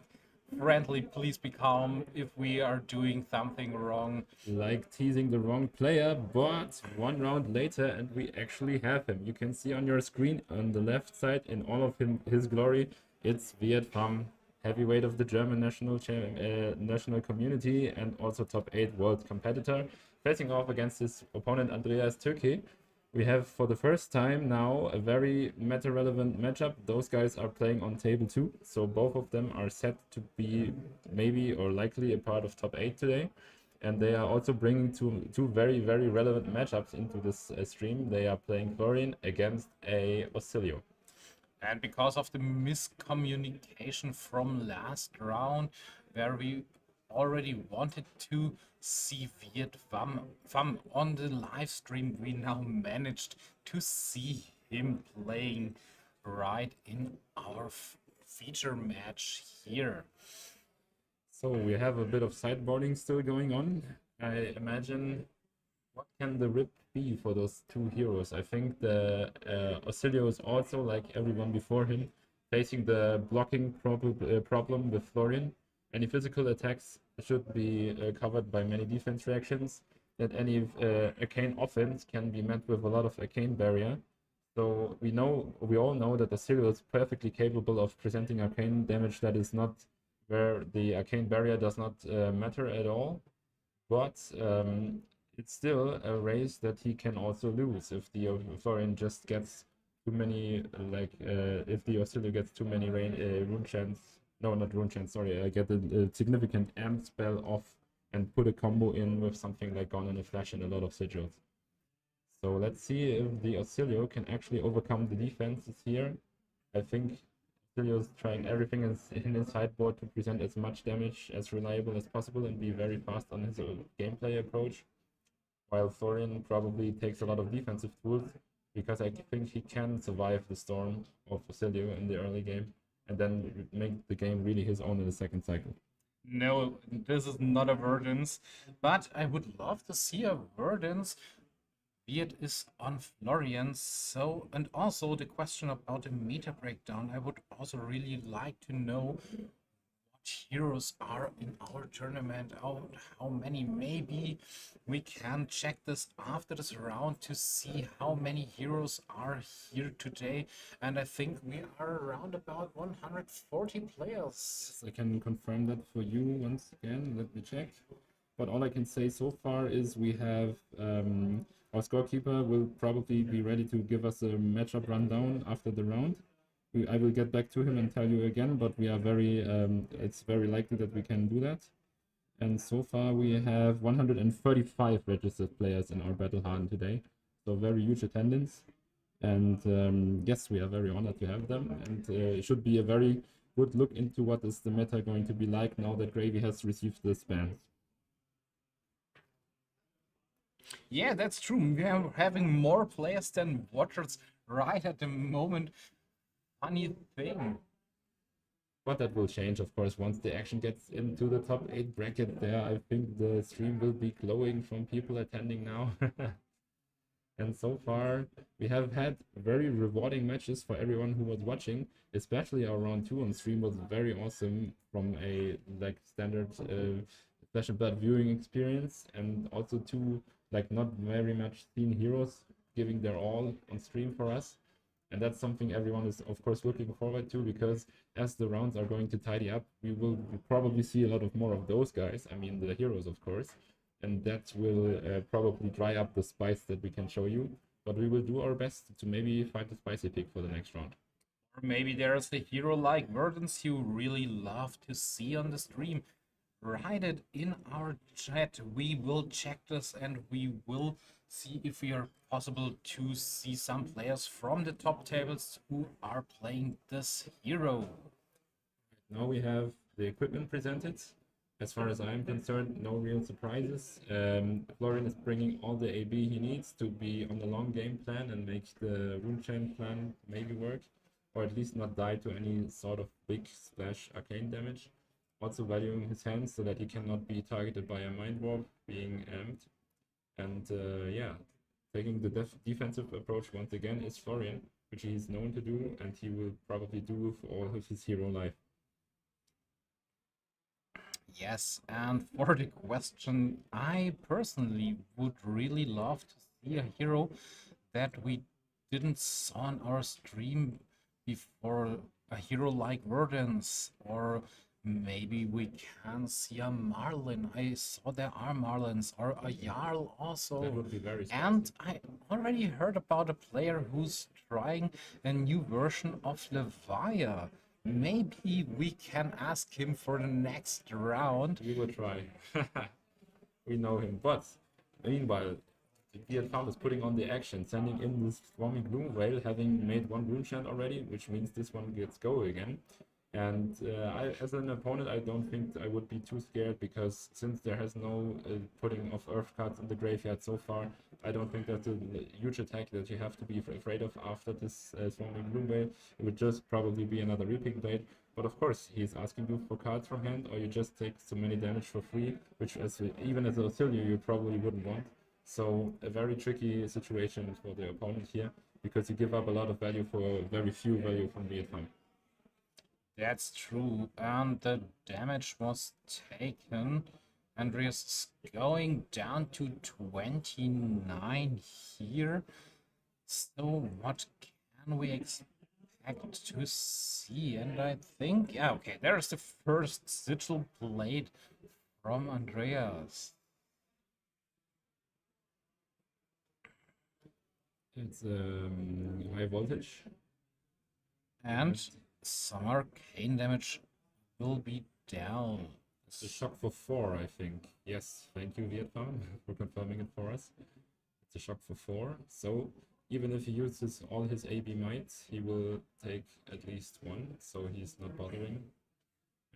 [SPEAKER 2] friendly, please be calm if we are doing something wrong.
[SPEAKER 1] Like teasing the wrong player, but one round later and we actually have him. You can see on your screen on the left side in all of his glory, it's Viet Pham, heavyweight of the German national community and also top 8 world competitor, facing off against his opponent Andreas Türki. We have for the first time now a very meta-relevant matchup. Those guys are playing on table 2, so both of them are set to be maybe or likely a part of top 8 today. And they are also bringing two very, very relevant matchups into this stream. They are playing Florian against a Oscilio.
[SPEAKER 2] And because of the miscommunication from last round, where we already wanted to see Viet Pham on the live stream, we now managed to see him playing right in our feature match here.
[SPEAKER 1] So we have a bit of sideboarding still going on. I imagine, what can the rip be for those two heroes? I think the Oscilio is also, like everyone before him, facing the blocking problem with Florian. Any physical attacks should be covered by many defense reactions. That any arcane offense can be met with a lot of arcane barrier. So we all know that Oscilio is perfectly capable of presenting arcane damage that is not where the arcane barrier does not matter at all. But it's still a race that he can also lose if the Florian just gets too many, if the Oscilio gets too many rune chants. No, not rune chants, sorry. Get a significant amp spell off and put a combo in with something like Gone in a Flash and a lot of sigils. So let's see if the Oscilio can actually overcome the defenses here. I think Oscilio is trying everything in his sideboard to present as much damage as reliable as possible and be very fast on his gameplay approach. While Thorn probably takes a lot of defensive tools, because I think he can survive the storm of Oscilio in the early game and then make the game really his own in the second cycle.
[SPEAKER 2] No, this is not a Verdance, but I would love to see a Verdance. Viet is on Florian, so, and also the question about the meta breakdown, I would also really like to know what heroes are in our tournament, how many. Maybe we can check this after this round to see how many heroes are here today, and I think we are around about 140 players.
[SPEAKER 1] Yes, I can confirm that for you once again. Let me check. But all I can say so far is we have our scorekeeper will probably be ready to give us a matchup rundown after the round. I will get back to him and tell you again, but we are it's very likely that we can do that. And so far we have 135 registered players in our Battle Hardened today. So very huge attendance. And yes, we are very honored to have them. And it should be a very good look into what is the meta going to be like now that Gravy has received this ban.
[SPEAKER 2] Yeah, that's true. We are having more players than watchers right at the moment. Funny thing.
[SPEAKER 1] But that will change, of course, once the action gets into the top 8 bracket there. I think the stream will be glowing from people attending now. And so far, we have had very rewarding matches for everyone who was watching, especially our round 2 on stream was very awesome from a standard Flash and Blood viewing experience, and also two not very much seen heroes giving their all on stream for us. And that's something everyone is, of course, looking forward to, because as the rounds are going to tidy up, we will probably see a lot of more of those guys. I mean, the heroes, of course. And that will probably dry up the spice that we can show you. But we will do our best to maybe find a spicy pick for the next round.
[SPEAKER 2] Or maybe there's a hero like Verdance you really love to see on the stream. Write it in our chat. We will check this and we will see if we are possible to see some players from the top tables who are playing this hero.
[SPEAKER 1] Now we have the equipment presented. As far as I'm concerned, no real surprises. Florian is bringing all the AB he needs to be on the long game plan and make the rune chain plan maybe work, or at least not die to any sort of big splash arcane damage. Also valuing his hands so that he cannot be targeted by a mind warp being amped. And yeah, taking the defensive approach once again is Florian, which he's known to do, and he will probably do for all of his hero life.
[SPEAKER 2] Yes, and for the question, I personally would really love to see a hero that we didn't saw on our stream before, a hero like Verdance, or maybe we can see a Marlin. I saw there are Marlins, or a Jarl also.
[SPEAKER 1] That would be very spicy.
[SPEAKER 2] And I already heard about a player who's trying a new version of Levia. Maybe we can ask him for the next round.
[SPEAKER 1] We will try. We know him. But meanwhile, the Farm is putting on the action, sending in this Swarming Gloom Whale, having made one rune chant already, which means this one gets go again. And as an opponent, I don't think I would be too scared, because since there has no putting of earth cards in the graveyard so far, I don't think that's a huge attack that you have to be afraid of after this Swarming Gloom Whale. It would just probably be another Reaping Blade. But of course, he's asking you for cards from hand, or you just take so many damage for free, which even as Oscilio you probably wouldn't want. So a very tricky situation for the opponent here, because you give up a lot of value for very few value from the farm.
[SPEAKER 2] That's true, and the damage was taken. Andreas is going down to 29 here. So what can we expect to see? And I think, yeah, okay, there's the first sigil blade from Andreas.
[SPEAKER 1] It's high voltage.
[SPEAKER 2] And some arcane damage will be down.
[SPEAKER 1] It's a shock for 4, I think. Yes, thank you, Vietnam, for confirming it for us. It's a shock for 4. So even if he uses all his AB might, he will take at least 1. So he's not bothering.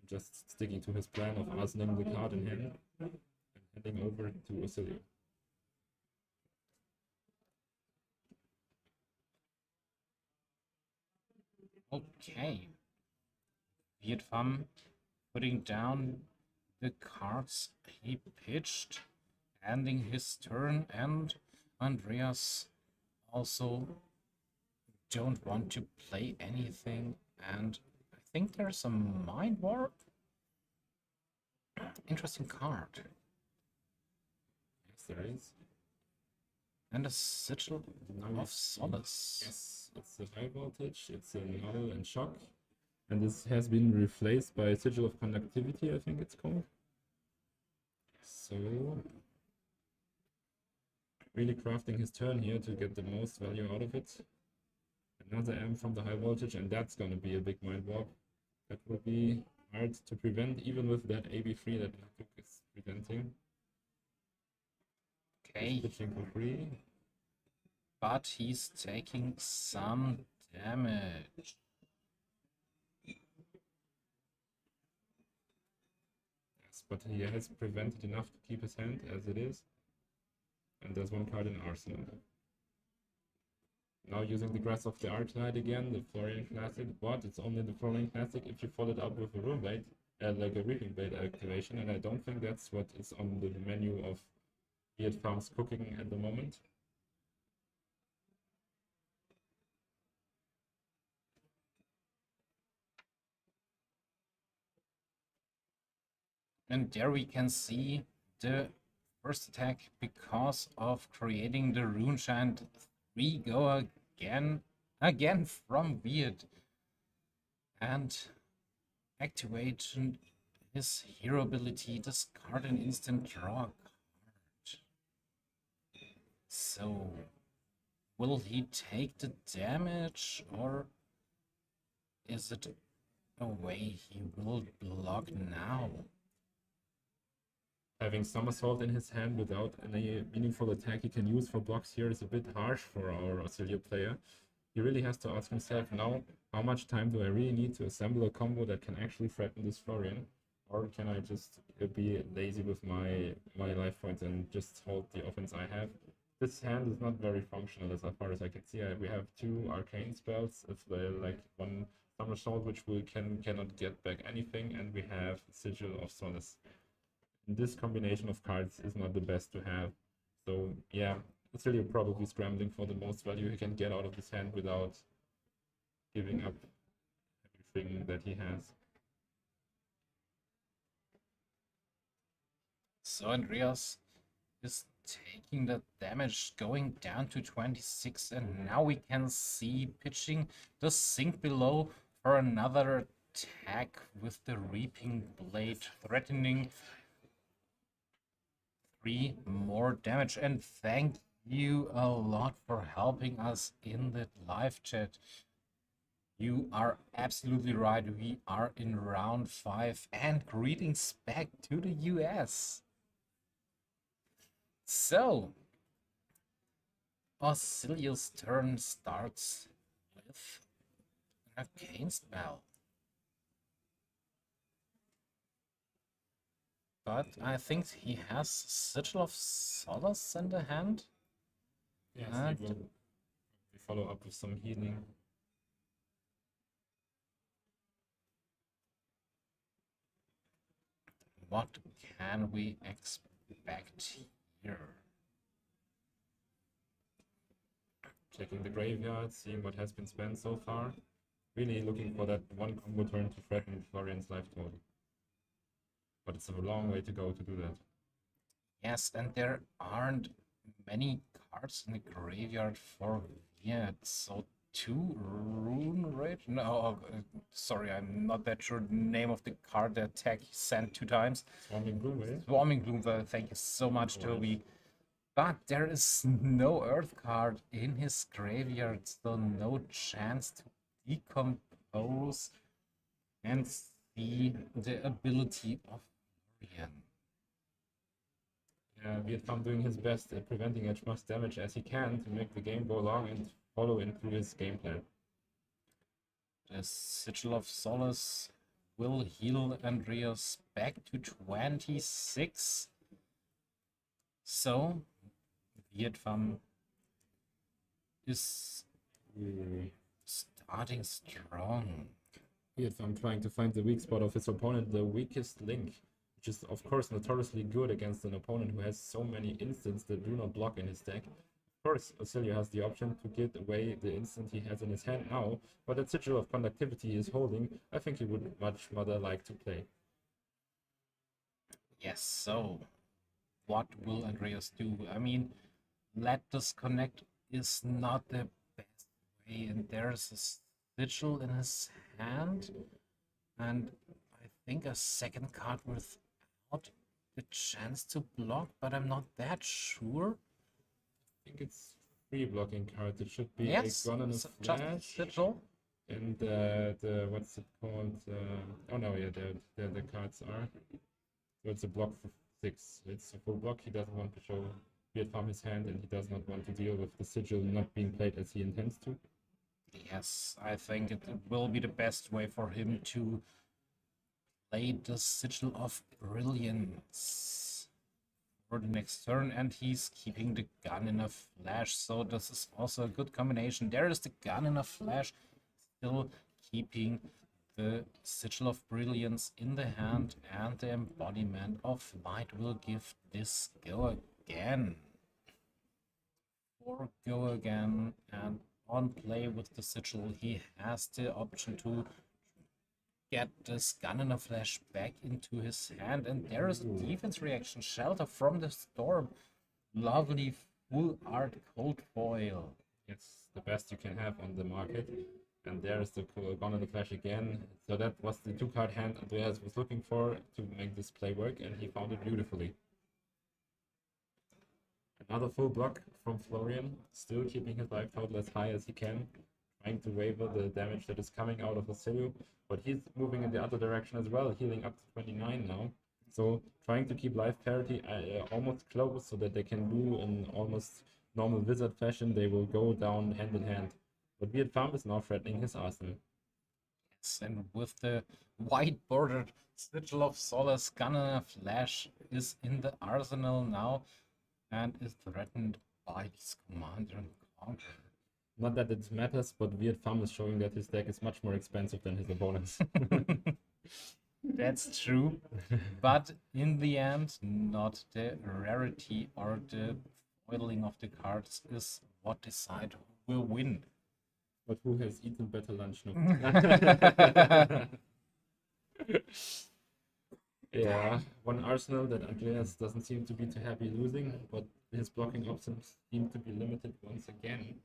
[SPEAKER 1] Just sticking to his plan of arsening the card in hand and heading over to Oscilio.
[SPEAKER 2] Okay. Vietnam putting down the cards he pitched, ending his turn, and Andreas also don't want to play anything, and I think there's a Mind Warp. Interesting card.
[SPEAKER 1] Yes, there is.
[SPEAKER 2] And a Sigil of Solace.
[SPEAKER 1] Yes, it's a high voltage, it's a null and shock. And this has been replaced by Sigil of Conductivity, I think it's called. So, really crafting his turn here to get the most value out of it. Another M from the high voltage, and that's gonna be a big mind warp. That will be hard to prevent, even with that AB3 that Luke is presenting.
[SPEAKER 2] Okay.
[SPEAKER 1] Switching for free.
[SPEAKER 2] But he's taking some damage.
[SPEAKER 1] Yes, but he has prevented enough to keep his hand as it is. And there's one card in Arsenal. Now using the Grass of the Arclight again, the Florian Classic, but it's only the Florian Classic if you follow it up with a Rune Blade, like a Reaping Blade activation, and I don't think that's what is on the menu of Viet Farm's cooking at the moment.
[SPEAKER 2] And there we can see the first attack because of creating the rune chant. 3 go again again from Weird. And activation his hero ability, discard an instant, draw a card. So, will he take the damage, or is it a way he will block now?
[SPEAKER 1] Having Somersault in his hand without any meaningful attack he can use for blocks here is a bit harsh for our Oscilio player. He really has to ask himself now, how much time do I really need to assemble a combo that can actually threaten this Florian? Or can I just be lazy with my life points and just hold the offense I have? This hand is not very functional as far as I can see. We have 2 arcane spells, if like 1 Somersault, which we cannot get back anything, and we have Sigil of Solace. This combination of cards is not the best to have. So yeah, it's really probably scrambling for the most value he can get out of this hand without giving up everything that he has.
[SPEAKER 2] So Andreas is taking the damage, going down to 26, and now we can see pitching the sink below for another attack with the Reaping Blade, threatening 3 more damage. And thank you a lot for helping us in the live chat. You are absolutely right. We are in round 5, and greetings back to the US. So, Oscilio's turn starts with an arcane spell. But I think he has Sigil of Solace in the hand.
[SPEAKER 1] Yes,
[SPEAKER 2] And
[SPEAKER 1] he will follow up with some healing.
[SPEAKER 2] what can we expect here?
[SPEAKER 1] Checking the graveyard, seeing what has been spent so far. Really looking for that one combo turn to threaten Florian's life total. But it's a long way to go to do that.
[SPEAKER 2] Yes, and there aren't many cards in the graveyard for yet. So 2 Rune Rage? No, sorry, I'm not that sure the name of the card that Tech sent 2 times.
[SPEAKER 1] Swarming Gloom, eh?
[SPEAKER 2] Swarming Gloom, thank you so much, Toby. But there is no Earth card in his graveyard, so no chance to decompose and see the ability of Florian.
[SPEAKER 1] Yeah, Vietnam doing his best at preventing as much damage as he can to make the game go long and follow into his game plan.
[SPEAKER 2] The Sigil of Solace will heal Andreas back to 26. So, Vietnam is starting strong.
[SPEAKER 1] Vietnam trying to find the weak spot of his opponent, the weakest link, which is of course notoriously good against an opponent who has so many instants that do not block in his deck. Of course, Oscilio has the option to get away the instant he has in his hand now, but that Sigil of Conductivity he is holding, I think he would much rather like to play.
[SPEAKER 2] Yes, so what will Andreas do? I mean, let disconnect is not the best way, and there's a Sigil in his hand, and I think a second card without the chance to block, but I'm not that sure.
[SPEAKER 1] I think it's 3 blocking cards. It should be
[SPEAKER 2] Yes,
[SPEAKER 1] a gun and a
[SPEAKER 2] just
[SPEAKER 1] flash.
[SPEAKER 2] Sigil.
[SPEAKER 1] And the what's it called? Oh no, yeah, the cards are. So it's a block for 6. It's a full block. He doesn't want to show Vietnam his hand, and he does not want to deal with the Sigil not being played as he intends to.
[SPEAKER 2] Yes, I think it will be the best way for him to play the Sigil of Brilliance for the next turn, and he's keeping the gun in a flash, so this is also a good combination. There is the gun in a flash, still keeping the Sigil of Brilliance in the hand, and the Embodiment of Light will give this go again. Or go again, and on play with the Sigil, he has the option to get this gun in a flash back into his hand, and there is a defense reaction, Shelter from the Storm. Lovely full art cold foil.
[SPEAKER 1] It's the best you can have on the market. And there's the Gone in the Flash again. So that was the 2-card hand Andreas was looking for to make this play work, and he found it beautifully. Another full block from Florian, still keeping his life total as high as he can, trying to waver the damage that is coming out of Oscilio, but he's moving in the other direction as well, healing up to 29 now. So trying to keep life parity almost close so that they can do in almost normal wizard fashion, they will go down hand in hand. But Weird Farm is now threatening his arsenal.
[SPEAKER 2] Yes, and with the white bordered Sigil of Solace, Gunner Flash is in the arsenal now and is threatened by this Commander and Conqueror.
[SPEAKER 1] Not that it matters, but Weird Farm is showing that his deck is much more expensive than his opponent's.
[SPEAKER 2] That's true, but in the end, not the rarity or the foiling of the cards is what decide who will win.
[SPEAKER 1] But who has eaten better lunch? No. Yeah, one arsenal that Andreas doesn't seem to be too happy losing, but his blocking options seem to be limited once again.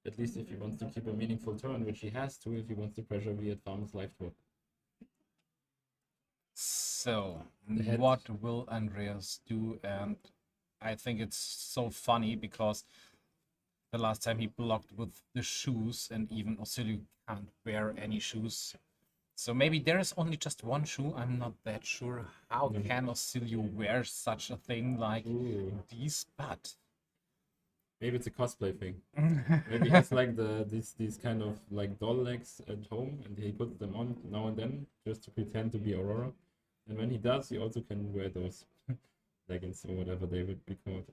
[SPEAKER 1] At least if he wants to keep a meaningful turn, which he has to if he wants to pressure Weird Farm's life total.
[SPEAKER 2] So,
[SPEAKER 1] head.
[SPEAKER 2] what will Andreas do? And I think it's so funny because the last time he blocked with the shoes, and even Oscilio can't wear any shoes. So maybe there is only just one shoe. I'm not that sure. How can Oscilio wear such a thing like these? But
[SPEAKER 1] maybe it's a cosplay thing. Maybe he has like these kind of like doll legs at home, and he puts them on now and then just to pretend to be Aurora. And when he does, he also can wear those leggings or whatever they would be called.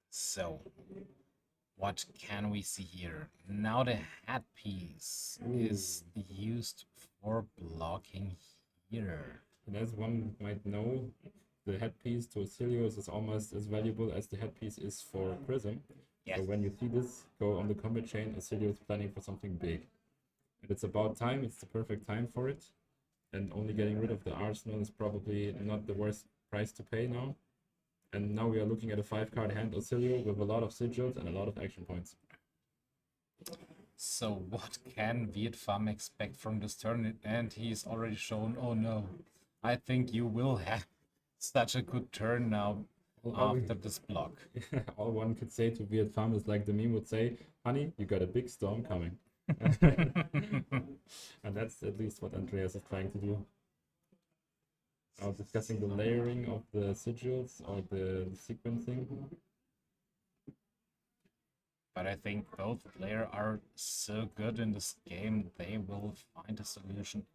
[SPEAKER 2] so, what can we see here? Now the headpiece is used for blocking here.
[SPEAKER 1] And as one might know, the headpiece to Oscilio is almost as valuable as the headpiece is for Prism.
[SPEAKER 2] Yes.
[SPEAKER 1] So when you see this go on the combat chain, Oscilio is planning for something big. And it's about time, it's the perfect time for it. And only getting rid of the arsenal is probably not the worst price to pay now. And now we are looking at a 5-card hand Oscilio with a lot of sigils and a lot of action points.
[SPEAKER 2] So what can Weird Farm expect from this turn? And he's already shown, oh no, I think you will have such a good turn now after this block.
[SPEAKER 1] All one could say to Weird Farm is like the meme would say, honey, you got a big storm coming. And that's at least what Andreas is trying to do. Now discussing the layering of the sigils or the sequencing.
[SPEAKER 2] But I think both players are so good in this game, they will find a solution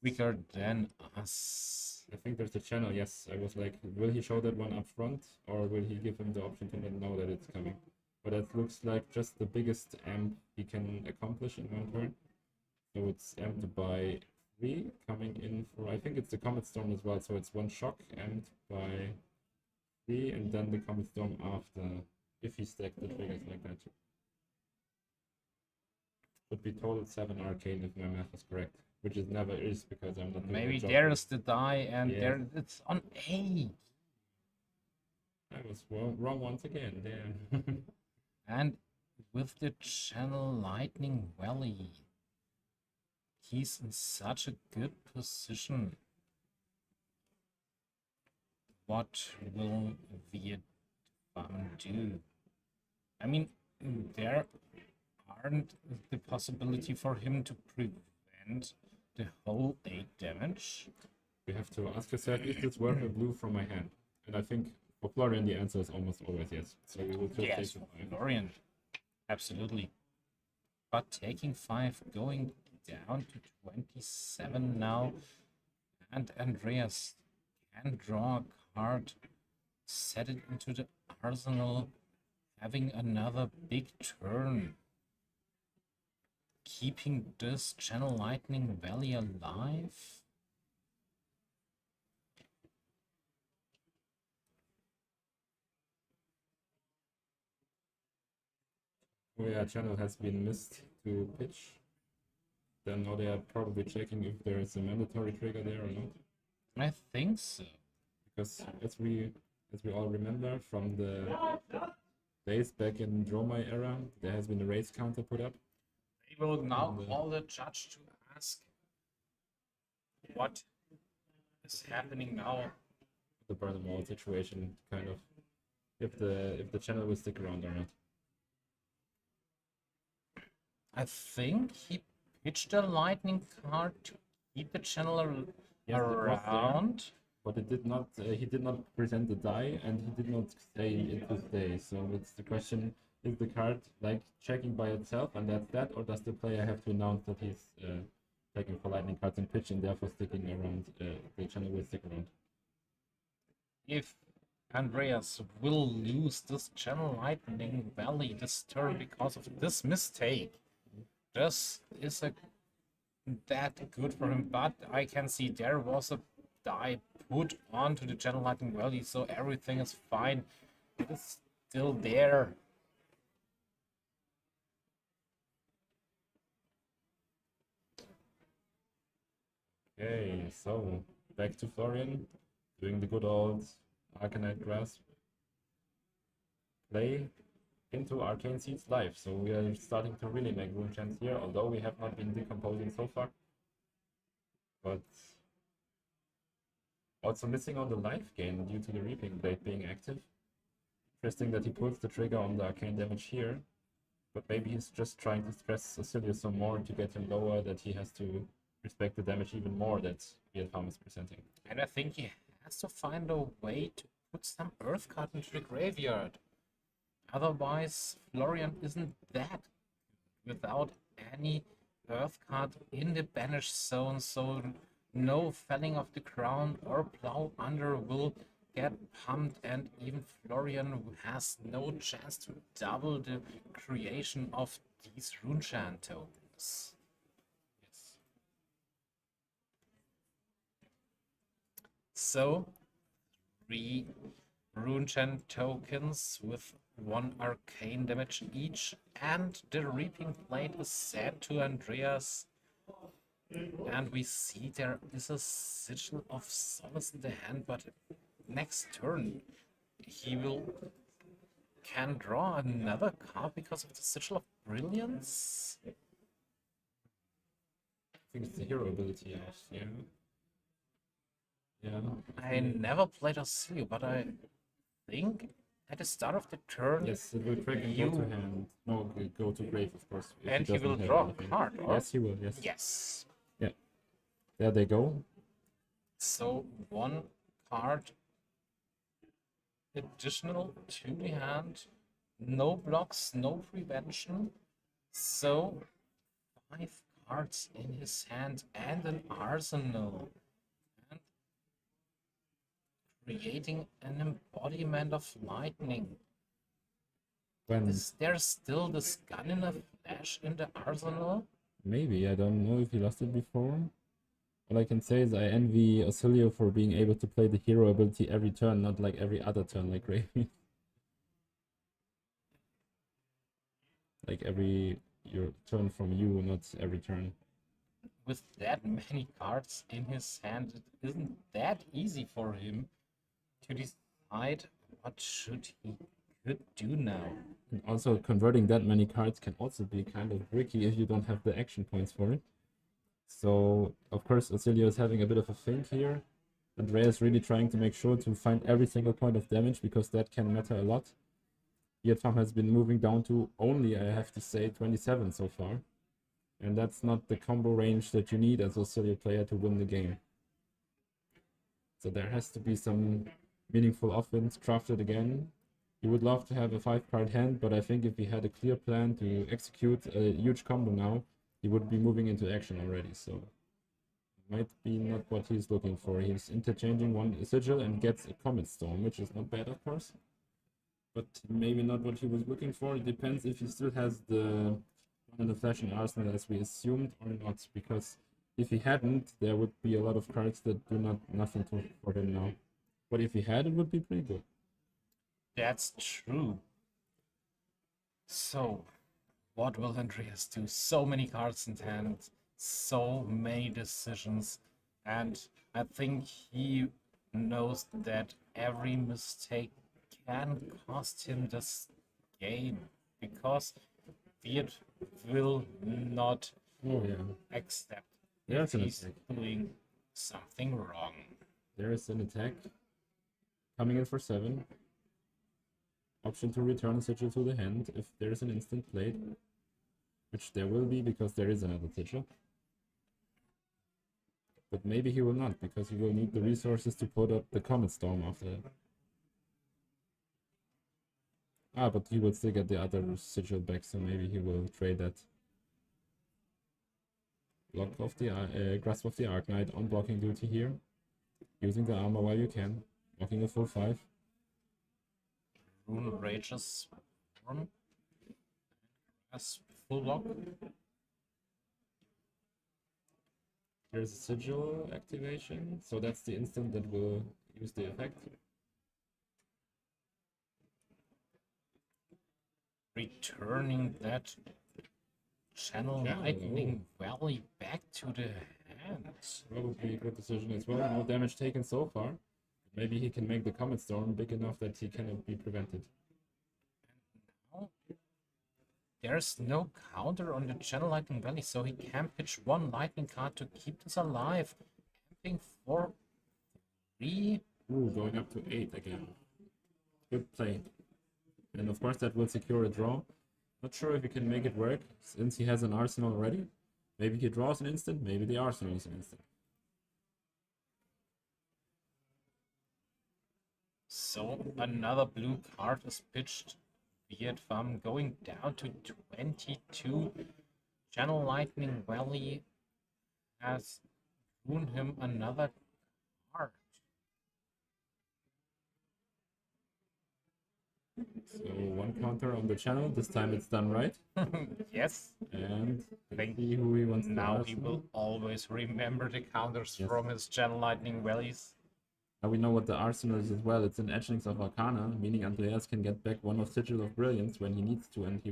[SPEAKER 2] quicker than us.
[SPEAKER 1] I think there's a channel, yes. I was like, will he show that one up front, or will he give him the option to not know that it's coming? But it looks like just the biggest amp he can accomplish in one turn. So it's amped by 3, coming in for, I think it's the Comet Storm as well, so it's 1 shock amped by 3, and then the Comet Storm after, if he stacked the triggers like that. Would be total 7 arcane if my math is correct, which it never is because I'm not doing
[SPEAKER 2] Maybe
[SPEAKER 1] the job.
[SPEAKER 2] there's the die and
[SPEAKER 1] Yeah.
[SPEAKER 2] there it's on 8.
[SPEAKER 1] I was wrong once again there.
[SPEAKER 2] And with the channel Lightning Valley, he's in such a good position. What will Weird Farm do? I mean, there aren't the possibility for him to prevent the whole 8 damage.
[SPEAKER 1] You have to ask yourself, is this worth a blue from my hand? And I think for Florian the answer is almost always yes. So we will just
[SPEAKER 2] Yes,
[SPEAKER 1] take the 5.
[SPEAKER 2] Florian, absolutely. But taking 5, going down to 27 now, and Andreas can draw a card, set it into the arsenal, having another big turn, keeping this Channel Lightning Valley alive.
[SPEAKER 1] Oh yeah, channel has been missed to pitch. Then now they are probably checking if there is a mandatory trigger there or not.
[SPEAKER 2] I think so.
[SPEAKER 1] Because as we all remember from the days back in Dromai era, there has been a race counter put up.
[SPEAKER 2] They will now
[SPEAKER 1] And,
[SPEAKER 2] call the judge to ask what is happening now.
[SPEAKER 1] The burn them all situation, kind of, if the channel will stick around or not.
[SPEAKER 2] I think he pitched a lightning card to keep the channel
[SPEAKER 1] Yes, it was there.
[SPEAKER 2] around.
[SPEAKER 1] But it did not. He did not present the die, and he did not say it to stay. So it's the question: is the card like checking by itself, and that's that, or does the player have to announce that he's checking for lightning cards and pitch, and therefore sticking around? The channel will stick around.
[SPEAKER 2] If Andreas will lose this channel lightning valley this turn because of this mistake, this is a that good for him. But I can see there was a die put onto the channel lightning valley, so everything is fine. It is still there.
[SPEAKER 1] Okay, so back to Florian, doing the good old Arcanite grasp play into Arcane Seeds live. So we are starting to really make rune chants here, although we have not been decomposing so far. But also missing on the life gain due to the Reaping Blade being active. Interesting that he pulls the trigger on the arcane damage here, but maybe he's just trying to stress Oscilio some more to get him lower, that he has to respect the damage even more that Vietnam is presenting.
[SPEAKER 2] And I think he has to find a way to put some earth card into the graveyard. Otherwise, Florian isn't that good without any earth card in the banished zone, so no felling of the crown or plow under will get pumped, and even Florian has no chance to double the creation of these runechant tokens.
[SPEAKER 1] Yes.
[SPEAKER 2] So, 3 runechant tokens with 1 arcane damage each, and the Reaping Blade is sent to Andreas. And we see there is a Sigil of Solace in the hand, but next turn he can draw another card because of the Sigil of Brilliance.
[SPEAKER 1] I think it's the hero ability, yeah. Yeah.
[SPEAKER 2] I never played Oscilio, but I think at the start of the turn,
[SPEAKER 1] Yes, it will track and go to hand. No, go to grave, of course. if
[SPEAKER 2] and he
[SPEAKER 1] doesn't
[SPEAKER 2] will
[SPEAKER 1] have
[SPEAKER 2] draw a
[SPEAKER 1] anything.
[SPEAKER 2] card, or?
[SPEAKER 1] Yes, he will, yes.
[SPEAKER 2] Yes.
[SPEAKER 1] There they go.
[SPEAKER 2] So 1 card additional to the hand, no blocks, no prevention. So 5 cards in his hand and an arsenal. And creating an embodiment of lightning.
[SPEAKER 1] When
[SPEAKER 2] Is there still this gun in a flash in the arsenal?
[SPEAKER 1] maybe, I don't know if he lost it before. All I can say is I envy Oscilio for being able to play the hero ability every turn, not like every other turn like Gravy. Like every your turn from you, not every turn.
[SPEAKER 2] With that many cards in his hand, it isn't that easy for him to decide what should he could do now.
[SPEAKER 1] And also converting that many cards can also be kind of tricky if you don't have the action points for it. So of course Oscilio is having a bit of a think here. Andreas really trying to make sure to find every single point of damage, because that can matter a lot. Vietnam has been moving down to only, I have to say, 27 so far. And that's not the combo range that you need as Oscilio player to win the game. So there has to be some meaningful offense crafted again. He would love to have a 5-card hand, but I think if he had a clear plan to execute a huge combo now, he would be moving into action already. So might be not what he's looking for. He's interchanging 1 sigil and gets a Comet Storm, which is not bad, of course. But maybe not what he was looking for. It depends if he still has the one in the Flash and Arsenal as we assumed or not. Because if he hadn't, there would be a lot of cards that do nothing for him now. But if he had, it would be pretty good.
[SPEAKER 2] That's true. So, what will Andreas do? So many cards in hand, so many decisions, and I think he knows that every mistake can cost him this game because Fiat will not
[SPEAKER 1] Oh yeah.
[SPEAKER 2] accept
[SPEAKER 1] There's
[SPEAKER 2] if
[SPEAKER 1] an
[SPEAKER 2] he's
[SPEAKER 1] attack.
[SPEAKER 2] doing something wrong.
[SPEAKER 1] There's an attack coming in for 7. Option to return a sigil to the hand if there's an instant played, which there will be because there is another sigil. But maybe he will not, because he will need the resources to put up the Comet Storm after that. Ah, but he will still get the other sigil back, so maybe he will trade that. Block of the Grasp of the Arknight on blocking duty here. Using the armor while you can. Blocking a full 5.
[SPEAKER 2] Rune Rage's Thorn. As full block.
[SPEAKER 1] There's a sigil activation, so that's the instant that will use the effect.
[SPEAKER 2] Returning that Channel
[SPEAKER 1] Yeah,
[SPEAKER 2] Lightning Valley back to the hands.
[SPEAKER 1] Probably a good decision as well. No damage taken so far. Maybe he can make the Comet Storm big enough that he cannot be prevented.
[SPEAKER 2] Now, there's no counter on the Channel Lightning Valley, so he can pitch one lightning card to keep this alive. Camping for 3.
[SPEAKER 1] Ooh, going up to 8 again. Good play. And of course that will secure a draw. Not sure if he can make it work, since he has an arsenal already. Maybe he draws an instant, maybe the arsenal is an instant.
[SPEAKER 2] So another blue card is pitched. Viet Fang going down to 22. Channel Lightning Valley has ruined him another card.
[SPEAKER 1] So one counter on the channel, this time it's done right.
[SPEAKER 2] Yes.
[SPEAKER 1] And
[SPEAKER 2] Think
[SPEAKER 1] see who he wants to
[SPEAKER 2] now
[SPEAKER 1] ask.
[SPEAKER 2] he will always remember the counters
[SPEAKER 1] Yes.
[SPEAKER 2] from his Channel Lightning Valleys.
[SPEAKER 1] Now we know what the arsenal is as well. It's an Etchings of Arcana, meaning Andreas can get back one of Sigil of Brilliance when he needs to, and he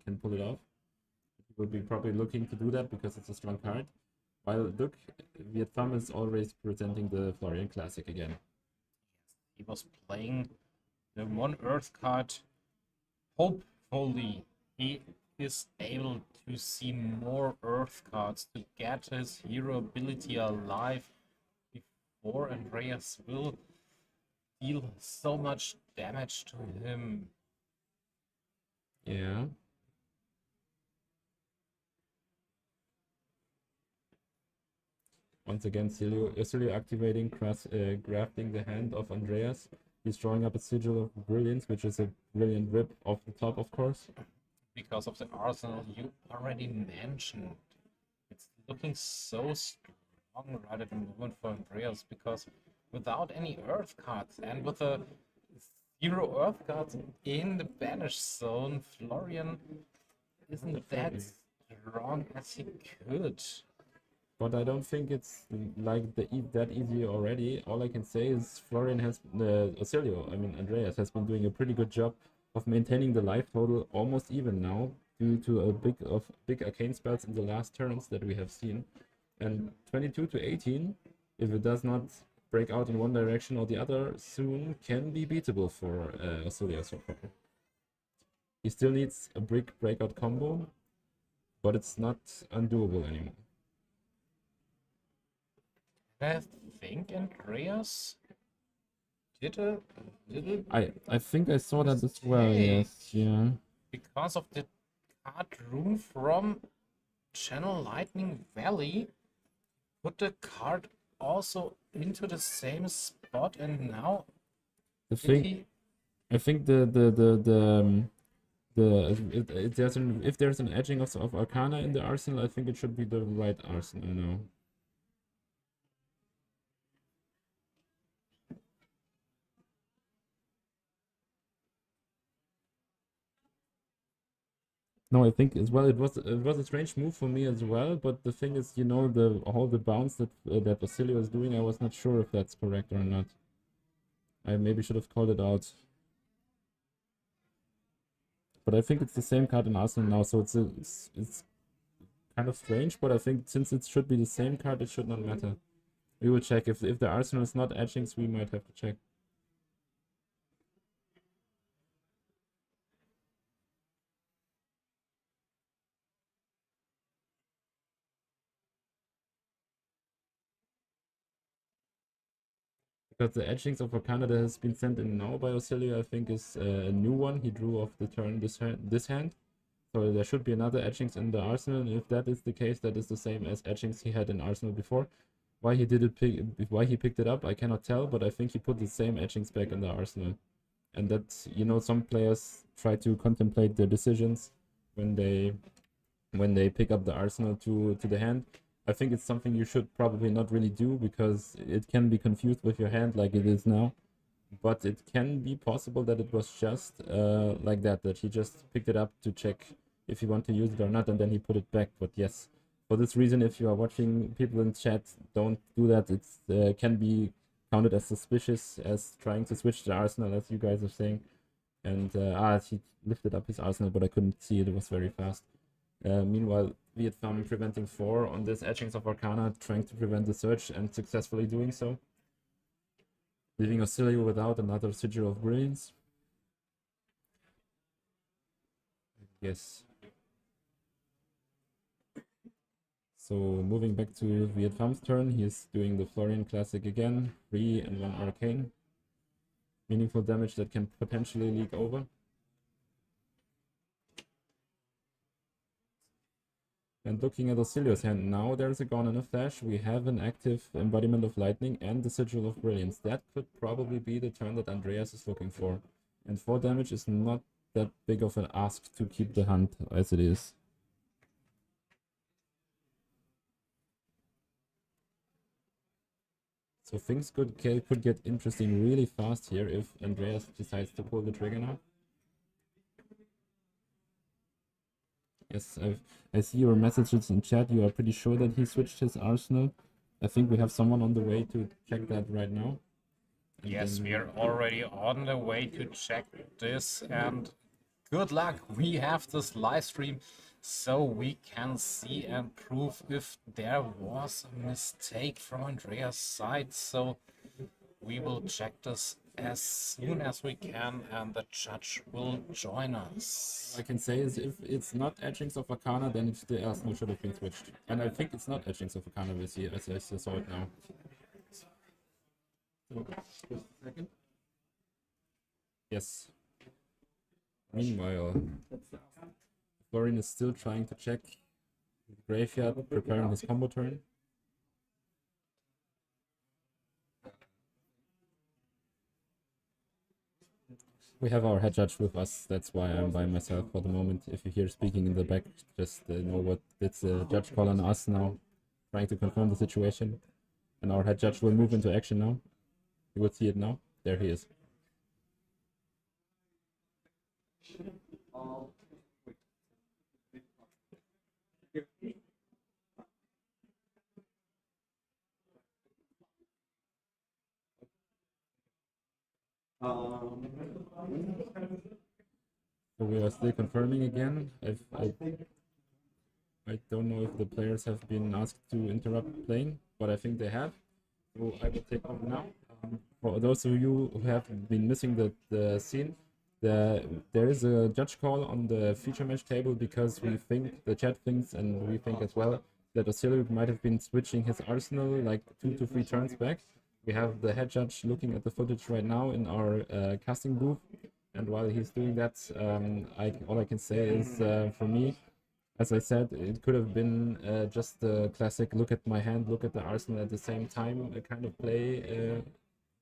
[SPEAKER 1] can pull it off. He will be probably looking to do that because it's a strong card. While look, Viet Thumb is always presenting the Florian Classic again.
[SPEAKER 2] He was playing the one Earth card. Hopefully, he is able to see more Earth cards to get his hero ability alive before Andreas will deal so much damage to him.
[SPEAKER 1] Yeah. Once again, Oscilio activating, grafting the hand of Andreas. He's drawing up a Sigil of Brilliance, which is a brilliant whip off the top, of course.
[SPEAKER 2] Because of the arsenal you already mentioned. It's looking so strong right at the moment for Andreas, because without any Earth cards and with a 0 Earth cards in the banished zone, Florian isn't that strong as he could.
[SPEAKER 1] But I don't think it's like that easy already. All I can say is Florian has, Andreas has been doing a pretty good job of maintaining the life total almost even now, due to a big arcane spells in the last turns that we have seen. And 22 to 18, if it does not break out in one direction or the other soon, can be beatable for Oscilio so far. He still needs a brick breakout combo, but it's not undoable anymore.
[SPEAKER 2] I think Andreas did a little
[SPEAKER 1] I think I saw that as well, yes, yeah.
[SPEAKER 2] because of the card room from Channel Lightning Valley. Put the card also into the same spot, and now
[SPEAKER 1] The
[SPEAKER 2] did
[SPEAKER 1] thing,
[SPEAKER 2] he
[SPEAKER 1] I think if there's an edging of Arcana in the arsenal, I think it should be the right arsenal now. No, I think as well it was a strange move for me as well, but the thing is, all the bounce that Oscilio is doing, I was not sure if that's correct or not. I maybe should have called it out. But I think it's the same card in Arsenal now, so it's kind of strange, but I think since it should be the same card, it should not matter. We will check. If the Arsenal is not etchings, we might have to check. Because the etchings of Arcana that has been sent in now by Oscilio, I think, is a new one. He drew off the turn this hand. So there should be another etchings in the arsenal, and if that is the case, that is the same as etchings he had in arsenal before. Why he why he picked it up, I cannot tell, but I think he put the same etchings back in the arsenal. And that, you know, some players try to contemplate their decisions when they pick up the arsenal to the hand. I think it's something you should probably not really do, because it can be confused with your hand like it is now. But it can be possible that it was just like that he just picked it up to check if he want to use it or not, and then he put it back. But yes, for this reason, if you are watching people in chat, don't do that. It can be counted as suspicious as trying to switch the arsenal, as you guys are saying. And he lifted up his arsenal, but I couldn't see it. It was very fast. Meanwhile, Vietnam preventing 4 on this etchings of Arcana, trying to prevent the search and successfully doing so. Leaving Oscilio without another Sigil of Brilliance. Yes. So moving back to Vietnam's turn, he is doing the Florian Classic again. 3 and 1 Arcane. Meaningful damage that can potentially leak over. And looking at Oscilio's hand now, there's a Gone and a Flash. We have an active Embodiment of Lightning and the Sigil of Brilliance. That could probably be the turn that Andreas is looking for. And 4 damage is not that big of an ask to keep the hunt as it is. So things could get interesting really fast here if Andreas decides to pull the trigger now. Yes, I see your messages in chat. You are pretty sure that he switched his arsenal. I think we have someone on the way to check that right now. And
[SPEAKER 2] Yes, we are already on the way to check this, and good luck. We have this live stream so we can see and prove if there was a mistake from Andreas' side. So we will check this as soon as we can, and the judge will join us.
[SPEAKER 1] I can say is if it's not etchings of Arcana, then it's the arsenal should have been switched. And I think it's not etchings of Arcana we see as I saw it now. So, just a second. Yes. Meanwhile, Florian is still trying to check the graveyard, preparing his combo turn. We have our head judge with us, that's why I'm by myself for the moment. If you hear speaking in the back, just know what it's a judge call on us now, trying to confirm the situation. And our head judge will move into action now. You will see it now. There he is. So we are still confirming again. I don't know if the players have been asked to interrupt playing, but I think they have. So I will take over now. For those of you who have been missing the scene, there is a judge call on the feature match table because we think, the chat thinks, and we think as well, that Oscilio might have been switching his arsenal like 2 to 3 turns back. We have the head judge looking at the footage right now in our casting booth, and while he's doing that, all I can say is, for me, as I said, it could have been just the classic look at my hand, look at the arsenal at the same time kind of play.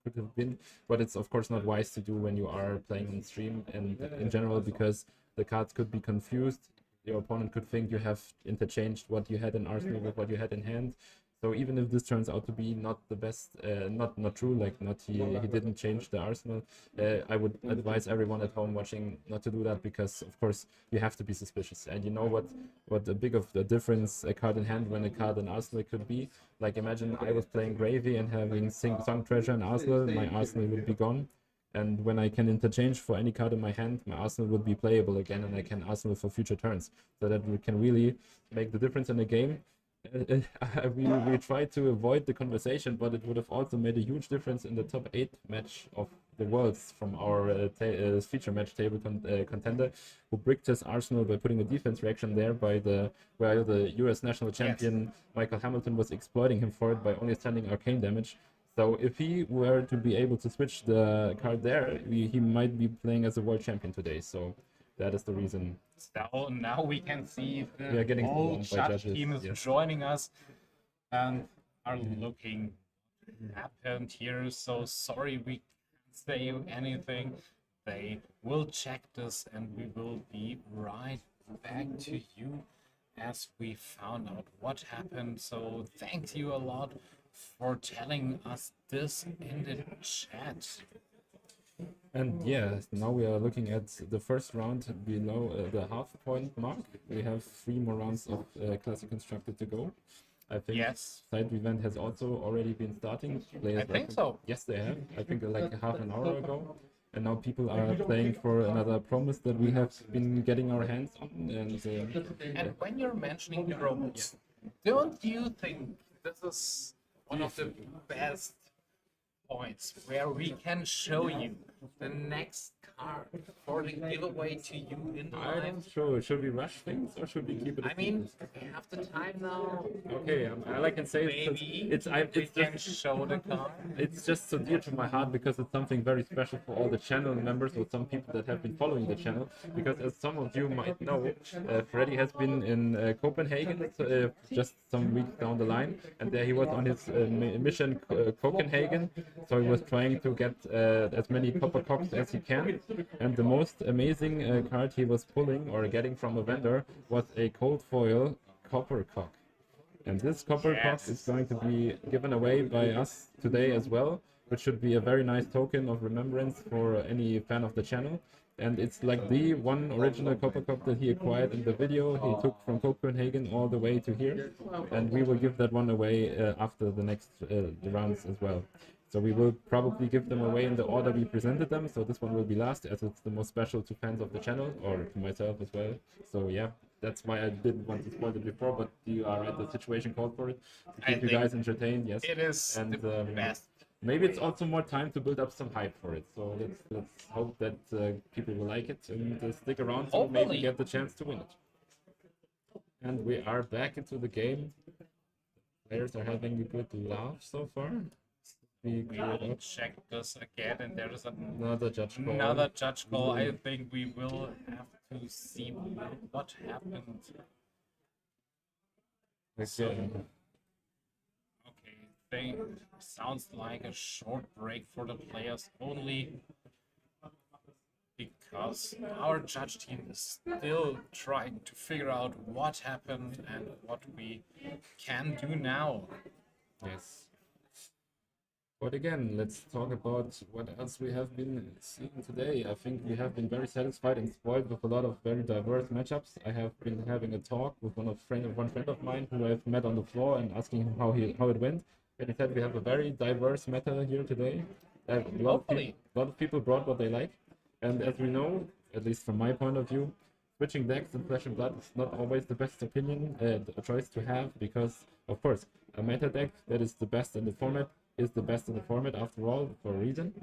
[SPEAKER 1] Could have been, but it's of course not wise to do when you are playing on stream and in general, because the cards could be confused. Your opponent could think you have interchanged what you had in arsenal with what you had in hand. So even if this turns out to be not the best, not true, like he didn't change the arsenal, I would advise everyone at home watching not to do that, because of course you have to be suspicious. And you know what the big of the difference a card in hand when a card in arsenal could be. Like imagine I was playing Gravy and having Song Treasure in arsenal, my arsenal would be gone. And when I can interchange for any card in my hand, my arsenal would be playable again, and I can arsenal for future turns. So that we can really make the difference in the game. We try to avoid the conversation, but it would have also made a huge difference in the top 8 match of the worlds from our feature match table contender, who bricked his arsenal by putting a defense reaction there where the US national champion Michael Hamilton was exploiting him for it by only sending arcane damage. So if he were to be able to switch the card there, he might be playing as a world champion today. So that is the reason.
[SPEAKER 2] So now we can see
[SPEAKER 1] We are
[SPEAKER 2] the
[SPEAKER 1] getting
[SPEAKER 2] whole
[SPEAKER 1] swarmed by
[SPEAKER 2] judge
[SPEAKER 1] judges,
[SPEAKER 2] team is
[SPEAKER 1] yes.
[SPEAKER 2] joining us and are looking happened here. So sorry we can't say you anything. They will check this and we will be right back to you as we found out what happened. So thank you a lot for telling us this in the chat.
[SPEAKER 1] And yeah, now we are looking at the first round below the half point mark. We have 3 more rounds of Classic Constructed to go. I think
[SPEAKER 2] Yes.
[SPEAKER 1] side event has also already been starting. Players
[SPEAKER 2] I think
[SPEAKER 1] are-
[SPEAKER 2] so.
[SPEAKER 1] Yes, they have. I think like half an hour ago. And now people are playing for another promise that we have been getting our hands on.
[SPEAKER 2] And when you're mentioning promos, don't you think this is one of the best points where we can show you the next card for the giveaway to you in
[SPEAKER 1] I
[SPEAKER 2] live?
[SPEAKER 1] don't sure. Should we rush things or should we keep it?
[SPEAKER 2] I mean, we have the time now.
[SPEAKER 1] okay. All I can say is
[SPEAKER 2] Maybe
[SPEAKER 1] it's
[SPEAKER 2] we can
[SPEAKER 1] just
[SPEAKER 2] show the card.
[SPEAKER 1] it's just so dear to my heart because it's something very special for all the channel members or some people that have been following the channel. Because as some of you might know, Freddy has been in Copenhagen just some weeks down the line, and there he was on his mission Copenhagen. So he was trying to get as many copper cocks as he can. And the most amazing card he was pulling or getting from a vendor was a cold foil copper cock. And this copper cock is going to be given away by us today as well, which should be a very nice token of remembrance for any fan of the channel. And it's like the one original copper cup that he acquired in the video. He took from Copenhagen all the way to here. And we will give that one away after the next rounds as well. So we will probably give them away in the order we presented them. So this one will be last, as it's the most special to fans of the channel, or to myself as well. So yeah, that's why I didn't want to spoil it before, but you are right, the situation called for it. To keep you guys entertained, yes.
[SPEAKER 2] It is
[SPEAKER 1] And
[SPEAKER 2] the best.
[SPEAKER 1] maybe it's also more time to build up some hype for it. So let's hope that people will like it and stick around to maybe
[SPEAKER 2] Hopefully.
[SPEAKER 1] get the chance to win it. And we are back into the game. Players are having a good laugh so far. We
[SPEAKER 2] We'll check this again, and there is
[SPEAKER 1] another judge call.
[SPEAKER 2] another judge call. I think we will have to see what happened.
[SPEAKER 1] Okay.
[SPEAKER 2] Okay, sounds like a short break for the players only, because our judge team is still trying to figure out what happened and what we can do now.
[SPEAKER 1] Yes. But again, let's talk about what else we have been seeing today. I think we have been very satisfied and spoiled with a lot of very diverse matchups. I have been having a talk with one friend of mine who I've met on the floor and asking him how it went. And he said we have a very diverse meta here today. A lot of people brought what they like. And as we know, at least from my point of view, switching decks in Flesh and Blood is not always the best opinion, a choice to have, because, of course, a meta deck that is the best in the format is the best in the format after all, for a reason.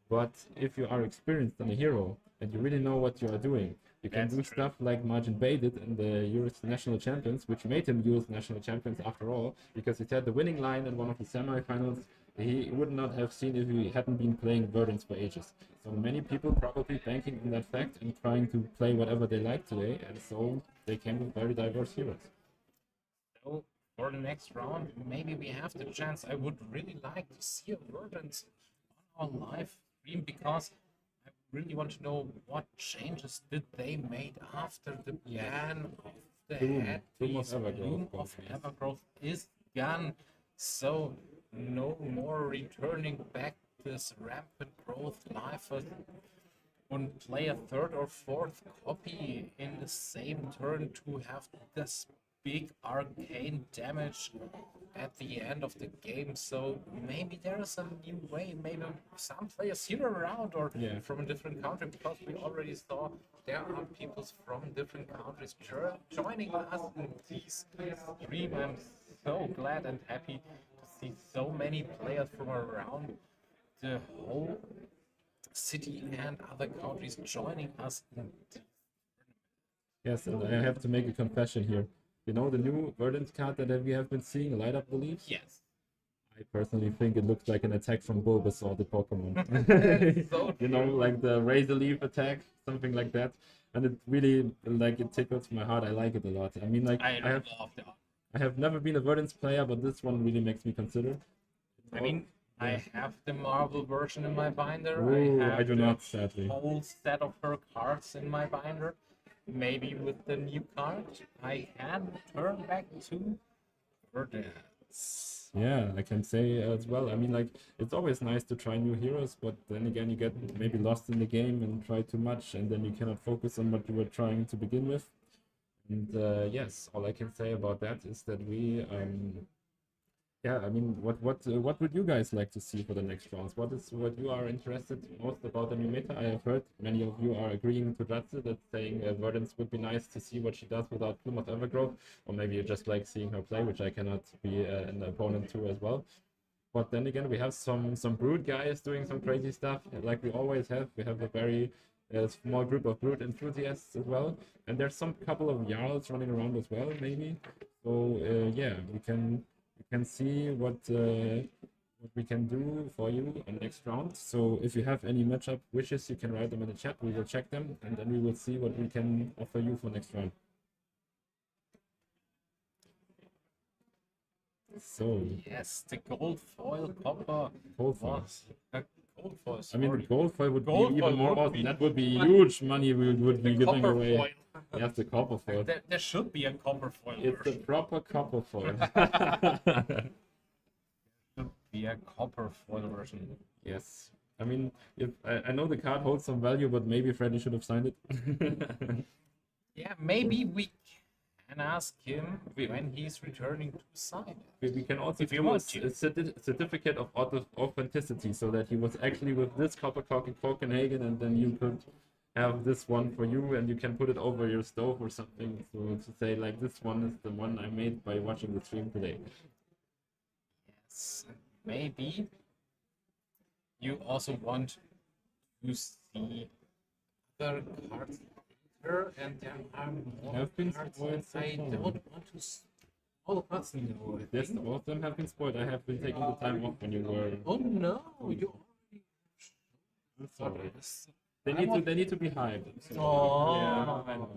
[SPEAKER 1] But if you are experienced and a hero, and you really know what you are doing, you can do stuff like Margin Bay did in the US National Champions, which made him US National Champions after all, because he had the winning line in one of the semifinals he would not have seen if he hadn't been playing Verdance for ages. So many people probably banking on that fact and trying to play whatever they like today, and so they came with very diverse heroes.
[SPEAKER 2] So for the next round, maybe we have the chance. I would really like to see a Verdance on our live stream, because I really want to know what changes did they made after the ban of the head piece. Bloom of Evergrowth is gone. So no more returning back this rampant growth life and play a third or fourth copy in the same turn to have this big arcane damage at the end of the game. So maybe there is a new way, maybe some players here around or from a different country, because we already saw there are people from different countries joining us in this stream. I'm so glad and happy to see so many players from around the whole city and other countries joining us in this.
[SPEAKER 1] Yes, and I have to make a confession here. You know the new Verdance card that we have been seeing, Light Up Beliefs?
[SPEAKER 2] Yes.
[SPEAKER 1] I personally think it looks like an attack from Bulbasaur, the Pokemon.
[SPEAKER 8] So
[SPEAKER 1] You know, like the Razor Leaf attack, something like that. And it really, like, it tickles my heart. I like it a lot. I mean, like,
[SPEAKER 2] I love the.
[SPEAKER 1] I have never been a Verdance player, but this one really makes me consider.
[SPEAKER 2] I mean, I have the Marvel version in my binder.
[SPEAKER 1] Ooh,
[SPEAKER 2] I have
[SPEAKER 1] I do
[SPEAKER 2] the
[SPEAKER 1] not, sadly.
[SPEAKER 2] whole set of her cards in my binder. Maybe with the new card, I can turn back to Verdance.
[SPEAKER 1] Yeah, I can say as well. I mean, like, it's always nice to try new heroes, but then again, you get maybe lost in the game and try too much, and then you cannot focus on what you were trying to begin with. And yes, all I can say about that is that yeah, I mean, what would you guys like to see for the next rounds? What you are interested most about the new meta? I have heard many of you are agreeing to that saying Verdance would be nice to see what she does without Plume of Evergrowth, or maybe you just like seeing her play, which I cannot be an opponent to as well. But then again, we have some Brood guys doing some crazy stuff, like we always have. We have a very small group of Brood enthusiasts as well, and there's some couple of Jarls running around as well, maybe. So yeah, we can see what we can do for you on next round. So if you have any matchup wishes, you can write them in the chat. We will check them, and then we will see what we can offer you for next round. So
[SPEAKER 2] Yes, the gold foil copper
[SPEAKER 1] gold foil.
[SPEAKER 2] was a gold foil.
[SPEAKER 1] I mean, the
[SPEAKER 2] sorry.
[SPEAKER 1] gold foil would
[SPEAKER 2] Gold
[SPEAKER 1] be
[SPEAKER 2] foil
[SPEAKER 1] even more
[SPEAKER 2] would
[SPEAKER 1] awesome.
[SPEAKER 2] be-
[SPEAKER 1] That would be
[SPEAKER 2] but
[SPEAKER 1] huge money we would be
[SPEAKER 2] The
[SPEAKER 1] giving
[SPEAKER 2] copper
[SPEAKER 1] away.
[SPEAKER 2] foil.
[SPEAKER 1] Yes, the copper foil.
[SPEAKER 2] There should be a copper foil
[SPEAKER 1] It's a
[SPEAKER 2] version.
[SPEAKER 1] proper copper foil.
[SPEAKER 2] Should be a copper foil version.
[SPEAKER 1] Yes. I mean, if I know the card holds some value, but maybe Freddy should have signed it.
[SPEAKER 2] Yeah, maybe we can ask him when he's returning to sign it.
[SPEAKER 1] We can also
[SPEAKER 2] If you
[SPEAKER 1] do
[SPEAKER 2] want to.
[SPEAKER 1] a certificate of authenticity, so that he was actually with this copper cock in Copenhagen, and then you could have this one for you, and you can put it over your stove or something, so to say, like, this one is the one I made by watching the stream today.
[SPEAKER 2] Yes, maybe you also want to see other cards later, and there are more
[SPEAKER 1] Have been
[SPEAKER 2] cards
[SPEAKER 1] spoiled so
[SPEAKER 2] I
[SPEAKER 1] far.
[SPEAKER 2] don't want to all cards no, I
[SPEAKER 1] Yes,
[SPEAKER 2] think.
[SPEAKER 1] all of them have been spoiled. I have been taking the time off when you were.
[SPEAKER 2] Oh no, you already
[SPEAKER 1] Sorry.
[SPEAKER 2] this.
[SPEAKER 1] They need to be hyped.
[SPEAKER 2] Oh.
[SPEAKER 1] Yeah, I know.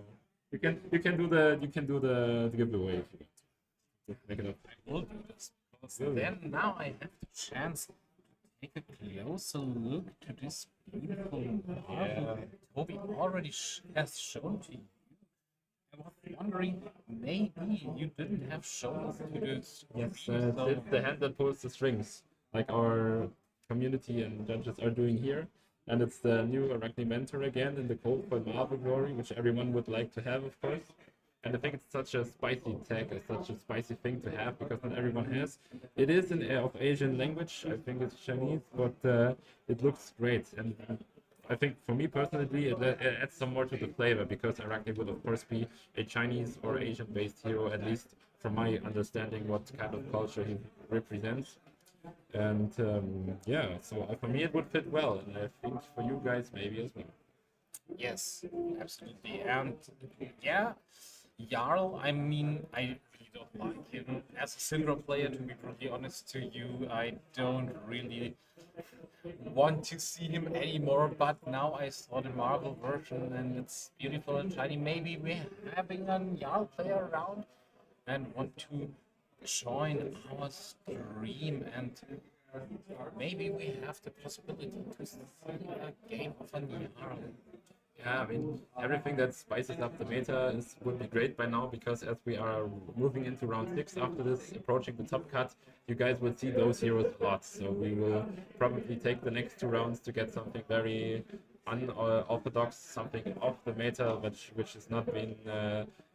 [SPEAKER 1] You can do the giveaway if you want. Just make it up.
[SPEAKER 2] I will do this. Because
[SPEAKER 1] Really?
[SPEAKER 2] then now I have the chance to take a closer look to this beautiful marvel Toby already has shown to you. I was wondering, maybe you didn't have shown us to this.
[SPEAKER 1] Yes,
[SPEAKER 2] stream, so-
[SPEAKER 1] it's the hand that pulls the strings, like our community and judges are doing here. And it's the new Arakni mentor again in the Cold for Marvel Glory, which everyone would like to have, of course. And I think it's such a spicy tag, such a spicy thing to have, because not everyone has. It is of Asian language, I think it's Chinese, but it looks great. And I think for me personally, it adds some more to the flavor, because Arakni would of course be a Chinese or Asian-based hero, at least from my understanding what kind of culture he represents. And yeah, so for me it would fit well, and I think for you guys maybe as well.
[SPEAKER 2] Yes, absolutely. And yeah, Jarl, I mean, I really don't like him. As a Cindra player, to be brutally honest to you, I don't really want to see him anymore. But now I saw the Marvel version and it's beautiful and shiny. Maybe we're having a Jarl player around and want to join our stream, and maybe we have the possibility to see a game of a Jarl.
[SPEAKER 1] Yeah, I mean, everything that spices up the meta would be great by now, because as we are moving into round 6 after this, approaching the top cut, you guys will see those heroes a lot. So we will probably take the next 2 rounds to get something very unorthodox, something off the meta, which has not been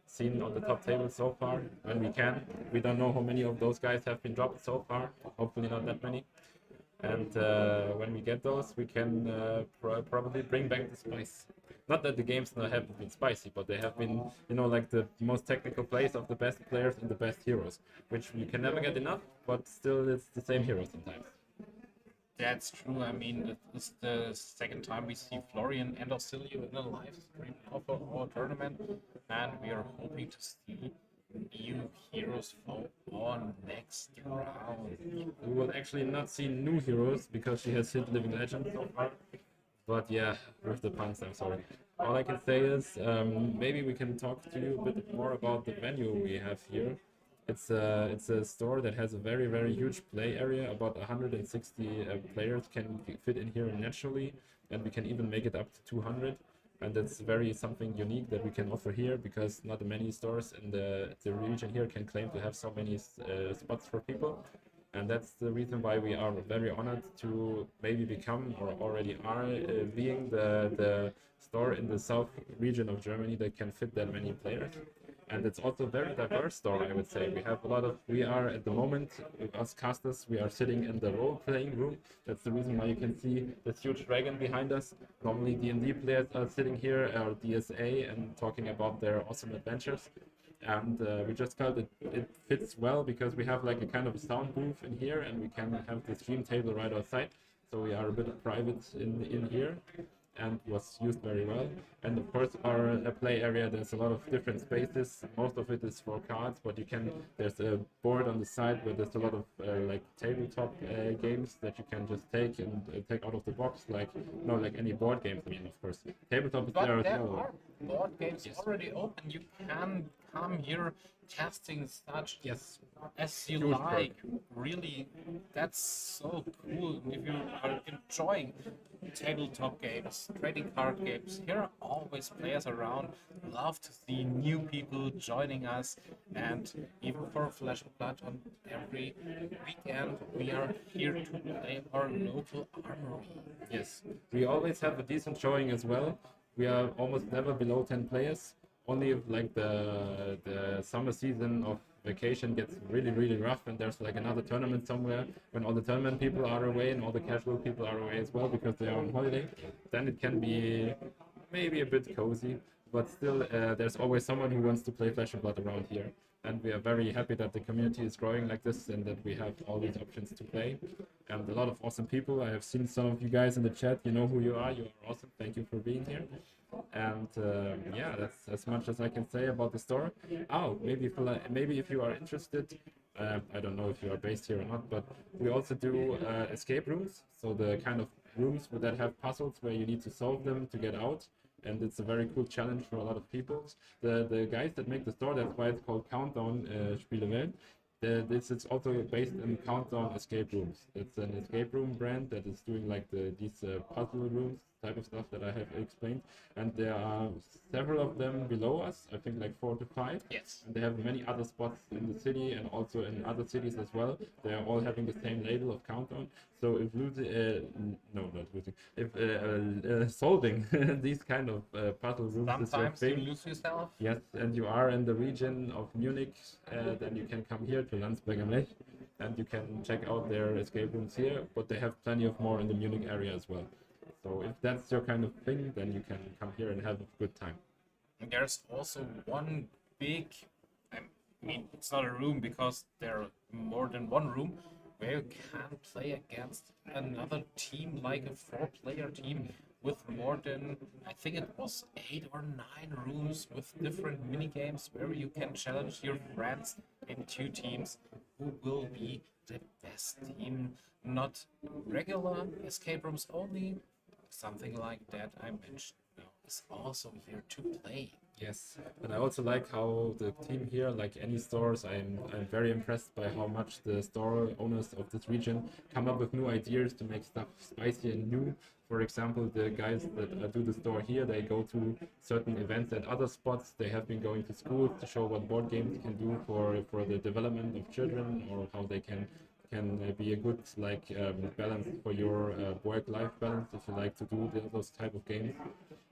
[SPEAKER 1] seen on the top table so far. When we can, we don't know how many of those guys have been dropped so far. Hopefully not that many. And when we get those, we can probably bring back the spice. Not that the games haven't been spicy, but they have been, you know, like the most technical plays of the best players and the best heroes, which you can never get enough, but still it's the same hero sometimes.
[SPEAKER 2] That's true. I mean, this is the second time we see Florian and Oscilio in a live stream of our tournament, and we are hoping to see new heroes for on next round.
[SPEAKER 1] We will actually not see new heroes because she has hit Living Legend so far. But yeah, with the puns, I'm sorry. All I can say is maybe we can talk to you a bit more about the venue we have here. It's a store that has a very huge play area. About 160 players can fit in here naturally, and we can even make it up to 200. And that's very something unique that we can offer here because not many stores in the region here can claim to have so many spots for people. And that's the reason why we are very honored to maybe become or already are being the store in the south region of Germany that can fit that many players. And it's also a very diverse store, I would say. We have a lot of, we are at the moment, us casters, we are sitting in the role-playing room. That's the reason why you can see this huge dragon behind us. Normally D&D players are sitting here, or DSA, and talking about their awesome adventures. And we just felt it fits well because we have like a kind of a sound booth in here, and we can have the stream table right outside. So we are a bit private in here, and was used very well. And of course our play area, there's a lot of different spaces. Most of it is for cards, but you can, there's a board on the side where there's a lot of like tabletop games that you can just take and take out of the box, like any board games. I mean, of course tabletop is
[SPEAKER 2] But
[SPEAKER 1] there as
[SPEAKER 2] there
[SPEAKER 1] well.
[SPEAKER 2] are board games already open. You can come here testing such as you
[SPEAKER 1] Huge
[SPEAKER 2] like. Really, that's so cool. If you are enjoying tabletop games, trading card games, here are always players around. Love to see new people joining us, and even for Flesh and Blood on every weekend, we are here to play our local armory.
[SPEAKER 1] Yes, we always have a decent showing as well. We are almost never below 10 players. Only if like the summer season of vacation gets really rough and there's like another tournament somewhere, when all the tournament people are away and all the casual people are away as well because they are on holiday, then it can be maybe a bit cozy. But still, there's always someone who wants to play Flesh and Blood around here. And we are very happy that the community is growing like this and that we have all these options to play. And a lot of awesome people. I have seen some of you guys in the chat. You know who you are. You are awesome. Thank you for being here. And yeah, that's as much as I can say about the store. Oh, maybe if you are interested, I don't know if you are based here or not, but we also do escape rooms. So the kind of rooms that have puzzles where you need to solve them to get out. And it's a very cool challenge for a lot of people. The guys that make the store, that's why it's called Countdown Spielewelt. This is also based in Countdown escape rooms. It's an escape room brand that is doing like these puzzle rooms type of stuff that I have explained. And there are several of them below us, I think like 4 to 5.
[SPEAKER 2] Yes.
[SPEAKER 1] And they have many other spots in the city and also in other cities as well. They are all having the same label of Countdown. So if solving these kind of puzzle rooms is your
[SPEAKER 2] Sometimes you
[SPEAKER 1] thing,
[SPEAKER 2] lose yourself.
[SPEAKER 1] yes, and you are in the region of Munich, then you can come here to Landsberg am Lech, and you can check out their escape rooms here, but they have plenty of more in the Munich area as well. So if that's your kind of thing, then you can come here and have a good time.
[SPEAKER 2] There's also one big, I mean, it's not a room because there are more than one room where you can play against another team, like a 4-player team with more than, I think it was 8 or 9 rooms with different mini games where you can challenge your friends in 2 teams who will be the best team. Not regular escape rooms only, something like that I mentioned now is also here to play.
[SPEAKER 1] Yes, and I also like how the team here, like any stores, I'm very impressed by how much the store owners of this region come up with new ideas to make stuff spicy and new. For example, the guys that do the store here, they go to certain events at other spots. They have been going to schools to show what board games can do for the development of children, or how they can be a good balance for your work-life balance if you like to do those type of games.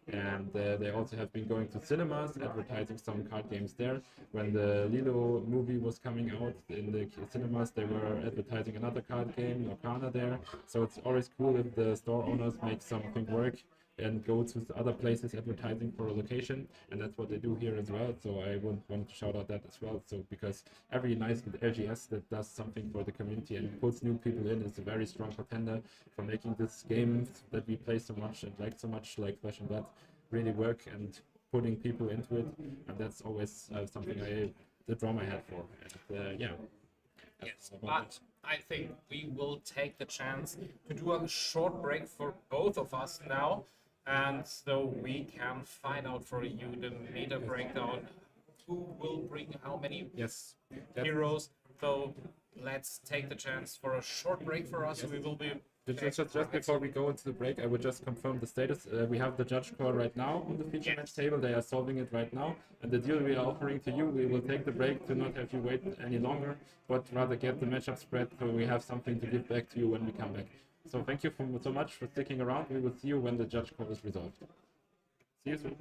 [SPEAKER 1] And they also have been going to cinemas, advertising some card games there. When the Lilo movie was coming out in the cinemas, they were advertising another card game, Locana, there. So it's always cool if the store owners make something work and go to other places advertising for a location, and that's what they do here as well. So I would want to shout out that as well. So because every nice LGS that does something for the community and puts new people in is a very strong contender for making this game that we play so much and like so much, like Flesh and Blood, really work and putting people into it. And that's always something I draw my hat for. And yeah.
[SPEAKER 2] Yes, but I think we will take the chance to do a short break for both of us now, and so we can find out for you the meta breakdown, who will bring how many
[SPEAKER 1] Yes.
[SPEAKER 2] heroes. So let's take the chance for a short break for us. We will be
[SPEAKER 1] Just before we go into the break, I would just confirm the status. We have the judge call right now on the feature match table. They are solving it right now. And the deal we are offering to you, we will take the break to not have you wait any longer, but rather get the matchup spread so we have something to give back to you when we come back. So thank you so much for sticking around. We will see you when the judge call is resolved. See you soon.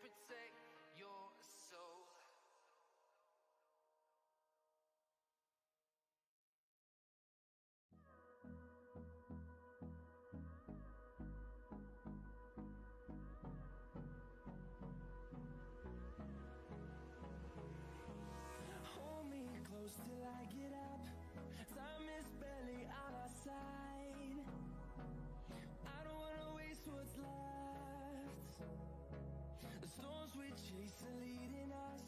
[SPEAKER 5] protect your soul. Hold me close till I get up. Time is barely on our side. I don't wanna waste what's left. The storms we chase are leading us,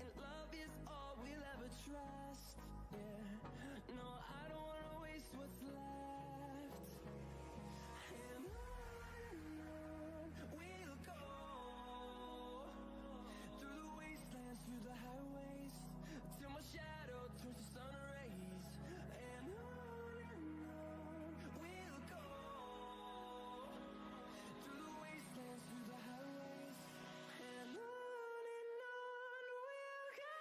[SPEAKER 5] and love is all we'll ever trust. Yeah, no, I don't wanna waste what's left. And on we'll go, through the wastelands, through the highways, till my shadow turns to sun rays. And on we'll go, through the wastelands, through the highways, and on we'll go.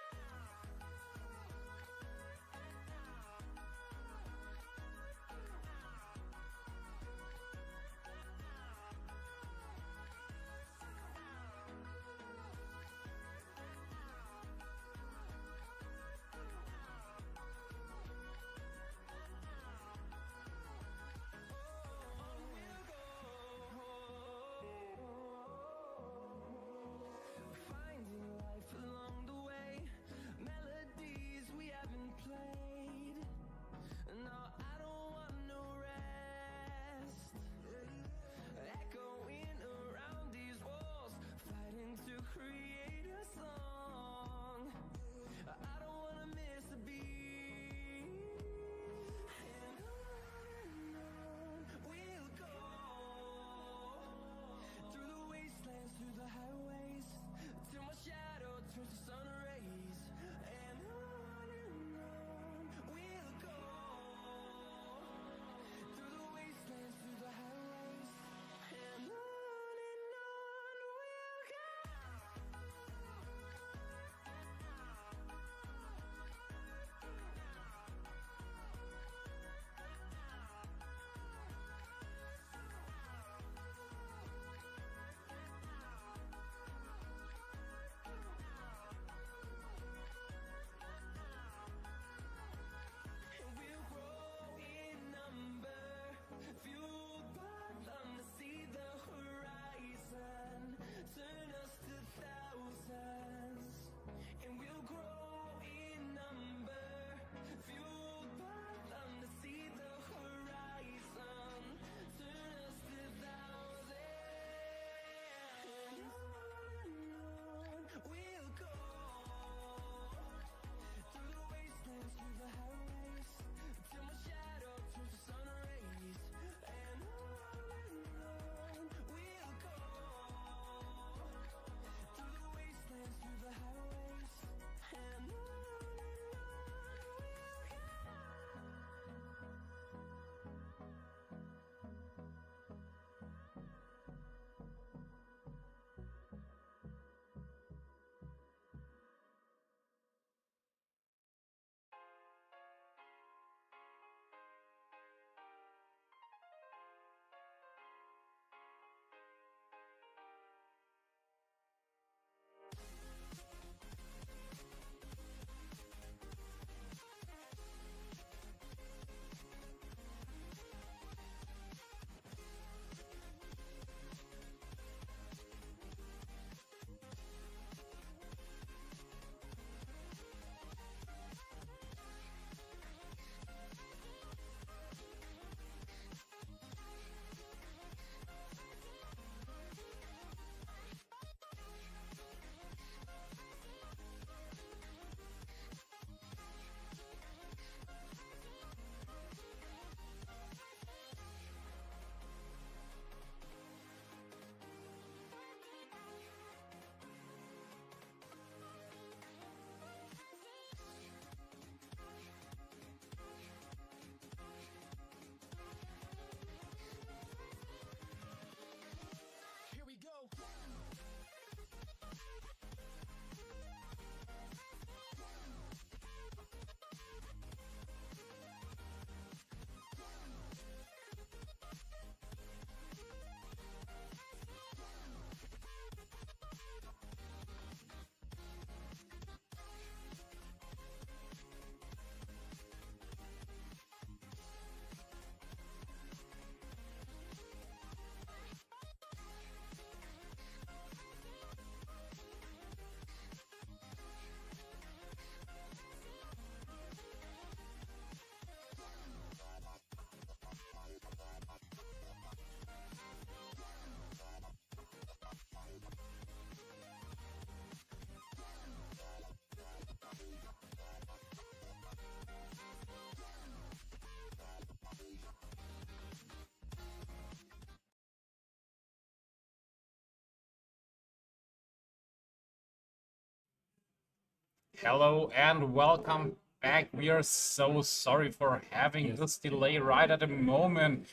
[SPEAKER 2] Hello and welcome back. We are so sorry for having this delay right at the moment.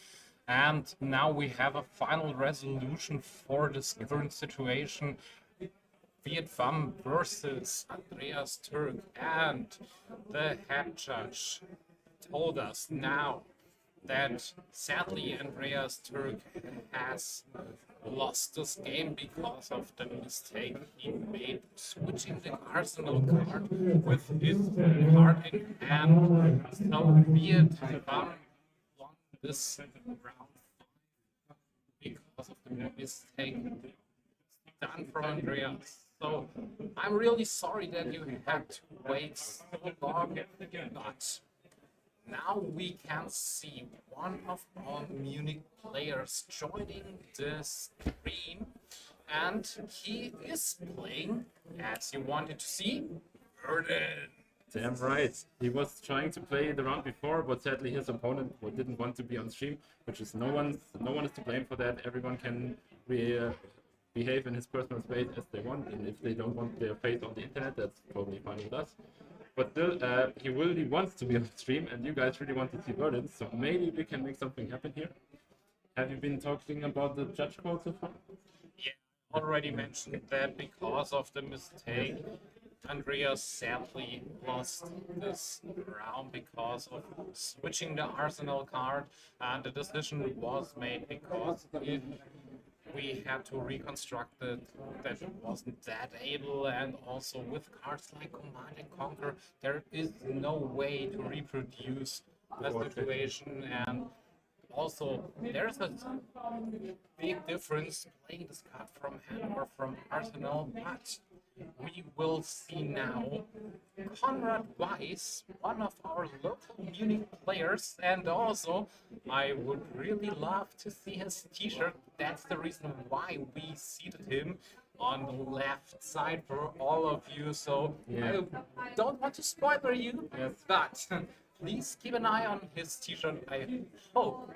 [SPEAKER 2] And now we have a final resolution for this current situation. Vietnam versus Andreas Turk, and the head judge told us now that sadly Andreas Turk has lost this game because of the mistake he made switching the Arsenal card with his card in hand. So Vietnam won this round because of the mistake done from Andreas. So I'm really sorry that you had to wait so long, but now we can see one of our Munich players joining the stream, and he is playing, as you wanted to see, Verdance.
[SPEAKER 1] Damn right. He was trying to play the round before, but sadly his opponent didn't want to be on stream, which is no one is to blame for that. Everyone can behave in his personal space as they want, and if they don't want their face on the internet, that's totally fine with us. But still, he really wants to be on stream, and you guys really want to see Verdance, so maybe we can make something happen here. Have you been talking about the judge call so far?
[SPEAKER 2] Yeah, already mentioned that because of the mistake, Andreas sadly lost this round because of switching the Arsenal card, and the decision was made because if we had to reconstruct it, that it wasn't that able, and also with cards like Command and Conquer, there is no way to reproduce the situation, and also there's a big difference playing this card from hand or from Arsenal, but we will see now Conrad Weiss, one of our local Munich players, and also I would really love to see his t-shirt. That's the reason why we seated him on the left side for all of you, so
[SPEAKER 1] Yeah.
[SPEAKER 2] I don't want to spoiler you, but please keep an eye on his t-shirt. I hope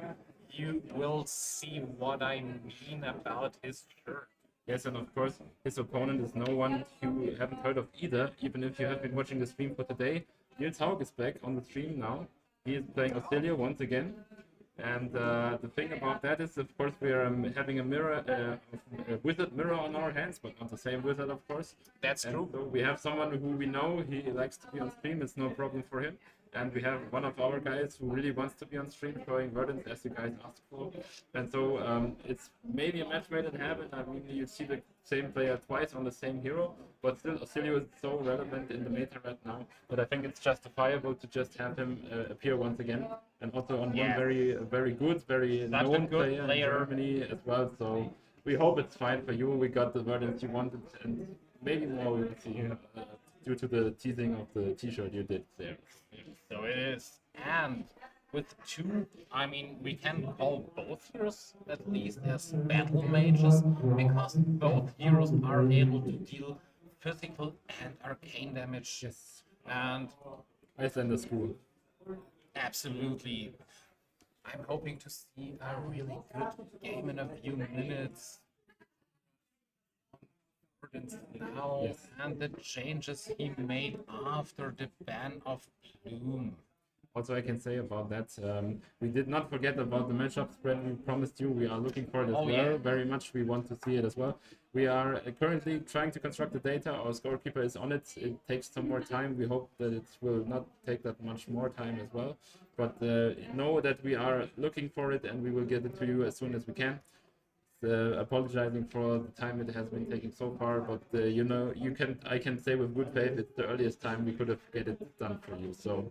[SPEAKER 2] you will see what I mean about his shirt.
[SPEAKER 1] Yes, and of course, his opponent is no one you haven't heard of either, even if you have been watching the stream for today. Niels Haug is back on the stream now. He is playing Oscilio once again. And the thing about that is, of course, we are having a mirror, a wizard mirror on our hands, but not the same wizard, of course.
[SPEAKER 2] That's
[SPEAKER 1] And
[SPEAKER 2] true.
[SPEAKER 1] so we have someone who we know, he likes to be on stream, it's no problem for him. And we have one of our guys who really wants to be on stream showing Verdance as you guys asked for. And so it's maybe a match made in heaven. I mean, you see the same player twice on the same hero, but still Oscilio is so relevant in the meta right now that I think it's justifiable to just have him appear once again. And also on one very good, very
[SPEAKER 2] Such a
[SPEAKER 1] known
[SPEAKER 2] good
[SPEAKER 1] player in
[SPEAKER 2] player.
[SPEAKER 1] Germany as well. So we hope it's fine for you. We got the Verdance you wanted, and maybe more we will see due to the teasing of the t-shirt you did there.
[SPEAKER 2] So it is. And with two, I mean, we can call both heroes at least as battle mages, because both heroes are able to deal physical and arcane damage.
[SPEAKER 1] Yes.
[SPEAKER 2] And
[SPEAKER 1] Icelander school.
[SPEAKER 2] absolutely, I'm hoping to see a really good game in a few minutes. Now,
[SPEAKER 1] Yes.
[SPEAKER 2] and the changes he made after the ban of Bloom.
[SPEAKER 1] Also, I can say about that, we did not forget about the matchup spread we promised you. We are looking for it as
[SPEAKER 2] Oh,
[SPEAKER 1] well.
[SPEAKER 2] yeah.
[SPEAKER 1] Very much we want to see it as well. We are currently trying to construct the data. Our scorekeeper is on it. It takes some more time. We hope that it will not take that much more time as well. But know that we are looking for it, and we will get it to you as soon as we can. Apologizing for the time it has been taking so far, but you know, I can say with good faith it's the earliest time we could have get it done for you. So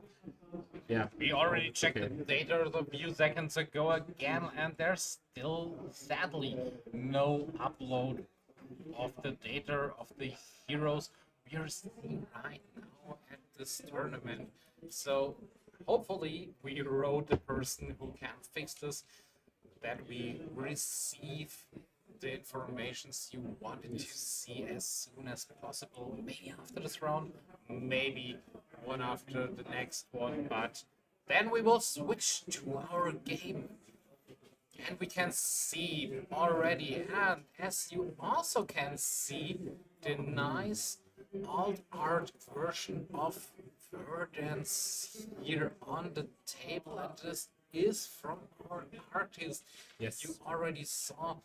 [SPEAKER 1] yeah,
[SPEAKER 2] We already checked
[SPEAKER 1] okay.
[SPEAKER 2] the data a few seconds ago again, and there's still, sadly, no upload of the data of the heroes we are seeing right now at this tournament. So hopefully we wrote the person who can fix this, that we receive the informations you wanted to see as soon as possible. Maybe after this round, maybe one after the next one, but then we will switch to our game. And we can see already, and as you also can see, the nice alt art version of Verdance here on the table, and this is from our artist.
[SPEAKER 1] Yes.
[SPEAKER 2] You already saw.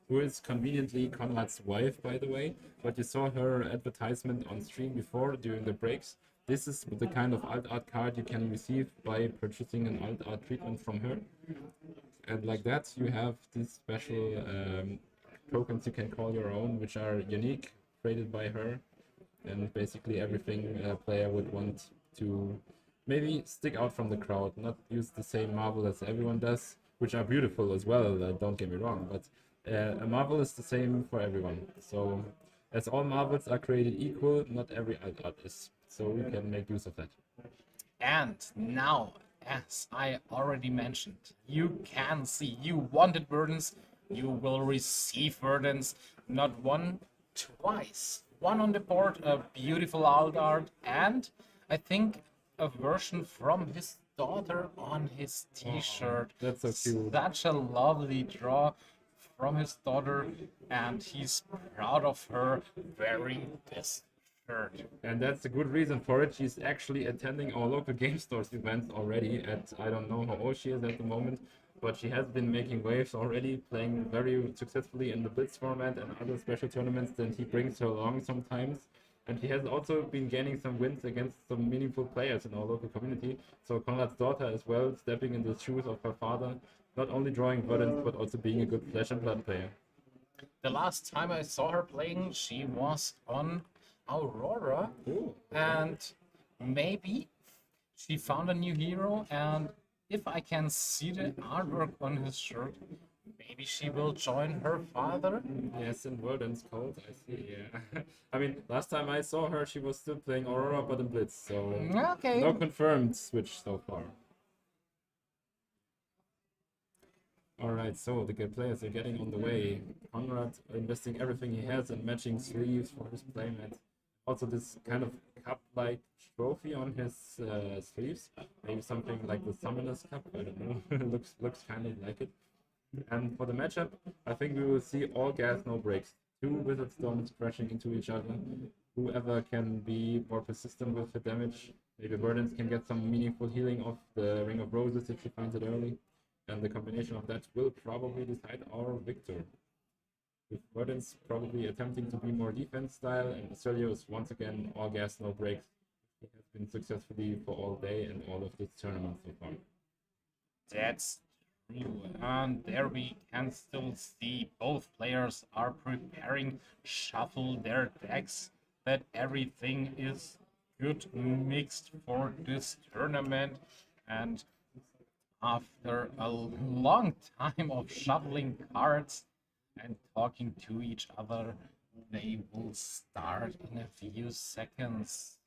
[SPEAKER 1] Who is conveniently Conrad's wife, by the way. But you saw her advertisement on stream before during the breaks. This is the kind of alt art card you can receive by purchasing an alt art treatment from her. And like that, you have these special tokens you can call your own, which are unique, created by her. And basically everything a player would want to maybe stick out from the crowd, not use the same marble as everyone does, which are beautiful as well, don't get me wrong, but a marble is the same for everyone. So as all marbles are created equal, not every alt art is. So we can make use of that.
[SPEAKER 2] And now, as I already mentioned, you can see you wanted Verdance, you will receive Verdance, not one, twice. One on the board, a beautiful alt art, and I think a version from his daughter on his t-shirt.
[SPEAKER 1] That's so cute.
[SPEAKER 2] Such a lovely draw from his daughter, and he's proud of her wearing this shirt.
[SPEAKER 1] And that's a good reason for it. She's actually attending our local game stores events already at, I don't know how old she is at the moment, but she has been making waves already, playing very successfully in the Blitz format and other special tournaments that he brings her along sometimes. And she has also been gaining some wins against some meaningful players in our local community. So Conrad's daughter as well, stepping in the shoes of her father, not only drawing Verdance, but also being a good Flesh and Blood player.
[SPEAKER 2] The last time I saw her playing, she was on Aurora,
[SPEAKER 1] Ooh.
[SPEAKER 2] and maybe she found a new hero, and if I can see the artwork on his shirt, maybe she will join her father.
[SPEAKER 1] Yes, in Verdance code, I see, yeah. I mean, last time I saw her, she was still playing Aurora, but in Blitz, so
[SPEAKER 2] Okay.
[SPEAKER 1] no confirmed switch so far. Alright, so the good players are getting on the way. Conrad investing everything he has in matching sleeves for his playmat. Also this kind of cup-like trophy on his sleeves. Maybe something like the Summoner's Cup, I don't know. looks kind of like it. And for the matchup, I think we will see all gas, no breaks. Two Wizard Storms crashing into each other. Whoever can be more persistent with the damage. Maybe Verdance can get some meaningful healing of the Ring of Roses if she finds it early. And the combination of that will probably decide our victor. With Verdance probably attempting to be more defense style, and Oscilio is once again all gas, no breaks. He has been successfully for all day and all of this tournament so far.
[SPEAKER 2] That's true. And there we can still see both players are preparing, shuffle their decks, that everything is good mixed for this tournament. And after a long time of shuffling cards and talking to each other, they will start in a few seconds.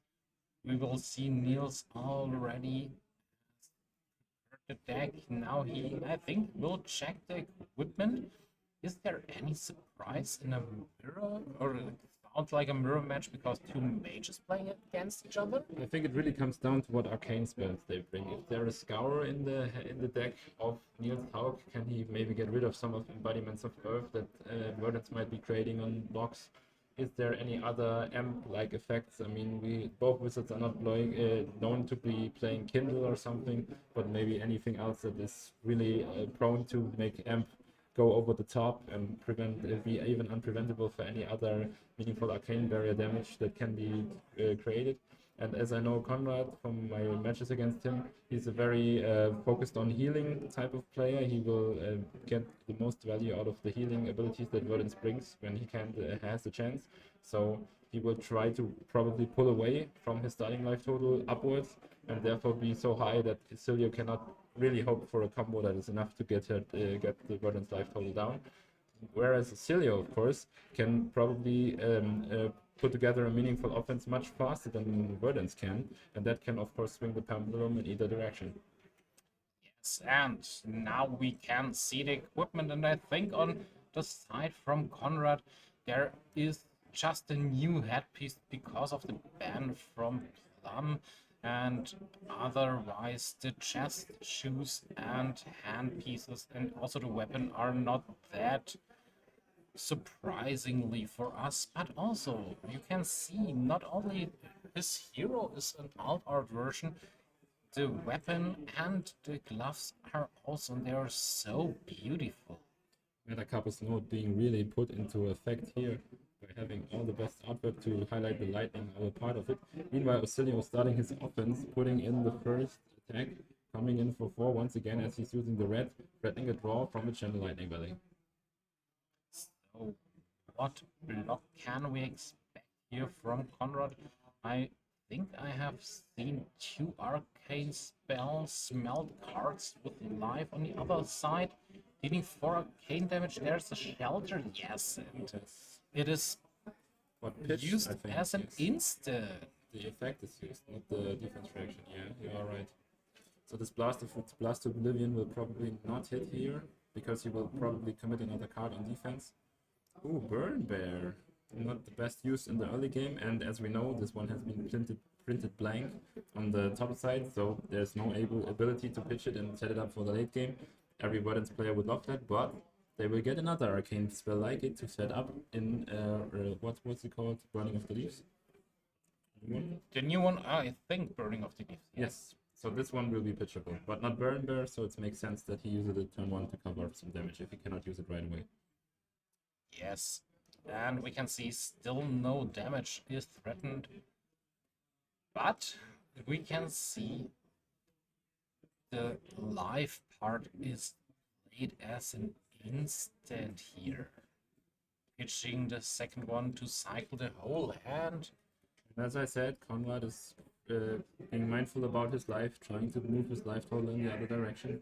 [SPEAKER 2] We will see Niels already the deck. Now he, I think, will check the equipment. Is there any surprise in a mirror? Or it sounds like a mirror match because two mages playing against each other?
[SPEAKER 1] I think it really comes down to what arcane spells they bring. If there is Scour in the deck of Niels Haug, can he maybe get rid of some of embodiments of Earth that Verdance might be creating on blocks? Is there any other amp-like effects? I mean, both wizards are not known to be playing Kindle or something, but maybe anything else that is really prone to make amp go over the top and be even unpreventable for any other meaningful arcane barrier damage that can be created. And as I know Conrad from my matches against him, he's a very focused on healing type of player. He will get the most value out of the healing abilities that Verdance brings when he has the chance. So he will try to probably pull away from his starting life total upwards, and therefore be so high that Oscilio cannot really hope for a combo that is enough to get the Verdance life total down. Whereas Oscilio, of course, can probably put together a meaningful offense much faster than Verdance can, and that can, of course, swing the pendulum in either direction.
[SPEAKER 2] Yes, and now we can see the equipment, and I think on the side from Conrad, there is just a new headpiece because of the ban from Plum, and otherwise the chest, shoes, and hand pieces, and also the weapon are not that surprisingly for us, but also you can see not only his hero is an alt art version, the weapon and the gloves are also, they are so beautiful.
[SPEAKER 1] Metacarpus node being really put into effect here by having all the best artwork to highlight the lightning or part of it. Meanwhile, Oscilio starting his offense, putting in the first attack, coming in for 4 once again as he's using the red, threatening a draw from the Channel Lightning Valley.
[SPEAKER 2] So, what block can we expect here from Conrad? I think I have seen 2 arcane spells, smelt cards with life on the other side, dealing 4 arcane damage. There's a shelter, yes, and it is
[SPEAKER 1] Pitch,
[SPEAKER 2] used
[SPEAKER 1] I think,
[SPEAKER 2] as an
[SPEAKER 1] yes.
[SPEAKER 2] instant.
[SPEAKER 1] The effect is used, not the defense reaction. Yeah, you are right. So this Blast to Oblivion will probably not hit here, because he will probably commit another card on defense. Ooh, Burn Bear. Not the best use in the early game, and as we know, this one has been printed blank on the top side, so there's no ability to pitch it and set it up for the late game. Every Verdance player would love that, but they will get another arcane spell like it to set up in what's it called? Burning of the Leaves?
[SPEAKER 2] The new one, I think, Burning of the Leaves.
[SPEAKER 1] Yes. So this one will be pitchable, but not Burn Bear, so it makes sense that he uses it turn 1 to cover some damage if he cannot use it right away.
[SPEAKER 2] Yes, and we can see still no damage is threatened, but we can see the life part is played as an instant here, pitching the second one to cycle the whole hand.
[SPEAKER 1] And as I said, Conrad is being mindful about his life, trying to move his life total in the other direction.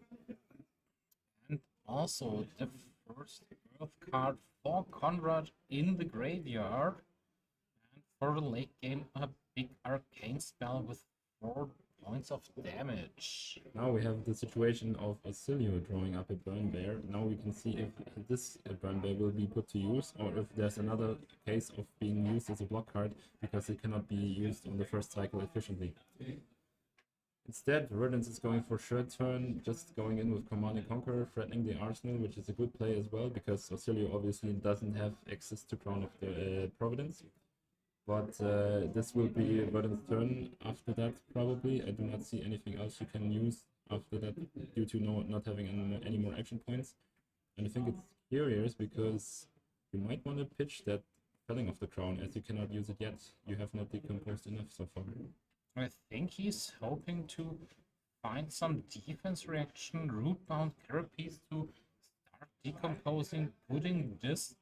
[SPEAKER 2] And also the first Earth card for Conrad in the graveyard. And for the late game, a big arcane spell with 4 points of damage.
[SPEAKER 1] Now we have the situation of Oscilio drawing up a Burn Bear. Now we can see if this Burn Bear will be put to use, or if there's another case of being used as a block card, because it cannot be used on the first cycle efficiently. Instead, Verdance is going for short turn, just going in with Command and Conquer, threatening the Arsenal, which is a good play as well, because Oscilio obviously doesn't have access to Crown of the Providence. But this will be Verdance turn after that, probably. I do not see anything else you can use after that, due to not having any more action points. And I think it's curious, because you might want to pitch that Felling of the Crown, as you cannot use it yet. You have not decomposed enough so far.
[SPEAKER 2] I think he's hoping to find some defense reaction, root-bound carapace to start decomposing, putting this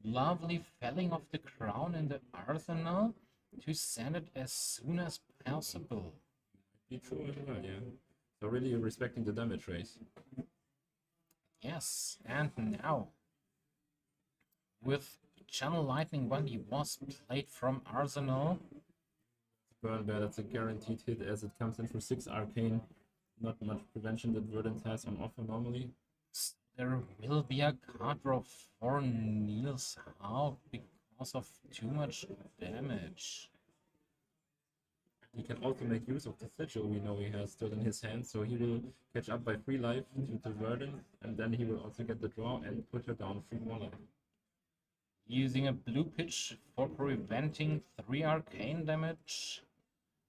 [SPEAKER 2] lovely Felling of the Crown in the arsenal to send it as soon as possible.
[SPEAKER 1] Be true as well, yeah. So really respecting the damage race.
[SPEAKER 2] Yes, and now with Channel Lightning when he was played from Arsenal.
[SPEAKER 1] Burn Bear, that's a guaranteed hit as it comes in for 6 arcane. Not much prevention that Verdance has on offer normally.
[SPEAKER 2] There will be a card draw for Niels Haug because of too much damage.
[SPEAKER 1] He can also make use of the sigil we know he has still in his hand, so he will catch up by 3 life to Verdance, and then he will also get the draw and put her down 3 more life.
[SPEAKER 2] Using a blue pitch for preventing 3 arcane damage.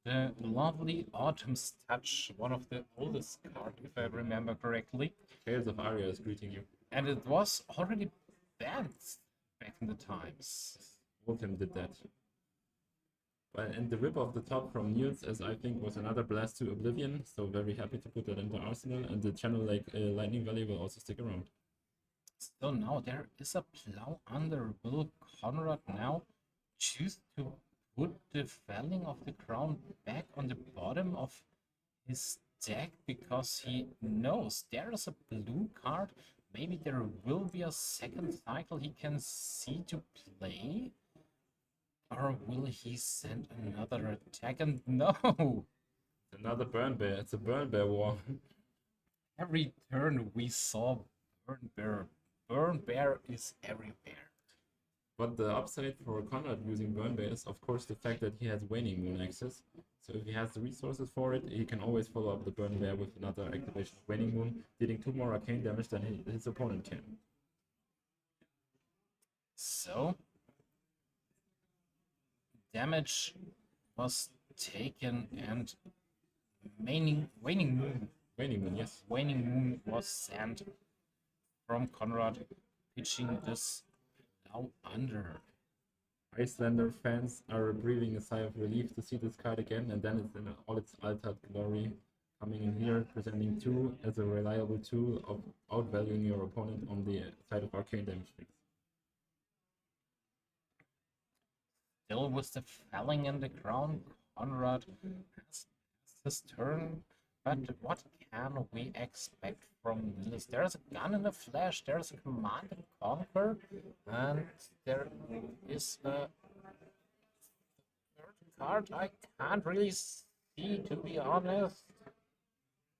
[SPEAKER 2] The lovely Autumn's Touch, one of the oldest cards, if I remember correctly.
[SPEAKER 1] Tales of Aria is greeting you.
[SPEAKER 2] And it was already banned back in the times.
[SPEAKER 1] Ultim did that. And the rip off the top from Niels, as I think, was another Blast to Oblivion, so very happy to put that into Arsenal, and the channel like Lightning Valley will also stick around.
[SPEAKER 2] So now there is a plow under. Will Conrad now choose to put the Felling of the Crown back on the bottom of his deck because he knows there is a blue card? Maybe there will be a second cycle he can see to play? Or will he send another attack? And no!
[SPEAKER 1] Another Burn Bear, it's a Burn Bear war.
[SPEAKER 2] Every turn we saw Burn Bear. Burn Bear is everywhere.
[SPEAKER 1] But the upside for Conrad using Burn Bear is, of course, the fact that he has Waning Moon access. So if he has the resources for it, he can always follow up the Burn Bear with another activation of Waning Moon, dealing 2 more arcane damage than his opponent can.
[SPEAKER 2] So, damage was taken and Waning
[SPEAKER 1] Waning, yes.
[SPEAKER 2] Moon was sent from Conrad, pitching this now under.
[SPEAKER 1] Icelander fans are breathing a sigh of relief to see this card again, and then it's in all its altered glory, coming in here, presenting 2 as a reliable tool of outvaluing your opponent on the side of arcane damage fix.
[SPEAKER 2] Still with the felling in the ground, Conrad has his turn. But what can we expect from this? There's a gun in the flash, there's a command and conquer, and there is a third card I can't really see, to be honest.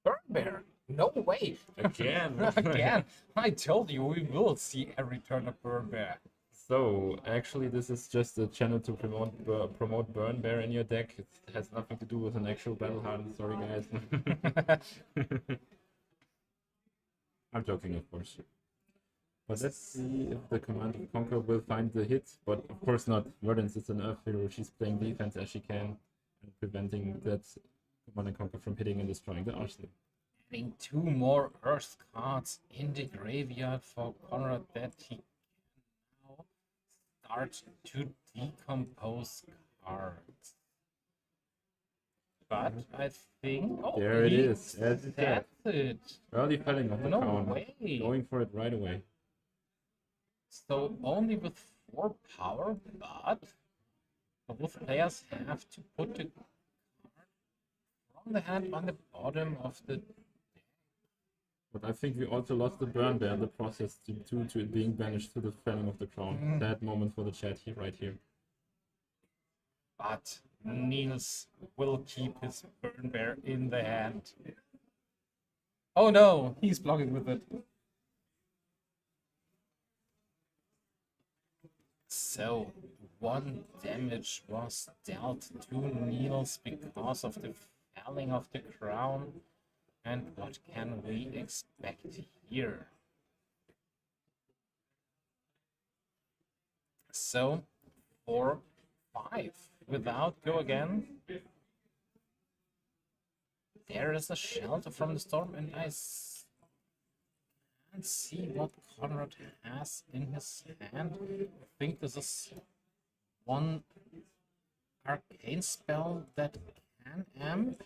[SPEAKER 2] Burn Bear! No way!
[SPEAKER 1] Again!
[SPEAKER 2] Again! I told you we will see a return of Burn Bear.
[SPEAKER 1] So, actually, this is just a channel to promote Burn Bear in your deck. It has nothing to do with an actual battle hardened. Sorry, guys. I'm joking, of course. But let's see if the Command of Conquer will find the hit. But of course not. Verdance is an Earth hero. She's playing defense as she can, and preventing that Command and Conquer from hitting and destroying the arsenal.
[SPEAKER 2] Having 2 more Earth cards in the graveyard for Conrad that he start to decompose cards. But I think
[SPEAKER 1] there it is. As it
[SPEAKER 2] that's it.
[SPEAKER 1] Early felling of the
[SPEAKER 2] No
[SPEAKER 1] crown.
[SPEAKER 2] way.
[SPEAKER 1] Going for it right away.
[SPEAKER 2] So only with 4 power, but both players have to put the card from the hand on the bottom of the.
[SPEAKER 1] But I think we also lost the Burn Bear in the process due to it being banished to the felling of the crown. Sad moment for the chat here, right here.
[SPEAKER 2] But Niels will keep his Burn Bear in the hand. Oh no, he's blocking with it. So, 1 damage was dealt to Niels because of the felling of the crown. And what can we expect here? So, 4, 5 without go again. There is a shelter from the storm, and I can't see what Conrad has in his hand. I think this is 1 arcane spell that can amp.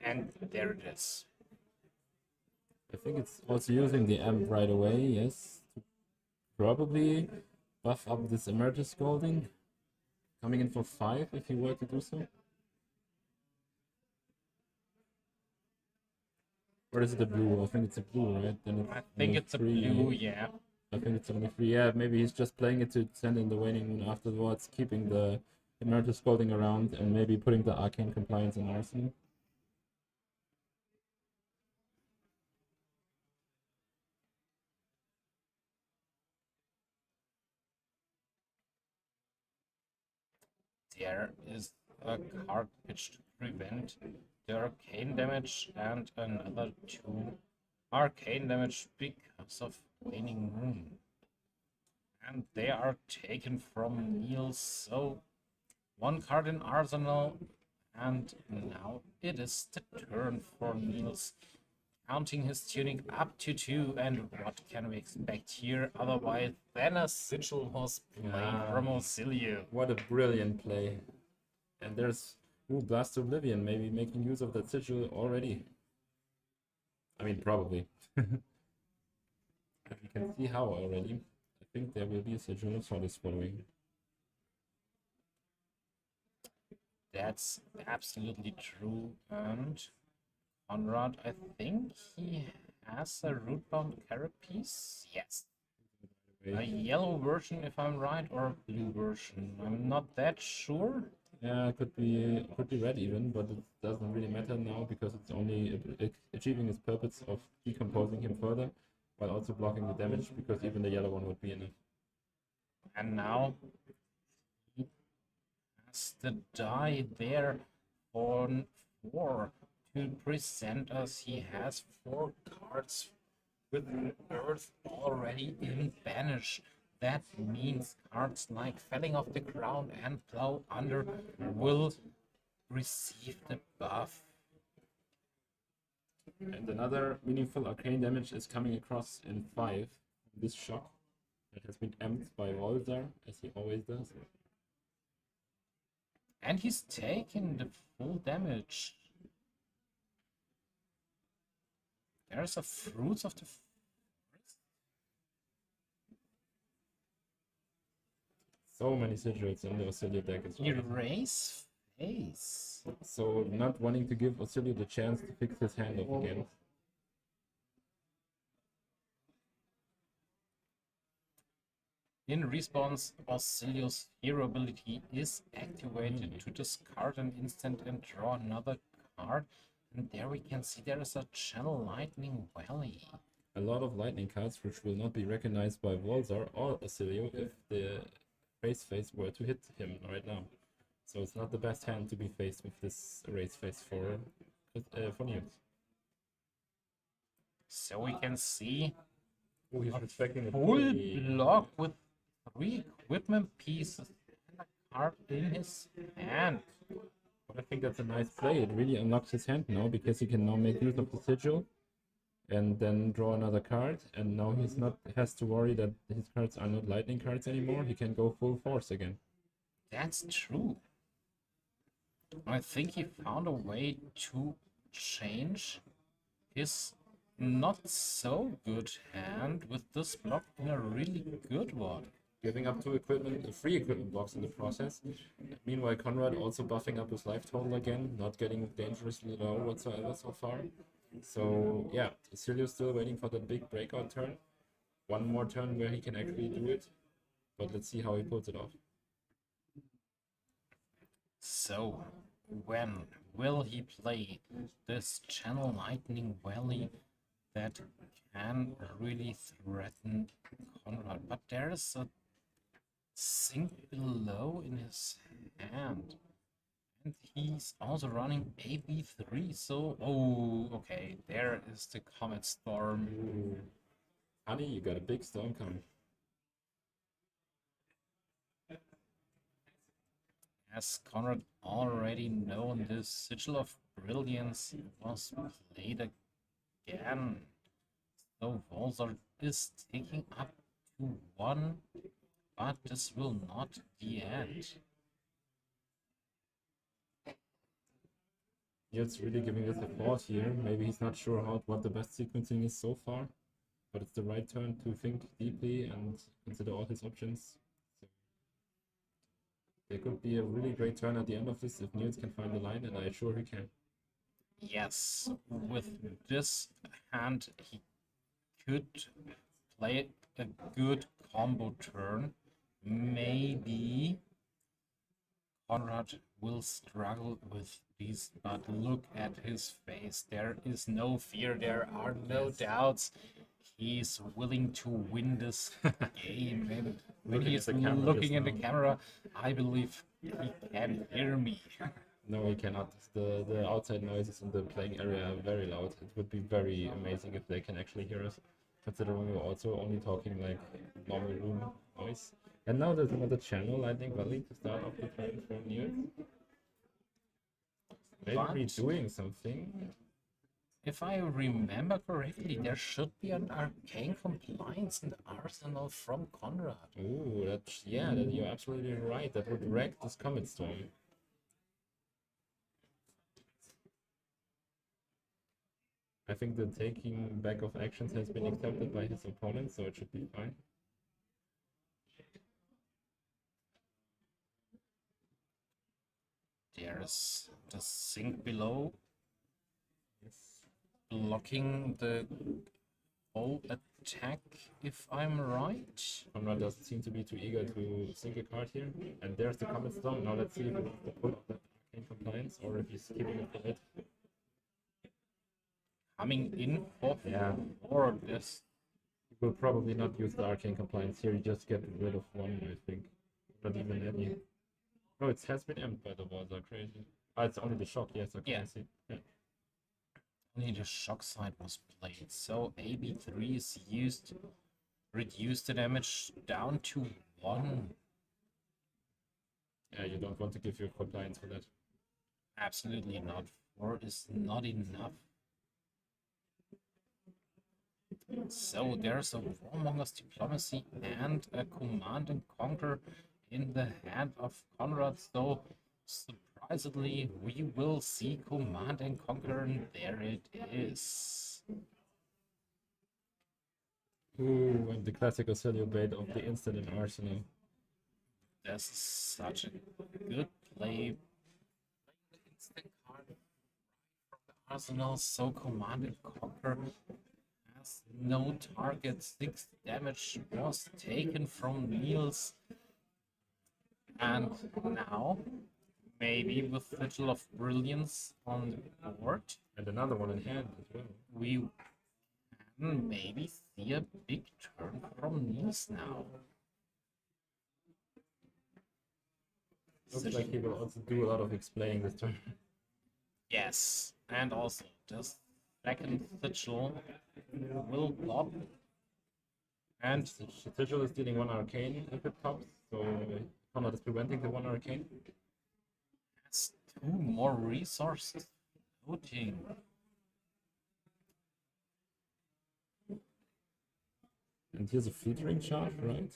[SPEAKER 2] And there it is.
[SPEAKER 1] I think it's also using the amp right away, yes. To probably buff up this Emeritus Scolding. Coming in for 5 if you were to do so. Or is it a blue? I think it's a blue, right? Then
[SPEAKER 2] I think it's a blue, yeah.
[SPEAKER 1] I think it's only 3. Yeah, maybe he's just playing it to send in the Waning Moon afterwards, keeping the Emeritus Scolding around, and maybe putting the Arcane Compliance in Arsenal.
[SPEAKER 2] There is a card pitch to prevent the arcane damage and another 2 arcane damage because of Waning Moon. And they are taken from Niels, so 1 card in Arsenal, and now it is the turn for Niels. Counting his tuning up to 2, and what can we expect here otherwise than a sigil was played from Oscilio?
[SPEAKER 1] What a brilliant play. And there's Blast to Oblivion, maybe making use of that sigil already. I mean, probably. But you can see how already. I think there will be a sigil for this following.
[SPEAKER 2] That's absolutely true, and Conrad, I think he has a Rootbound Carapace. Yes. A yellow version, if I'm right, or a blue version. I'm not that sure.
[SPEAKER 1] Yeah, it could be red even, but it doesn't really matter now because it's only achieving its purpose of decomposing him further, while also blocking the damage, because even the yellow one would be enough.
[SPEAKER 2] And now he has to die there on 4 to present us. He has 4 cards with Earth already in Banish. That means cards like Felling of the Crown and Plow Under will receive the buff.
[SPEAKER 1] And another meaningful arcane damage is coming across in 5. This shock that has been amped by Volzar, as he always does.
[SPEAKER 2] And he's taking the full damage. There's a Fruits of the Forest.
[SPEAKER 1] So many sigils in the Oscilio deck as well.
[SPEAKER 2] Erase Face.
[SPEAKER 1] So not wanting to give Oscilio the chance to fix his hand off again.
[SPEAKER 2] In response, Oscilio's hero ability is activated to discard an instant and draw another card. And there we can see there is a Channel Lightning Valley.
[SPEAKER 1] A lot of lightning cards which will not be recognized by Volzar or Oscilio if the race face were to hit him right now. So it's not the best hand to be faced with this race face for Newt.
[SPEAKER 2] So we can see
[SPEAKER 1] Oh, he's respecting
[SPEAKER 2] full block with 3 equipment pieces and a card in his hand.
[SPEAKER 1] But I think that's a nice play. It really unlocks his hand now because he can now make use of the sigil and then draw another card. And now he's not has to worry that his cards are not lightning cards anymore. He can go full force again.
[SPEAKER 2] That's true. I think he found a way to change his not so good hand with this block in a really good one.
[SPEAKER 1] Giving up 3 equipment blocks in the process. Meanwhile, Conrad also buffing up his life total again, not getting dangerously low whatsoever so far. So yeah, Oscilio's still waiting for that big breakout turn. One more turn where he can actually do it, but let's see how he pulls it off.
[SPEAKER 2] So, when will he play this Channel Lightning Valley that can really threaten Conrad? But there is a Sink Below in his hand. And he's also running AB3, so... Oh, okay, there is the Comet Storm.
[SPEAKER 1] Ooh. Honey, you got a big storm coming.
[SPEAKER 2] As Conrad already known, this Sigil of Brilliance was played again. So Volzar is taking up to 1, but this will not be the end.
[SPEAKER 1] It's really giving us a thought here. Maybe he's not sure what the best sequencing is so far, but it's the right turn to think deeply and consider all his options. So there could be a really great turn at the end of this if Niels can find the line, and I'm sure he can.
[SPEAKER 2] Yes, with this hand he could play a good combo turn. Maybe Conrad will struggle with these, but look at his face. There is no fear, there are no doubts. He's willing to win this game. And when he's looking in the camera, I believe he can hear me.
[SPEAKER 1] No, he cannot. The outside noises in the playing area are very loud. It would be very amazing if they can actually hear us, considering we're also only talking like normal room noise. And now there's another channel, Lightning Valley, to start off the turn for Niels. Maybe redoing something.
[SPEAKER 2] If I remember correctly, there should be an arcane compliance in the arsenal from Conrad.
[SPEAKER 1] Ooh, you're absolutely right. That would wreck this Comet Storm. I think the taking back of actions has been accepted by his opponent, so it should be fine.
[SPEAKER 2] There's the Sink Below blocking the whole attack, if I'm right.
[SPEAKER 1] Conrad doesn't seem to be too eager to sink a card here. And there's the Comet Storm. Now let's see if he wants to pull off that arcane compliance or if he's keeping it for it.
[SPEAKER 2] Coming in for this.
[SPEAKER 1] He will probably not use the arcane compliance here. He just get rid of 1, I think. Not even any. Oh, it has been amped by the walls, are crazy. Ah, it's only the shock, yes, okay, I see. Yeah.
[SPEAKER 2] Only the shock side was played, so AB3 is used to reduce the damage down to 1.
[SPEAKER 1] Yeah, you don't want to give your compliance for that.
[SPEAKER 2] Absolutely not. 4 is not enough. So there's a Warmonger's Diplomacy and a Command and Conquer in the hand of Conrad. So surprisingly, we will see Command and Conquer, and there it is.
[SPEAKER 1] Ooh, and the classic Oscilio bait of the instant in Arsenal.
[SPEAKER 2] This is such a good play. Instant card from the Arsenal, so Command and Conquer has no target. 6 damage was taken from Niels. And now, maybe with Vigil of Brilliance on the board,
[SPEAKER 1] And another one in hand as well.
[SPEAKER 2] we can maybe see a big turn from Niels now.
[SPEAKER 1] Looks like he will also do a lot of explaining this turn.
[SPEAKER 2] Yes, and also this second Vigil will pop. And
[SPEAKER 1] Sigil is dealing 1 arcane if it pops, so Conrad is preventing the 1 arcane.
[SPEAKER 2] has 2 more resources floating.
[SPEAKER 1] And here's a filtering charge, right?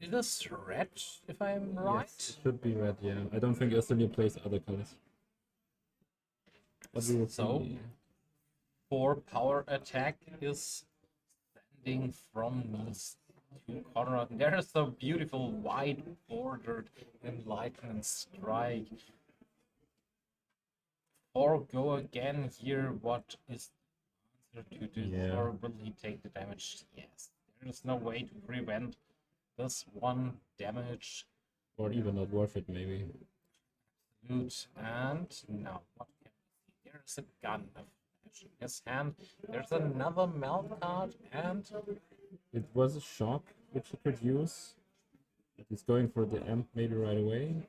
[SPEAKER 2] It is red, if I'm right.
[SPEAKER 1] Yes, it should be red, yeah. I don't think Oscilio plays other colors. But we will
[SPEAKER 2] So,
[SPEAKER 1] see.
[SPEAKER 2] 4 power attack is sending from Niels to Conrad. There is a beautiful white bordered enlightenment strike. 4 go again here. What is the answer to this?
[SPEAKER 1] Yeah.
[SPEAKER 2] Or will he take the damage? Yes. There is no way to prevent this 1 damage.
[SPEAKER 1] Or even not worth it, maybe.
[SPEAKER 2] Good. And now, what can we see? There's a gun of in his hand. There's another melt card, and
[SPEAKER 1] It was a shock which he could use. He's going for the amp maybe right away.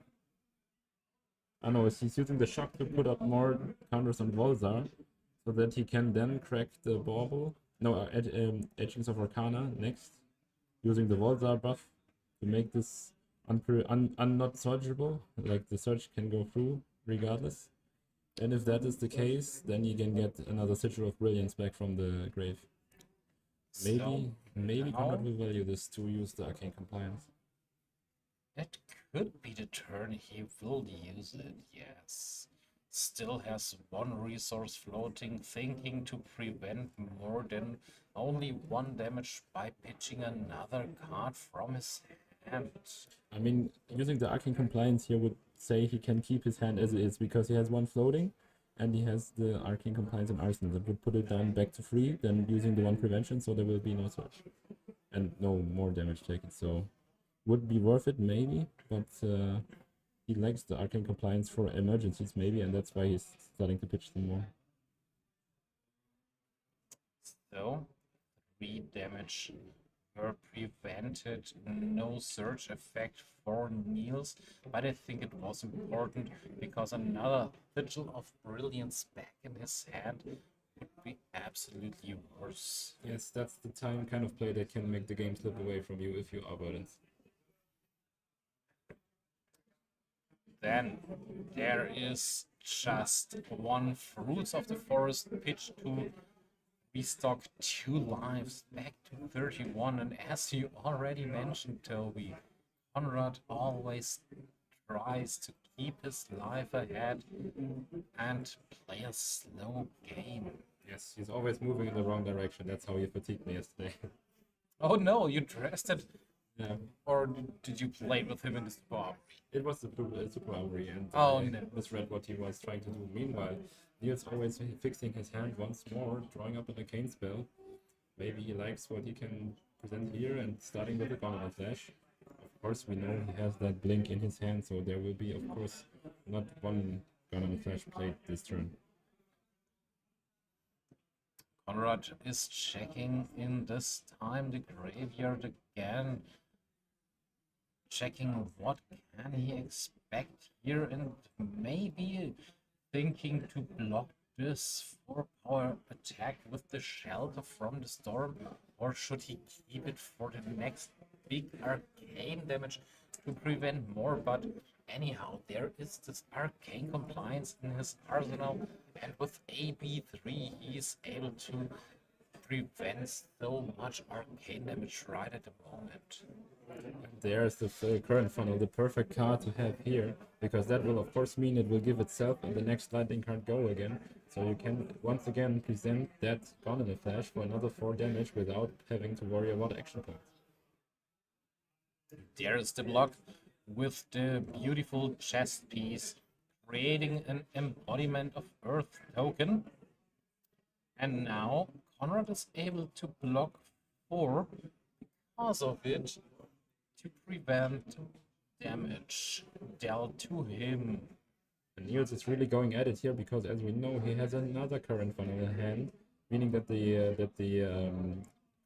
[SPEAKER 1] I know he's using the shock to put up more counters on Volzar, so that he can then crack the bauble. No, Etchings of Arcana next, using the Volzar buff to make this not surgeable. Like the surge can go through regardless. And if that is the case, then you can get another Sigil of Brilliance back from the grave. Maybe
[SPEAKER 2] now-
[SPEAKER 1] Conrad will value this to use the Arcane Compliance.
[SPEAKER 2] that could be the turn he will use it. Yes. Still has 1 resource floating, thinking to prevent more than only 1 damage by pitching another card from his hand.
[SPEAKER 1] I mean, using the Arcane Compliance here would say he can keep his hand as it is, because he has 1 floating, and he has the Arcane Compliance in Arsenal. That would put it down back to 3, then using the 1 prevention, so there will be no surge. And no more damage taken, so would be worth it, maybe, but he likes the Arcane Compliance for emergencies, maybe, and that's why he's starting to pitch them more.
[SPEAKER 2] So, 3 damage were prevented, no surge effect for Niels, but I think it was important because another Vigil of Brilliance back in his hand would be absolutely worse.
[SPEAKER 1] Yes, that's the time kind of play that can make the game slip away from you if you are Verdance.
[SPEAKER 2] Then there is just 1 Fruits of the Forest pitch to restock 2 lives back to 31. And as you already mentioned, Toby, Conrad always tries to keep his life ahead and play a slow game.
[SPEAKER 1] Yes, he's always moving in the wrong direction. That's how he fatigued me yesterday.
[SPEAKER 2] Oh no, you dressed it,
[SPEAKER 1] Yeah,
[SPEAKER 2] or did you play with him in the bar?
[SPEAKER 1] it was the Super Armory, and
[SPEAKER 2] Oh,
[SPEAKER 1] I
[SPEAKER 2] no.
[SPEAKER 1] misread what he was trying to do. Meanwhile, Niels always fixing his hand once more, drawing up an arcane spell. Maybe he likes what he can present here, and starting with a Gunner Flash. Of course, we know he has that blink in his hand, so there will be, of course, not 1 Gunner Flash played this turn.
[SPEAKER 2] Conrad is checking in this time the graveyard again. Checking what can he expect here, and maybe thinking to block this 4-power attack with the shelter from the storm, or should he keep it for the next big arcane damage to prevent more? But anyhow, there is this arcane compliance in his arsenal, and with AB3 he is able to prevent so much arcane damage right at the moment.
[SPEAKER 1] There's the current funnel, the perfect card to have here, because that will of course mean it will give itself and the next lightning can't go again. So you can once again present that Gone in a Flash for another 4 damage without having to worry about action points.
[SPEAKER 2] There's the block with the beautiful chest piece, creating an embodiment of Earth token. And now Conrad is able to block 4 because of it, to prevent damage dealt to him.
[SPEAKER 1] And Niels is really going at it here because, as we know, he has another current funnel in hand, meaning that the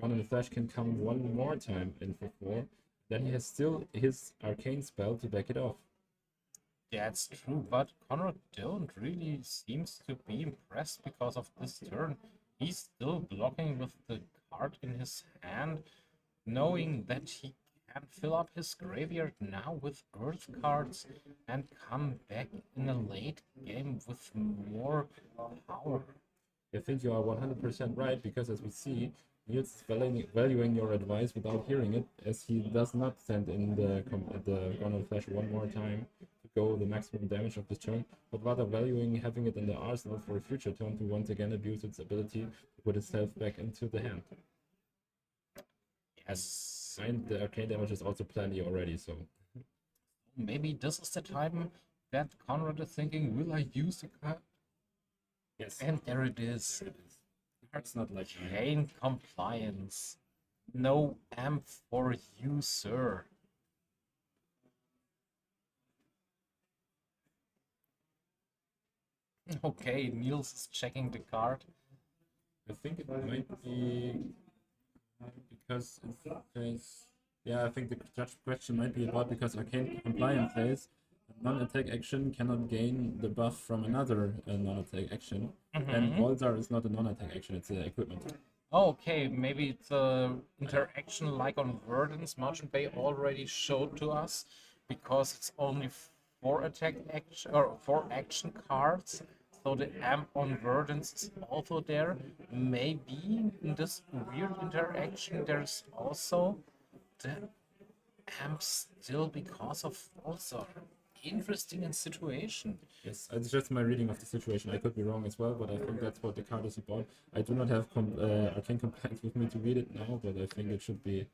[SPEAKER 1] Gone in a Flash can come one more time in for 4. Then he has still his arcane spell to back it off.
[SPEAKER 2] That's true, but Conrad don't really seems to be impressed because of this turn. He's still blocking with the card in his hand, knowing that he can fill up his graveyard now with Earth cards and come back in a late game with more power.
[SPEAKER 1] I think you are 100% right, because as we see, Niels is valuing your advice without hearing it, as he does not send in the Gone in a Flash one more time to go the maximum damage of this turn, but rather valuing having it in the arsenal for a future turn to once again abuse its ability to put itself back into the hand.
[SPEAKER 2] Yes.
[SPEAKER 1] And the arcane damage is also plenty already, so
[SPEAKER 2] Maybe this is the time that Conrad is thinking, will I use the card?
[SPEAKER 1] yes.
[SPEAKER 2] And there it is.
[SPEAKER 1] It's not like
[SPEAKER 2] Chain compliance. No amp for you, sir. Okay, Niels is checking the card.
[SPEAKER 1] I think it might be because yeah, I think the judge question might be about because arcane compliant plays non-attack action cannot gain the buff from another non-attack action, and Volzar is not a non-attack action; it's an equipment.
[SPEAKER 2] Okay, maybe it's a interaction like on Verdance. Merchant Bay already showed to us, because it's only 4 attack action or 4 action cards. So the amp on Verdance is also there. Maybe in this weird interaction there's also the amp still because of also interesting in situation.
[SPEAKER 1] Yes, it's just my reading of the situation. I could be wrong as well, but I think that's what the card is about. I do not have arcane compliance with me to read it now, but I think it should be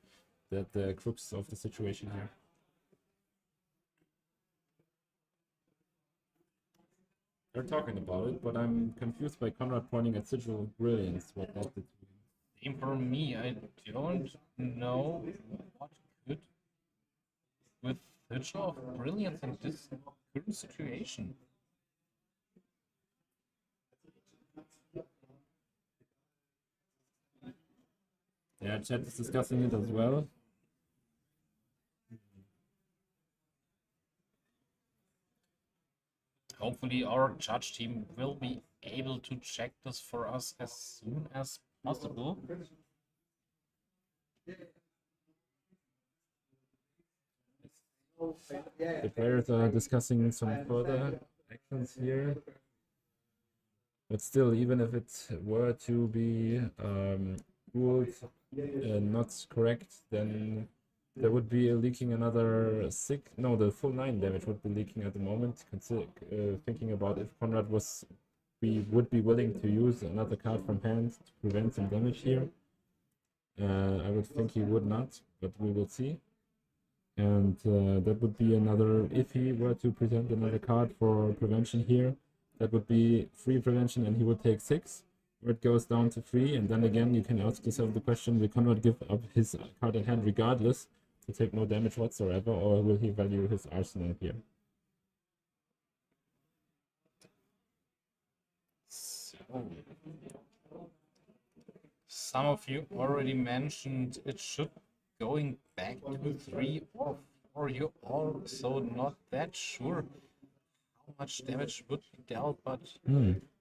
[SPEAKER 1] that the crux of the situation here. They're talking about it, but I'm confused by Conrad pointing at Sigil Brilliance. What that did to him.
[SPEAKER 2] Same for me. I don't know what could with Sigil of Brilliance in this current situation.
[SPEAKER 1] Yeah, chat is discussing it as well.
[SPEAKER 2] Hopefully our judge team will be able to check this for us as soon as possible.
[SPEAKER 1] The players are discussing some further actions here. But still, even if it were to be ruled not correct, then there would be leaking another the full 9 damage would be leaking at the moment. Thinking about if Conrad would be willing to use another card from hand to prevent some damage here. I would think he would not, but we will see. And that would be another, if he were to present another card for prevention here, that would be 3 prevention and he would take 6, where it goes down to 3, and then again you can ask yourself the question, will Conrad give up his card in hand regardless to take no damage whatsoever, or will he value his arsenal here?
[SPEAKER 2] So, some of you already mentioned it should going back to 3 or 4. You're also not that sure how much damage would be dealt, but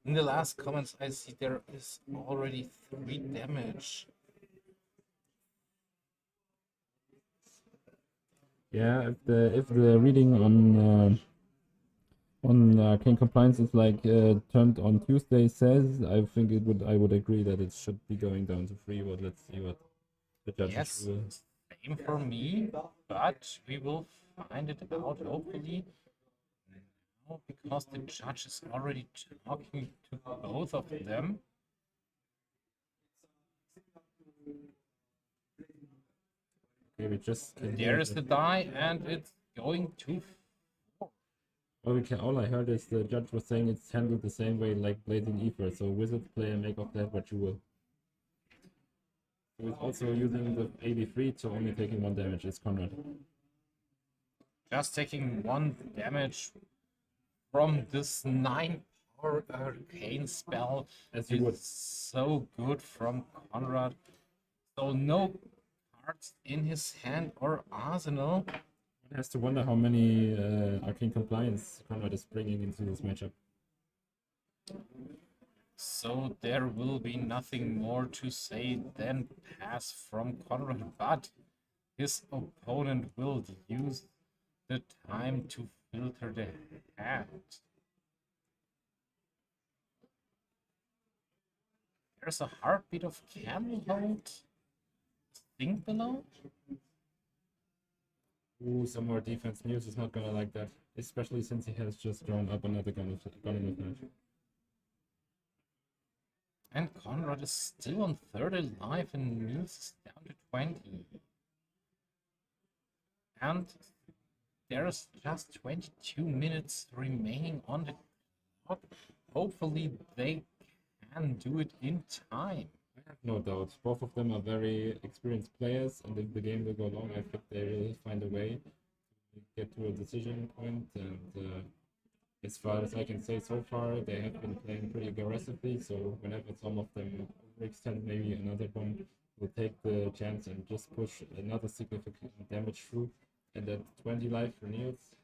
[SPEAKER 2] In the last comments, I see there is already 3 damage.
[SPEAKER 1] Yeah, if the reading on Arcane Compliance is like turned on Tuesday says, I think I would agree that it should be going down to 3, but let's see what the judges
[SPEAKER 2] Yes,
[SPEAKER 1] will.
[SPEAKER 2] same for me, but we will find it out hopefully. Now, because the judge is already talking to both of them.
[SPEAKER 1] Okay, we just
[SPEAKER 2] There is the die, and it's going to.
[SPEAKER 1] all I heard is the judge was saying it's handled the same way like Blazing Ether, so Wizards play and make of that what you will. So he's also using the 83 to only taking 1 damage, it's Conrad.
[SPEAKER 2] Just taking 1 damage from this 9 power arcane spell
[SPEAKER 1] As you would.
[SPEAKER 2] is so good from Conrad. So no cards in his hand or arsenal.
[SPEAKER 1] One has to wonder how many Arcane Compliance Conrad is bringing into this matchup.
[SPEAKER 2] So there will be nothing more to say than pass from Conrad, but his opponent will use the time to filter the hand. There's a heartbeat of Candlehold. Think below?
[SPEAKER 1] Ooh, some more defense. Muse is not gonna like that, especially since he has just drawn up another gun in the match.
[SPEAKER 2] And Conrad is still on 30 life and Niels is down to 20. And there's just 22 minutes remaining on the clock. Hopefully they can do it in time.
[SPEAKER 1] I have no doubt. Both of them are very experienced players, and if the game will go long, I think they will find a way to get to a decision point. And as far as I can say so far, they have been playing pretty aggressively, so whenever some of them overextend, maybe another one will take the chance and just push another significant damage through. And at 20 life for Niels,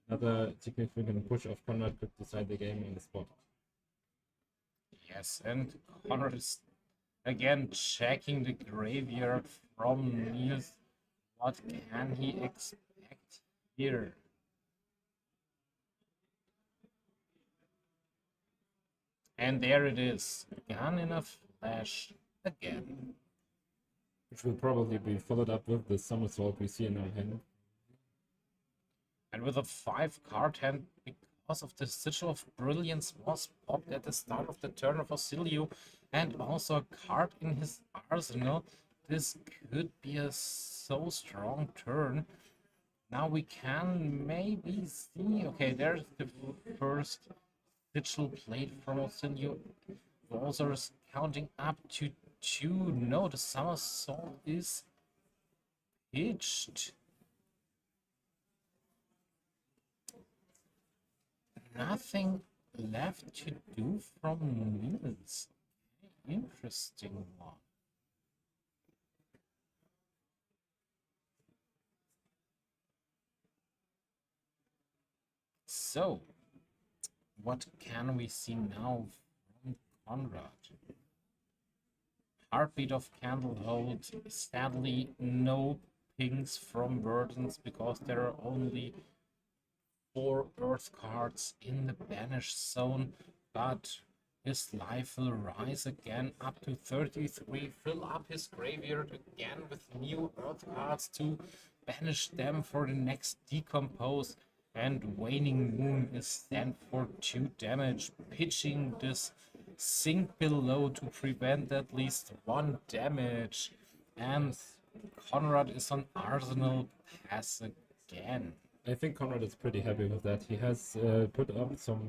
[SPEAKER 1] another significant push of Conrad could decide the game on the spot.
[SPEAKER 2] Yes, and Conrad is again checking the graveyard from Niels. What can he expect here? And there it is, gun in a flash again.
[SPEAKER 1] Which will probably be followed up with the somersault we see in our hand.
[SPEAKER 2] And with a 5-card hand, because of the Sigil of Brilliance was popped at the start of the turn of Oscilio, and also a card in his arsenal, this could be a so strong turn. Now we can maybe see, okay, there's the first Sigil Blade from Oscilio. Walzer's counting up to 2. No, the somersault is pitched. Nothing left to do from Niels. Interesting one. So, what can we see now from Conrad? Heartbeat of Candlehold. Sadly, no pings from Verdance because there are only 4 Earth cards in the banished zone, but his life will rise again up to 33, fill up his graveyard again with new Earth cards to banish them for the next decompose, and Waning Moon is sent for 2 damage, pitching this sink below to prevent at least 1 damage, and Conrad is on Arsenal pass again.
[SPEAKER 1] I think Conrad is pretty happy with that. He has put up some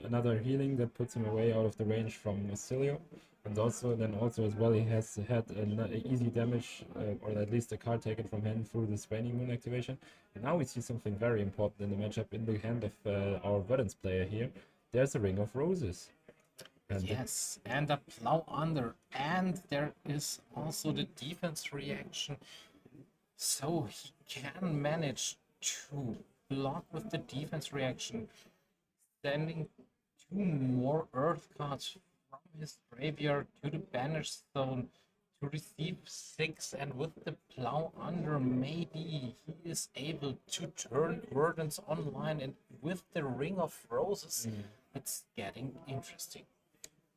[SPEAKER 1] another healing that puts him away out of the range from Oscilio, and also as well he has had an easy damage or at least a card taken from hand through this Waning Moon activation. And now we see something very important in the matchup in the hand of our Verdance player here. There's a Ring of Roses. And
[SPEAKER 2] yes, and a Plow Under, and there is also the defense reaction, so he can manage to block with the defense reaction, sending 2 more Earth cards from his graveyard to the Banish Zone to receive 6, and with the Plow under, maybe he is able to turn Verdance online, and with the Ring of Roses, it's getting interesting.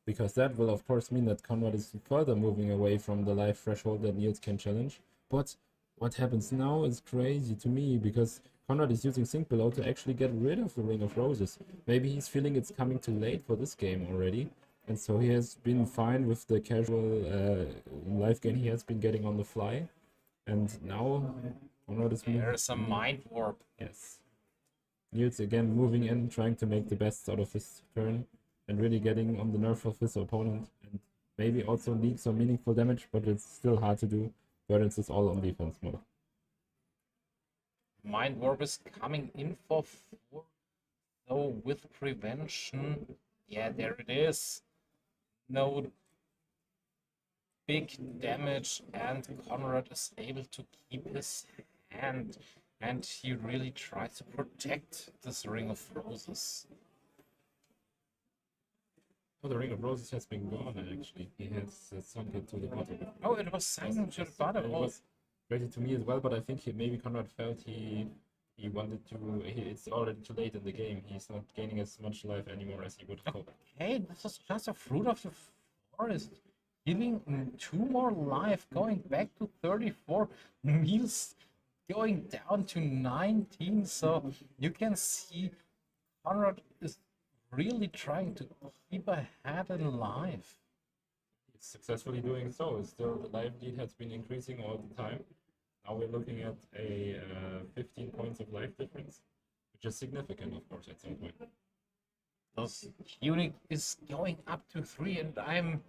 [SPEAKER 1] Because that will of course mean that Conrad is further moving away from the life threshold that Niels can challenge. But what happens now is crazy to me, because Conrad is using Sync Below to actually get rid of the Ring of Roses. Maybe he's feeling it's coming too late for this game already, and so he has been fine with the casual life gain he has been getting on the fly. And now Conrad is
[SPEAKER 2] There's a Mind Warp.
[SPEAKER 1] Yes. Niels again moving in, trying to make the best out of his turn, and really getting on the nerve of his opponent, and maybe also leak some meaningful damage, but it's still hard to do. Verdance is all on defense mode.
[SPEAKER 2] Mind Warp is coming in for 4, though with prevention. Yeah, there it is. No big damage, and Conrad is able to keep his hand, and he really tries to protect this Ring of Roses.
[SPEAKER 1] Oh, the Ring of Roses has been gone actually. He has sunk it to the bottom.
[SPEAKER 2] Oh, it was sunk to the bottom.
[SPEAKER 1] It was crazy to me as well, but I think maybe Conrad felt he wanted to. It's already too late in the game. He's not gaining as much life anymore as he would hope.
[SPEAKER 2] Hey, this is just a fruit of the forest. Giving 2 more life, going back to 34. Niels going down to 19. So you can see Conrad is really trying to keep a head alive.
[SPEAKER 1] He's successfully doing so. Still, the life lead has been increasing all the time. Now we're looking at a 15 points of life difference, which is significant, of course, at some point.
[SPEAKER 2] This Munich is going up to 3, and I'm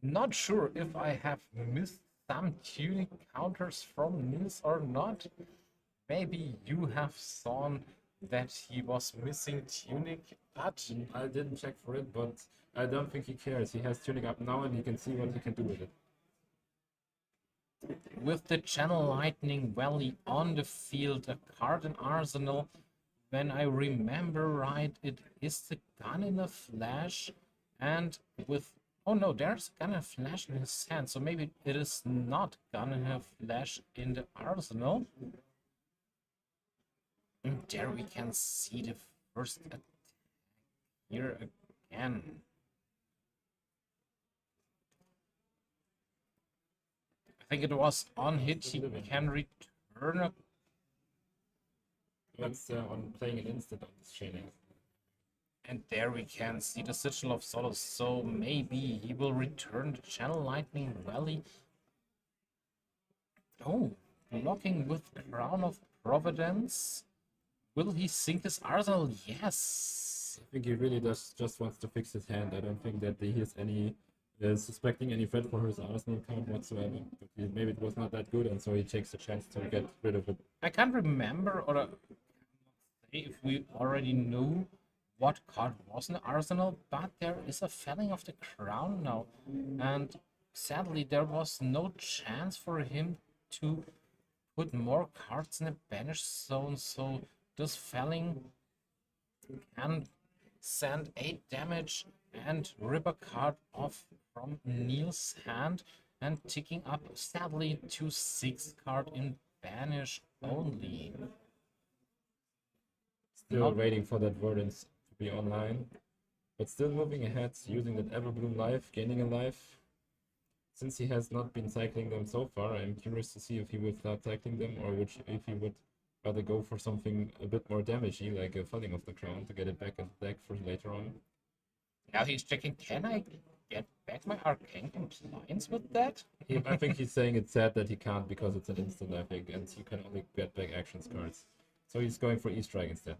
[SPEAKER 2] not sure if I have missed some tunic counters from Niels or not. Maybe you have seen that he was missing tunic, but
[SPEAKER 1] I didn't check for it, but I don't think he cares. He has tunic up now, and he can see what he can do with it.
[SPEAKER 2] with the Channel Lightning Valley on the field, a card in Arsenal, when I remember right, it is the gun in a flash, and with oh no, there's a gun in a flash in his hand, so maybe it is not gun in a flash in the Arsenal. And there we can see the first attack here again. I think it was on hit, he can return a...
[SPEAKER 1] That's on playing an instant on this chaining.
[SPEAKER 2] And there we can see the Sigil of Solace, so maybe he will return the Channel Lightning Valley. Oh, blocking with Crown of Providence. Will he sink his Arsenal? Yes.
[SPEAKER 1] I think he really just wants to fix his hand. I don't think that he is any suspecting any threat for his Arsenal count whatsoever. But maybe it was not that good, and so he takes the chance to get rid of it.
[SPEAKER 2] I can't remember, or say if we already knew what card was in the Arsenal, but there is a felling of the crown now, and sadly there was no chance for him to put more cards in the banish zone, so this felling can send 8 damage and rip a card off from Niels' hand, and ticking up sadly to 6 card in banish only.
[SPEAKER 1] Still waiting for that Verdance to be online, but still moving ahead, using that Everbloom life, gaining a life. Since he has not been cycling them so far, I'm curious to see if he would start cycling them, or if he would rather go for something a bit more damagey, like a Felling of the Crown, to get it back in the deck for later on.
[SPEAKER 2] Now he's checking, can I get back my Arcane Compliance with that?
[SPEAKER 1] I think he's saying it's sad that he can't because it's an instant, I think, and you can only get back actions cards. So he's going for E-Strike instead.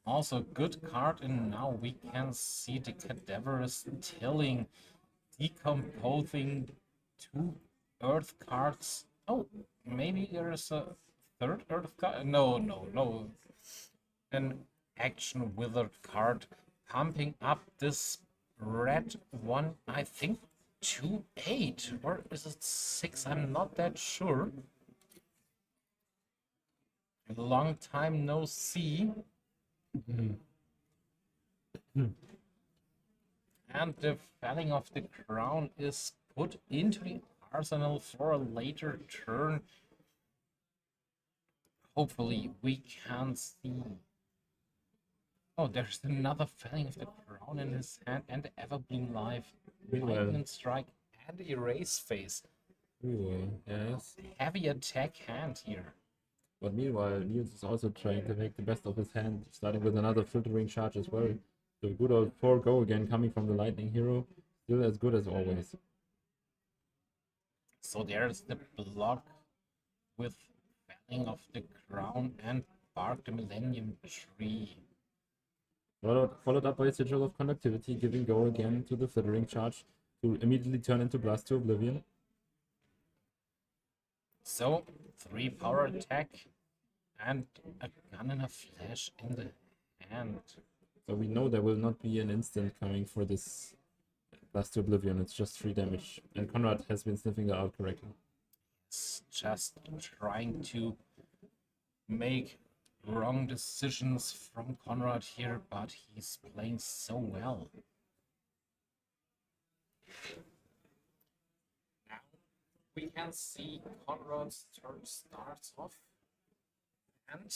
[SPEAKER 2] Also good card, and now we can see the Cadaverous Tilling, decomposing 2 Earth cards. Oh, maybe there is a 3rd Earth card? No. An Action Withered card, pumping up this red one, I think 2-8, or is it 6? I'm not that sure. A long time no see. And the Felling of the Crown is put into the arsenal for a later turn. Hopefully we can see. Oh, there's another Felling of the Crown in his hand and the Everbloom Life,
[SPEAKER 1] Meanwhile-
[SPEAKER 2] Lightning Strike and Erase Phase.
[SPEAKER 1] Ooh, yes.
[SPEAKER 2] Heavy attack hand here.
[SPEAKER 1] But meanwhile, Niels is also trying to make the best of his hand, starting with another filtering charge as well. The good old 4 go again coming from the Lightning Hero, still as good as always.
[SPEAKER 2] So there's the block with Felling of the Crown and Bark the Millennium Tree.
[SPEAKER 1] Followed up by a Sigil of Conductivity, giving go again to the filtering charge to immediately turn into Blast to Oblivion.
[SPEAKER 2] So 3 power attack and a gun and a flash in the hand.
[SPEAKER 1] So we know there will not be an instant coming for this Blast to Oblivion, it's just 3 damage. And Conrad has been sniffing that out correctly.
[SPEAKER 2] It's just trying to make wrong decisions from Conrad here, but he's playing so well. Now we can see Conrad's turn starts off, and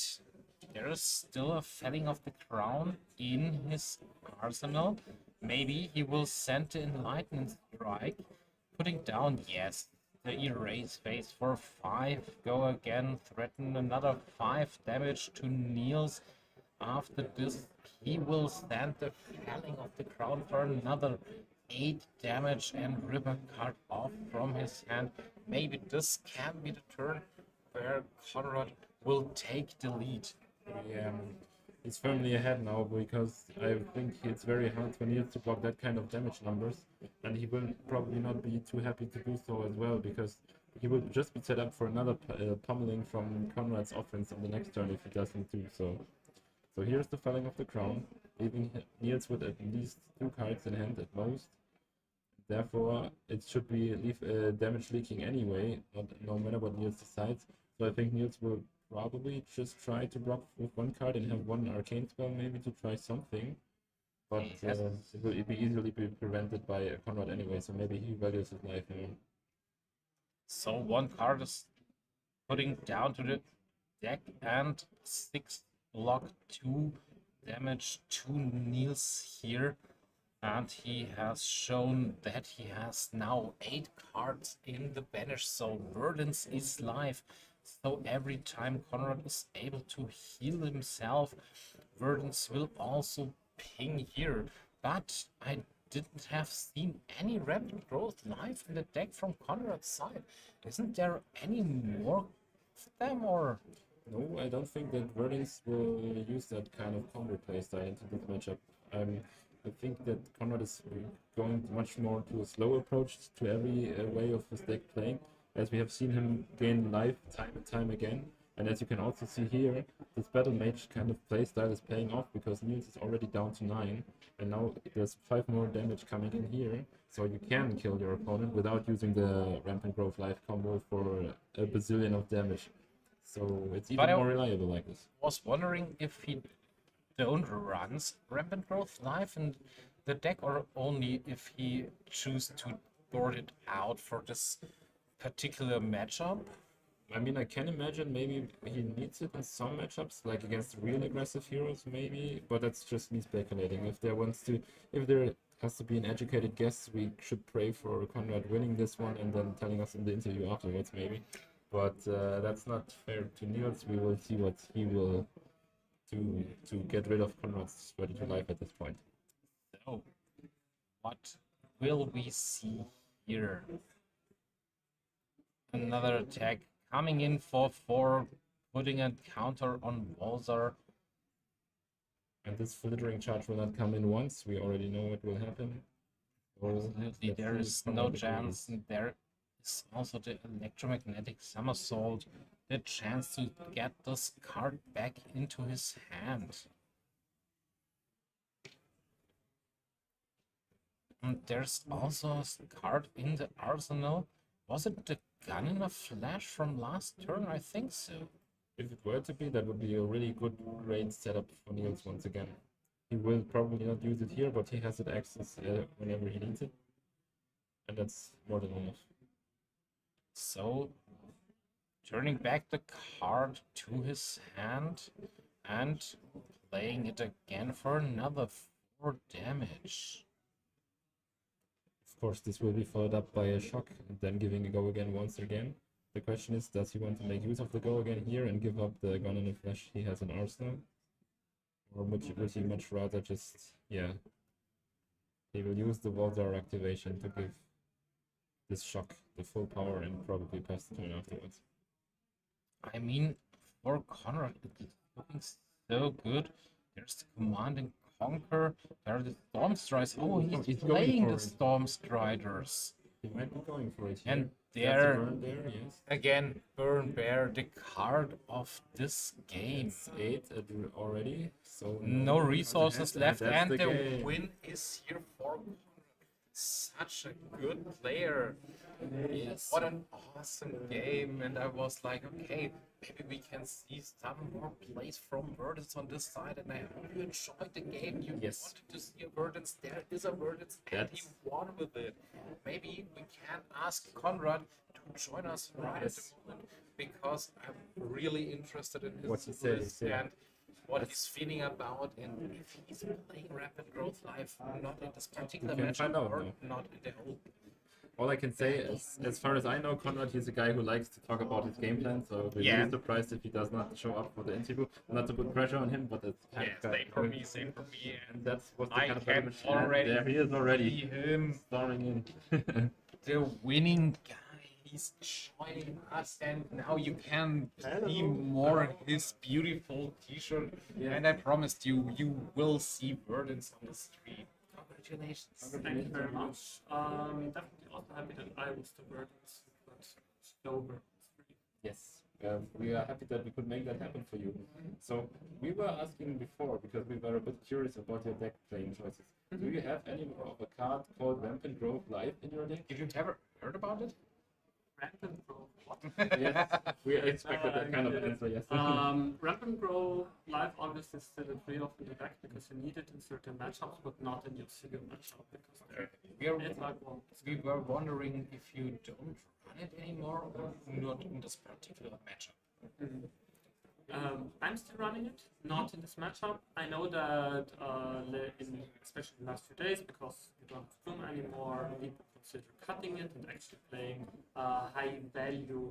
[SPEAKER 2] there is still a Felling of the Crown in his arsenal. Maybe he will send the Enlightened Strike, putting down, yes, the Erase Phase for 5. Go again, threaten another 5 damage to Niels. After this, he will send the Felling of the Crown for another 8 damage and rip a card off from his hand. Maybe this can be the turn where Conrad will take the lead.
[SPEAKER 1] Yeah, he's firmly ahead now because I think it's very hard for Niels to block that kind of damage numbers, and he will probably not be too happy to do so as well because he will just be set up for another pummeling from Conrad's offense on the next turn if he doesn't do so. So here's the Felling of the Crown, leaving Niels with at least 2 cards in hand at most. Therefore, it should be damage leaking anyway, no matter what Niels decides. So I think Niels will probably just try to block with 1 card and have 1 arcane spell maybe to try something. But
[SPEAKER 2] Yes.
[SPEAKER 1] it will be easily be prevented by Conrad anyway, so maybe he values his life more.
[SPEAKER 2] So 1 card is putting down to the deck and 6 block 2 damage to Niels here. And he has shown that he has now 8 cards in the banish, so Verdance is live. So every time Conrad is able to heal himself, Verdance will also ping here. But I didn't have seen any rapid growth live in the deck from Conrad's side. Isn't there any more of them, or?
[SPEAKER 1] No, I don't think that Verdance will use that kind of combo playstyle into this matchup. I think that Conrad is going much more to a slow approach to every way of his deck playing, as we have seen him gain life time and time again. And as you can also see here, this Battle Mage kind of playstyle is paying off because Niels is already down to 9, and now there's 5 more damage coming in here, so you can kill your opponent without using the Rampant Growth Life combo for a bazillion of damage. So it's even more reliable like this.
[SPEAKER 2] Was wondering if he don't runs Rampant Growth Life in the deck, or only if he choose to board it out for this particular matchup.
[SPEAKER 1] I mean, I can imagine maybe he needs it in some matchups, like against real aggressive heroes, maybe. But that's just me speculating. If there has to be an educated guess, we should pray for Conrad winning this one and then telling us in the interview afterwards, maybe. But that's not fair to Niels. We will see what he will do to get rid of Conrad's Ready to Life at this point.
[SPEAKER 2] So, what will we see here? Another attack coming in for 4, putting a counter on Walzer.
[SPEAKER 1] And this filtering charge will not come in once. We already know what will happen.
[SPEAKER 2] Absolutely, there is no chance. And there is also the electromagnetic somersault, the chance to get this card back into his hand. And there's also a card in the arsenal. Was it the gun in a flash from last turn? I think so.
[SPEAKER 1] If it were to be, that would be a really good, great setup for Niels once again. He will probably not use it here, but he has it access whenever he needs it. And that's more than enough.
[SPEAKER 2] So, turning back the card to his hand and playing it again for another 4 damage.
[SPEAKER 1] Of course, this will be followed up by a shock and then giving a go again once again. The question is, does he want to make use of the go again here and give up the gun and the flash he has in arsenal? Or would he much rather just, yeah, he will use the Voltar activation to give this shock the full power and probably pass the turn afterwards.
[SPEAKER 2] I mean, for Conrad, it's looking so good. There's the Command and Conquer. There are the Storm Striders. Oh, he's
[SPEAKER 1] going
[SPEAKER 2] playing
[SPEAKER 1] for
[SPEAKER 2] the
[SPEAKER 1] it.
[SPEAKER 2] Storm Striders.
[SPEAKER 1] He might be going for it here.
[SPEAKER 2] And
[SPEAKER 1] That's a
[SPEAKER 2] there,
[SPEAKER 1] burn there, yes.
[SPEAKER 2] again, Burn Bear, the card of this game.
[SPEAKER 1] It's 8 already, so
[SPEAKER 2] No resources left,
[SPEAKER 1] That's
[SPEAKER 2] and the
[SPEAKER 1] game.
[SPEAKER 2] win is here for Conrad. Such a good player.
[SPEAKER 1] Yes.
[SPEAKER 2] What an awesome game. And I was like, okay, maybe we can see some more plays from Verdance on this side. And I hope you enjoyed the game. You
[SPEAKER 1] Yes.
[SPEAKER 2] wanted to see a Verdance. There is a Verdance, and he
[SPEAKER 1] That's-
[SPEAKER 2] won with it. Maybe we can ask Conrad to join us right at the
[SPEAKER 1] Yes.
[SPEAKER 2] moment, because I'm really interested in his
[SPEAKER 1] What he says,
[SPEAKER 2] list
[SPEAKER 1] yeah.
[SPEAKER 2] and what he's feeling about, and if he's playing Rapid Growth Live, not in this particular
[SPEAKER 1] We can
[SPEAKER 2] match
[SPEAKER 1] find out
[SPEAKER 2] or
[SPEAKER 1] now.
[SPEAKER 2] not in the whole.
[SPEAKER 1] All I can say is, as far as I know, Conrad, he's a guy who likes to talk about his game plan, so we're
[SPEAKER 2] Yeah.
[SPEAKER 1] really surprised if he does not show up for the interview. Not to put pressure on him, but it's kind of
[SPEAKER 2] Same for me, same for me.
[SPEAKER 1] And that's what the
[SPEAKER 2] I
[SPEAKER 1] kind of
[SPEAKER 2] can
[SPEAKER 1] damage-
[SPEAKER 2] already
[SPEAKER 1] There he is already.
[SPEAKER 2] See him,
[SPEAKER 1] Storming in.
[SPEAKER 2] the winning guy. He's joining us, and now you can see more of his beautiful T-shirt.
[SPEAKER 1] Yeah.
[SPEAKER 2] And I promised you, you will see Verdance on the street. Congratulations.
[SPEAKER 3] Thank you very much. Definitely also happy that I was the Verdance, but still Verdance 3.
[SPEAKER 1] Yes, we are happy that we could make that happen for you. So we were asking before, because we were a bit curious about your deck playing choices. Do you have any more of a card called Rampant Grove Live in your deck?
[SPEAKER 2] If you've ever heard about it,
[SPEAKER 3] Rampant Grove, what?
[SPEAKER 1] Yes, we expected that kind of answer, yes.
[SPEAKER 3] Rampant Grove Live obviously still a trade-off in the deck because you need it in certain matchups, but not in your Oscilio matchup because
[SPEAKER 2] we are
[SPEAKER 3] it's like one.
[SPEAKER 2] we were wondering if you don't run it anymore or not in this particular matchup.
[SPEAKER 3] I'm still running it, not in this matchup. I know that, especially in the last few days, because you don't have Doom anymore, people consider cutting it and actually playing high value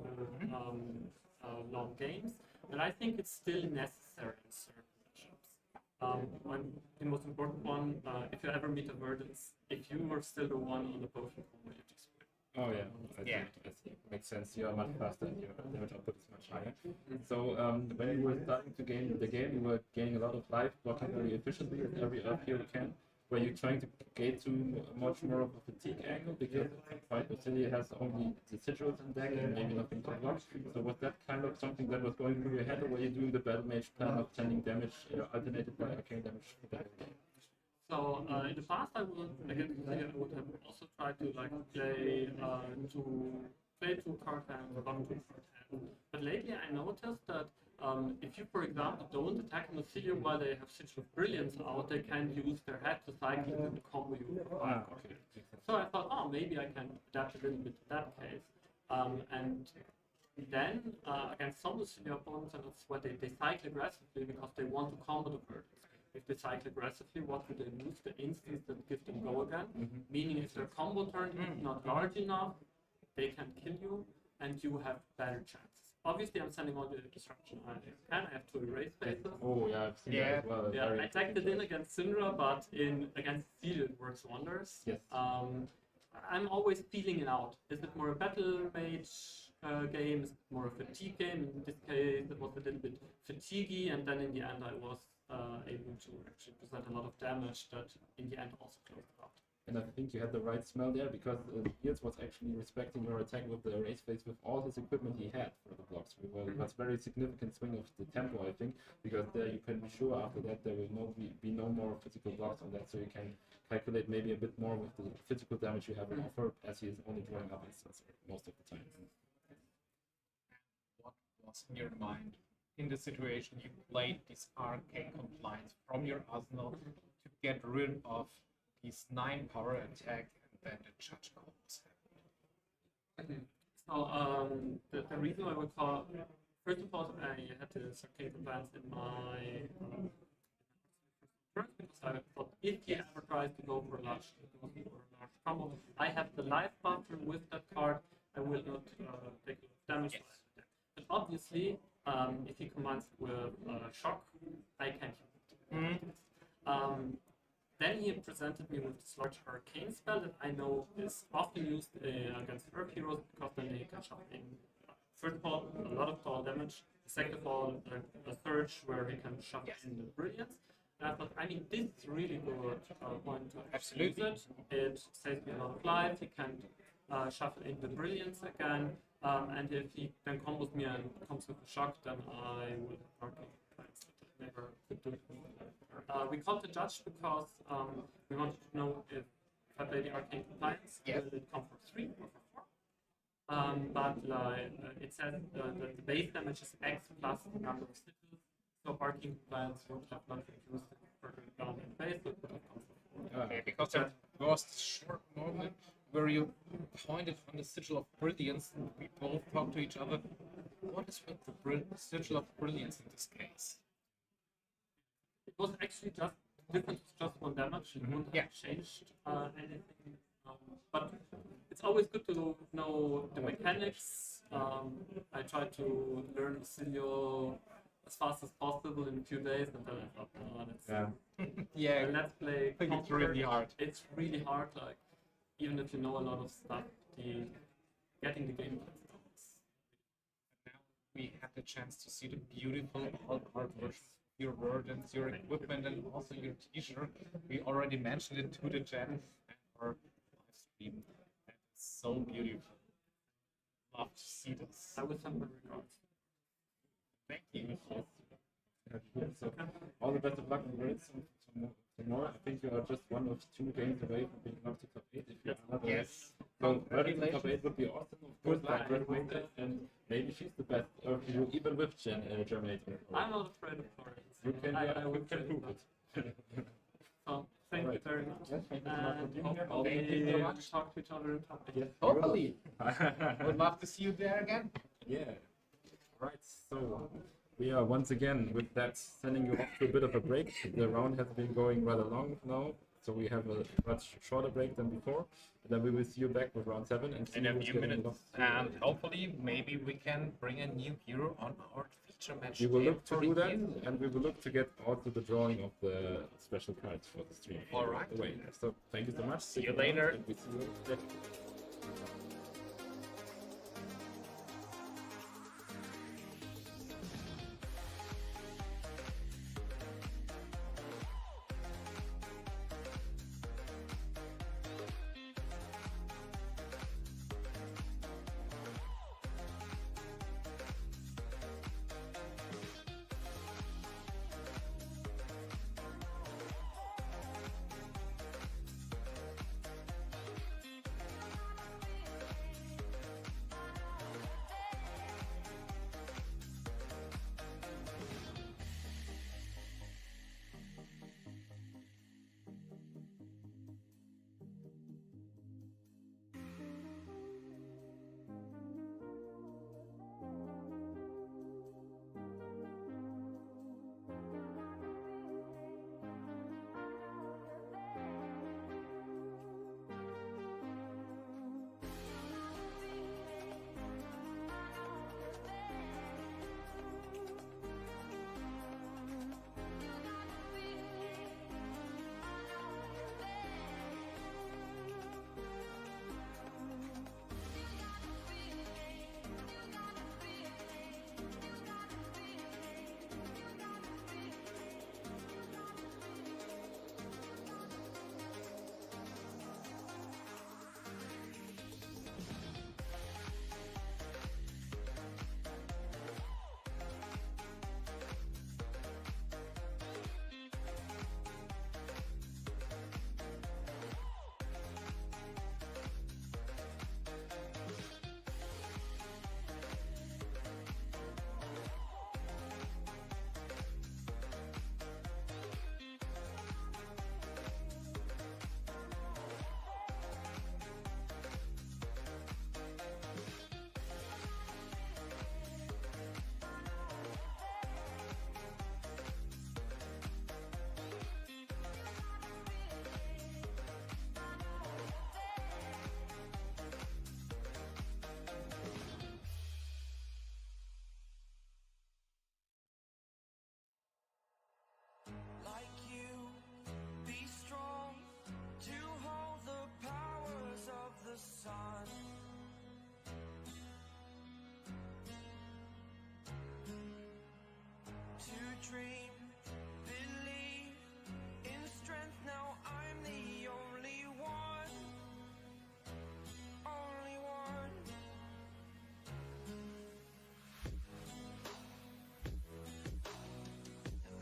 [SPEAKER 3] long games. But I think it's still necessary in certain matchups. The most important one, if you ever meet a Verdance, if you are still the one on the potion combo, you just win.
[SPEAKER 1] Oh yeah,
[SPEAKER 2] Yeah.
[SPEAKER 1] I see. Makes sense. You are much faster and your damage output is much higher. So when you were starting to gain the game, you were gaining a lot of life, blocking very efficiently at every up here you can. Were you trying to get to much more of a fatigue angle because Fight Oscilio has only the sigils in deck and maybe nothing to block? So was that kind of something that was going through your head, or were you doing the battle mage plan of sending damage alternated by arcane damage for that game?
[SPEAKER 3] So in the past, I would have also tried to play two card hand or one two card hand. But lately, I noticed that if you, for example, don't attack an Oscilio while they have Sigil of Brilliance out, they can use their head to cycle and combo you.
[SPEAKER 1] Okay.
[SPEAKER 3] So I thought, oh, maybe I can adapt a little bit to that case. And then against some Oscilio opponents, and that's why they cycle aggressively because they want to combo the Verdance. If they cycle aggressively, what do they lose? The instance that gives them go again. Meaning if their combo turn is not large enough, they can kill you and you have better chances. Obviously, I'm sending all the disruption I can. I have to erase faces.
[SPEAKER 1] Oh yeah, I've seen that as well.
[SPEAKER 3] Yeah,
[SPEAKER 1] Very
[SPEAKER 3] I tagged it in against Cindra, but against Steel it works wonders.
[SPEAKER 1] Yes.
[SPEAKER 3] I'm always feeling it out. Is it more a battle mage game? Is it more a fatigue game? In this case, it was a little bit fatiguey, and then in the end, I was able to actually present a lot of damage that in the end also closed out.
[SPEAKER 1] And I think you had the right smell there because Niels was actually respecting your attack with the race face with all his equipment he had for the blocks. It was very significant swing of the tempo, I think, because there you can be sure after that there will be no more physical blocks on that, so you can calculate maybe a bit more with the physical damage you have on offer, as he is only drawing up instance most of the time.
[SPEAKER 2] What was in your mind in the situation you played this arcane compliance from your arsenal to get rid of these 9 power attack, and then the judge calls.
[SPEAKER 10] So the reason I would call, first of all, I had to circade the plans in my first because I thought if he ever tries to go for a large combo, I have the life buffer with that card. I will not take damage. But obviously, if he combines with shock, I can kill it. Then he presented me with this large arcane spell that I know is often used against Earth heroes because then they can shove in, first of all, a lot of tall damage, second of all, a surge where he can shove in the brilliance. And I thought, I mean, this is really good point to actually use it. It saves me a lot of life, he can shuffle in the brilliance again, and if he then combos me and comes with a shock, then I will have arcane plans that I never could do. We called the judge because we wanted to know if I play the arcane compliance, will it come for 3 or for 4? But it says that the base damage is X plus the number of sigils, so arcane compliance would have not reduced it further down in base, so it would have come for 4.
[SPEAKER 2] Okay, because there was this short moment where you pointed on the sigil of brilliance, and we both talked to each other. What is with the sigil of brilliance in this case?
[SPEAKER 10] It was actually just different, just 1 damage. It wouldn't have changed anything. But it's always good to know the mechanics. I tried to learn Oscilio as fast as possible in a few days, and then I thought, let's play.
[SPEAKER 2] I think it's really hard.
[SPEAKER 10] It's really hard. Like even if you know a lot of stuff, getting the game starts.
[SPEAKER 2] Now we had the chance to see the beautiful all-art version. Your Verdance, your equipment, and also your t-shirt. We already mentioned it to the chat and our live stream. And it's so beautiful. Love to see this.
[SPEAKER 10] I will send my regards.
[SPEAKER 2] Thank you.
[SPEAKER 1] So, all the best of luck in Worlds tomorrow. I think you are just 1 of 2 games away from being up to top 8. If you are another
[SPEAKER 2] Yes.
[SPEAKER 1] So, Verdance in top 8 would be awesome. Of course, like Rotwood, and maybe she's the best. Or you even with Germany.
[SPEAKER 10] I'm not afraid of Florian.
[SPEAKER 1] You can,
[SPEAKER 10] I
[SPEAKER 1] you
[SPEAKER 10] would
[SPEAKER 1] can
[SPEAKER 10] say
[SPEAKER 1] prove
[SPEAKER 10] that.
[SPEAKER 1] it.
[SPEAKER 10] So, thank you very much.
[SPEAKER 1] Yes, thank you so much for being here.
[SPEAKER 10] Hopefully
[SPEAKER 2] Thank you so much.
[SPEAKER 10] talk to each other in top 8.
[SPEAKER 1] Yes,
[SPEAKER 2] Hopefully. Would love to see you there again.
[SPEAKER 1] Yeah. Alright, so we are once again with that sending you off to a bit of a break. The round has been going rather long now, so we have a much shorter break than before. And then we will see you back with round 7 and see
[SPEAKER 2] In a
[SPEAKER 1] who's
[SPEAKER 2] few
[SPEAKER 1] getting
[SPEAKER 2] minutes.
[SPEAKER 1] lost.
[SPEAKER 2] And hopefully, maybe we can bring a new hero on our feature match.
[SPEAKER 1] We will look to do that,
[SPEAKER 2] you.
[SPEAKER 1] and we will look to get also the drawing of the special cards for the stream.
[SPEAKER 2] Alright.
[SPEAKER 1] Away. So thank you so much.
[SPEAKER 2] See you later.
[SPEAKER 1] And we see you later.
[SPEAKER 7] dream, believe in strength. Now I'm the only one, only one.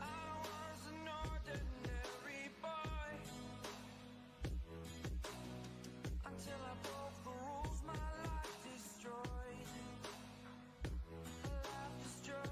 [SPEAKER 7] I was an ordinary boy until I broke the rules. My life destroyed. Life destroyed.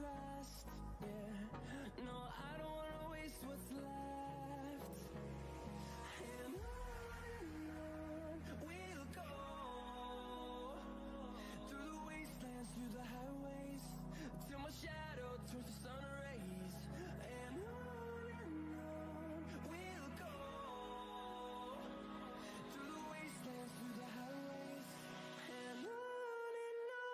[SPEAKER 5] last. Yeah, no, I don't wanna waste what's left. And on we'll go, through the wastelands, through the highways, till my shadow turns to sun rays. And on we'll go, through the wastelands, through the highways, and on we'll go.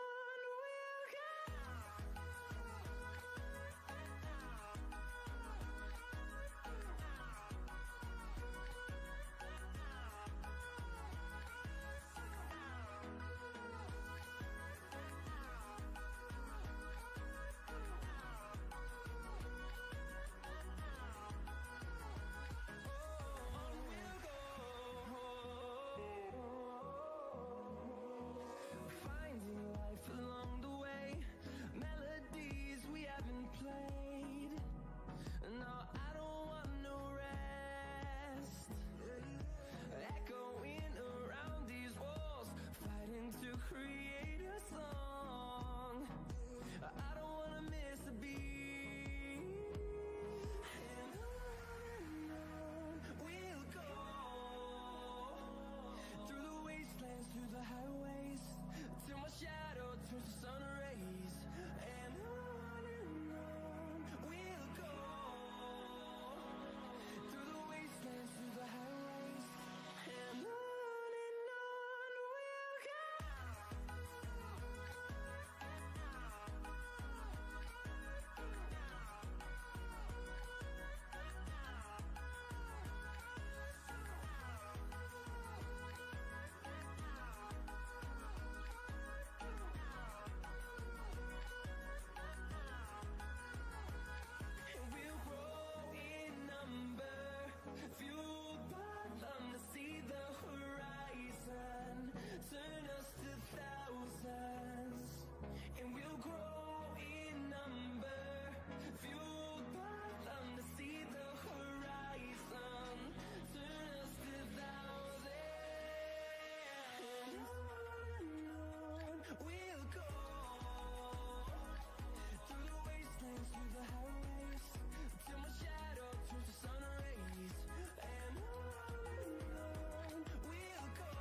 [SPEAKER 5] Finding life along the way, melodies we haven't played. No, I don't want no rest. Echoing around these walls, fighting to create a song. I don't wanna miss a beat. And on we'll go, through the wastelands, through the highways, till my shadow turns to sun rays. And on we'll go, through the wastelands, through the highways, and on we'll go. And we'll grow in number, fueled by them to see the horizon, turn us to thousands. And we'll grow in number, fueled by them to see the horizon, turn us to thousands. And on we'll go, through the wastelands, through the highways, till my shadow turns to sun rays. And on we'll go,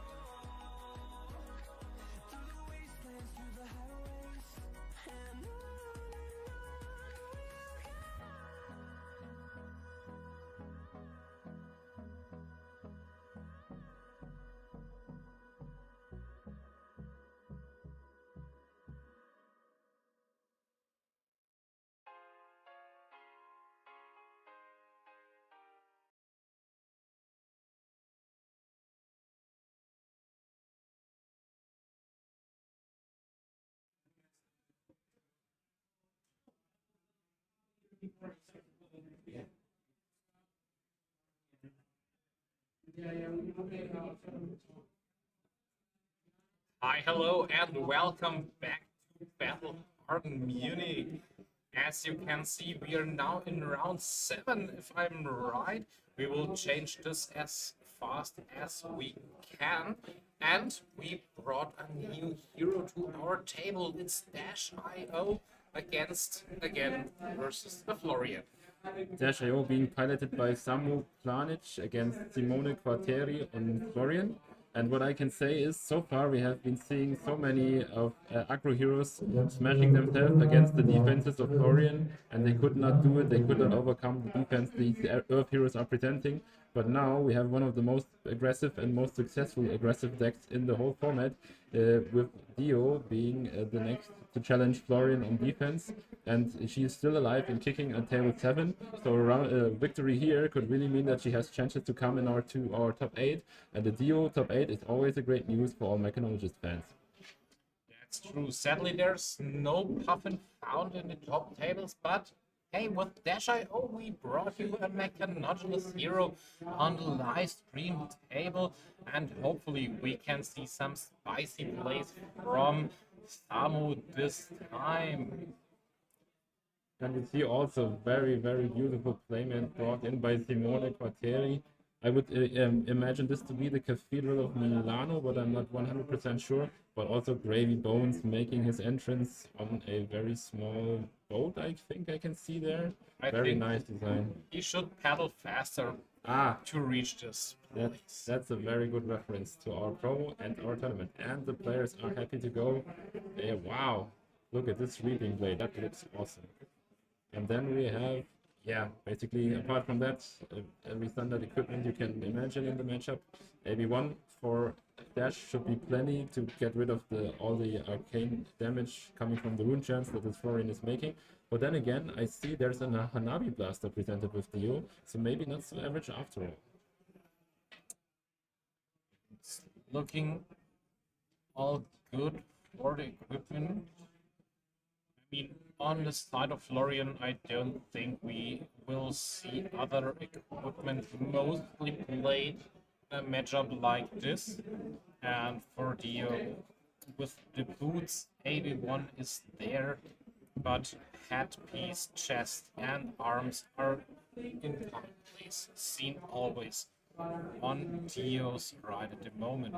[SPEAKER 5] through the wastelands, through the highways, and on we'll go.
[SPEAKER 2] Hi, hello, and welcome back to Battle Hardened Munich. As you can see, we are now in round 7, if I'm right. We will change this as fast as we can. And we brought a new hero to our table. It's Dash.io against, again, versus the Florian.
[SPEAKER 1] Dash.io being piloted by Samu Planic against Simone Quartieri and Florian. And what I can say is, so far we have been seeing so many of aggro heroes smashing themselves against the defenses of Florian, and they could not do it, they could not overcome the defense these Earth heroes are presenting. But now we have one of the most aggressive and most successful aggressive decks in the whole format, with Dio being the next to challenge Florian on defense, and she is still alive and kicking at table 7. So a victory here could really mean that she has chances to come in our top 8, and the Dio top 8 is always a great news for all Mechanologist fans.
[SPEAKER 2] That's true. Sadly, there's no Puffin found in the top tables, but hey, with Dash.io, we brought you a Mechanologist hero on the live stream table, and hopefully we can see some spicy plays from Samu this time.
[SPEAKER 1] And you see also very, very beautiful playmat brought in by Simone Quartieri. I would imagine this to be the Cathedral of Milano, but I'm not 100% sure. but also Gravy Bones making his entrance on a very small boat, I think I can see there.
[SPEAKER 2] I
[SPEAKER 1] Very
[SPEAKER 2] think
[SPEAKER 1] nice design.
[SPEAKER 2] he should paddle faster
[SPEAKER 1] Ah,
[SPEAKER 2] to reach this place.
[SPEAKER 1] that's a very good reference to our promo and our tournament. And the players are happy to go. Wow, look at this reaping blade. That looks awesome. And then we have, yeah, basically, apart from that, every standard equipment you can imagine in the matchup. AB1 for dash should be plenty to get rid of all the arcane damage coming from the rune chants that this Florian is making. But then again, I see there's a Hanabi blaster presented with Dio, so maybe not so average after all.
[SPEAKER 2] It's looking all good for the equipment. I mean, on the side of Florian, I don't think we will see other equipment mostly played in a matchup like this. And for Dio, with the boots, AB1 is there, but headpiece, chest, and arms are in common place, seen always on Dio's right at the moment.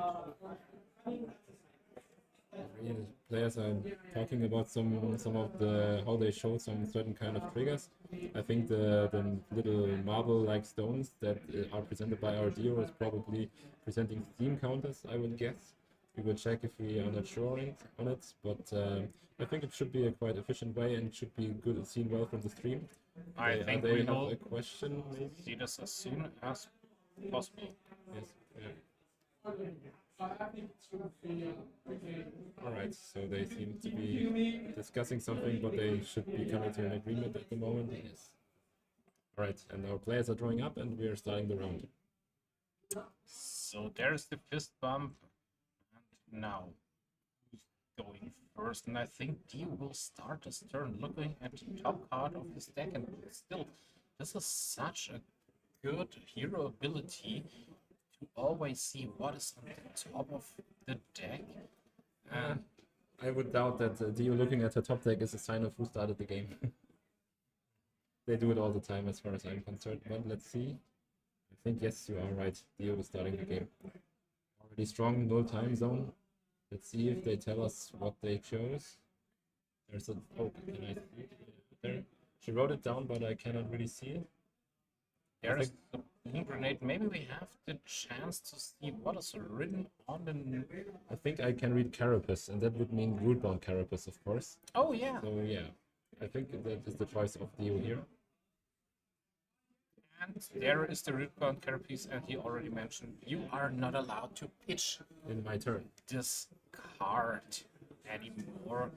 [SPEAKER 1] Real players are talking about some of the how they show some certain kind of triggers. I think the little marble-like stones that are presented by our Dio is probably presenting steam counters, I would guess. We will check if we are not sure on it, but I think it should be a quite efficient way and should be good seen well from the stream.
[SPEAKER 2] I think
[SPEAKER 1] they
[SPEAKER 2] we
[SPEAKER 1] have
[SPEAKER 2] will
[SPEAKER 1] a question maybe.
[SPEAKER 2] see this as soon as possible.
[SPEAKER 1] Yes. Yeah. Alright, so they seem to be discussing something, but they should be coming to an agreement at the moment. Yes. Alright, and our players are drawing up and we are starting the round.
[SPEAKER 2] So there's the fist bump, and now who's going first? And I think Dio will start his turn looking at the top card of his deck, and still, this is such a good hero ability to always see what is on the top of the deck. And
[SPEAKER 1] I would doubt that Dio looking at her top deck is a sign of who started the game. They do it all the time as far as I'm concerned, but let's see. I think, yes, you are right. Dio is starting the game. Already strong, no time zone. Let's see if they tell us what they chose. There's a... Oh, can I see it? There. She wrote it down, but I cannot really see it.
[SPEAKER 2] there's the boom grenade. Maybe we have the chance to see what is written on the...
[SPEAKER 1] I think I can read Carapace, and that would mean Rootbound Carapace, of course.
[SPEAKER 2] Oh, yeah.
[SPEAKER 1] So, yeah. I think that is the choice of Dio here.
[SPEAKER 2] And there is the Rootbound Carapace, and he already mentioned you are not allowed to pitch
[SPEAKER 1] In my turn.
[SPEAKER 2] this card anymore.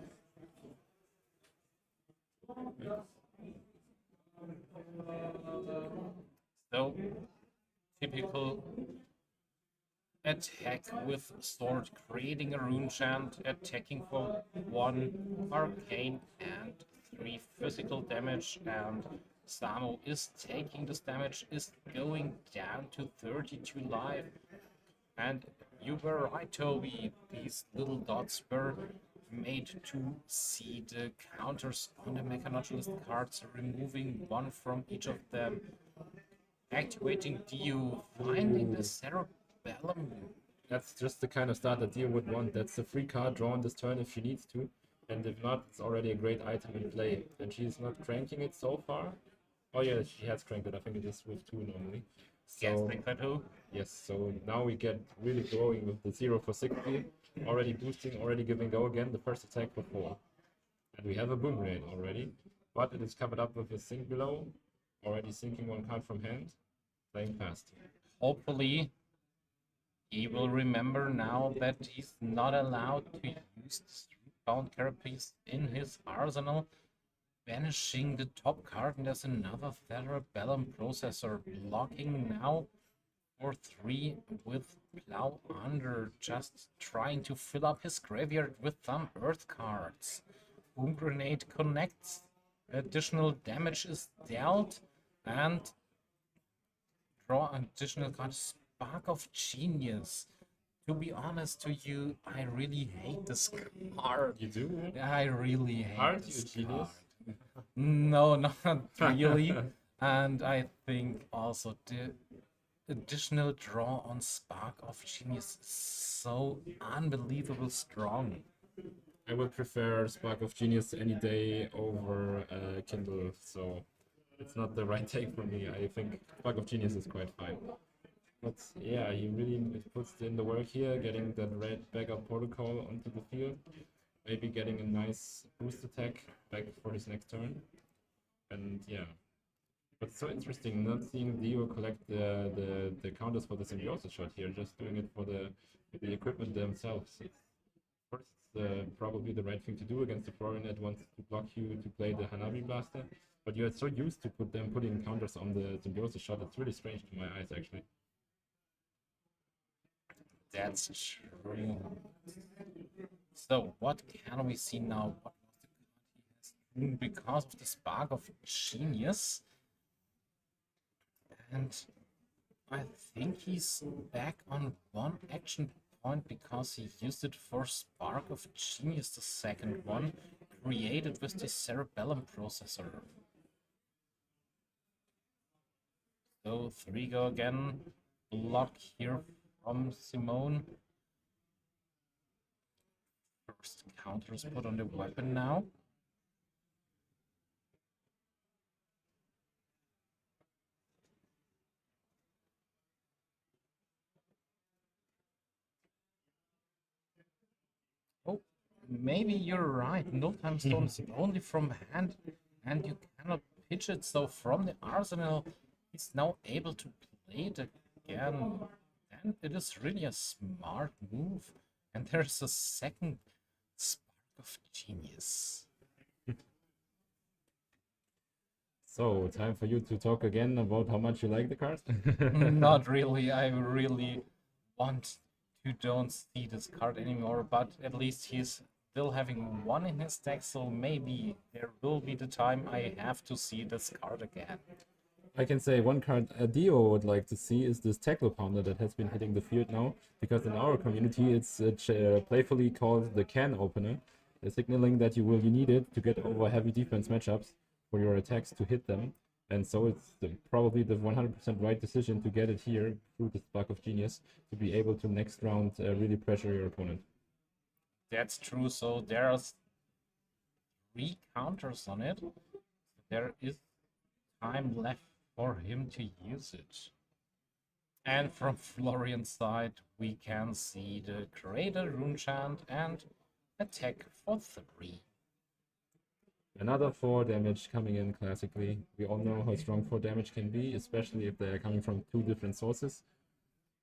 [SPEAKER 2] So, typical attack with sword, creating a rune chant, attacking for 1 arcane and 3 physical damage, and Samo is taking this damage, is going down to 32 life. And you were right, Toby, these little dots were made to see the counters on the Mechanodulist cards, removing 1 from each of them, activating Dio, finding the Cerebellum.
[SPEAKER 1] That's just the kind of start that Dio would want. That's a free card drawn this turn if she needs to. And if not, it's already a great item in play. And she's not cranking it so far. Oh yeah, she has cranked it. I think it is with 2 normally.
[SPEAKER 2] Yes,
[SPEAKER 1] So,
[SPEAKER 2] think that too.
[SPEAKER 1] yes, so now we get really going with the 0 for 60. Already boosting, already giving go again. The first attack for 4. And we have a boom grenade already. But it is covered up with a sink below. Already sinking 1 card from hand. Playing fast.
[SPEAKER 2] Hopefully, he will remember now that he's not allowed to use the Streetbound Carapace in his arsenal. Banishing the top card, and there's another Cerebellum Processor blocking now for 3 with Plow Under, just trying to fill up his graveyard with some Earth cards. Boom Grenade connects, additional damage is dealt, and draw an additional card, Spark of Genius. To be honest to you, I really hate this card.
[SPEAKER 1] You do?
[SPEAKER 2] I really hate
[SPEAKER 1] Aren't you
[SPEAKER 2] this
[SPEAKER 1] a genius?
[SPEAKER 2] card. No, not really. And I think also the additional draw on Spark of Genius is so unbelievable strong.
[SPEAKER 1] I would prefer Spark of Genius any day over Kindle, so it's not the right take for me. I think Spark of Genius is quite fine. But yeah, he really puts in the work here, getting that red backup protocol onto the field, maybe getting a nice boost attack back for his next turn. And yeah, but it's so interesting not seeing Dio collect the counters for the symbiosis shot here, just doing it for the equipment themselves. Of course, it's probably the right thing to do against the Florian that wants to block you to play the Hanabi Blaster, but you are so used to putting counters on the symbiosis shot, it's really strange to my eyes actually.
[SPEAKER 2] That's true. So, what can we see now? What was the card he has drawn because of the Spark of Genius? And I think he's back on one action point because he used it for Spark of Genius, the second one, created with the Cerebellum processor. So 3 go again, block here from Simone. First counter is put on the weapon now. Oh, maybe you're right. No time stone is only from hand, and you cannot pitch it. So from the arsenal, he's now able to play it again. And it is really a smart move. And there's a second Spark of Genius.
[SPEAKER 1] So, time for you to talk again about how much you like the card.
[SPEAKER 2] Not really. I really want to don't see this card anymore, but at least he's still having one in his deck, so maybe there will be the time I have to see this card again.
[SPEAKER 1] I can say one card Dio would like to see is this tackle pounder that has been hitting the field now, because in our community it's playfully called the can opener, signaling that you need it to get over heavy defense matchups for your attacks to hit them. And so it's probably the 100% right decision to get it here through the Spark of Genius to be able to next round really pressure your opponent.
[SPEAKER 2] That's true, so there's 3 counters on it. There is time left for him to use it. And from Florian's side, we can see the Creator Rune Chant and attack for 3.
[SPEAKER 1] Another 4 damage coming in classically. We all know how strong 4 damage can be, especially if they are coming from 2 different sources.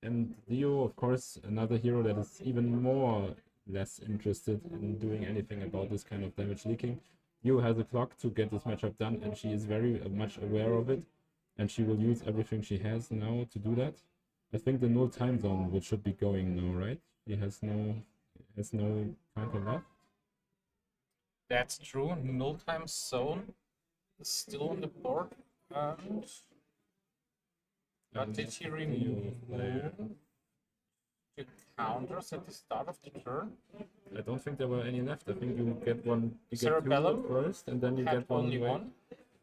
[SPEAKER 1] And Dio, of course, another hero that is even more less interested in doing anything about this kind of damage leaking. Dio has a clock to get this matchup done, and she is very much aware of it. And she will use everything she has now to do that. I think the null time zone which should be going now, right? He has no counter left.
[SPEAKER 2] That's true. Null time zone is still on the board. And but did he remove the counters at the start of the turn?
[SPEAKER 1] I don't think there were any left. I think you get one. You get 2
[SPEAKER 2] Cerebellum
[SPEAKER 1] first, and then you
[SPEAKER 2] had
[SPEAKER 1] get one.
[SPEAKER 2] only one.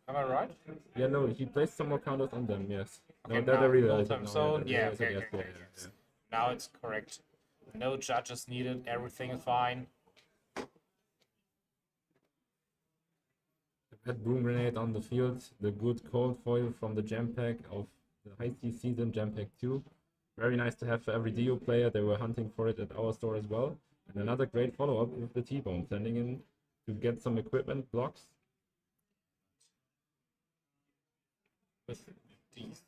[SPEAKER 2] Am I right?
[SPEAKER 1] Yeah, no, he placed some more counters on them. Yes.
[SPEAKER 2] Okay,
[SPEAKER 1] No, that I
[SPEAKER 2] now
[SPEAKER 1] realized.
[SPEAKER 2] null time
[SPEAKER 1] now,
[SPEAKER 2] zone.
[SPEAKER 1] that I
[SPEAKER 2] Yeah,
[SPEAKER 1] realized
[SPEAKER 2] okay,
[SPEAKER 1] it
[SPEAKER 2] okay,
[SPEAKER 1] yesterday,
[SPEAKER 2] okay. Now it's correct. No judges needed. Everything is fine.
[SPEAKER 1] That boom grenade on the field, the good cold foil from the gem pack of the high C season gem pack 2. Very nice to have for every Dio player. They were hunting for it at our store as well. And another great follow up with the T-Bone, sending in to get some equipment blocks.
[SPEAKER 2] With these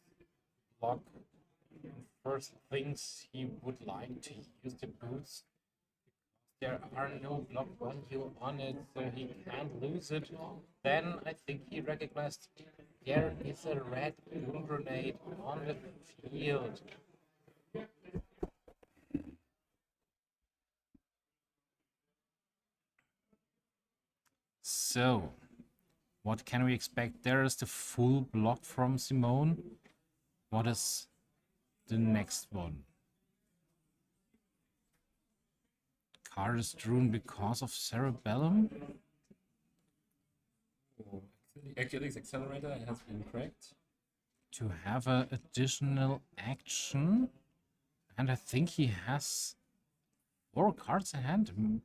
[SPEAKER 2] block first things he would like to use the boots. There are no block 1 heal on it, so he can't lose it. Then I think he recognized there is a red boom grenade on the field. So, what can we expect? There is the full block from Simone. What is the next one? Card is drawn because of Cerebellum.
[SPEAKER 1] Achilles Accelerator has been cracked.
[SPEAKER 2] to have an additional action. And I think he has 4 cards in hand.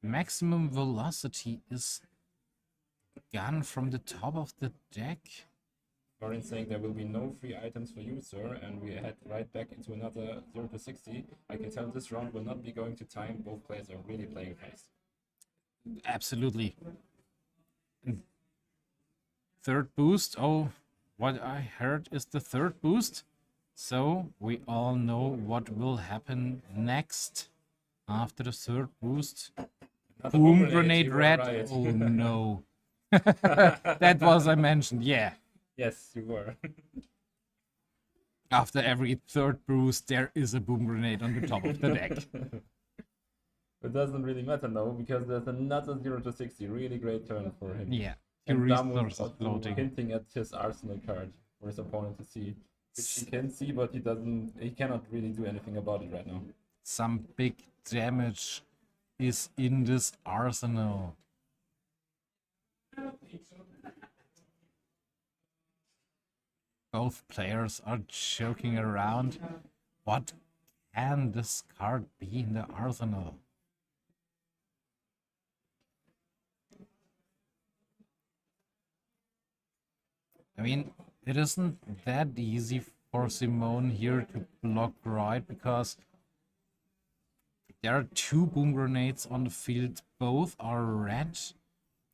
[SPEAKER 2] Maximum velocity is gone from the top of the deck.
[SPEAKER 1] Florian saying there will be no free items for you, sir, and we head right back into another 0 to 60. I can tell this round will not be going to time. Both players are really playing fast.
[SPEAKER 2] Absolutely. Third boost. Oh, what I heard is the third boost. So we all know what will happen next after the third boost.
[SPEAKER 1] Another
[SPEAKER 2] Boom
[SPEAKER 1] grenade,
[SPEAKER 2] grenade
[SPEAKER 1] you were
[SPEAKER 2] red.
[SPEAKER 1] right.
[SPEAKER 2] Oh no. That was I mentioned, yeah.
[SPEAKER 1] Yes, you were.
[SPEAKER 2] After every third boost, there is a boom grenade on the top of the deck.
[SPEAKER 1] It doesn't really matter now because there's another 0 to 60. Really great turn for him.
[SPEAKER 2] Yeah.
[SPEAKER 1] And
[SPEAKER 2] Two
[SPEAKER 1] Damu
[SPEAKER 2] resources
[SPEAKER 1] also
[SPEAKER 2] floating.
[SPEAKER 1] hinting at his arsenal card for his opponent to see, which he can see, but he cannot really do anything about it right now.
[SPEAKER 2] Some big damage is in this arsenal. Both players are joking around. What can this card be in the arsenal? I mean, it isn't that easy for Simone here to block right because there are 2 boom grenades on the field. Both are red.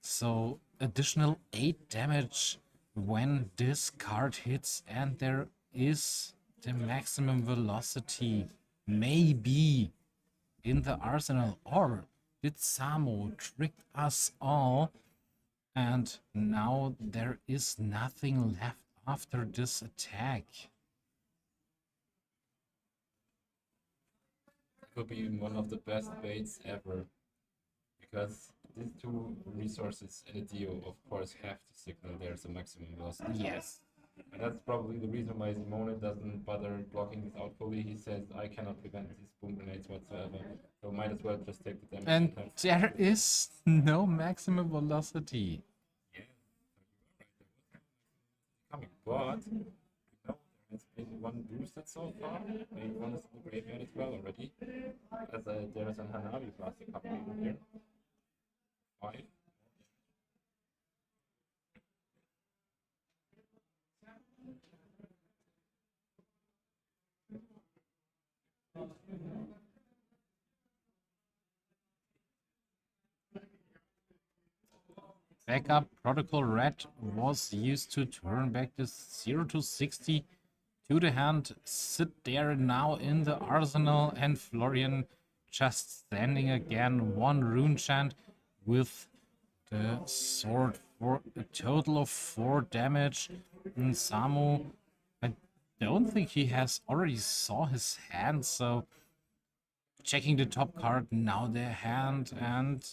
[SPEAKER 2] So additional 8 damage when this card hits, and there is the maximum velocity maybe in the arsenal. Or did Samo trick us all? And now there is nothing left after this attack.
[SPEAKER 1] It will be one of the best baits ever. Because these 2 resources in a deal, of course, have to signal there's a maximum velocity.
[SPEAKER 2] Yes.
[SPEAKER 1] And that's probably the reason why Simone doesn't bother blocking this out fully. He says, I cannot prevent these boom grenades whatsoever. So might as well just take the damage.
[SPEAKER 2] And
[SPEAKER 1] have-
[SPEAKER 2] there is no maximum velocity.
[SPEAKER 1] Yeah, coming, but you know, there has been 1 boosted so far. Maybe 1 is in the graveyard as well already. As there is an Hanabi plastic coming in here. 5.
[SPEAKER 2] Backup Protocol Red was used to turn back this 0 to 60 to the hand. Sit there now in the arsenal, and Florian just standing again. 1 rune chant with the sword for a total of 4 damage. And Samu, I don't think he has already saw his hand, so checking the top card, now their hand, and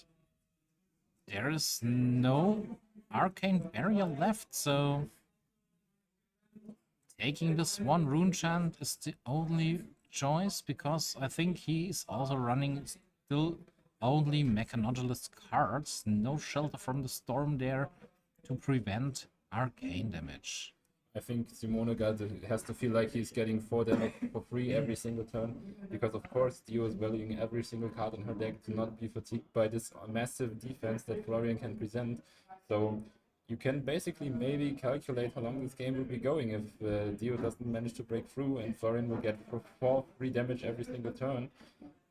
[SPEAKER 2] there is no arcane barrier left, so taking this 1 rune chant is the only choice, because I think he is also running still only Mechanodulus cards, no shelter from the storm there to prevent arcane damage.
[SPEAKER 1] I think Simone has to feel like he's getting 4 damage for free every single turn, because of course Dio is valuing every single card in her deck to not be fatigued by this massive defense that Florian can present. So you can basically maybe calculate how long this game will be going if Dio doesn't manage to break through and Florian will get 4 free damage every single turn.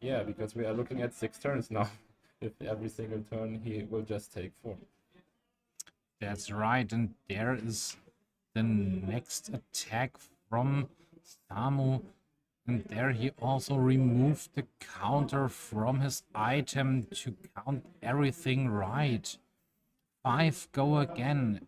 [SPEAKER 1] Yeah, because we are looking at 6 turns now. If every single turn he will just take 4.
[SPEAKER 2] That's right, and there is the next attack from Samu, and there he also removed the counter from his item to count everything right. 5 go again.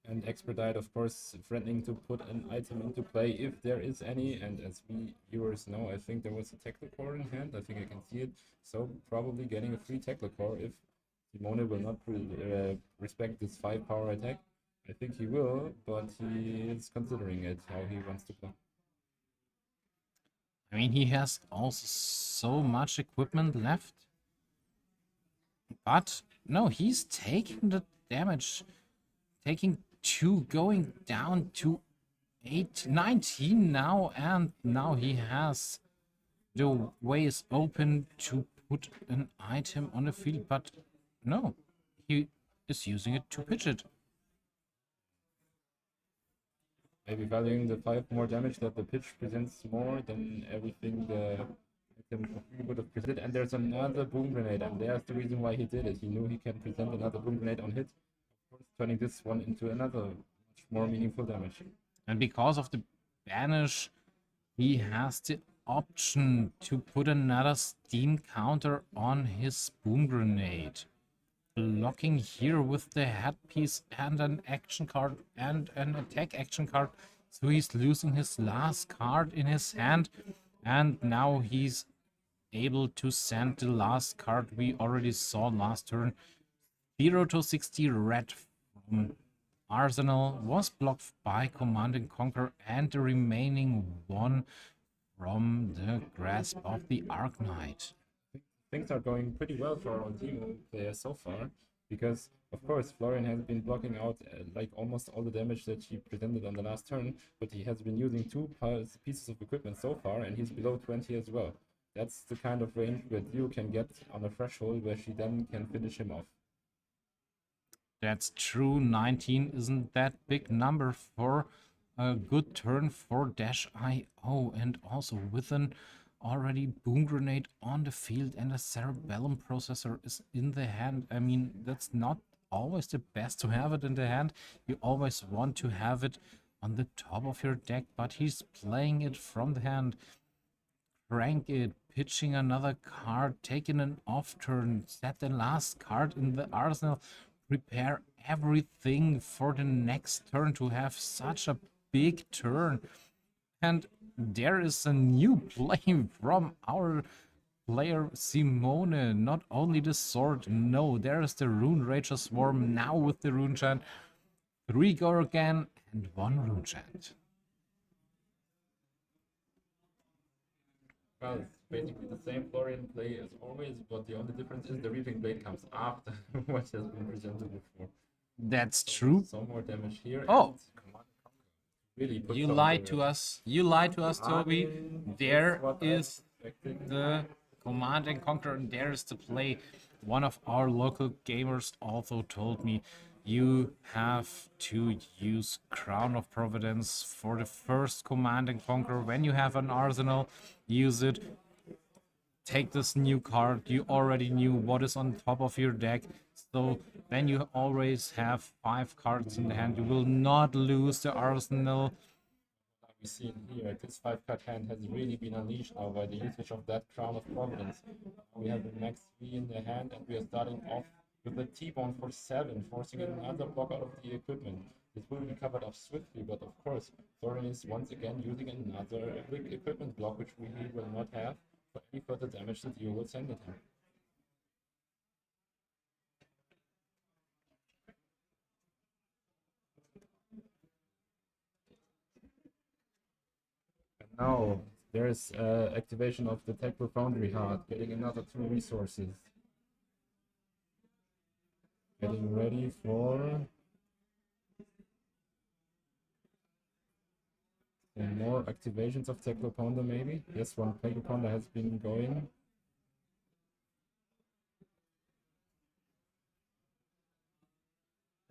[SPEAKER 1] And Expedite, of course, threatening to put an item into play if there is any. And as we viewers know, I think there was a Tackle Core in hand. I think I can see it. So probably getting a free Tackle Core if Simone will not respect this 5 power attack. I think he will, but he is considering it, how he wants to play.
[SPEAKER 2] I mean, he has also so much equipment left. But no, he's taking the damage. taking 2, going down to 19 now, and now he has the ways open to put an item on the field, but no, he is using it to pitch it.
[SPEAKER 1] Maybe valuing the 5 more damage that the pitch presents more than everything the item would have presented. And there's another boom grenade, and there's the reason why he did it. He knew he can present another boom grenade on hit, of course, turning this one into another much more meaningful damage.
[SPEAKER 2] And because of the banish, he has the option to put another steam counter on his boom grenade. Blocking here with the headpiece and an action card and an attack action card. So he's losing his last card in his hand. And now he's able to send the last card we already saw last turn. 0 to 60 red from Arsenal was blocked by Command and Conquer, and the remaining one from the grasp of the Arknight.
[SPEAKER 1] Things are going pretty well for our team players so far, because of course Florian has been blocking out like almost all the damage that he presented on the last turn, but he has been using 2 pieces of equipment so far, and he's below 20 as well. That's the kind of range that you can get on a threshold where she then can finish him off.
[SPEAKER 2] That's true. 19 isn't that big number for a good turn for Dash.io, and also with an already boom grenade on the field and a cerebellum processor is in the hand. I mean, that's not always the best to have it in the hand. You always want to have it on the top of your deck, but he's playing it from the hand. Crank it, pitching another card, taking an off turn, set the last card in the arsenal, prepare everything for the next turn to have such a big turn. And there is a new play from our player Simone. Not only the sword, no, there is the Rune Rager Swarm now with the Rune Chant. 3 Gorgon and 1 Rune Chant.
[SPEAKER 1] Well, it's basically the same Florian play as always, but the only difference is the Reaping Blade comes after what has been presented before.
[SPEAKER 2] That's true.
[SPEAKER 1] Some more damage here.
[SPEAKER 2] Oh,
[SPEAKER 1] really put
[SPEAKER 2] you
[SPEAKER 1] some
[SPEAKER 2] lied
[SPEAKER 1] damage.
[SPEAKER 2] to us. You lied to us, Toby. There is the Command and Conquer, and there is the play. One of our local gamers also told me you have to use Crown of Providence for the first Command and Conquer. When you have an arsenal, use it. Take this new card. You already knew what is on top of your deck, so then you always have 5 cards in the hand. You will not lose the arsenal.
[SPEAKER 1] We see it here, this 5-card hand has really been unleashed now by the usage of that Crown of Providence. We have the max 3 in the hand, and we are starting off with a T-bone for 7, forcing another block out of the equipment. This will be covered up swiftly, but of course, Thorn is once again using another big equipment block, which we will not have for any further damage that you will send at him. And now there is activation of the Techno Foundry Heart, getting another 2 resources. Getting ready for some more activations of Techno Pounder, maybe. Yes, 1 Techno Pounder has been going.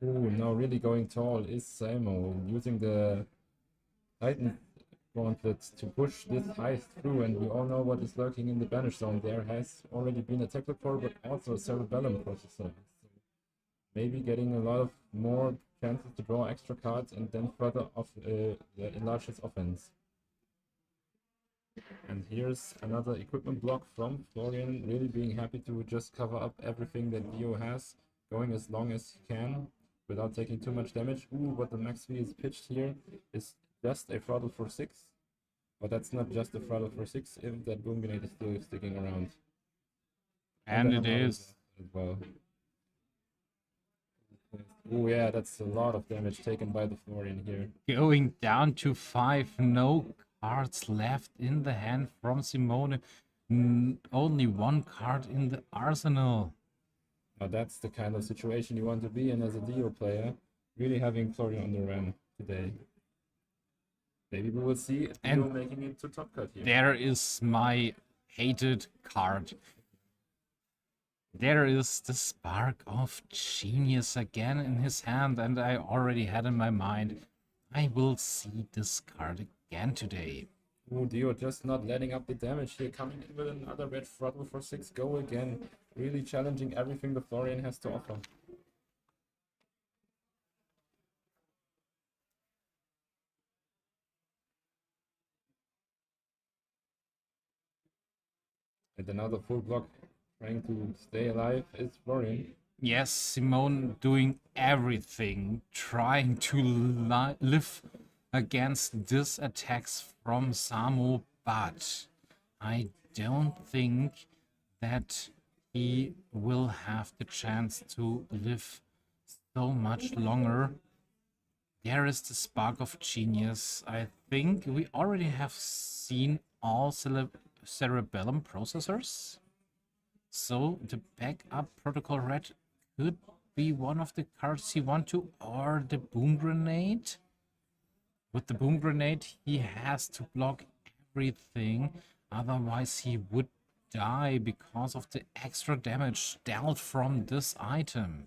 [SPEAKER 1] Ooh, now really going tall is Samo, using the Titan Gauntlet to push this heist through, and we all know what is lurking in the banish zone. There has already been a Techno Core, but also a Cerebellum processor. Maybe getting a lot of more chances to draw extra cards and then further enlarge his offense. And here's another equipment block from Florian, really being happy to just cover up everything that Dio has, going as long as he can without taking too much damage. Ooh, what the max V is pitched here is just a throttle for 6. But that's not just a throttle for 6 if that boom grenade is still sticking around.
[SPEAKER 2] And it is.
[SPEAKER 1] As well. Oh yeah, that's a lot of damage taken by the Florian here.
[SPEAKER 2] Going down to 5, no cards left in the hand from Simone. Only 1 card in the arsenal.
[SPEAKER 1] Now that's the kind of situation you want to be in as a Dio player. really having Florian on the run today. Maybe we will see
[SPEAKER 2] And
[SPEAKER 1] Dio making it to top cut here.
[SPEAKER 2] there is my hated card. There is the Spark of Genius again in his hand, and I already had in my mind, I will see this card again today.
[SPEAKER 1] Oh, Dio just not letting up the damage here, coming in with another red throttle for 6 go again. Really challenging everything the Florian has to offer. And another full block trying to stay alive is Florian.
[SPEAKER 2] Yes, Simone doing everything, trying to live against these attacks from Samu, but I don't think that he will have the chance to live so much longer. There is the Spark of Genius. I think we already have seen all cerebellum processors. So the backup protocol red could be one of the cards he want to, or the boom grenade. With the boom grenade, he has to block everything, otherwise he would die because of the extra damage dealt from this item.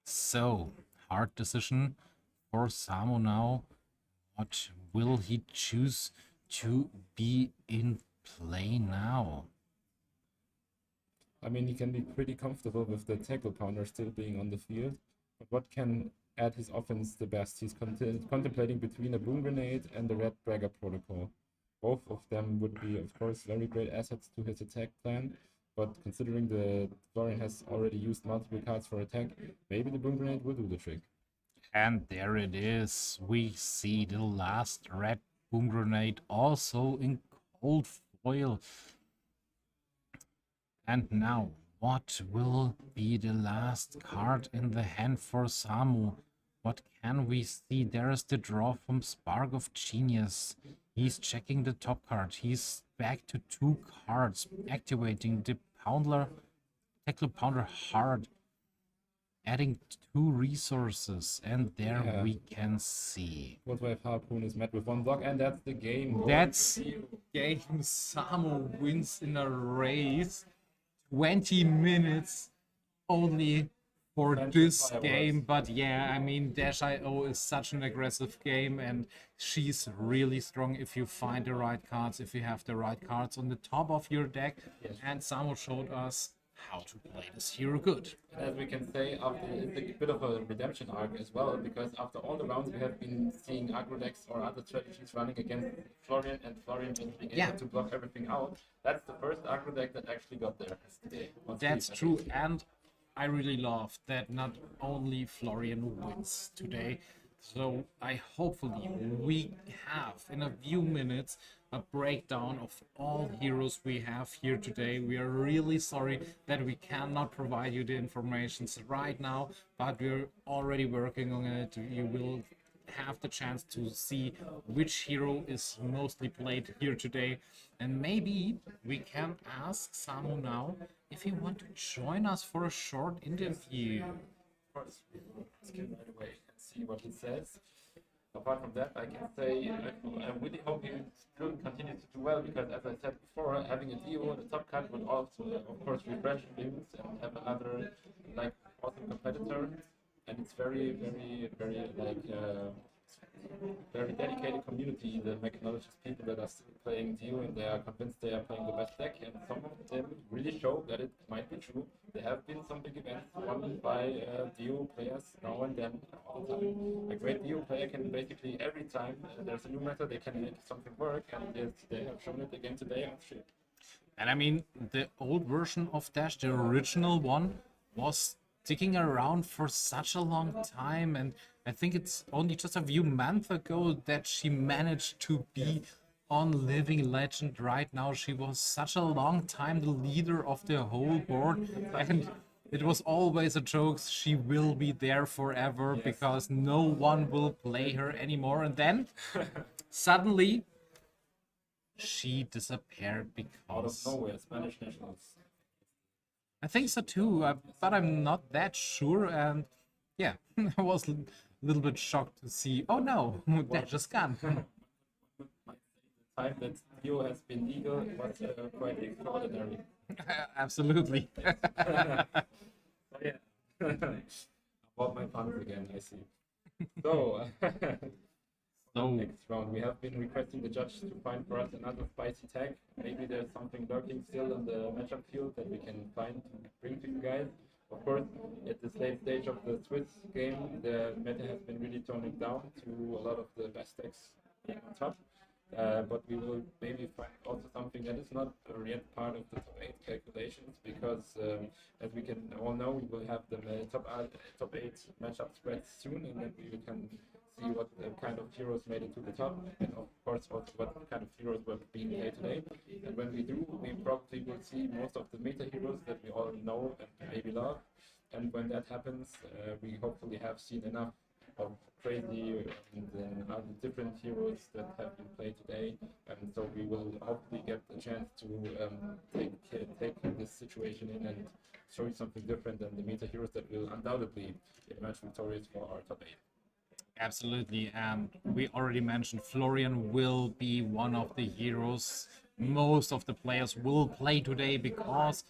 [SPEAKER 2] So, hard decision for Samu now. What will he choose to be in play now?
[SPEAKER 1] I mean, he can be pretty comfortable with the tackle pounder still being on the field. But what can add his offense the best? He's contemplating between a boom grenade and the red bragger protocol. Both of them would be, of course, very great assets to his attack plan. But considering the Florian has already used multiple cards for attack, maybe the boom grenade will do the trick.
[SPEAKER 2] And there it is. We see the last red boom grenade also in cold foil. And now, what will be the last card in the hand for Samu? What can we see? There is the draw from Spark of Genius. He's checking the top card. He's back to 2 cards, activating the Tackle Pounder hard, adding 2 resources, and there we can see.
[SPEAKER 1] Wave Harpoon is met with 1 block, and that's the game.
[SPEAKER 2] That's game. Samu wins in a race. 20 minutes only for this game, but yeah, I mean, Dash.io is such an aggressive game, and she's really strong if you find the right cards, if you have the right cards on the top of your deck, and Samu showed us how to play this hero good.
[SPEAKER 1] As we can say, it's a bit of a redemption arc as well, because after all the rounds we have been seeing aggro decks or other strategies running against Florian, and Florian being able to block everything out. That's the first aggro deck that actually got there today.
[SPEAKER 2] That's true, and I really love that not only Florian wins today, so hopefully we have in a few minutes a breakdown of all heroes we have here today. We are really sorry that we cannot provide you the information right now, but we're already working on it. You will have the chance to see which hero is mostly played here today, and maybe we can ask Samu now if he want to join us for a short interview.
[SPEAKER 1] Of course, let's get right away and see what he says. Apart from that, I can say I really hope he still continues to do well, because as I said before, having a Dio on the top card would also, of course, refresh things and have another like awesome competitor. And it's very, very, very like very dedicated community, the mechanologist people that are still playing Dio, and they are convinced they are playing the best deck, and some of them really show that it might be true. There have been some big events won by Dio players now and then all the time. A great Dio player can basically every time there's a new method, they can make something work, and they have shown it again today on stream.
[SPEAKER 2] And I mean, the old version of Dash, the original one, was sticking around for such a long time, and I think it's only just a few months ago that she managed to be on Living Legend. Right now, she was such a long time the leader of the whole board, and it was always a joke. She will be there forever because no one will play her anymore. And then suddenly she disappeared
[SPEAKER 1] Out of
[SPEAKER 2] because
[SPEAKER 1] nowhere, Spanish nationals.
[SPEAKER 2] I think so too, but I'm not that sure. And yeah, I was a little bit shocked to see. Oh no, they're just gone.
[SPEAKER 1] The time that Dio has been legal was quite extraordinary.
[SPEAKER 2] Absolutely.
[SPEAKER 1] So yeah, about my puns again, I see. So,
[SPEAKER 2] So
[SPEAKER 1] next round, we have been requesting the judge to find for us another spicy tag. Maybe there's something lurking still on the matchup field that we can find to bring to you guys. Of course, at this late stage of the Swiss game, the meta has been really toning down to a lot of the best decks being on top. But we will maybe find also something that is not yet part of the top 8 calculations, because as we can all know, we will have the top 8 matchup spreads soon, and then we can see what kind of heroes made it to the top, and of course also what kind of heroes were being played today. And when we do, we probably will see most of the meta heroes that we all know and maybe love. And when that happens, we hopefully have seen enough of crazy and other different heroes that have been played today, and so we will hopefully get the chance to take this situation in and show you something different than the meta heroes that will undoubtedly emerge victorious for our top 8.
[SPEAKER 2] absolutely, and we already mentioned Florian will be one of the heroes most of the players will play today because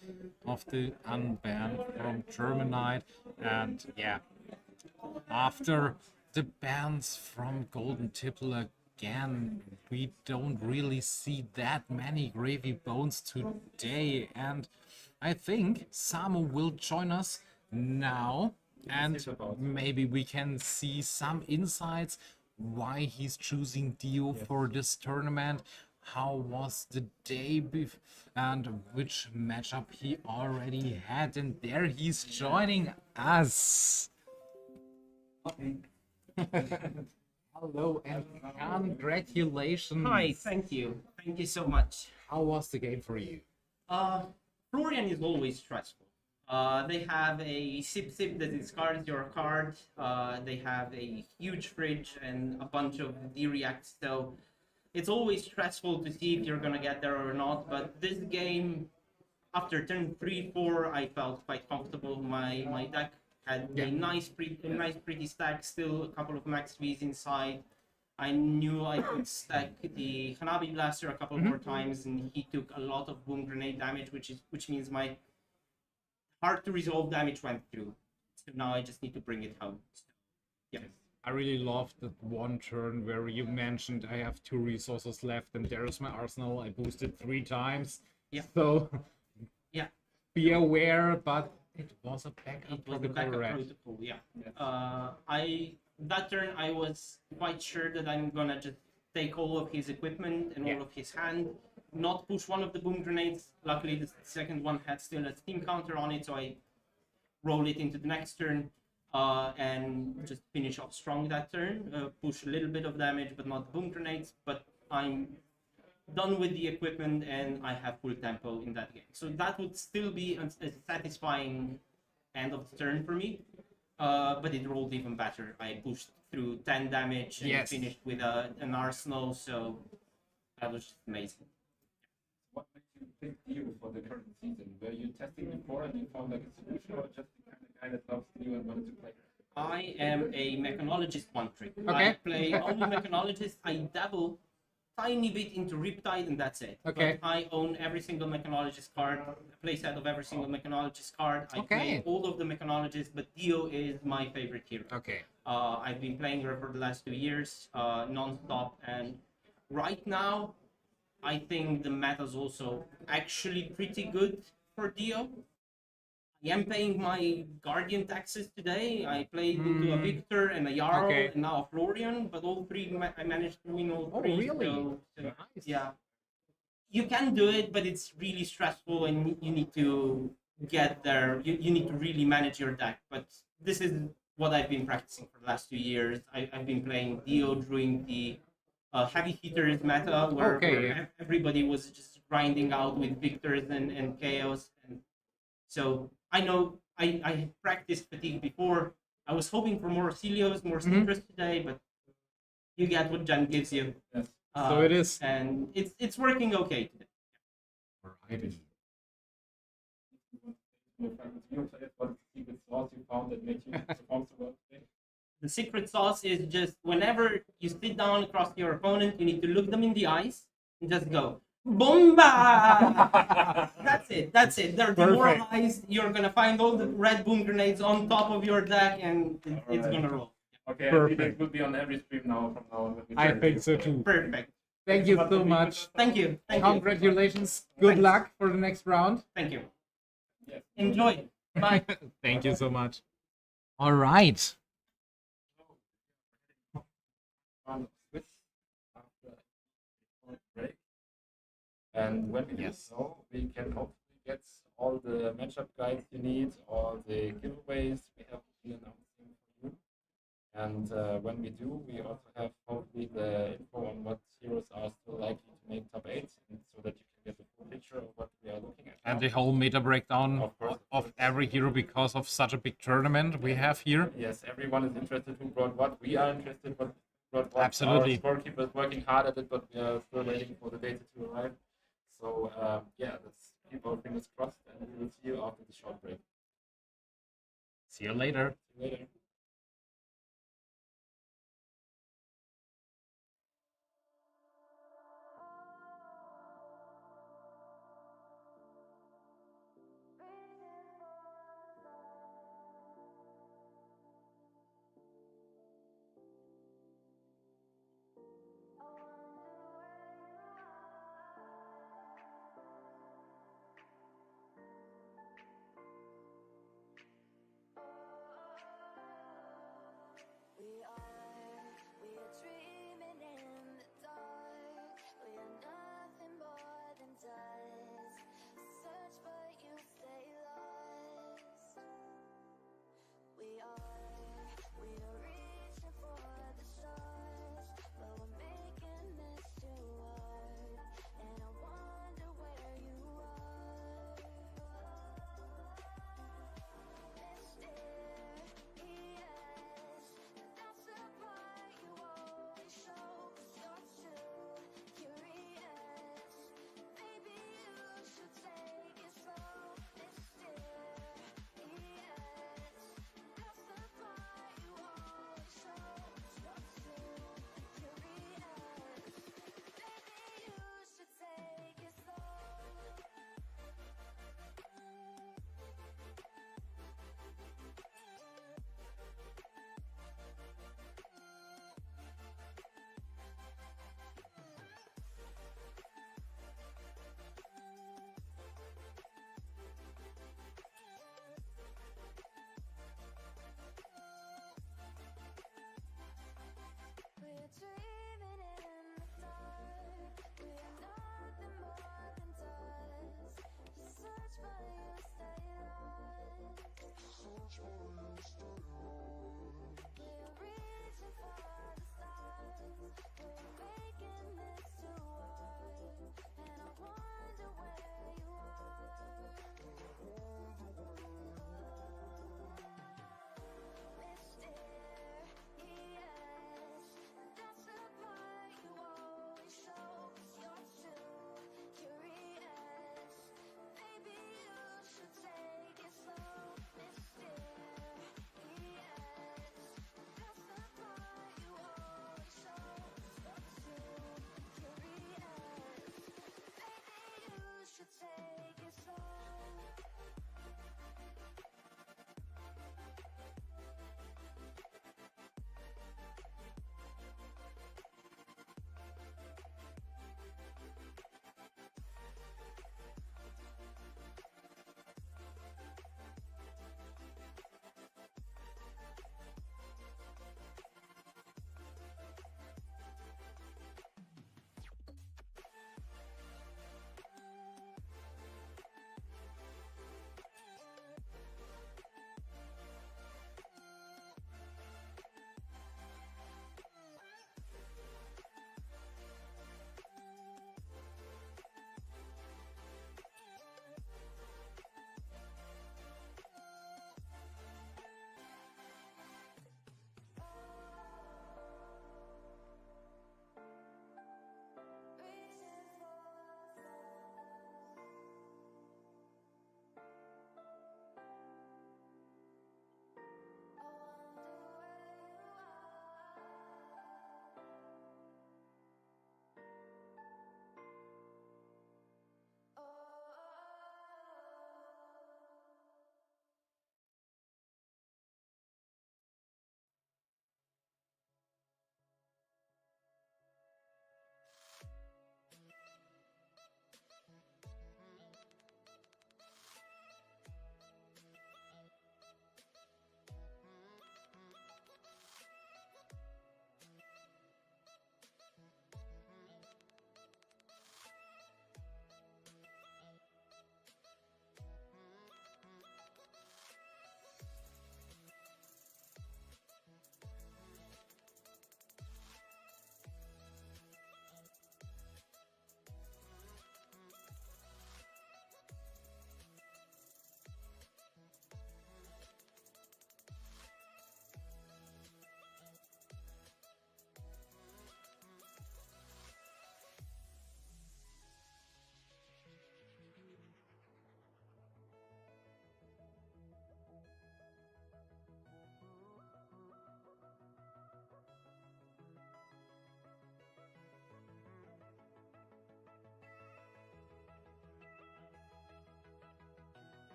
[SPEAKER 2] of the unban from Germanite. And yeah, after the bans from Golden Tipple again, we don't really see that many Gravy Bones today. And I think Samu will join us now, and maybe we can see some insights why he's choosing Dio for this tournament. How was the day and which matchup he already had, and there he's joining us. Hello and congratulations.
[SPEAKER 11] Hi, thank you. Thank you so much.
[SPEAKER 2] How was the game for you?
[SPEAKER 11] Florian is always stressful. They have a sip that discards your card. They have a huge fridge and a bunch of D-reacts, so it's always stressful to see if you're gonna get there or not. But this game, after turn 3-4, I felt quite comfortable. My deck had a nice pretty stack, still a couple of max Vs inside. I knew I could stack the Hanabi Blaster a couple more times, and he took a lot of boom grenade damage, which means my hard to resolve damage went through. So now I just need to bring it home. So, yeah.
[SPEAKER 2] I really loved that one turn where you mentioned I have 2 resources left and there's my arsenal. I boosted 3 times.
[SPEAKER 11] Yeah.
[SPEAKER 2] So
[SPEAKER 11] yeah,
[SPEAKER 2] be aware, but it was a backup
[SPEAKER 11] it was the backup protocol. Yeah. That turn I was quite sure that I'm gonna just take all of his equipment and all of his hand, not push one of the boom grenades. Luckily, the second one had still a steam counter on it, so I roll it into the next turn. And just finish off strong that turn, push a little bit of damage, but not boom grenades. But I'm done with the equipment and I have full tempo in that game. So that would still be a satisfying end of the turn for me. But it rolled even better. I pushed through 10 damage and finished with an arsenal, so that was just amazing.
[SPEAKER 1] What makes you pick Dio for the current season? Were you testing before and you found like a solution, or just the kind of guy that loves Dio and wanted to play?
[SPEAKER 11] I am a mechanologist one trick.
[SPEAKER 2] Okay.
[SPEAKER 11] I play only mechanologist. I dabble tiny bit into Riptide and that's it.
[SPEAKER 2] Okay.
[SPEAKER 11] But I own every single mechanologist card, a playset of every single mechanologist card. I play all of the mechanologists, but Dio is my favorite hero.
[SPEAKER 2] Okay.
[SPEAKER 11] I've been playing her for the last 2 years, non-stop, and right now, I think the meta's also actually pretty good for Dio. I am paying my Guardian taxes today. I played into a Victor and a Jarl and now a Florian, but all 3 I managed to win all 3.
[SPEAKER 2] Oh, really?
[SPEAKER 11] So,
[SPEAKER 2] Nice.
[SPEAKER 11] yeah. You can do it, but it's really stressful and you need to get there. You need to really manage your deck. But this is what I've been practicing for the last 2 years. I've been playing Dio during the heavy hitters meta where everybody was just grinding out with Victors and Chaos. And so I know I practiced fatigue before. I was hoping for more Oscilios, more Cindras today, but you get what Jen gives you.
[SPEAKER 1] Yes.
[SPEAKER 2] So it is.
[SPEAKER 11] and it's working okay today.
[SPEAKER 2] Alrighty.
[SPEAKER 1] What secret sauce you found that made you perform so well today?
[SPEAKER 11] The secret sauce is just whenever you sit down across your opponent, you need to look them in the eyes and just go bomba. That's it. That's it. They're demoralized. You're gonna find all the red boom grenades on top of your deck, and it's gonna roll.
[SPEAKER 1] Okay, I think it will be on every stream now from now on.
[SPEAKER 2] I think so too.
[SPEAKER 11] Perfect.
[SPEAKER 2] Thank you so much.
[SPEAKER 11] Thank you. Thank you.
[SPEAKER 2] Congratulations. Good
[SPEAKER 11] Thanks.
[SPEAKER 2] luck for the next round.
[SPEAKER 11] Thank you.
[SPEAKER 1] Yes.
[SPEAKER 11] Enjoy. Bye.
[SPEAKER 2] Thank you so much. All right.
[SPEAKER 1] Switch after a break. And when we do so, we can hopefully get all the matchup guides you need, all the giveaways we have been announcing for you. And when we do, we also have hopefully the info on what heroes are still likely to make top 8, and so that you can get the full picture of what we are looking at.
[SPEAKER 2] And the whole meta breakdown of every hero because of such a big tournament we have here.
[SPEAKER 1] Yes, everyone is interested who brought what. We are interested what brought what.
[SPEAKER 2] Absolutely.
[SPEAKER 1] Our scorekeeper is working hard at it, but we are still waiting for the data to arrive. So yeah, let's keep our fingers crossed, and we will see you after the short break.
[SPEAKER 2] See you later.
[SPEAKER 1] See you later.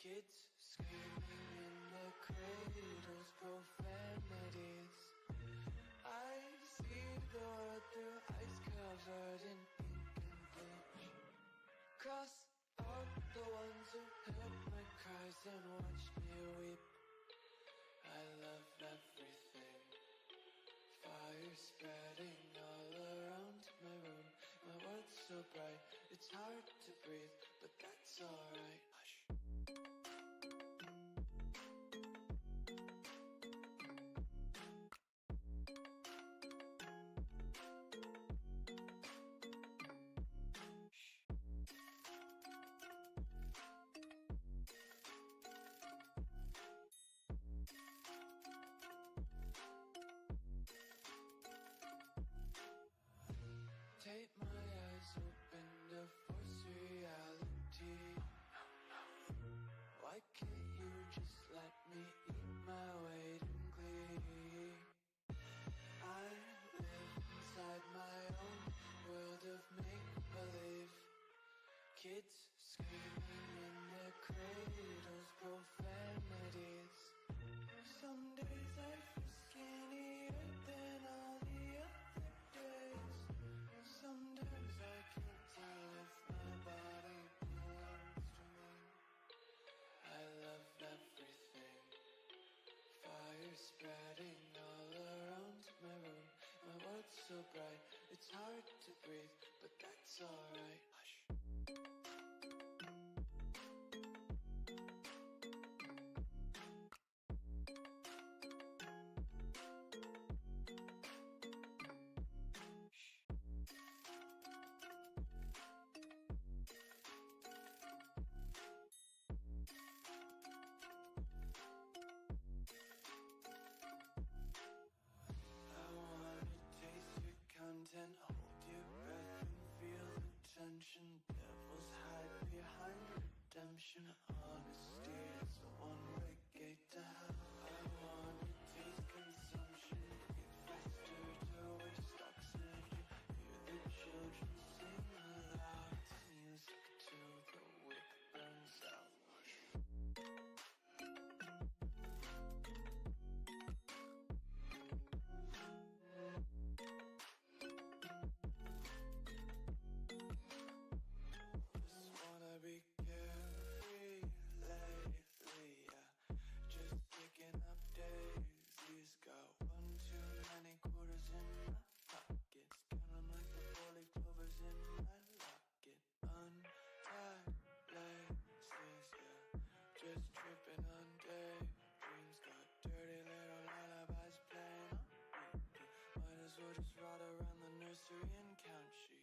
[SPEAKER 5] Kids screaming in their cradles, profanities. I see the world through ice covered in ink and bleach. Cross out the ones who heard my cries and watched me weep. I love everything. Fire spreading all around my room. My world's so bright, it's hard to breathe, but that's alright. Hush. Take my eyes open to force reality. Why can't you just let me eat my weight in glee? I live inside my own world of make-believe. Kids screaming in their cradles, profanities. Some days I feel skinnier than all the other days. Sometimes I can't tell if my body belongs to me. I love everything. Fire spreading all around my room. My world's so bright, it's hard to breathe, but that's alright. Hush. Content, hold your breath and feel the tension. Devils hide behind redemption. Honesty is the one-way gate to hell. I wanna taste consumption. Eat faster to waste oxygen. Hear the children sing aloud. It's music till the wick burns out. Be carefree lately, yeah. Just picking up daisies. Got one too many quarters in my pockets. Count 'em like the 4-leaf clovers in my locket. Untied laces, yeah. Just tripping on daydreams. Got dirty little lullabies playing on repeat. Might as well just ride around the nursery and count sheep.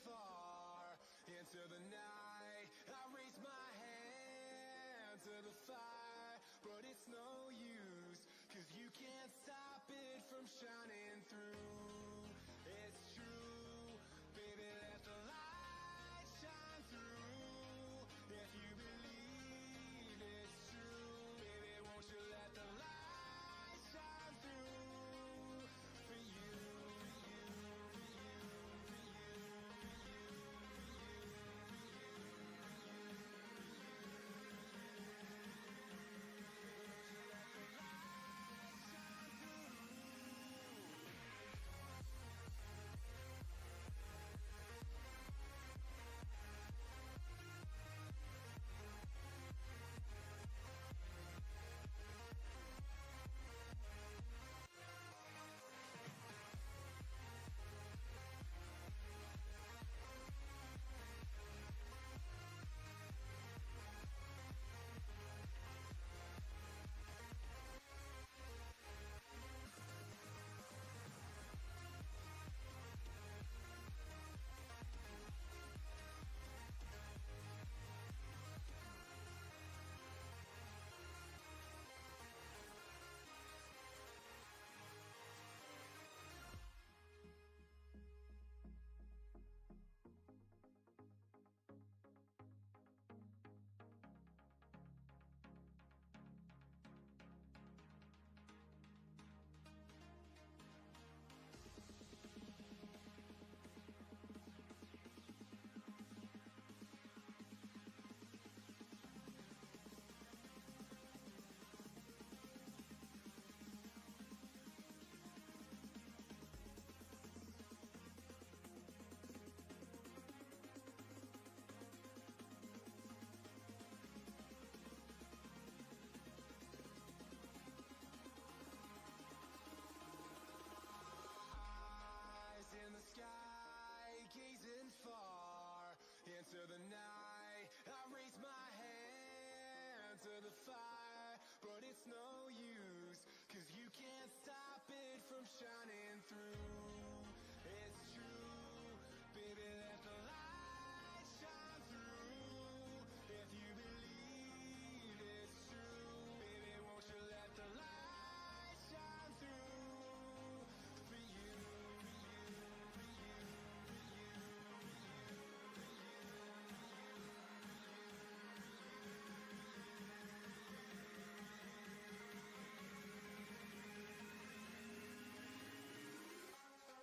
[SPEAKER 7] far into the night. I raise my hand to the fire, but it's no use, 'cause you can't stop it from shining through. It's true, baby, let the light shine through. If you believe it's true, baby, won't you let the light shine through for you, for you, for you, for you, for you, for you, for you, for you, let the light shine through. In the sky, gazing far into the night. I raise my hand to the fire, but it's no use, 'cause you can't stop it from shining through. It's true, baby, let the light shine through. If you believe it's true, baby, won't you let the light shine through for you, for you, for you, for you, for you, for you, for you, for you.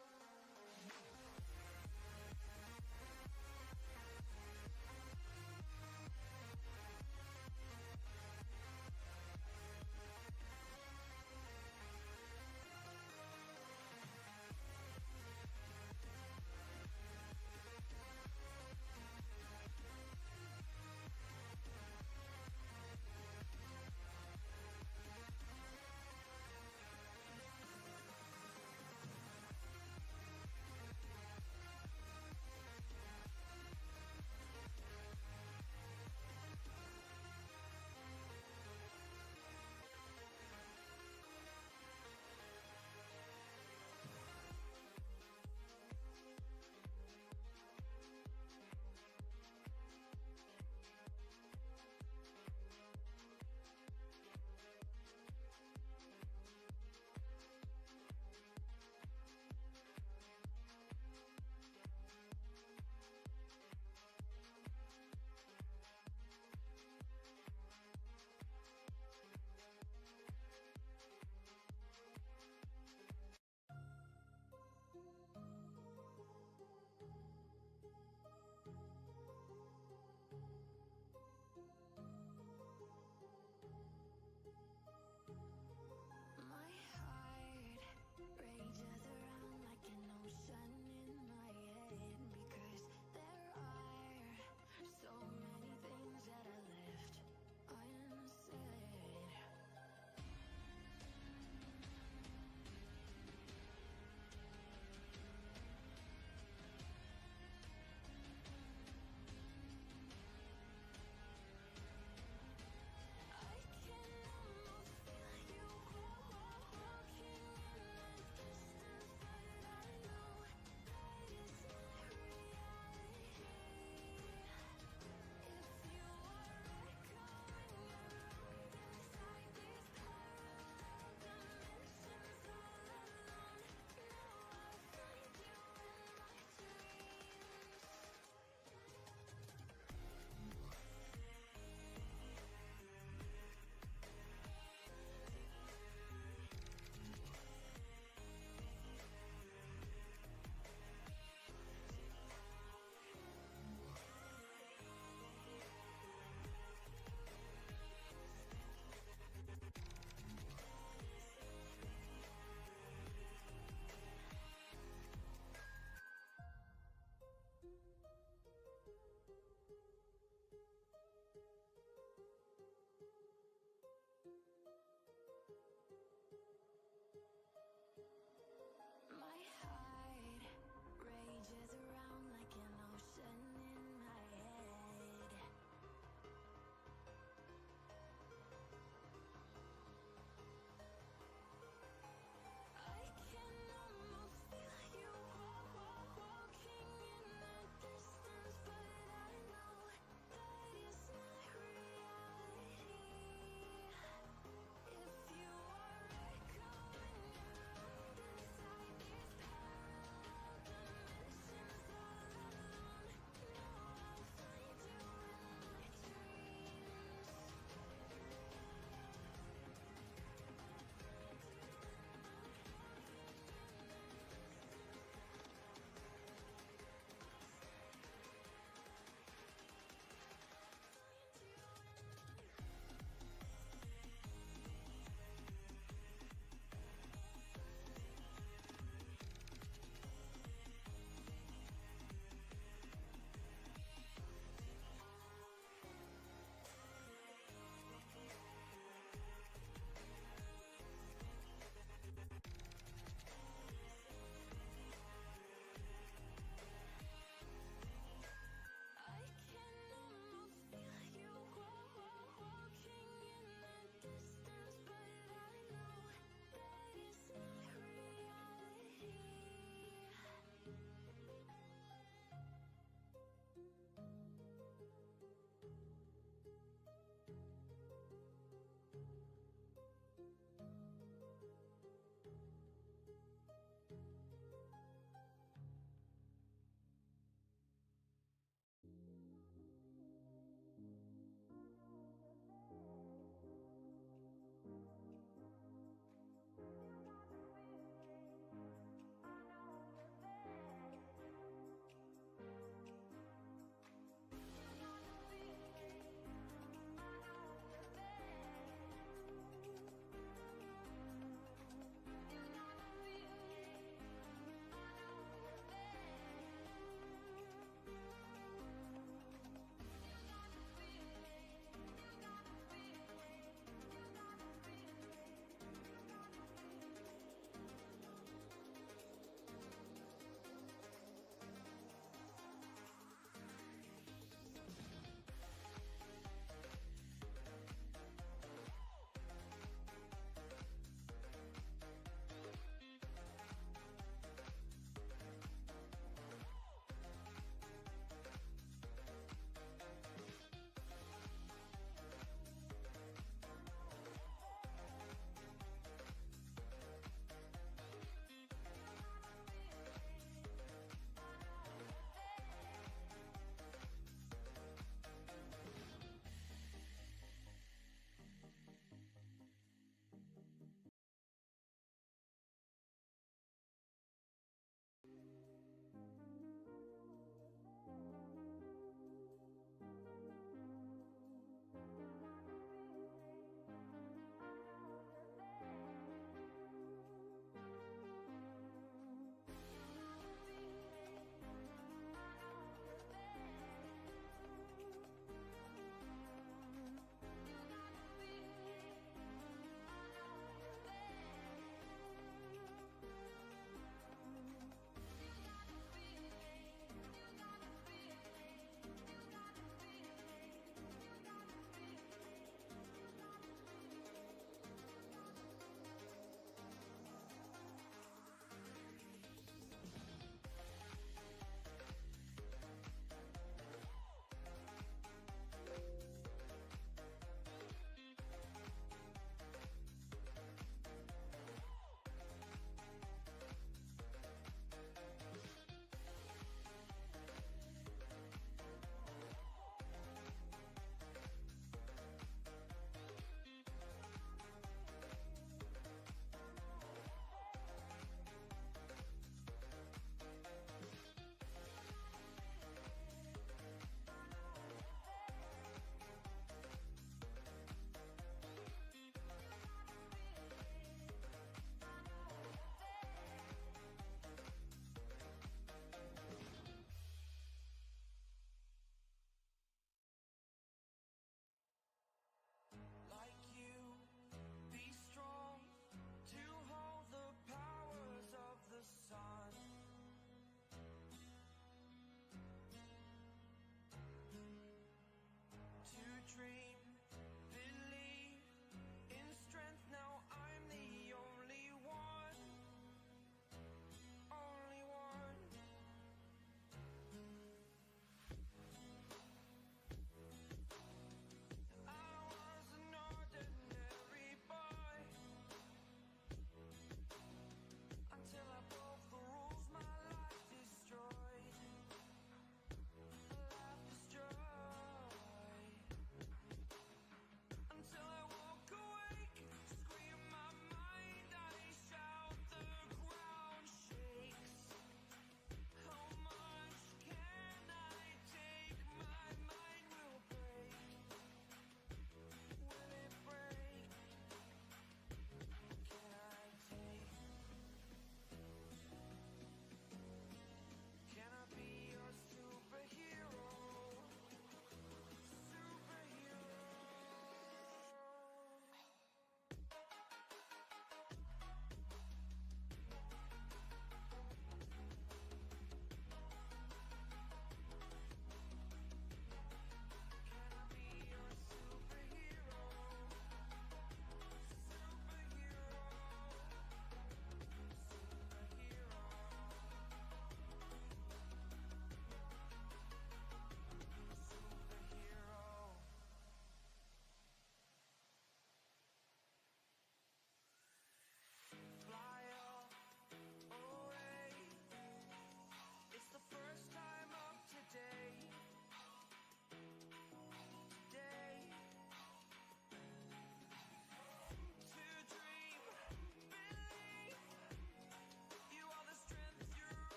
[SPEAKER 4] rages around like an ocean in my head. I can almost feel you walking in the distance, but I know that it's not reality. If you are echoing around inside these parallel dimensions,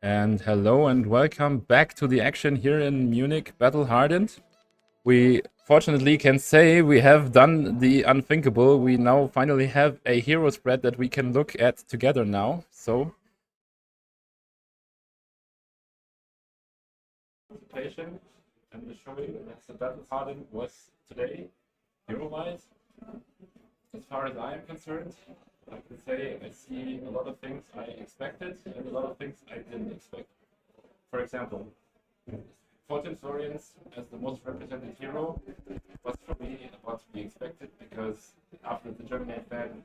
[SPEAKER 1] And hello and welcome back to the action here in Munich, Battle Hardened. We fortunately can say we have done the unthinkable. We now finally have a hero spread that we can look at together now. So, presentation and the showing that the Battle Hardened was today, hero-wise. As far as I am concerned, I can say I see a lot of things I expected and a lot of things I didn't expect. For example, 14 Florians as the most represented hero was for me what we expected, because after the German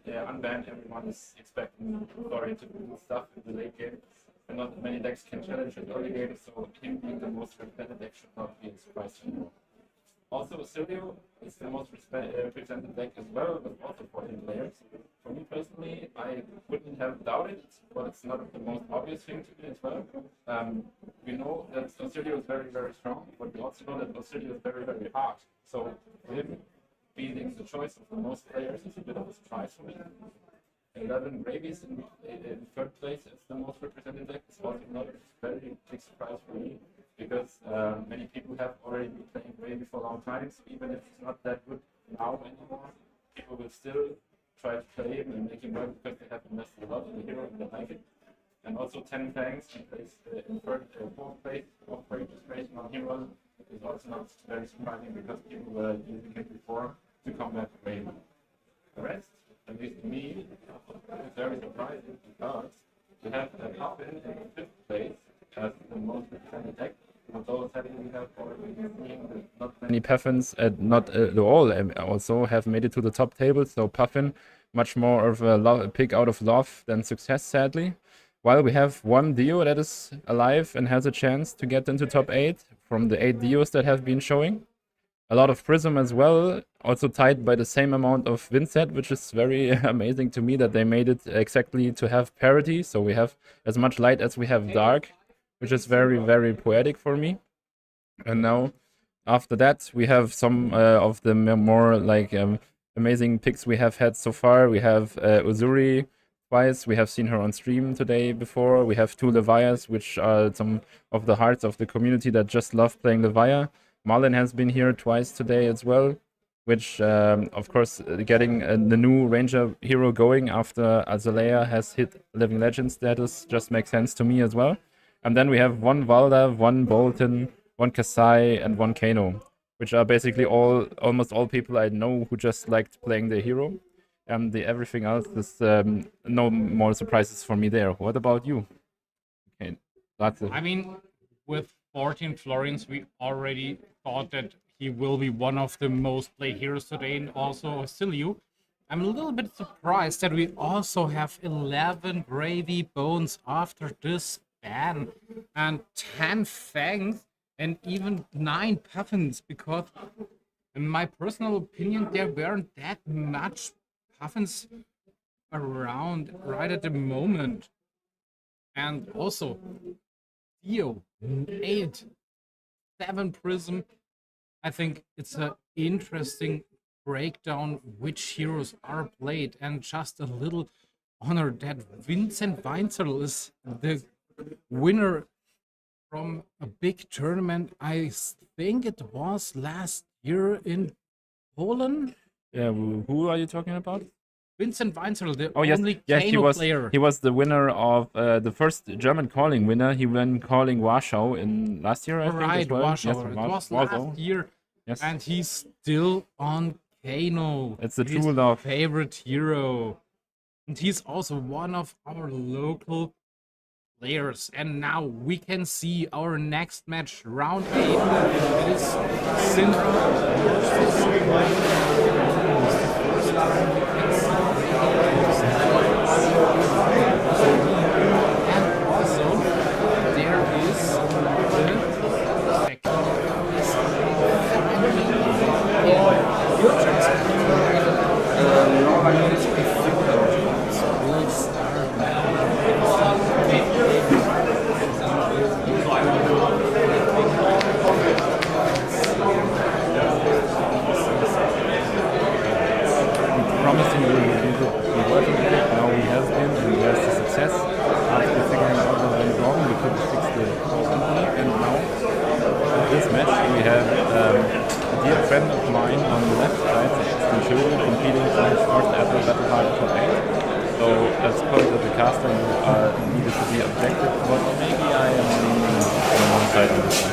[SPEAKER 1] unban, everyone is expecting Florian to do stuff in the late game, and not many decks can challenge in early game, so him being the most represented deck should not be a surprise to anyone. Also, Oscilio is the most represented deck as well, with also 14 players. For me personally, I wouldn't have doubted it, but it's not the most obvious thing to me as well. We know that Oscilio is very, very strong, but we also know that Oscilio is very, very hard. So, for him being the choice of the most players is a bit of a surprise for me. 11 Gravies in third place as the most represented deck is also not a very big surprise for me, because many people have already been playing Gravy for a long time, so even if he's not that good now anymore, people will still try to play him and make him work because they have invested a lot in the hero and they like it. And also 10 Fangs in fourth place of registration on hero is also not very surprising, because people were using it before to combat Gravy. The rest, at least to me, is very surprising, because we have a Puffin in fifth place as the most represented deck. Although sadly we have already seen that not many Puffins, not all also have made it to the top table, so Puffin much more of a pick out of love than success, sadly. While we have one Dio that is alive and has a chance to get into top 8 from the 8 Dios that have been showing. A lot of Prism as well, also tied by the same amount of Vincent, which is very amazing to me that they made it exactly to have parity, so we have as much light as we have dark, which is very, very poetic for me. And now, after that, we have some of the more like amazing picks we have had so far. We have Uzuri twice. We have seen her on stream today before. We have 2 Levias, which are some of the hearts of the community that just love playing Levia. Marlin has been here twice today as well, which, of course, getting the new Ranger hero going after Azalea has hit Living Legend status just makes sense to me as well. And then we have 1 Valda, 1 Bolton, 1 Kasai, and 1 Kano, which are basically almost all people I know who just liked playing the hero. And everything else is no more surprises for me there. What about you? Okay, that's it.
[SPEAKER 2] I mean, with 14 Florians, we already thought that he will be one of the most played heroes today, and also Oscilio. I'm a little bit surprised that we also have 11 Gravy Bones after this ban, and 10 Fangs, and even 9 Puffins, because in my personal opinion, there weren't that much Puffins around right at the moment. And also, Dio, 8, 7 Prism. I think it's an interesting breakdown which heroes are played, and just a little honor that Vincent Weinzerl is the winner from a big tournament. I think it was last year in Poland.
[SPEAKER 1] Yeah, who are you talking about?
[SPEAKER 2] Vincent Weinzerl, the
[SPEAKER 1] Oh yes,
[SPEAKER 2] only
[SPEAKER 1] yes,
[SPEAKER 2] Kano player.
[SPEAKER 1] he was the winner of the first German calling winner. He won calling Warschau in last year, I think.
[SPEAKER 2] Right,
[SPEAKER 1] As well.
[SPEAKER 2] Warschau.
[SPEAKER 1] Yes,
[SPEAKER 2] It was
[SPEAKER 1] Warschau.
[SPEAKER 2] last year,
[SPEAKER 1] Yes.
[SPEAKER 2] and he's still on Kano.
[SPEAKER 1] It's the
[SPEAKER 2] his
[SPEAKER 1] true love.
[SPEAKER 2] favorite hero, and he's also one of our local players. And now we can see our next match, round 8. It is Cindra versus and also there is the second
[SPEAKER 1] have a dear friend of mine on the left side, Uzuri, competing for his first ever battle card top 8. So I suppose as a caster you are needed to be objective, but maybe I am leaning on one side on this one.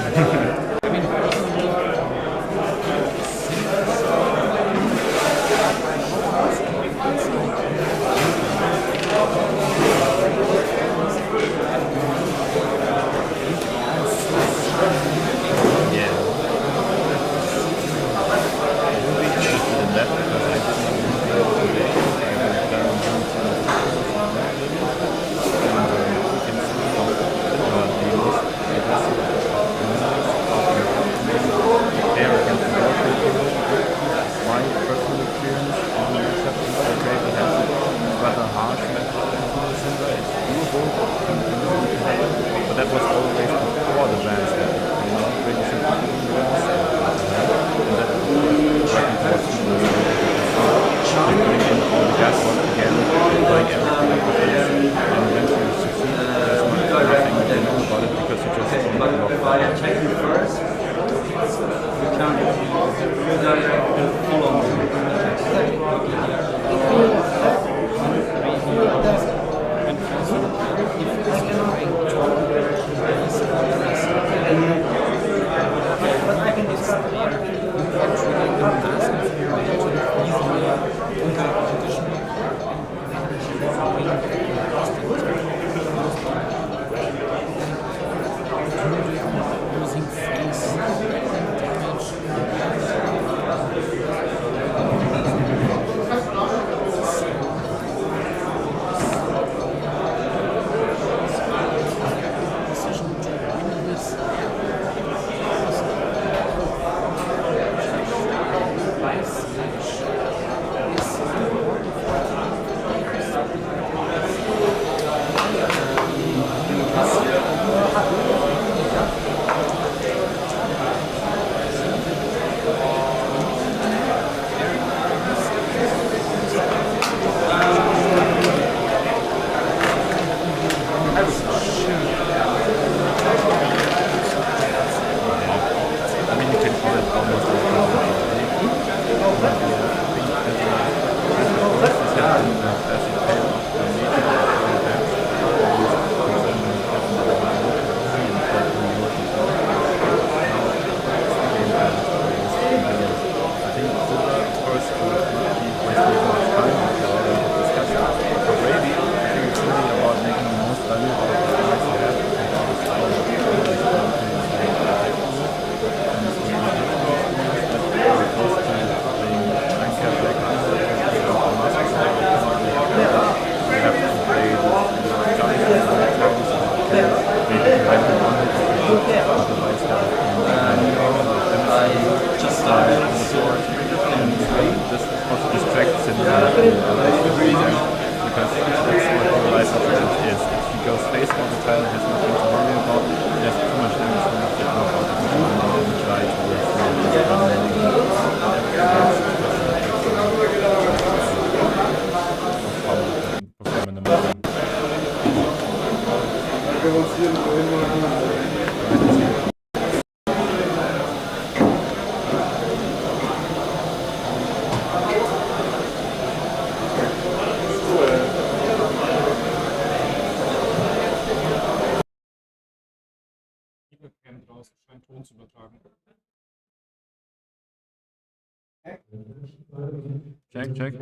[SPEAKER 2] Check.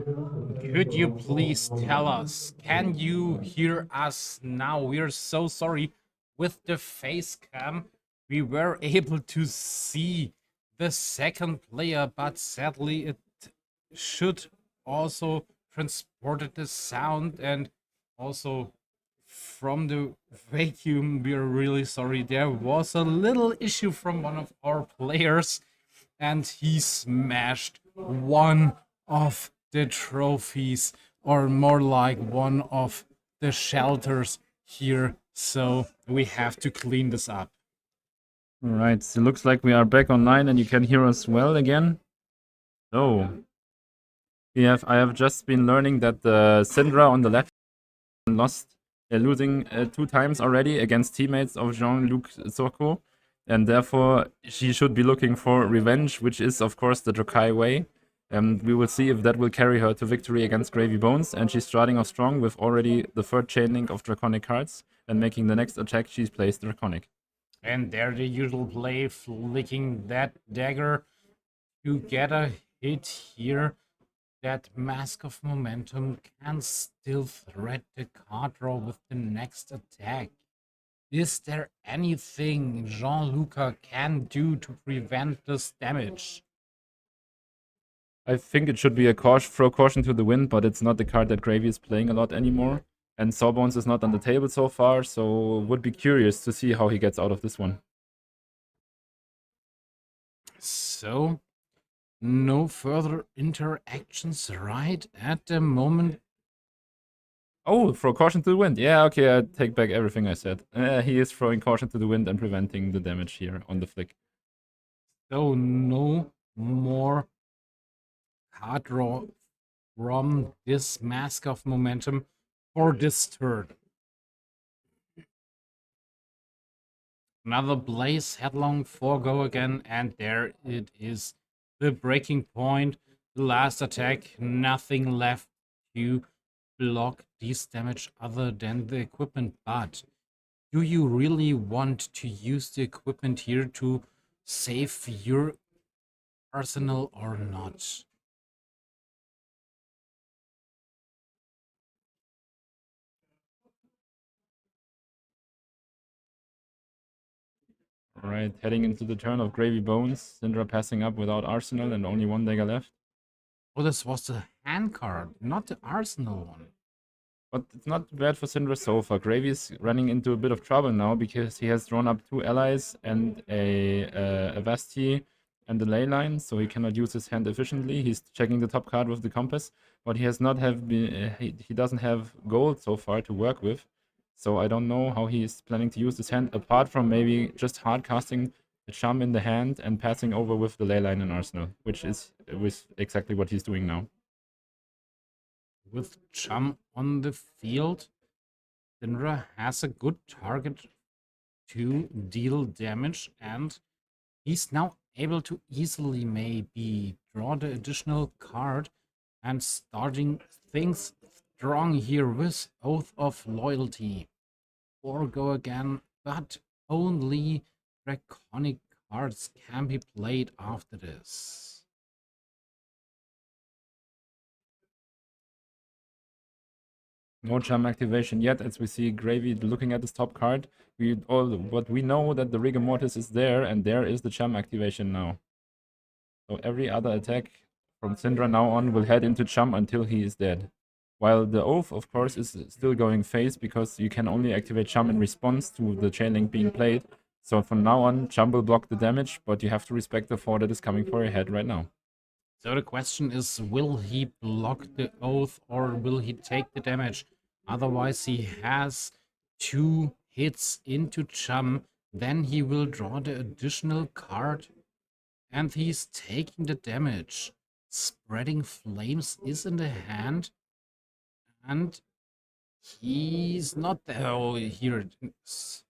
[SPEAKER 2] Could you please tell us, can you hear us now? We're so sorry. With the face cam, we were able to see the second player, but sadly it should also transported the sound, and also from the vacuum, we're really sorry. There was a little issue from one of our players, and he smashed one of the trophies, or more like one of the shelters here. So we have to clean this up.
[SPEAKER 1] All right, so it looks like we are back online and you can hear us well again. So I have just been learning that the Cindra on the left losing 2 times already against teammates of Jean-Luc Sorco. and therefore she should be looking for revenge, which is of course the Dracai way. And we will see if that will carry her to victory against Gravy Bones. And she's starting off strong with already the third chain link of Draconic cards, and making the next attack she's placed Draconic.
[SPEAKER 2] And there the usual play, flicking that dagger to get a hit here. That Mask of Momentum can still threat the card draw with the next attack. Is there anything Jean-Luc can do to prevent this damage?
[SPEAKER 1] I think it should be a caution, throw caution to the wind, but it's not the card that Gravy is playing a lot anymore. And Sawbones is not on the table so far, so would be curious to see how he gets out of this one.
[SPEAKER 2] So, no further interactions right at the moment.
[SPEAKER 1] Oh, throw caution to the wind. Yeah, okay, I take back everything I said. He is throwing caution to the wind and preventing the damage here on the flick.
[SPEAKER 2] So, no more card draw from this Mask of Momentum for this turn. Another Blaze Headlong 4-go again, and there it is. The breaking point, the last attack, nothing left to block this damage other than the equipment. But do you really want to use the equipment here to save your arsenal or not?
[SPEAKER 1] Alright, heading into the turn of Gravy Bones. Cindra passing up without arsenal and only one dagger left.
[SPEAKER 2] Oh, this was the hand card, not the arsenal one.
[SPEAKER 1] But it's not bad for Cindra so far. Gravy is running into a bit of trouble now because he has drawn up 2 allies and a Vasti and the ley line, so he cannot use his hand efficiently. He's checking the top card with the compass, but he has not have been, he doesn't have gold so far to work with. So I don't know how he is planning to use his hand, apart from maybe just hard casting the charm in the hand and passing over with the ley line and arsenal, which is exactly what he's doing now.
[SPEAKER 2] With Chum on the field, Cindra has a good target to deal damage, and he's now able to easily maybe draw the additional card and starting things strong here with Oath of Loyalty. 4-go again, but only Draconic cards can be played after this.
[SPEAKER 1] No charm activation yet, as we see Gravy looking at this top card. But we know that the Rigor Mortis is there, and there is the charm activation now. So every other attack from Cindra now on will head into charm until he is dead. While the Oath, of course, is still going phase, because you can only activate charm in response to the chain link being played. So from now on, charm will block the damage, but you have to respect the 4 that is coming for your head right now.
[SPEAKER 2] So the question is, will he block the Oath or will he take the damage? Otherwise, he has 2 hits into Chum. Then he will draw the additional card. And he's taking the damage. Spreading Flames is in the hand. And he's not there. Oh, here it is.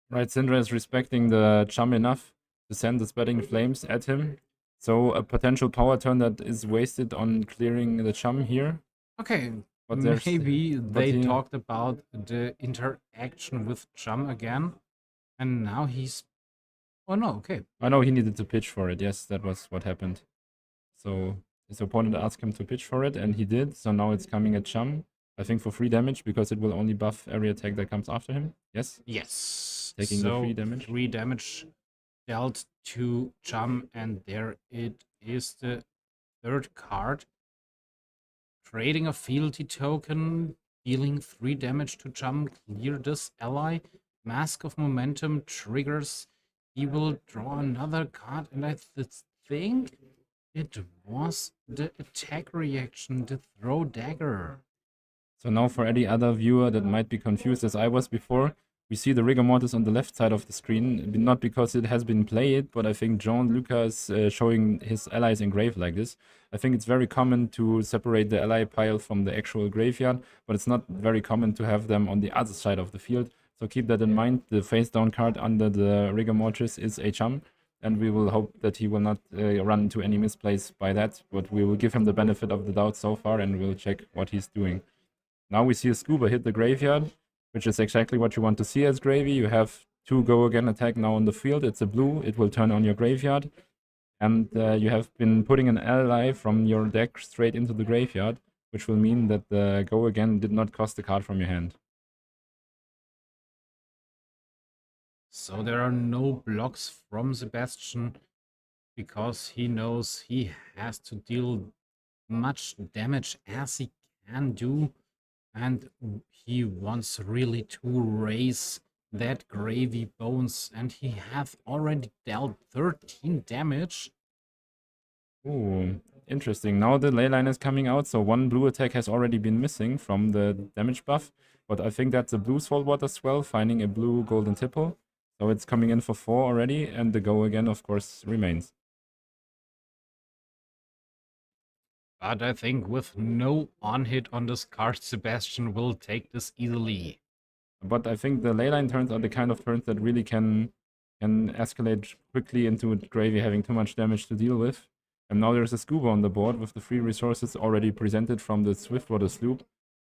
[SPEAKER 1] Right, Cindra is respecting the Chum enough to send the Spreading Flames at him. So a potential power turn that is wasted on clearing the Chum here.
[SPEAKER 2] Okay.
[SPEAKER 1] But
[SPEAKER 2] maybe they talked about the interaction with Chum again, and now he's... Oh no, okay.
[SPEAKER 1] I know he needed to pitch for it, yes, that was what happened. So his opponent asked him to pitch for it, and he did, so now it's coming at Chum. I think for 3 damage, because it will only buff every attack that comes after him. Yes?
[SPEAKER 2] Yes.
[SPEAKER 1] Taking the 3 damage.
[SPEAKER 2] 3 damage dealt to Chum, and there it is, the 3rd card. Trading a fealty token, dealing 3 damage to Chum, clear this ally. Mask of Momentum triggers. He will draw another card, and I think it was the attack reaction, the throw dagger.
[SPEAKER 1] So now for any other viewer that might be confused as I was before, we see the Rigor Mortis on the left side of the screen, not because it has been played, but I think Jean-Luc is showing his allies engraved like this. I think it's very common to separate the ally pile from the actual graveyard, but it's not very common to have them on the other side of the field. So keep that in mind. The face down card under the Rigor Mortis is a chum, and we will hope that he will not run into any misplays by that, but we will give him the benefit of the doubt so far, and we'll check what he's doing. Now we see a Scuba hit the graveyard, which is exactly what you want to see as Gravy. You have 2 go again attack now on the field. It's a blue. It will turn on your graveyard. And you have been putting an ally from your deck straight into the graveyard, which will mean that the go again did not cost a card from your hand.
[SPEAKER 2] So there are no blocks from Sebastian because he knows he has to deal much damage as he can do, and he wants really to raise that Gravy Bones, and he has already dealt 13 damage.
[SPEAKER 1] Ooh, interesting. Now the ley line is coming out, so 1 blue attack has already been missing from the damage buff, but I think that's a blue Saltwater Swell finding a blue Golden Tipple. So it's coming in for 4 already, and the go again, of course, remains.
[SPEAKER 2] But I think with no on-hit on this card, Sebastian will take this easily.
[SPEAKER 1] But I think the leyline turns are the kind of turns that really can escalate quickly into Gravy having too much damage to deal with. And now there's a Scuba on the board with the free resources already presented from the Swiftwater Sloop.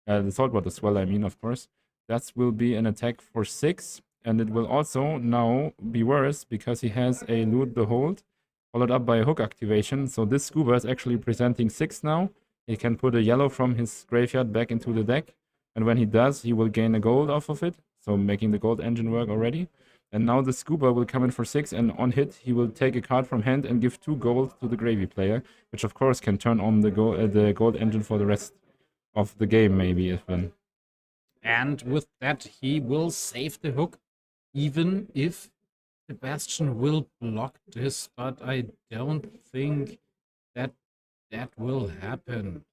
[SPEAKER 1] The Saltwater Swell, I mean, of course. That will be an attack for 6. And it will also now be worse because he has a Loot Behold, followed up by a Hook activation. So this Scuba is actually presenting 6 now. He can put a yellow from his graveyard back into the deck. And when he does, he will gain a gold off of it. So making the gold engine work already. And now the Scuba will come in for 6. And on hit, he will take a card from hand and give 2 gold to the Gravy player. Which of course can turn on the gold engine for the rest of the game, maybe even.
[SPEAKER 2] And with that, he will save the hook. Even if Sebastian will block this, but I don't think that will happen.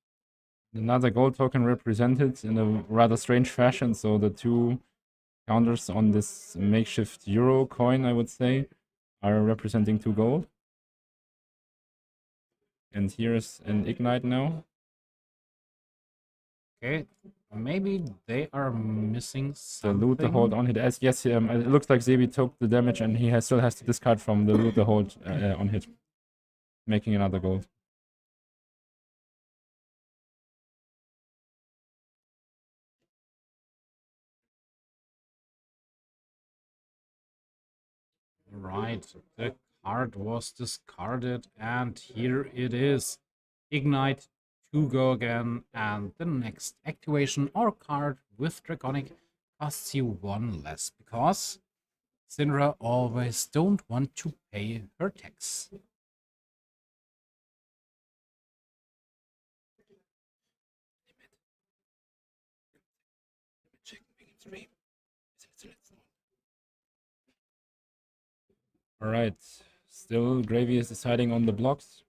[SPEAKER 1] Another gold token represented in a rather strange fashion, so the 2 counters on this makeshift euro coin, I would say, are representing 2 gold. And here's an Ignite now.
[SPEAKER 2] Okay, maybe they are missing
[SPEAKER 1] The
[SPEAKER 2] something.
[SPEAKER 1] Loot the Hold on hit. Yes, it looks like Zebi took the damage and he still has to discard from the Loot the Hold on hit, making another gold.
[SPEAKER 2] Right, the card was discarded, and here it is. Ignite, 2 go again, and the next activation or card with Draconic costs you 1 less, because Cindra always don't want to pay her tax.
[SPEAKER 1] Alright, still Gravy is deciding on the blocks.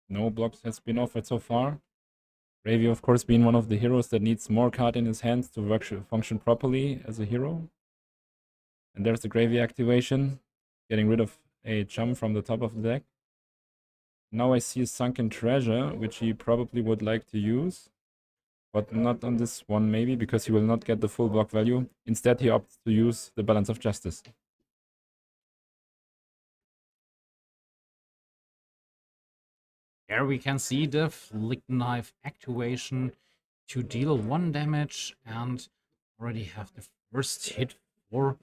[SPEAKER 1] No blocks has been offered so far. Gravy, of course, being one of the heroes that needs more card in his hands to function properly as a hero. And there's the Gravy activation, getting rid of a chum from the top of the deck. Now I see a Sunken Treasure, which he probably would like to use. But not on this one, maybe, because he will not get the full block value. Instead, he opts to use the Balance of Justice.
[SPEAKER 2] Here we can see the Flick Knife activation to deal 1 damage and already have the first hit for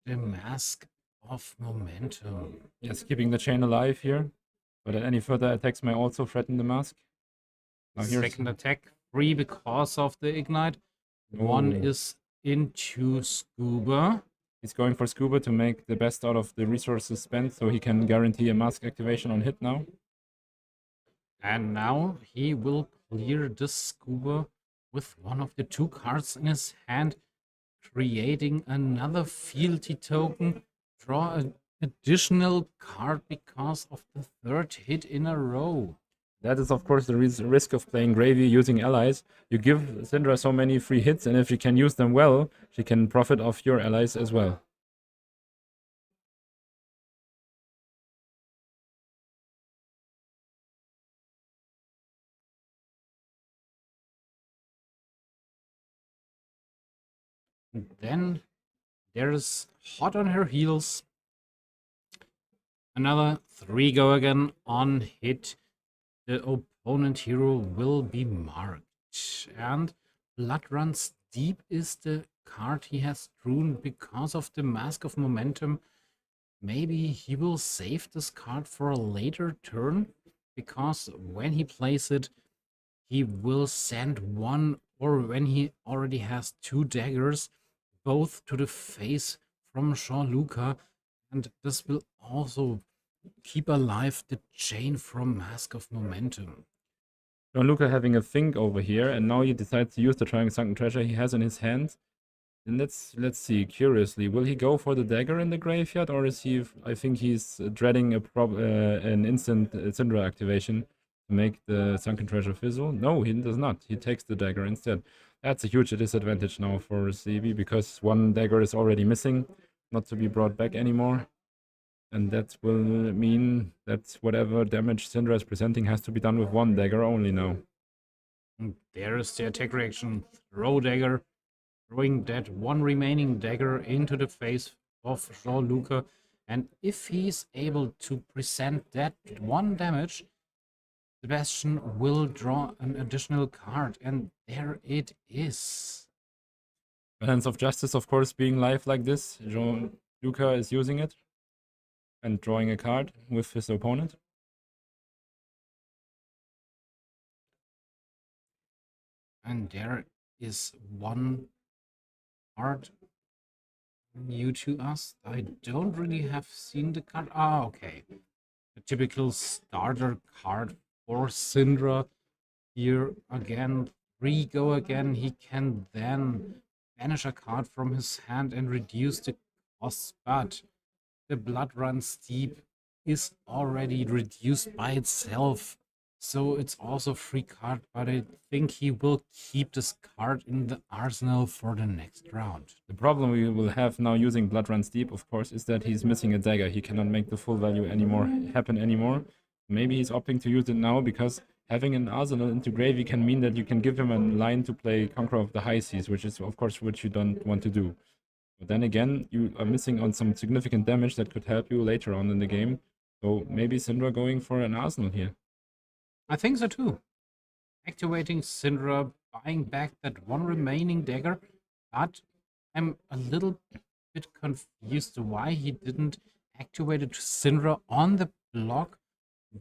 [SPEAKER 2] the Mask of Momentum.
[SPEAKER 1] Yes, keeping the chain alive here. But any further attacks may also threaten the mask. Now here's
[SPEAKER 2] Second attack, 3 because of the Ignite. 1 is into Scuba.
[SPEAKER 1] He's going for Scuba to make the best out of the resources spent so he can guarantee a mask activation on hit now.
[SPEAKER 2] And now he will clear this Scuba with 1 of the 2 cards in his hand, creating another fealty token, draw an additional card because of the 3rd hit in a row.
[SPEAKER 1] That is, of course, the risk of playing Gravy using allies. You give Cindra so many free hits, and if she can use them well, she can profit off your allies as well.
[SPEAKER 2] Then there's hot on her heels. Another 3 go again on hit. The opponent hero will be marked. And Blood Runs Deep is the card he has drawn because of the Mask of Momentum. Maybe he will save this card for a later turn, because when he plays it, he will send one, or when he already has 2 daggers, both to the face from Jean-Luca, and this will also keep alive the chain from Mask of Momentum.
[SPEAKER 1] Gianluca having a think over here, and now he decides to use the Triangle Sunken Treasure he has in his hand. And let's see, curiously, will he go for the dagger in the graveyard, or is he? I think he's dreading an instant Cindra activation to make the Sunken Treasure fizzle. No, he does not. He takes the dagger instead. That's a huge disadvantage now for CB, because one dagger is already missing, not to be brought back anymore. And that will mean that whatever damage Cindra is presenting has to be done with one dagger only now.
[SPEAKER 2] And there is the attack reaction. Throw dagger. Throwing that one remaining dagger into the face of Jean-Luca. And if he's able to present that one damage, Sebastian will draw an additional card. And there it is.
[SPEAKER 1] Balance of Justice, of course, being live like this. Jean-Luca is using it and drawing a card with his opponent.
[SPEAKER 2] And there is one card new to us. I don't really have seen the card. Ah, okay. The typical starter card for Cindra. Here again, 3 go again. He can then banish a card from his hand and reduce the cost, but the Blood Runs Deep is already reduced by itself, so it's also a free card, but I think he will keep this card in the arsenal for the next round.
[SPEAKER 1] The problem we will have now using Blood Runs Deep, of course, is that he's missing a dagger. He cannot make the full value happen anymore. Maybe he's opting to use it now, because having an arsenal into gravy can mean that you can give him a line to play Conqueror of the High Seas, which is, of course, what you don't want to do. But then again, you are missing on some significant damage that could help you later on in the game. So maybe Cindra going for an arsenal here.
[SPEAKER 2] I think so too. Activating Cindra, buying back that one remaining dagger, but I'm a little bit confused why he didn't activate it to Cindra on the block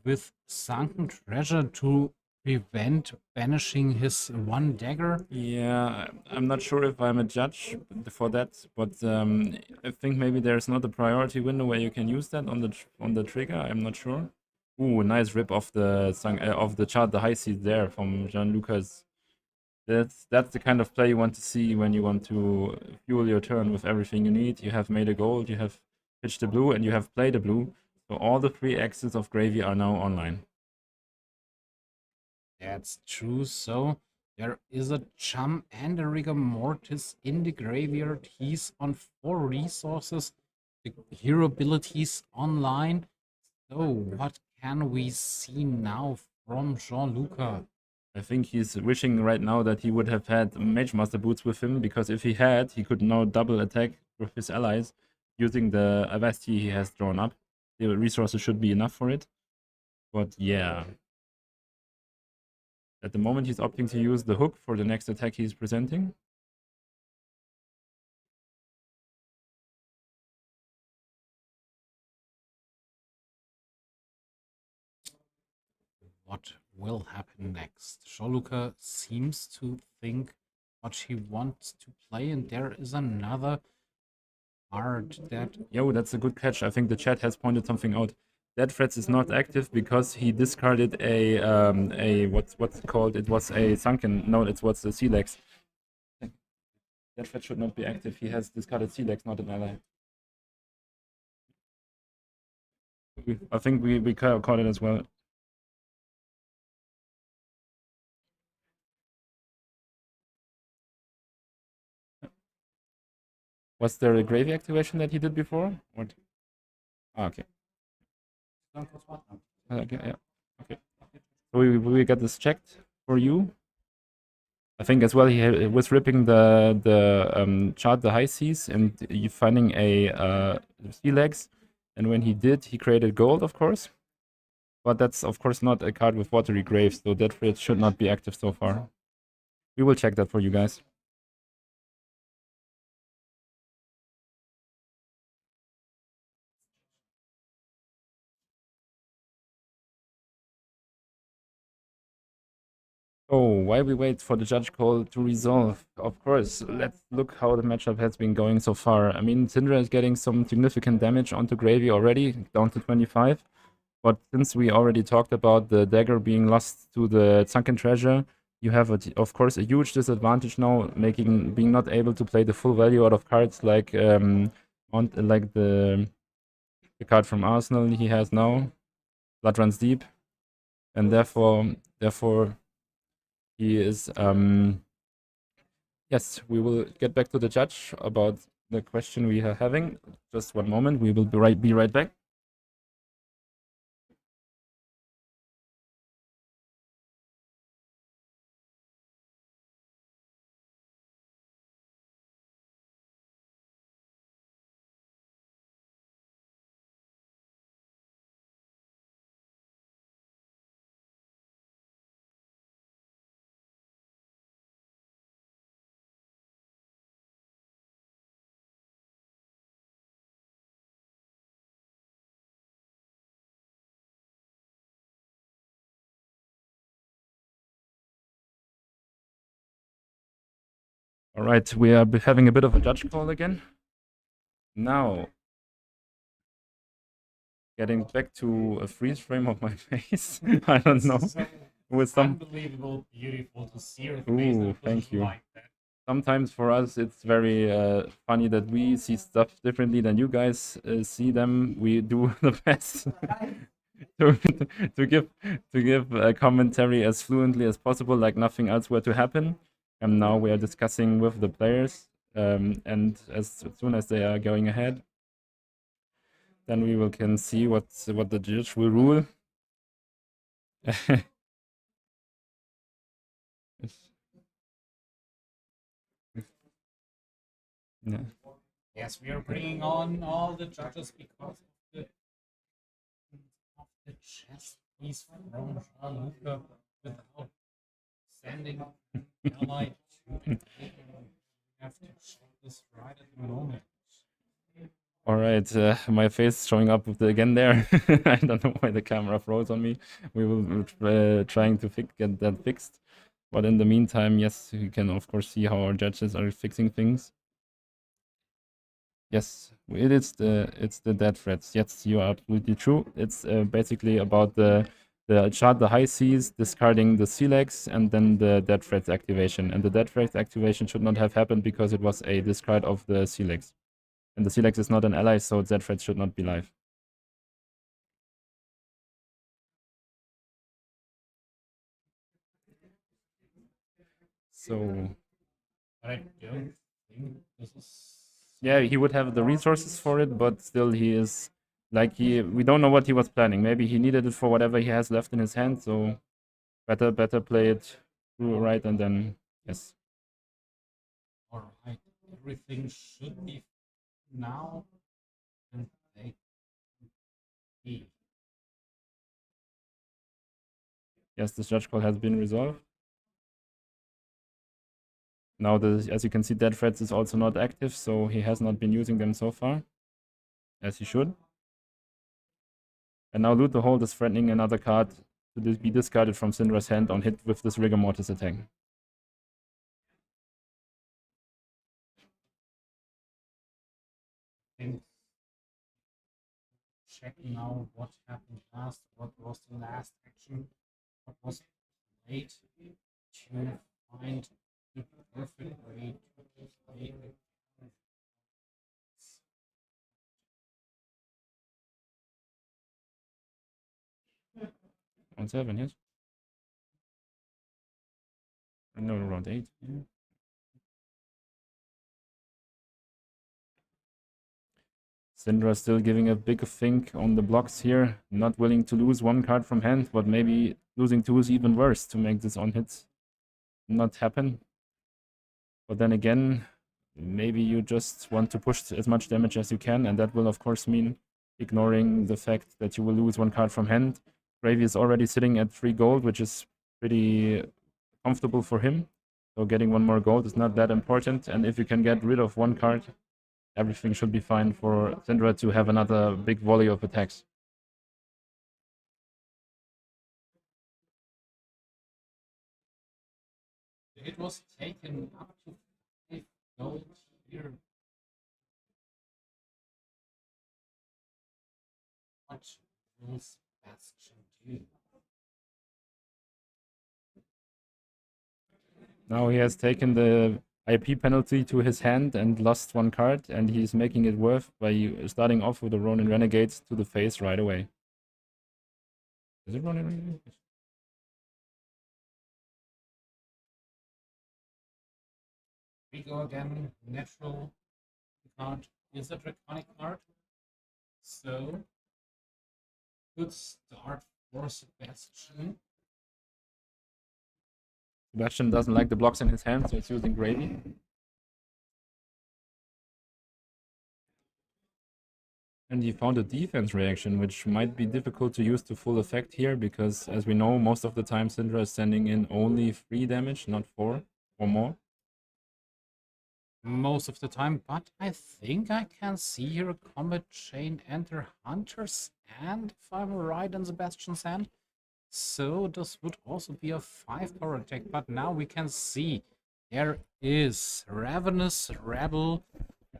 [SPEAKER 2] with Sunken Treasure to prevent banishing his one dagger.
[SPEAKER 1] Yeah, I'm not sure if I'm a judge for that, but I think maybe there's not a priority window where you can use that on the trigger. I'm not sure. Ooh, nice rip of the chart, the high seed there from Gianluca's. That's the kind of play you want to see when you want to fuel your turn with everything you need. You have made a gold, you have pitched a blue, and you have played a blue. So all the 3 axes of gravy are now online.
[SPEAKER 2] That's true. So there is a Chum and a Rigor Mortis in the graveyard. He's on 4 resources. The hero abilities online. So what can we see now from Jean-Luca?
[SPEAKER 1] I think he's wishing right now that he would have had Mage Master Boots with him, because if he had, he could now double attack with his allies using the Avasti he has drawn up. The resources should be enough for it. But yeah. At the moment, he's opting to use the hook for the next attack he's presenting.
[SPEAKER 2] What will happen next? Jean-Luca seems to think what he wants to play, and there is another card that...
[SPEAKER 1] Yo, that's a good catch. I think the chat has pointed something out. Dead Threats is not active because he discarded a what's it called? It was a sunken. No, it was a Silex. Dead Threat should not be active. He has discarded Silex, not an ally. I think we caught it as well. Was there a gravy activation that he did before? Or... Ah, okay. Okay, yeah. Okay. So we get this checked for you. I think as well he was ripping the chart the high seas and you finding a sea legs, and when he did, he created gold, of course. But that's of course not a card with watery graves, so that threat should not be active so far. We will check that for you guys. Oh, while we wait for the judge call to resolve, of course, let's look how the matchup has been going so far. I mean, Cindra is getting some significant damage onto Gravy already, down to 25. But since we already talked about the dagger being lost to the sunken treasure, you have, of course, a huge disadvantage now, being not able to play the full value out of cards like like the card from Arsenal he has now, Blood Runs Deep, and therefore he is yes, we will get back to the judge about the question we are having. Just one moment, we will be right back. All right, we are having a bit of a judge call again. Now, getting back to a freeze frame of my face. I don't know. With some
[SPEAKER 2] unbelievable, beautiful to see your face.
[SPEAKER 1] Ooh, thank you.
[SPEAKER 2] Like that.
[SPEAKER 1] Sometimes for us it's very funny that we see stuff differently than you guys see them. We do the best to give a commentary as fluently as possible, like nothing else were to happen. And now we are discussing with the players, and as soon as they are going ahead, then we can see what the judge will rule. Yeah.
[SPEAKER 2] Yes, we are bringing on all the judges because of the chess piece from Jean-Luc without sending ally to it. We have to show this right at the moment.
[SPEAKER 1] All right, my face showing up again there. I don't know why the camera froze on me. We will trying to get that fixed. But in the meantime, yes, you can of course see how our judges are fixing things. Yes, it's the dead threats. Yes, you are absolutely true. It's basically about the chart, the high seas, discarding the sea legs, and then the dead threats activation. And the dead threats activation should not have happened because it was a discard of the sea legs. And the sea legs is not an ally, so dead threats should not be live. So
[SPEAKER 2] I don't think this is.
[SPEAKER 1] Yeah, he would have the resources for it, but still he is like we don't know what he was planning. Maybe he needed it for whatever he has left in his hand, so better play it through right, and then yes.
[SPEAKER 2] Alright, everything should be now and they be.
[SPEAKER 1] Yes, this judge call has been resolved. Now, as you can see, dead threats is also not active, so he has not been using them so far, as he should. And now Loot the Hold is threatening another card to be discarded from Cindra's hand on hit with this Rigor Mortis attack.
[SPEAKER 2] Check now what happened last, what was the last action, what was late to find the perfect way to play it.
[SPEAKER 1] 7, yes? No, around 8. Yeah. Cindra still giving a big think on the blocks here. Not willing to lose one card from hand, but maybe losing 2 is even worse to make this on hits. not happen. But then again, maybe you just want to push as much damage as you can, and that will of course mean ignoring the fact that you will lose one card from hand. Gravy is already sitting at 3 gold, which is pretty comfortable for him. So getting 1 more gold is not that important, and if you can get rid of 1 card, everything should be fine for Cindra to have another big volley of attacks.
[SPEAKER 2] It was taken up to 5 gold here. What will Sebastian do?
[SPEAKER 1] Now he has taken the IP penalty to his hand and lost 1 card, and he's making it worth by starting off with the Ronin Renegades to the face right away. Is it Ronin Renegades?
[SPEAKER 2] We go again, natural card is a draconic card. So, good start for Sebastian.
[SPEAKER 1] Sebastian doesn't like the blocks in his hand, so it's using Gravy. And he found a defense reaction, which might be difficult to use to full effect here, because as we know, most of the time Cindra is sending in only 3 damage, not 4 or more.
[SPEAKER 2] Most of the time, but I think I can see here a combat chain enter Hunter's hand, if I'm right, in Sebastian's hand. So this would also be a 5-power attack, but now we can see there is Ravenous Rebel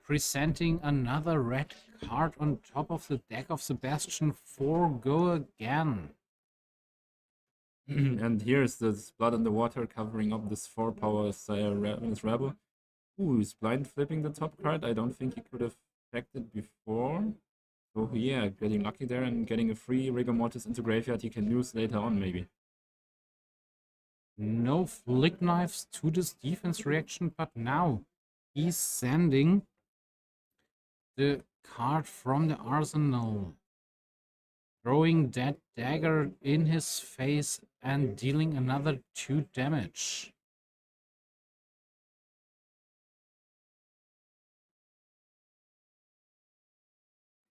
[SPEAKER 2] presenting another red card on top of the deck of Sebastian for go again.
[SPEAKER 1] And here's this Blood in the Water covering up this 4-power Ravenous Rebel. Ooh, he's blind flipping the top card. I don't think he could have affected before. So yeah, getting lucky there and getting a free Rigor Mortis into graveyard he can use later on maybe.
[SPEAKER 2] No flick knives to this defense reaction, but now he's sending the card from the arsenal, throwing that dagger in his face and dealing another 2 damage.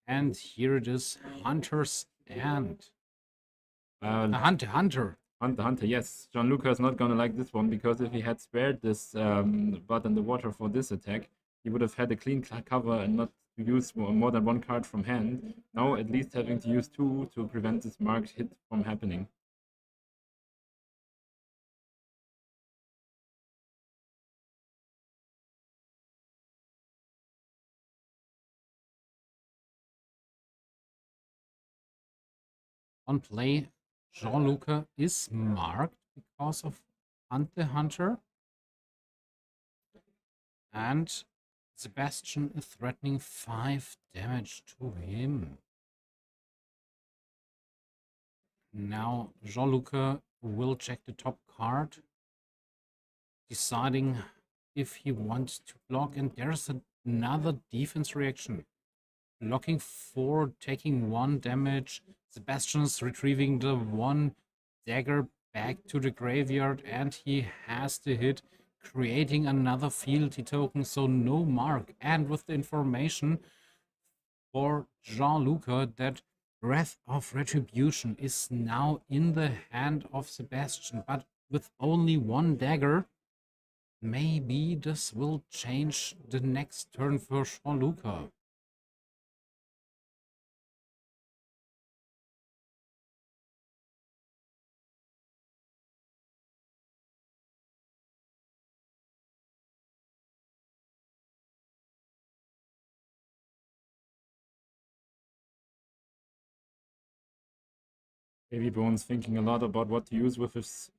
[SPEAKER 2] And here it is, Hunter's End. Hunter,
[SPEAKER 1] yes. Gianluca is not gonna like this one, because if he had spared this Blood in the Water for this attack, he would have had a clean cover and not to use more than 1 card from hand. Now at least having to use 2 to prevent this marked hit from happening.
[SPEAKER 2] on play, Jean-Luc is marked because of Hunt the Hunter. And Sebastian is threatening 5 damage to him. Now Jean-Luc will check the top card, deciding if he wants to block, and there's another defense reaction. Blocking 4, taking 1 damage. Sebastian's retrieving the 1 dagger back to the graveyard, and he has the hit, creating another fealty token, so no mark. And with the information for Jean-Luc that Breath of Retribution is now in the hand of Sebastian, but with only 1 dagger, maybe this will change the next turn for Jean-Luc.
[SPEAKER 1] Baby Bones thinking a lot about what to use with his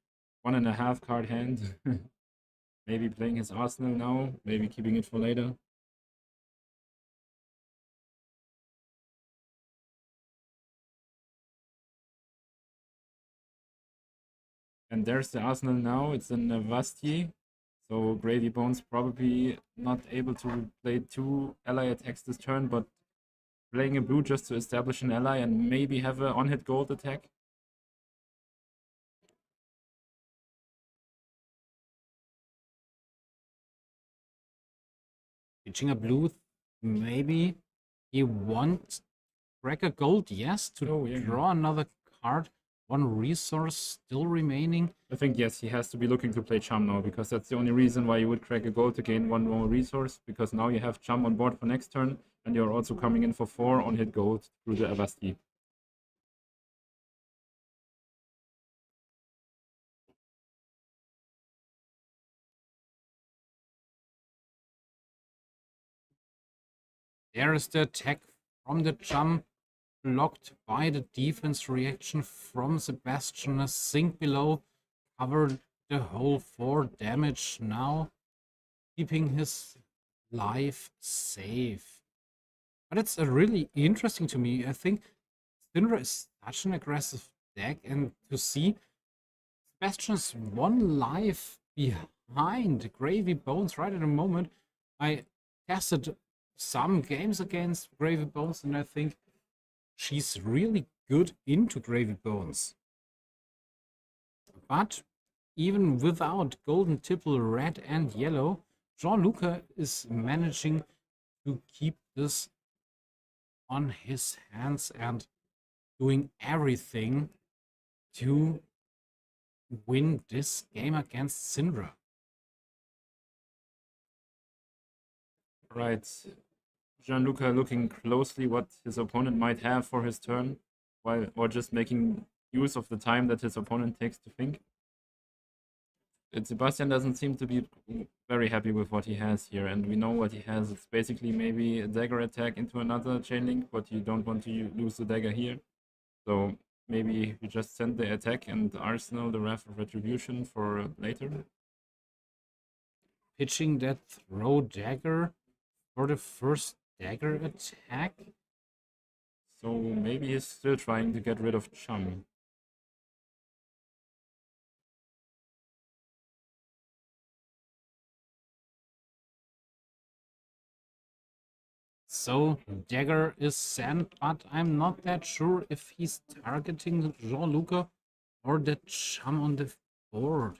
[SPEAKER 1] 1.5 card hand. Maybe playing his arsenal now, maybe keeping it for later. And there's the arsenal now, it's in Vasti. So Gravy Bones probably not able to play 2 ally attacks this turn, but playing a blue just to establish an ally and maybe have a on-hit gold attack.
[SPEAKER 2] Pitching a blue, maybe he wants crack a gold, yes, to
[SPEAKER 1] Oh, yeah.
[SPEAKER 2] draw another card. One resource still remaining.
[SPEAKER 1] I think, yes, he has to be looking to play Chum now, because that's the only reason why you would crack a gold to gain one more resource, because now you have Chum on board for next turn, and you're also coming in for 4 on hit gold through the Avasti.
[SPEAKER 2] There is the attack from the Chum, blocked by the defense reaction from Sebastian. A sink below covered the whole 4 damage now, keeping his life safe. But it's a really interesting to me. I think Cindra is such an aggressive deck, and to see Sebastian's 1 life behind Gravy Bones right at the moment. I tested some games against Gravy Bones, and I think she's really good into Gravy Bones. But even without Golden Tipple red and yellow, Jean-Luc is managing to keep this on his hands and doing everything to win this game against Cindra.
[SPEAKER 1] Right. Gianluca looking closely what his opponent might have for his turn, or just making use of the time that his opponent takes to think. And Sebastian doesn't seem to be very happy with what he has here, and we know what he has. It's basically maybe a dagger attack into another chain link, but you don't want to lose the dagger here. So maybe you just send the attack and arsenal the Wrath of Retribution for later.
[SPEAKER 2] Pitching that throw dagger for the first dagger attack.
[SPEAKER 1] So maybe he's still trying to get rid of Chum.
[SPEAKER 2] So dagger is sent, but I'm not that sure if he's targeting Jean-Luc or the Chum on the board.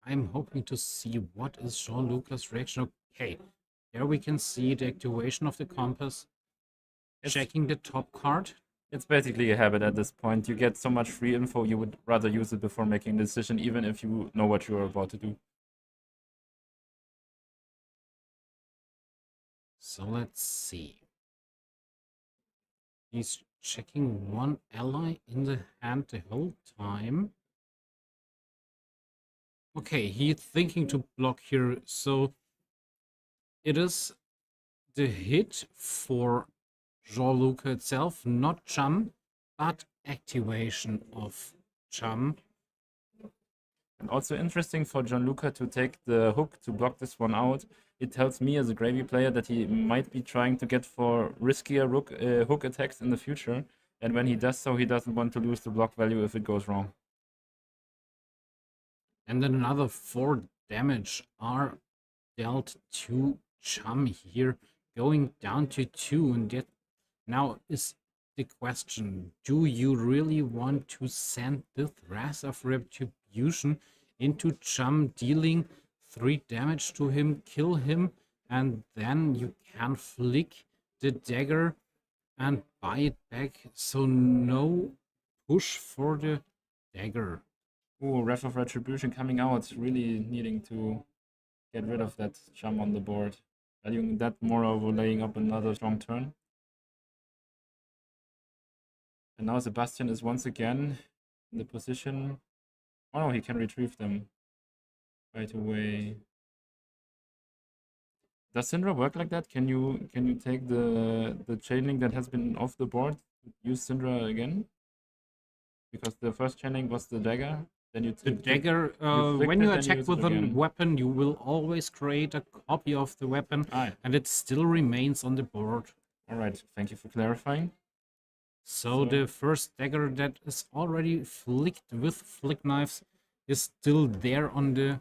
[SPEAKER 2] I'm hoping to see what is Jean-Luc's reaction. Okay, here we can see the activation of the compass. Checking the top card.
[SPEAKER 1] It's basically a habit at this point. You get so much free info, you would rather use it before making a decision, even if you know what you're about to do.
[SPEAKER 2] So let's see. He's checking one ally in the hand the whole time. Okay, he's thinking to block here, so it is the hit for Jean-Luc itself, not Chum, but activation of Chum.
[SPEAKER 1] And also interesting for Gianluca to take the hook to block this one out. It tells me as a Gravy player that he might be trying to get for riskier hook attacks in the future. And when he does so, he doesn't want to lose the block value if it goes wrong.
[SPEAKER 2] And then another 4 damage are dealt to Chum here, going down to 2. And yet now is the question, do you really want to send the Wrath of Retribution into Chum, dealing 3 damage to him, kill him, and then you can flick the dagger and buy it back, so no push for the dagger.
[SPEAKER 1] Ooh, Wrath of Retribution coming out, really needing to get rid of that Chum on the board. Valuing that more over laying up another strong turn. And now Sebastian is once again in the position. Oh no, he can retrieve them right away. Does Cindra work like that? Can you take the chain link that has been off the board, use Cindra again? Because the first chain link was the dagger. Then you
[SPEAKER 2] the dagger, when you attack with a weapon, you will always create a copy of the weapon, and it still remains on the board.
[SPEAKER 1] All right, thank you for clarifying.
[SPEAKER 2] So the first dagger that is already flicked with flick knives is still there on the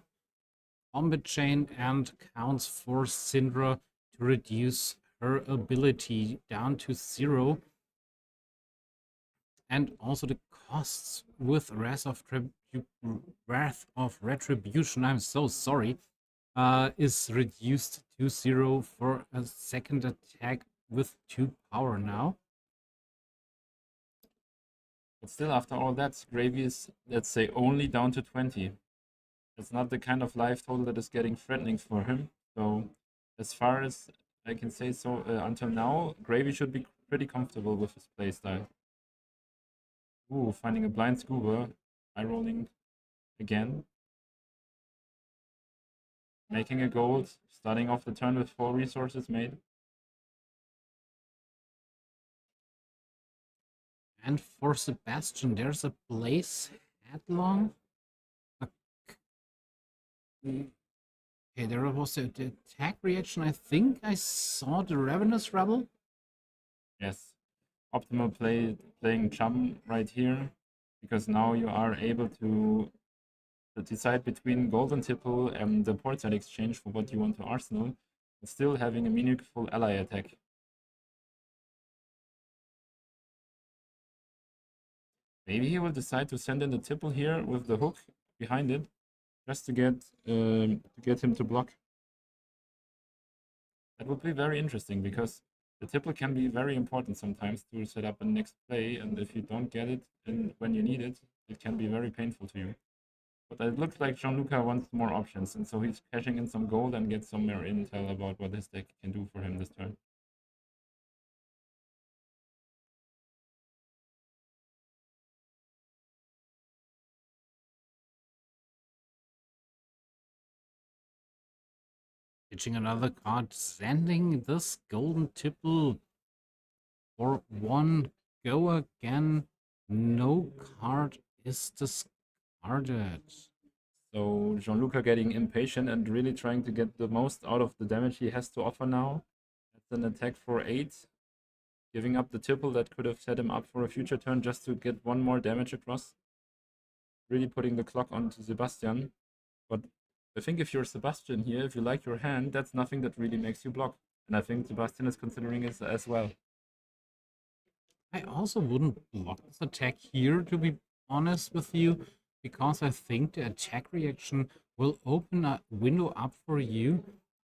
[SPEAKER 2] combat chain and counts for Cindra to reduce her ability down to 0. And also the costs with Wrath of Retribution, I'm so sorry, is reduced to 0 for a second attack with 2 power now.
[SPEAKER 1] But still, after all that, Gravy is, let's say, only down to 20. It's not the kind of life total that is getting threatening for him. So, as far as I can say so, until now, Gravy should be pretty comfortable with his playstyle. Ooh, finding a blind scuba, eye rolling again. Making a gold, starting off the turn with 4 resources made.
[SPEAKER 2] And for Sebastian, there's a Blaze Headlong. Okay, there was the attack reaction. I think I saw the Ravenous Rebel.
[SPEAKER 1] Yes, optimal playing Chum right here, because now you are able to decide between Golden Tipple and the Portside Exchange for what you want to arsenal, and still having a meaningful ally attack. Maybe he will decide to send in the Tipple here with the hook behind it, just to get him to block. That would be very interesting, because the Tipple can be very important sometimes to set up a next play, and if you don't get it and when you need it, it can be very painful to you. But it looks like Gianluca wants more options, and so he's cashing in some gold and gets some more intel about what his deck can do for him this turn.
[SPEAKER 2] Pitching another card, sending this Golden Tipple for 1 go again. No card is discarded.
[SPEAKER 1] So Gianluca getting impatient and really trying to get the most out of the damage he has to offer now. That's an attack for 8. Giving up the Tipple that could have set him up for a future turn just to get 1 more damage across. Really putting the clock onto Sebastian. But I think if you're Sebastian here, if you like your hand, that's nothing that really makes you block. And I think Sebastian is considering it as well.
[SPEAKER 2] I also wouldn't block this attack here, to be honest with you, because I think the attack reaction will open a window up for you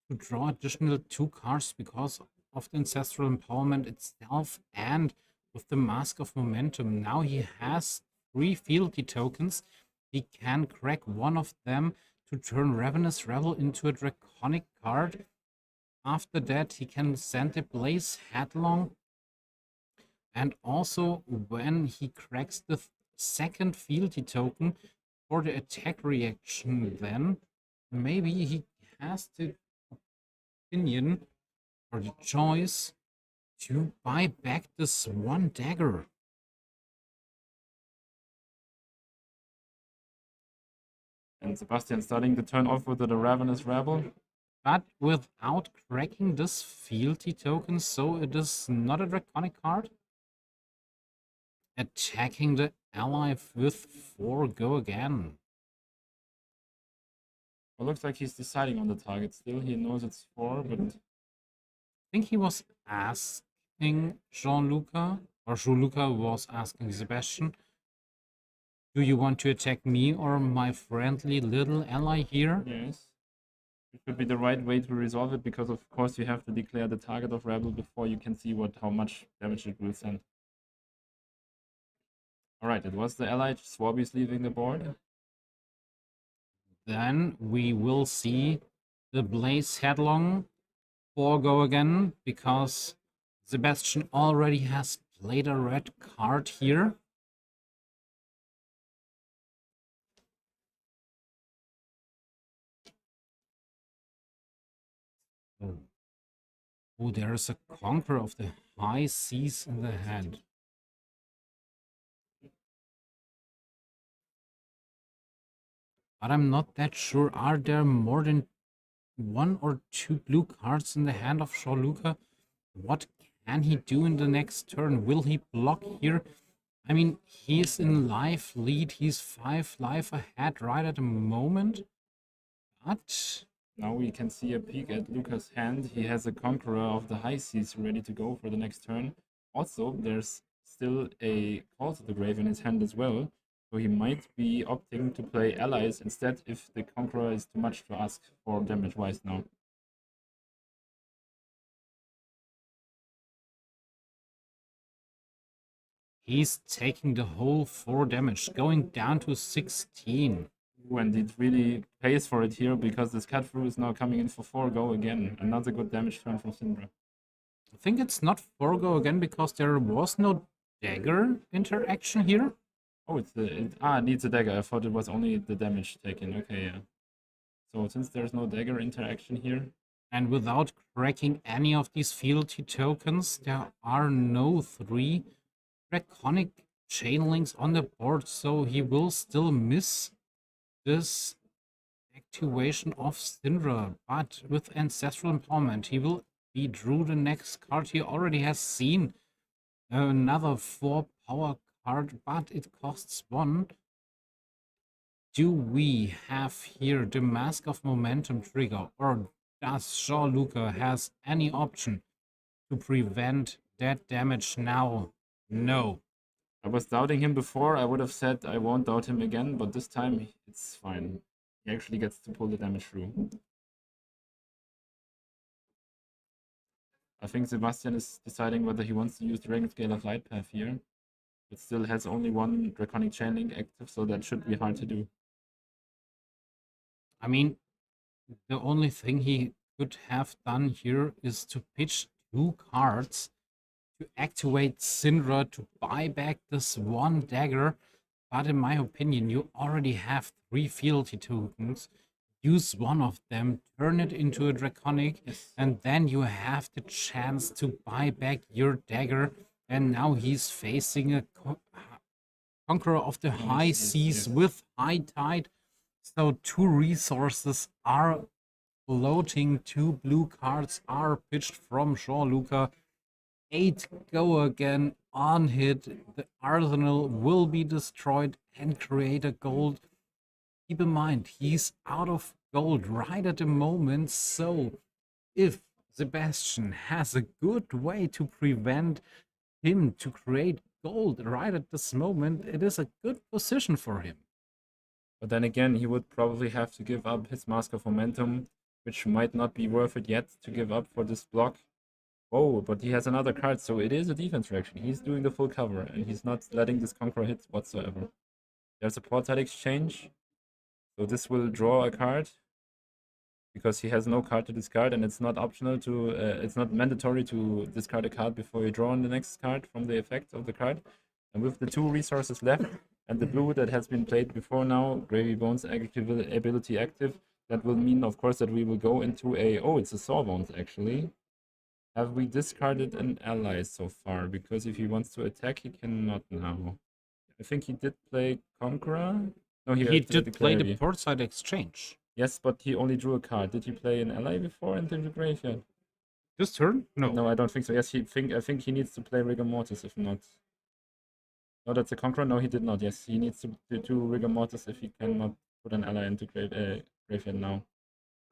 [SPEAKER 2] to draw additional 2 cards because of the Ancestral Empowerment itself and with the Mask of Momentum. Now he has 3 fealty tokens. He can crack one of them to turn Ravenous Rebel into a Draconic card. After that, he can send a Blaze Headlong. And also, when he cracks the second fealty token for the attack reaction, then maybe he has the opinion or the choice to buy back this 1 dagger.
[SPEAKER 1] And Sebastian starting the turn off with the Ravenous Rebel.
[SPEAKER 2] But without cracking this fealty token, so it is not a Draconic card. Attacking the ally with 4 go again.
[SPEAKER 1] Well, looks like he's deciding on the target still. He knows it's 4, but
[SPEAKER 2] I think he was asking Gianluca, or Gianluca was asking Sebastian, do you want to attack me or my friendly little ally here?
[SPEAKER 1] yes. It could be the right way to resolve it, because of course you have to declare the target of Rebel before you can see how much damage it will send. Alright, it was the allied Swabbies leaving the board.
[SPEAKER 2] Then we will see the Blaze Headlong 4 go again, because Sebastian already has played a red card here. Oh, there is a Conqueror of the High Seas in the hand. But I'm not that sure. Are there more than 1 or 2 blue cards in the hand of Gianluca? What can he do in the next turn? Will he block here? I mean, he's in life lead. He's 5 life ahead right at the moment. But
[SPEAKER 1] Now we can see a peek at Luca's hand. He has a Conqueror of the High Seas ready to go for the next turn. Also, there's still a Call to the Grave in his hand as well, so he might be opting to play allies instead if the Conqueror is too much to ask for damage-wise now.
[SPEAKER 2] He's taking the whole 4 damage, going down to 16.
[SPEAKER 1] And it really pays for it here because this cut through is now coming in for 4 go again. Another good damage turn from Cindra.
[SPEAKER 2] I think it's not 4 go again because there was no dagger interaction here.
[SPEAKER 1] Oh, it needs a dagger. I thought it was only the damage taken. Okay, yeah. So since there's no dagger interaction here.
[SPEAKER 2] And without cracking any of these fealty tokens, there are no 3 draconic chain links on the board, so he will still miss this activation of Cindra. But with Ancestral Empowerment, he will be drew the next card. He already has seen another 4 power card, but it costs 1. Do we have here the Mask of Momentum trigger, or does Jean-Luc has any option to prevent that damage now? No.
[SPEAKER 1] I was doubting him before. I would have said I won't doubt him again, but this time it's fine. He actually gets to pull the damage through. I think Sebastian is deciding whether he wants to use Dragon Scale of Light Path here. It still has only 1 Draconic Chain Link active, so that should be hard to do.
[SPEAKER 2] I mean, the only thing he could have done here is to pitch 2 cards to activate Cindra to buy back this 1 dagger. But in my opinion, you already have 3 fealty tokens. Use 1 of them, turn it into a draconic, and then you have the chance to buy back your dagger. And now he's facing a Conqueror of the High Seas with High Tide. So 2 resources are floating, 2 blue cards are pitched from Jean-Luc. 8 go again on hit. The arsenal will be destroyed and create a gold. Keep in mind, he's out of gold right at the moment, so if Sebastian has a good way to prevent him to create gold right at this moment, it is a good position for him.
[SPEAKER 1] But then again, he would probably have to give up his Mask of Momentum, which might not be worth it yet to give up for this block. Oh, but he has another card, so it is a defense reaction. He's doing the full cover, and he's not letting this Conqueror hit whatsoever. There's a Portrait Exchange, so this will draw a card, because he has no card to discard, and it's not optional to, it's not mandatory to discard a card before you draw on the next card from the effect of the card. And with the 2 resources left, and the blue that has been played before now, Gravy Bones ability active, that will mean, of course, that we will go into a... Oh, it's a Sawbones, actually. Have we discarded an ally so far? Because if he wants to attack, he cannot now. I think he did play Conqueror. No,
[SPEAKER 2] he did play the Portside Exchange.
[SPEAKER 1] Yes, but he only drew a card. Did he play an ally before and then the graveyard?
[SPEAKER 2] This turn? No.
[SPEAKER 1] No, I don't think so. Yes, I think he needs to play Rigor Mortis, if not. No, that's a Conqueror. No, he did not. Yes, he needs to do Rigor Mortis if he cannot put an ally into graveyard now.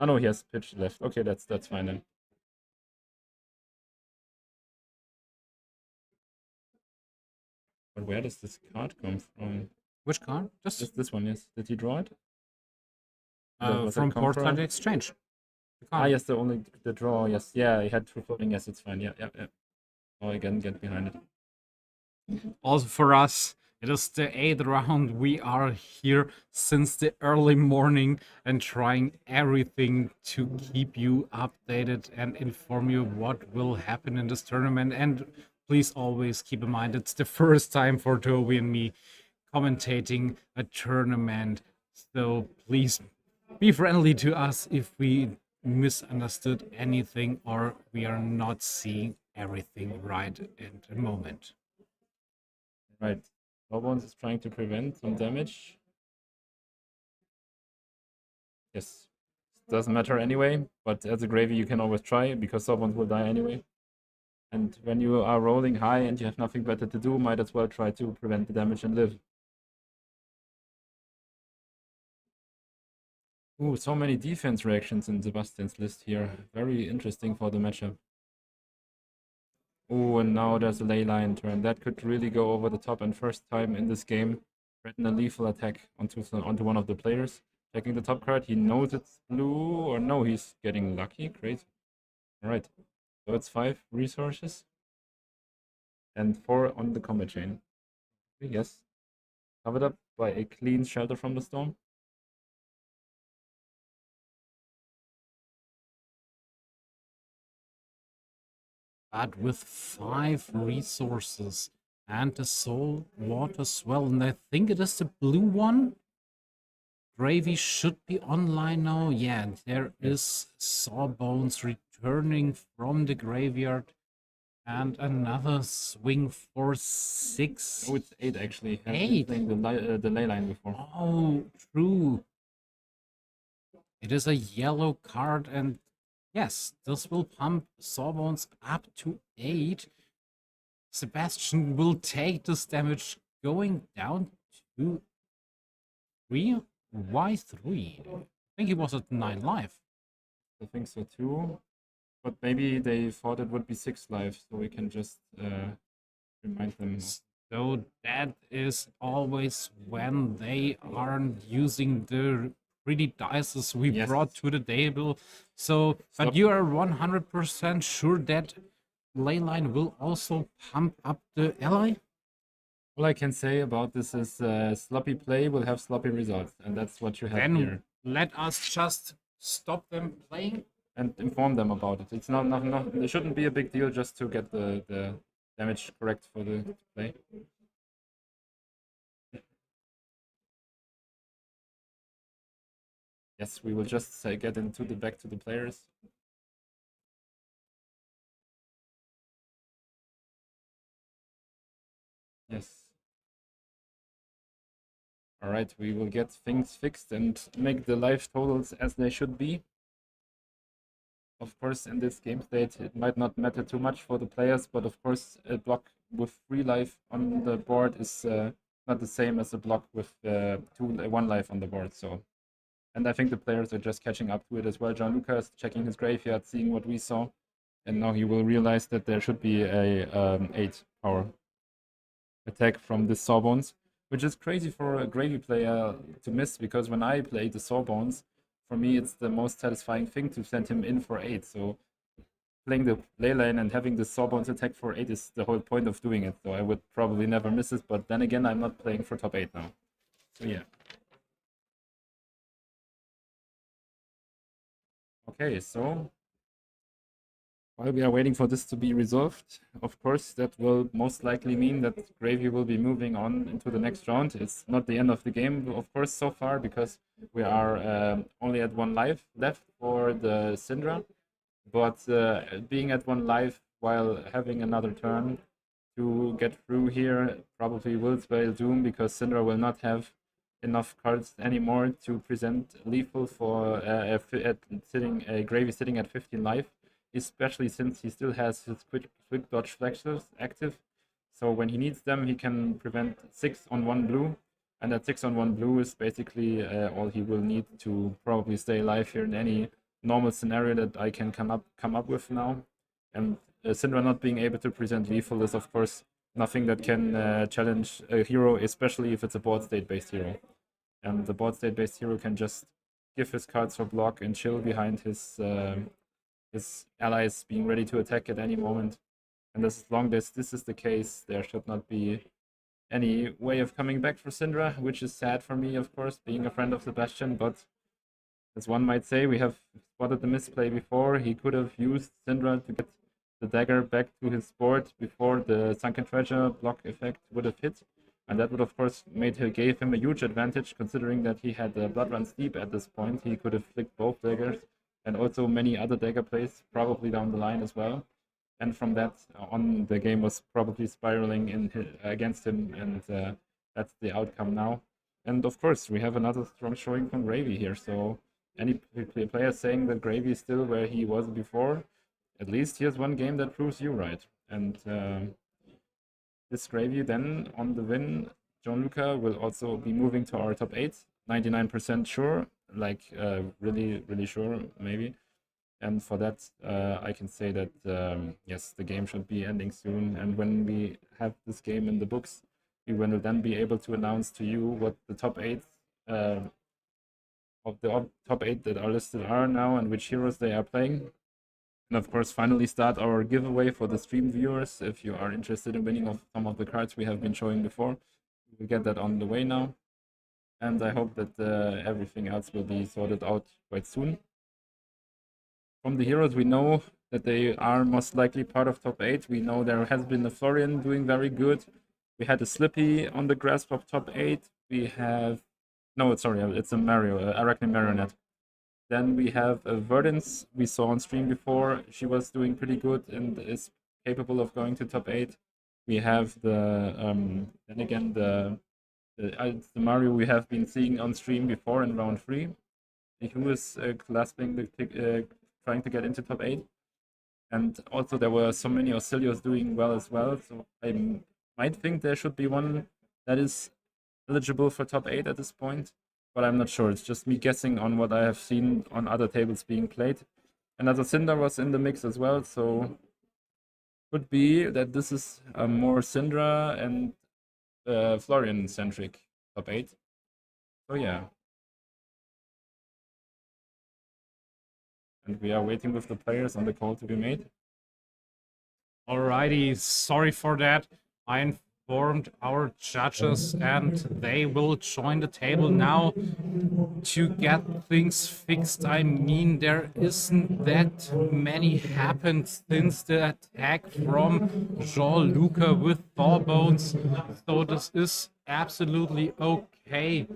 [SPEAKER 1] Oh no, he has pitch left. Okay, that's fine then. But where does this card come from?
[SPEAKER 2] Which card?
[SPEAKER 1] This one, yes. Did he draw it?
[SPEAKER 2] From Portrait Exchange.
[SPEAKER 1] Yes, the draw, yes. Yeah, he had 2 floating, yes, it's fine. Yeah. Oh, again, get behind it.
[SPEAKER 2] Also for us, it is the 8th round. We are here since the early morning and trying everything to keep you updated and inform you what will happen in this tournament. And please always keep in mind, it's the first time for Toby and me commentating a tournament. So please be friendly to us if we misunderstood anything or we are not seeing everything right at the moment.
[SPEAKER 1] Right. Sawbones is trying to prevent some damage. Yes. Doesn't matter anyway, but as a gravy you can always try because Sawbones will die anyway. And when you are rolling high and you have nothing better to do, might as well try to prevent the damage and live. Ooh, so many defense reactions in Sebastian's list here. Very interesting for the matchup. Oh, and now there's a ley line turn. That could really go over the top, and first time in this game, threaten a lethal attack onto one of the players. Checking the top card, he knows it's blue, or no, he's getting lucky. Great. Alright, so it's 5 resources and 4 on the combat chain. Yes, covered up by a clean shelter from the storm.
[SPEAKER 2] But with 5 resources and the soul water swell, and I think it is the blue one. Gravy should be online now. Yeah, there is Sawbones returning from the graveyard. And another swing for 6.
[SPEAKER 1] Oh, it's 8 actually. Has been
[SPEAKER 2] 8?
[SPEAKER 1] playing the ley line before.
[SPEAKER 2] Oh, true. It is a yellow card, and yes, this will pump Sawbones up to 8. Sebastian will take this damage, going down to 3. Why 3? I think he was at 9 life.
[SPEAKER 1] I think so too. But maybe they thought it would be 6 lives, so we can just remind them.
[SPEAKER 2] So that is always when they aren't using the pretty dices we
[SPEAKER 1] Yes.
[SPEAKER 2] brought to the table. So, but
[SPEAKER 1] Stop.
[SPEAKER 2] you are 100% sure that ley line will also pump up the ally?
[SPEAKER 1] All I can say about this is sloppy play will have sloppy results, and that's what you have
[SPEAKER 2] Then
[SPEAKER 1] here.
[SPEAKER 2] let us just stop them playing.
[SPEAKER 1] And inform them about it. It's not it shouldn't be a big deal just to get the damage correct for the play. Yes, we will just get into the back to the players. Yes. Alright, we will get things fixed and make the life totals as they should be. Of course, in this game state, it might not matter too much for the players, but of course, a block with 3 life on the board is not the same as a block with 1 life on the board. So, and I think the players are just catching up to it as well. Gianluca is checking his graveyard, seeing what we saw, and now he will realize that there should be a 8 power attack from the Sawbones, which is crazy for a Gravy player to miss, because when I play the Sawbones, for me it's the most satisfying thing to send him in for 8. So playing the ley line and having the Sawbones attack for 8 is the whole point of doing it. So I would probably never miss it, but then again, I'm not playing for top 8 now. So yeah. Okay, so while we are waiting for this to be resolved, of course, that will most likely mean that Gravy will be moving on into the next round. It's not the end of the game, of course, so far, because we are only at 1 life left for the Cindra. But being at 1 life while having another turn to get through here probably will spell doom, because Cindra will not have enough cards anymore to present lethal for Gravy sitting at 15 life. Especially since he still has his quick dodge flexes active. So when he needs them, he can prevent 6 on 1 blue. And that 6 on 1 blue is basically all he will need to probably stay alive here in any normal scenario that I can come up with now. And Cindra not being able to present lethal is, of course, nothing that can challenge a hero, especially if it's a board state based hero. And the board state based hero can just give his cards for block and chill behind his allies being ready to attack at any moment. And as long as this is the case, there should not be any way of coming back for Cindra, which is sad for me, of course, being a friend of Sebastian. But as one might say, we have spotted the misplay before. He could have used Cindra to get the dagger back to his board before the Sunken Treasure block effect would have hit. And that would, of course, gave him a huge advantage, considering that he had Blood Run Steep at this point. He could have flicked both daggers, and also many other dagger plays probably down the line as well. And from that on, the game was probably spiraling against him, and that's the outcome now. And of course, we have another strong showing from Gravy here. So any player saying that Gravy is still where he was before, at least here's one game that proves you right. And this Gravy then on the win, Gianluca will also be moving to our top 8, 99% sure. like really sure maybe. And for that, I can say that yes, the game should be ending soon. And when we have this game in the books, we will then be able to announce to you what the top 8 of the top 8 that are listed are now and which heroes they are playing. And of course, finally start our giveaway for the stream viewers. If you are interested in winning some of the cards we have been showing before, we get that on the way now. And I hope that everything else will be sorted out quite soon. From the heroes, we know that they are most likely part of top 8. We know there has been a Florian doing very good. We had a Slippy on the grasp of top 8. We have... No, sorry, it's a Arakni Marionette. Then we have a Verdance we saw on stream before. She was doing pretty good and is capable of going to top 8. We have the... then again, the Mario we have been seeing on stream before in round 3. Who is clasping the... trying to get into top 8. And also there were so many Oscilios doing well as well, so I might think there should be one that is eligible for top 8 at this point, but I'm not sure. It's just me guessing on what I have seen on other tables being played. Another Cindra was in the mix as well, so could be that this is a more Cindra and Florian-centric top 8. So yeah. And we are waiting with the players on the call to be made.
[SPEAKER 2] Alrighty, sorry for that. I informed our judges and they will join the table now to get things fixed. I mean, there isn't that many happened since the attack from Jean-Luca with Thorbones, so this is absolutely okay.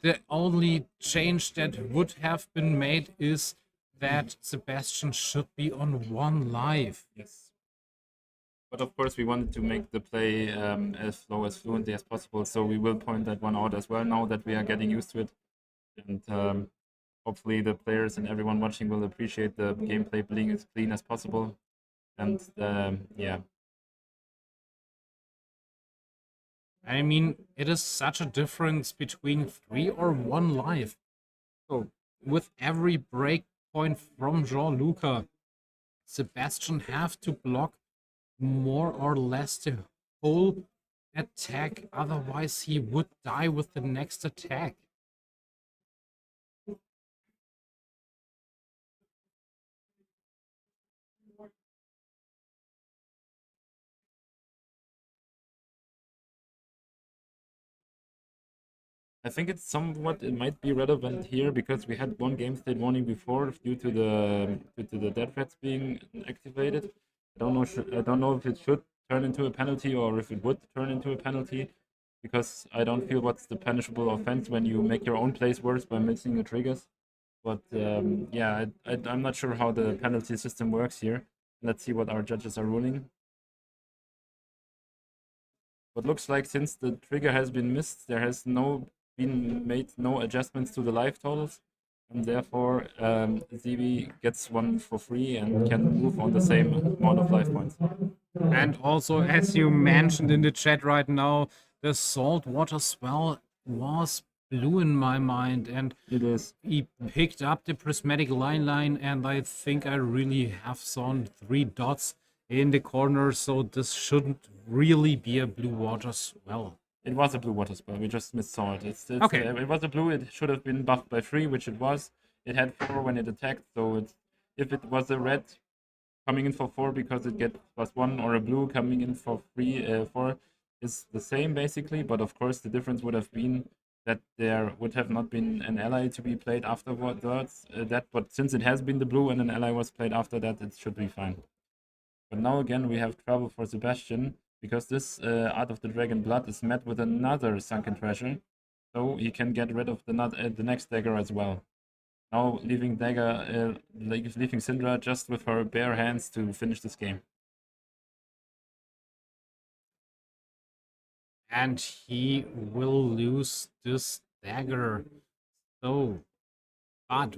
[SPEAKER 2] The only change that would have been made is that Sebastian should be on 1 life.
[SPEAKER 1] Yes. But of course, we wanted to make the play as slow as fluently as possible, so we will point that one out as well now that we are getting used to it. And hopefully the players and everyone watching will appreciate the gameplay being as clean as possible. And yeah.
[SPEAKER 2] I mean, it is such a difference between 3 or 1 life. So, with every break point from Jean-Luca, Sebastian have to block more or less the whole attack, otherwise he would die with the next attack.
[SPEAKER 1] I think it's somewhat, it might be relevant here because we had one game state warning before due to the dead threats being activated. I don't know if it should turn into a penalty or if it would turn into a penalty, because I don't feel what's the punishable offense when you make your own plays worse by missing the triggers. But yeah, I'm not sure how the penalty system works here. Let's see what our judges are ruling. But looks like since the trigger has been missed, there has been made no adjustments to the life totals, and therefore ZB gets one for free and can move on the same amount of life points.
[SPEAKER 2] And also, as you mentioned in the chat right now, the saltwater spell was blue in my mind, and
[SPEAKER 1] it is.
[SPEAKER 2] He picked up the prismatic line, and I think I really have seen 3 dots in the corner, so this shouldn't really be a blue water spell.
[SPEAKER 1] It was a blue water spell, we just missaw it. It's
[SPEAKER 2] okay.
[SPEAKER 1] It was a blue, it should have been buffed by 3, which it was. It had 4 when it attacked, so if it was a red coming in for 4 because it gets +1, or a blue coming in for 4 is the same basically, but of course the difference would have been that there would have not been an ally to be played afterwards. But since it has been the blue and an ally was played after that, it should be fine. But now again we have trouble for Sebastian, because this Art of the Dragon Blood is met with another Sunken Treasure, so he can get rid of the next dagger as well. Now leaving Cindra just with her bare hands to finish this game.
[SPEAKER 2] And he will lose this dagger. So, but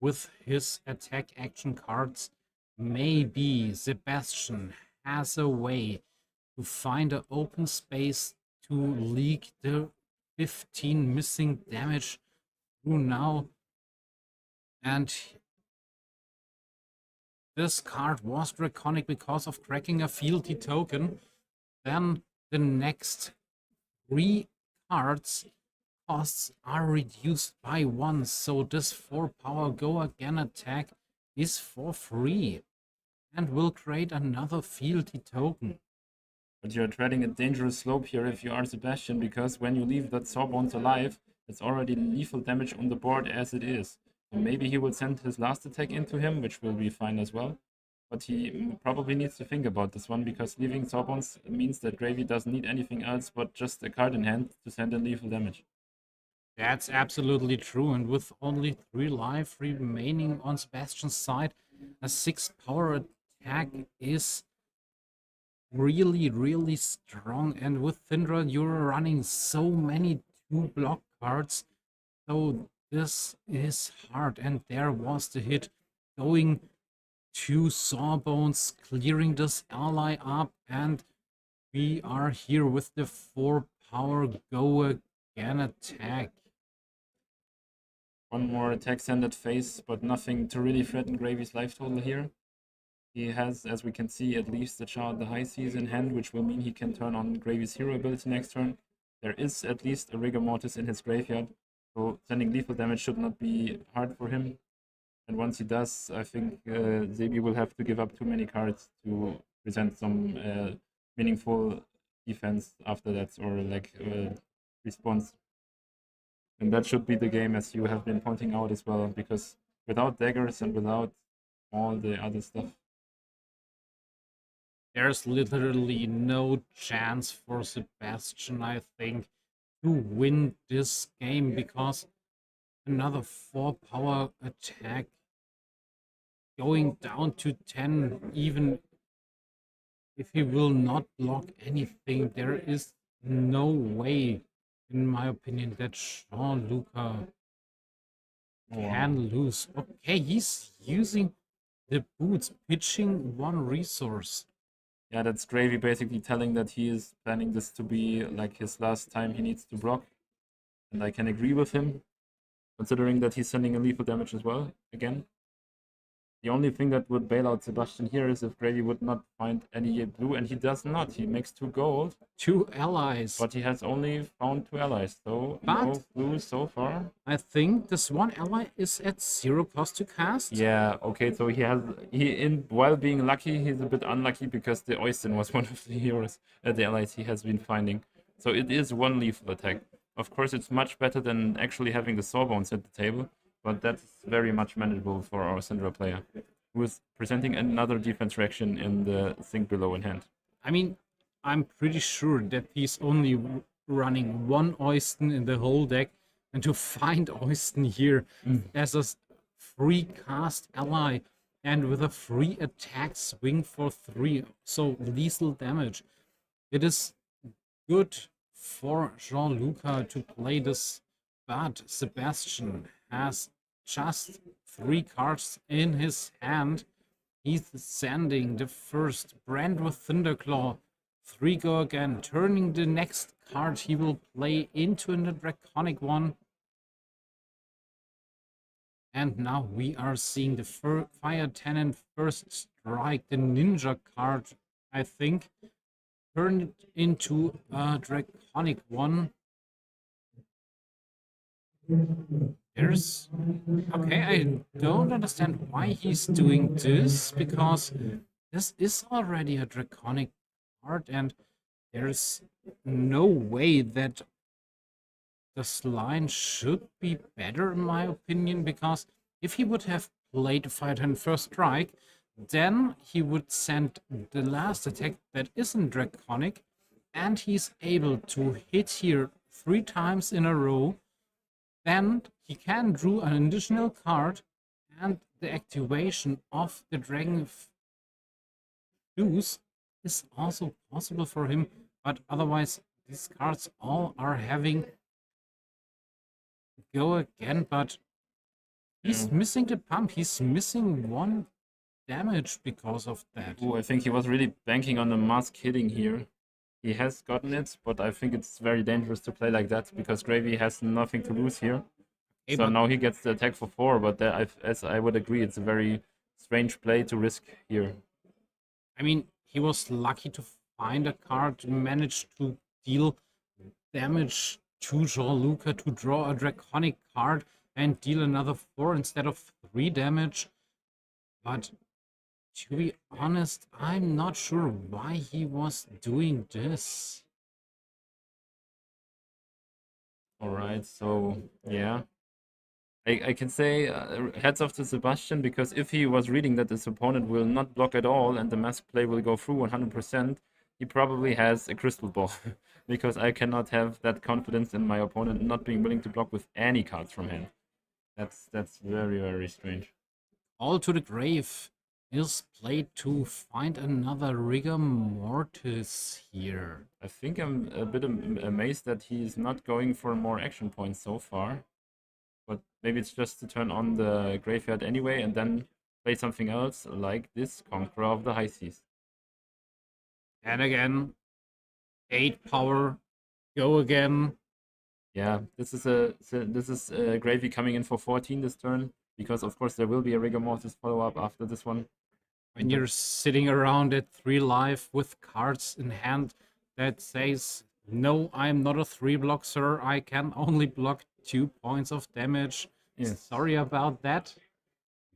[SPEAKER 2] with his attack action cards, maybe Sebastian has a way to find an open space to leak the 15 missing damage through now. And this card was draconic because of cracking a fealty token. Then the next 3 cards costs are reduced by 1. So this 4 power go again attack is for free and will create another fealty token.
[SPEAKER 1] But you're treading a dangerous slope here if you are Sebastian, because when you leave that Sawbones alive, it's already lethal damage on the board as it is. And maybe he will send his last attack into him, which will be fine as well. But he probably needs to think about this one, because leaving Sawbones means that Gravy doesn't need anything else but just a card in hand to send in lethal damage.
[SPEAKER 2] That's absolutely true, and with only 3 life remaining on Sebastian's side, a 6 power attack is really, really strong. And with Cindra, you're running so many 2 block cards, so this is hard. And there was the hit going to Sawbones, clearing this ally up, and we are here with the 4 power go again attack.
[SPEAKER 1] One more attack sent at face, but nothing to really threaten Gravy's life total here. He has, as we can see, at least the Shard the High Seas in hand, which will mean he can turn on Gravy's hero ability next turn. There is at least a Rigor Mortis in his graveyard, so sending lethal damage should not be hard for him. And once he does, I think Zebi will have to give up too many cards to present some meaningful defense after that, or like response. And that should be the game, as you have been pointing out as well, because without daggers and without all the other stuff,
[SPEAKER 2] there's literally no chance for Sebastian, I think, to win this game, because another 4 power attack going down to 10, even if he will not block anything, there is no way, in my opinion, that Jean-Luca can lose. Okay, he's using the boots, pitching 1 resource.
[SPEAKER 1] yeah, that's Gravy basically telling that he is planning this to be like his last time he needs to block. And I can agree with him, considering that he's sending a lethal damage as well, again. The only thing that would bail out Sebastian here is if Gravy would not find any blue, and he does not. He makes 2 gold.
[SPEAKER 2] 2 allies.
[SPEAKER 1] But he has only found 2 allies, so no blue so far.
[SPEAKER 2] I think this 1 ally is at 0 cost to cast.
[SPEAKER 1] Yeah, okay, so while being lucky, he's a bit unlucky because the Oyster was one of the heroes, the allies he has been finding. So it is 1 lethal attack. Of course, it's much better than actually having the Sawbones at the table, but that's very much manageable for our Cindra player, who is presenting another defense reaction in the Think Below in hand.
[SPEAKER 2] I mean, I'm pretty sure that he's only running 1 Oyster in the whole deck, and to find Oyster here as a free cast ally and with a free attack swing for 3, so lethal damage, it is good for Jean-Luca to play this, but Sebastian has just 3 cards in his hand. He's sending the first Brand with Thunderclaw, 3 go again, turning the next card he will play into a draconic one. And now we are seeing the Fire Tenant First Strike, the Ninja card, I think, turn it into a draconic one. Okay, I don't understand why he's doing this, because this is already a draconic card, and there's no way that this line should be better, in my opinion, because if he would have played Fire Tenant First Strike, then he would send the last attack that isn't draconic, and he's able to hit here 3 times in a row. Then he can draw an additional card, and the activation of the Dragon Fuse is also possible for him, but otherwise these cards all are having go again, but he's missing the pump, he's missing 1 damage because of that.
[SPEAKER 1] Ooh, I think he was really banking on the mask hitting here. He has gotten it, but I think it's very dangerous to play like that, because Gravy has nothing to lose here.
[SPEAKER 2] Hey,
[SPEAKER 1] So
[SPEAKER 2] but-
[SPEAKER 1] now he gets the attack for 4, but as I would agree, it's a very strange play to risk here.
[SPEAKER 2] I mean, he was lucky to find a card, manage to deal damage to Jean-Luc, to draw a draconic card and deal another 4 instead of 3 damage. But to be honest, I'm not sure why he was doing this.
[SPEAKER 1] Alright, so yeah. I can say heads off to Sebastian, because if he was reading that his opponent will not block at all and the mask play will go through 100%, he probably has a crystal ball. Because I cannot have that confidence in my opponent not being willing to block with any cards from hand. That's very, very strange.
[SPEAKER 2] All to the grave is played to find another rigor mortis here.
[SPEAKER 1] I think I'm a bit amazed that he's not going for more action points so far. But maybe it's just to turn on the graveyard anyway and then play something else like this Conqueror of the High Seas.
[SPEAKER 2] And again, 8 power, go again.
[SPEAKER 1] Yeah, this is a Gravy coming in for 14 this turn, because of course there will be a Rigor Mortis follow-up after this one.
[SPEAKER 2] When you're sitting around at 3 life with cards in hand that says, no, I'm not a 3 block, sir. I can only block 2 points of damage.
[SPEAKER 1] Yes.
[SPEAKER 2] Sorry about that.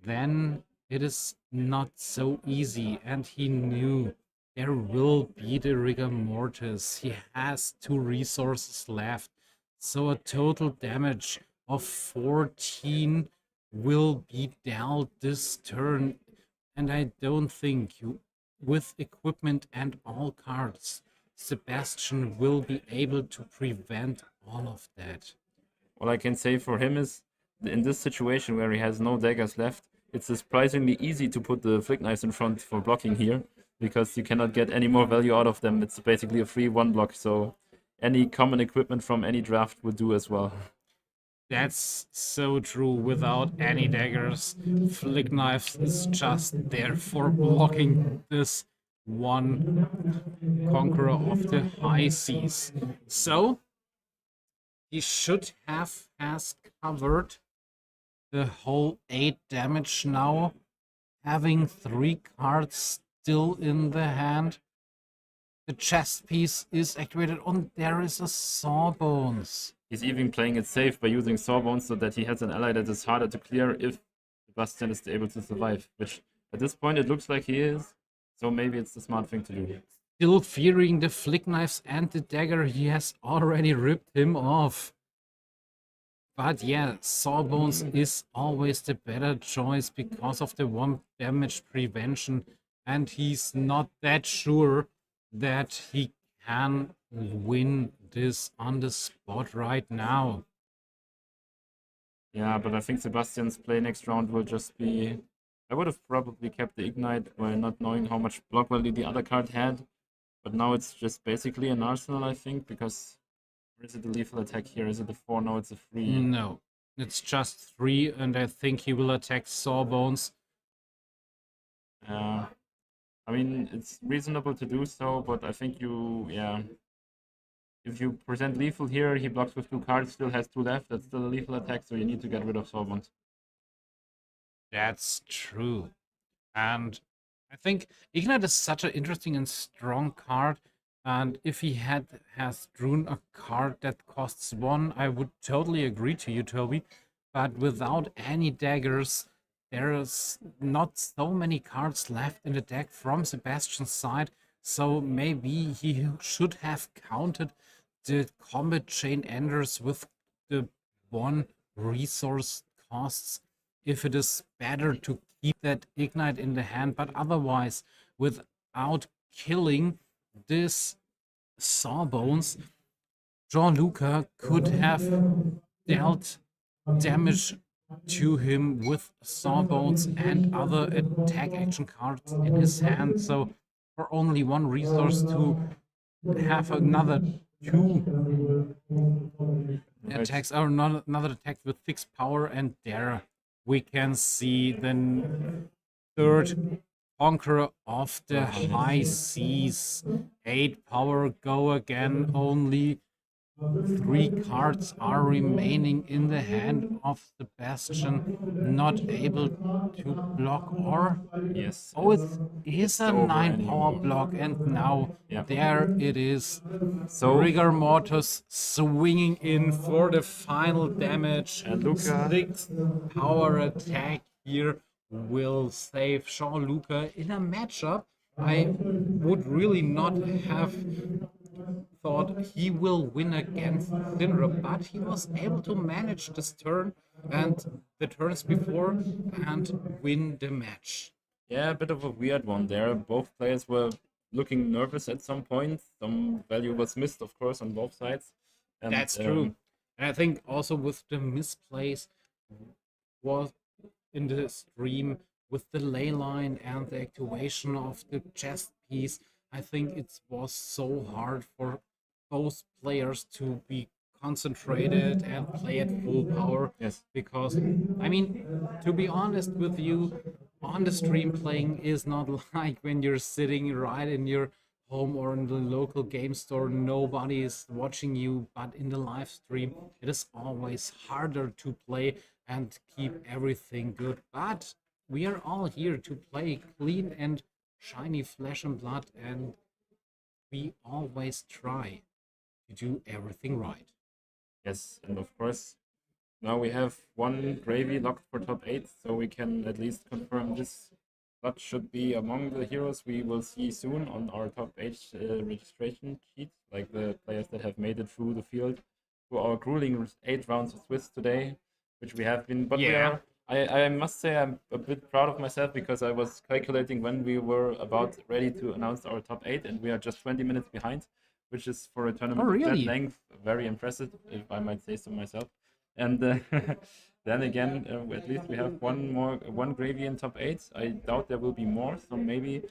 [SPEAKER 2] Then it is not so easy. And he knew there will be the rigor mortis. He has 2 resources left. So a total damage of 14 will be dealt this turn. And I don't think you, with equipment and all cards, Sebastian will be able to prevent all of that.
[SPEAKER 1] All I can say for him is, in this situation where he has no daggers left, it's surprisingly easy to put the flick knives in front for blocking here, because you cannot get any more value out of them. It's basically a free 1 block, so any common equipment from any draft would do as well.
[SPEAKER 2] That's so true. Without any daggers, flick knives is just there for blocking this one Conqueror of the High Seas. So he should have has covered the whole 8 damage now, having 3 cards still in the hand. The chest piece is activated on. There is a Sawbones.
[SPEAKER 1] He's even playing it safe by using Sawbones so that he has an ally that is harder to clear if Sebastian is able to survive, which at this point it looks like he is, so maybe it's the smart thing to do.
[SPEAKER 2] Still fearing the flick knives and the dagger, he has already ripped him off. But yeah, Sawbones is always the better choice because of the 1 damage prevention, and he's not that sure that he can win this on the spot right now.
[SPEAKER 1] Yeah, but I think Sebastian's play next round will just be... I would have probably kept the Ignite while not knowing how much block value the other card had. But now it's just basically an arsenal, I think, because... Or is it a lethal attack here? Is it a 4? No, it's a 3.
[SPEAKER 2] No, it's just 3, and I think he will attack Sawbones.
[SPEAKER 1] I mean, it's reasonable to do so, but I think yeah. If you present lethal here, he blocks with 2 cards, still has 2 left. That's still a lethal attack, so you need to get rid of Sawbones.
[SPEAKER 2] That's true. And I think Ignite is such an interesting and strong card. And if he has drawn a card that costs 1, I would totally agree to you, Toby. But without any daggers, there's not so many cards left in the deck from Sebastian's side. So maybe he should have counted the combat chain enders with the 1 resource costs, if it is better to keep that Ignite in the hand. But otherwise, without killing this Sawbones, Jean-Luc could have dealt damage to him with Sawbones and other attack action cards in his hand. So for only 1 resource to have another 2 attacks, or another attack with 6 power, and there we can see the 3rd Conqueror of the High Seas. 8 power, go again, only 3 cards are remaining in the hand of the Bastion, not able to block or...
[SPEAKER 1] Yes.
[SPEAKER 2] Oh, it is a
[SPEAKER 1] over
[SPEAKER 2] 9 power
[SPEAKER 1] anyway.
[SPEAKER 2] block, and now
[SPEAKER 1] Yeah.
[SPEAKER 2] there it is.
[SPEAKER 1] So
[SPEAKER 2] Rigor Mortis swinging in for the final damage.
[SPEAKER 1] And Luca.
[SPEAKER 2] 6 power attack here will save Jean Luca in a matchup I would really not have thought he will win against Cindra, but he was able to manage this turn and the turns before and win the match.
[SPEAKER 1] Yeah, a bit of a weird one there. Both players were looking nervous at some point. Some value was missed, of course, on both sides. And,
[SPEAKER 2] That's true. And I think also with the misplays was in the stream with the ley line and the activation of the chest piece, I think it was so hard for both players to be concentrated and play at full power.
[SPEAKER 1] Yes.
[SPEAKER 2] Because, I mean, to be honest with you, on the stream playing is not like when you're sitting right in your home or in the local game store, nobody is watching you, but in the live stream, it is always harder to play and keep everything good. But we are all here to play clean and shiny flesh and blood, and we always try to do everything right.
[SPEAKER 1] Yes, and of course, now we have one gravy locked for top 8, so we can at least confirm this slot should be among the heroes we will see soon on our top 8 registration sheet, like the players that have made it through the field to our grueling 8 rounds of Swiss today, which we have been. But we
[SPEAKER 2] Yeah.
[SPEAKER 1] are, I must say I'm a bit proud of myself because I was calculating when we were about ready to announce our top 8, and we are just 20 minutes behind, which is for a tournament
[SPEAKER 2] Oh,
[SPEAKER 1] of that
[SPEAKER 2] really?
[SPEAKER 1] length very impressive, if I might say so myself. And then again, at least we have one gravy in top 8. I doubt there will be more, so maybe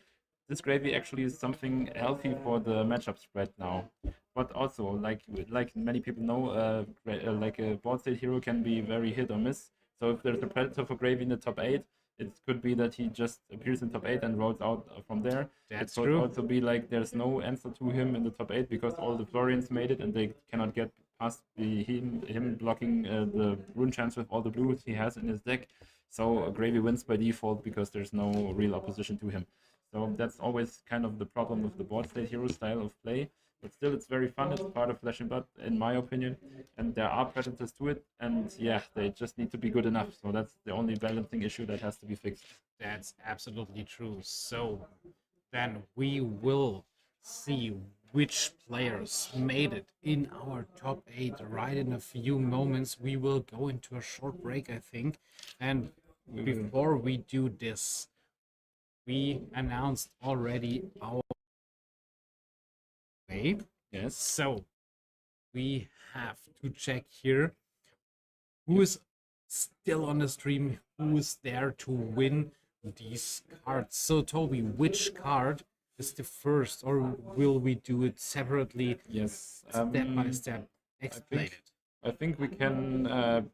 [SPEAKER 1] this gravy actually is something healthy for the matchup spread now. But also, like many people know, like a board state hero can be very hit or miss. So if there's a predator for gravy in the top 8, it could be that he just appears in top 8 and rolls out from there.
[SPEAKER 2] That's
[SPEAKER 1] it could
[SPEAKER 2] true.
[SPEAKER 1] also be like there's no answer to him in the top 8 because all the Florians made it and they cannot get past him blocking the rune chance with all the blues he has in his deck. So Gravy wins by default because there's no real opposition to him. So that's always kind of the problem with the board state hero style of play. But still, it's very fun. It's part of Flesh and Blood, in my opinion. And there are predators to it. And yeah, they just need to be good enough. So that's the only balancing issue that has to be fixed.
[SPEAKER 2] That's absolutely true. So then we will see which players made it in our top 8 right in a few moments. We will go into a short break, I think. And before we do this, we announced already our way.
[SPEAKER 1] Yes.
[SPEAKER 2] So we have to check here who is still on the stream, who is there to win these cards. So Toby, which card is the first, or will we do it separately?
[SPEAKER 1] Yes.
[SPEAKER 2] Step by step. Explain it.
[SPEAKER 1] I think we can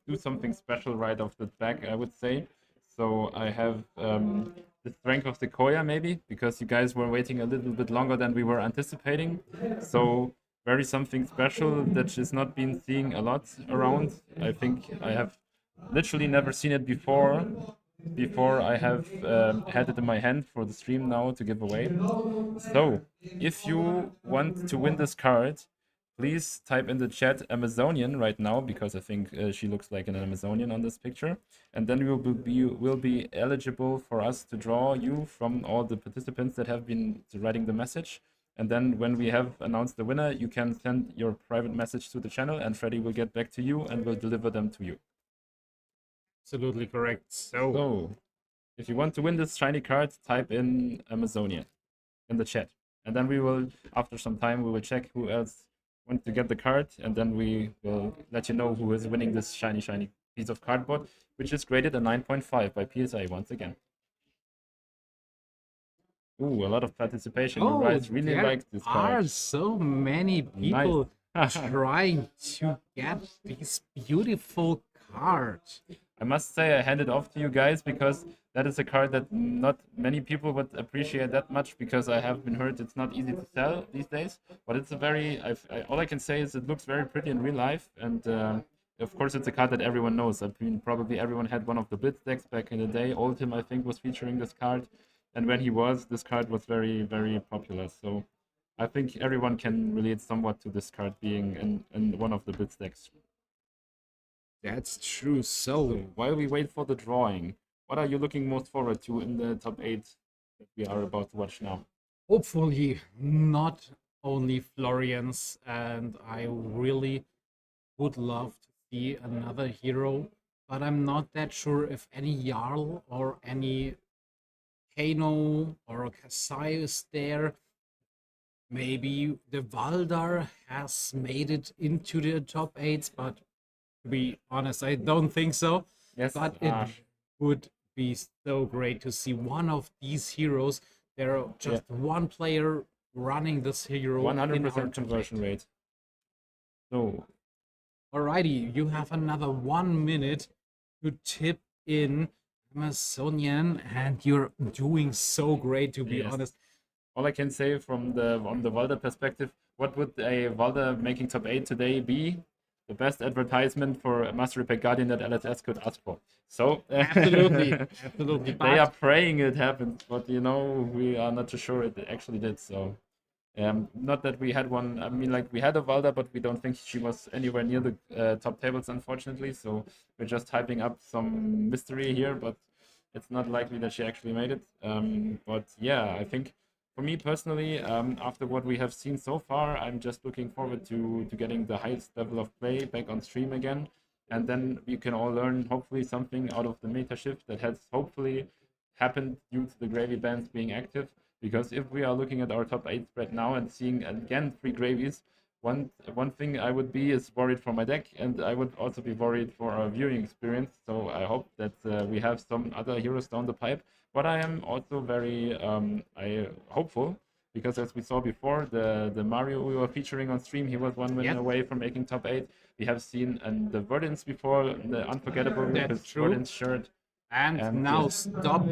[SPEAKER 1] do something special right off the back, I would say. So I have the Strength of Sequoia, maybe, because you guys were waiting a little bit longer than we were anticipating. So very something special that is not been seeing a lot around. I think I have literally never seen it before. Before I have had it in my hand for the stream now to give away. So if you want to win this card, please type in the chat Amazonian right now, because I think she looks like an Amazonian on this picture. And then you will be eligible for us to draw you from all the participants that have been writing the message. And then when we have announced the winner, you can send your private message to the channel and Freddy will get back to you and will deliver them to you.
[SPEAKER 2] Absolutely correct. So
[SPEAKER 1] if you want to win this shiny card, type in Amazonian in the chat. And then we will, after some time, we will check who else wants to get the card. And then we will let you know who is winning this shiny piece of cardboard, which is graded a 9.5 by PSA once again. Ooh, a lot of participation. You guys really like this card.
[SPEAKER 2] There are so many people trying to get these beautiful cards.
[SPEAKER 1] I must say I hand it off to you guys because that is a card that not many people would appreciate that much because I have been heard it's not easy to sell these days. But it's a very, all I can say is it looks very pretty in real life. And of course, it's a card that everyone knows. I mean, probably everyone had one of the Blitz decks back in the day. Oldhim, I think, was featuring this card. And when he was, this card was very, very popular. So I think everyone can relate somewhat to this card being in one of the Blitz decks.
[SPEAKER 2] That's true. So,
[SPEAKER 1] While we wait for the drawing, what are you looking most forward to in the top 8 that we are about to watch now?
[SPEAKER 2] hopefully, not only Florian's, and I really would love to see another hero, but I'm not that sure if any Jarl or any Kano or Kasai is there. Maybe the Valdar has made it into the top 8, but to be honest, I don't think so.
[SPEAKER 1] Yes,
[SPEAKER 2] But it would be so great to see one of these heroes. There are just one player running this hero.
[SPEAKER 1] 100% conversion rate. So,
[SPEAKER 2] Alrighty, you have another 1 minute to tip in Amazonian, and you're doing so great, to be
[SPEAKER 1] Yes.
[SPEAKER 2] honest.
[SPEAKER 1] all I can say from the Valda perspective, what would a Valda making top 8 today be? The best advertisement for a Mastery Pack Guardian that LSS could ask for. So
[SPEAKER 2] Absolutely, absolutely.
[SPEAKER 1] they are praying it happens, but you know, we are not too sure it actually did. So not that we had one. I mean, like we had a Valda, but we don't think she was anywhere near the top tables, unfortunately. So we're just hyping up some mystery here, but it's not likely that she actually made it. But yeah, I think for me personally, after what we have seen so far, I'm just looking forward to getting the highest level of play back on stream again. And then we can all learn hopefully something out of the meta shift that has hopefully happened due to the gravy bands being active. Because if we are looking at our top 8 spread now and seeing again 3 gravies, one thing I would be is worried for my deck, and I would also be worried for our viewing experience. So I hope that we have some other heroes down the pipe. But I am also very hopeful, because as we saw before, the Mario we were featuring on stream, he was 1 win away from making top 8. We have seen the Verdance before, the unforgettable with his Verdance shirt.
[SPEAKER 2] And now stop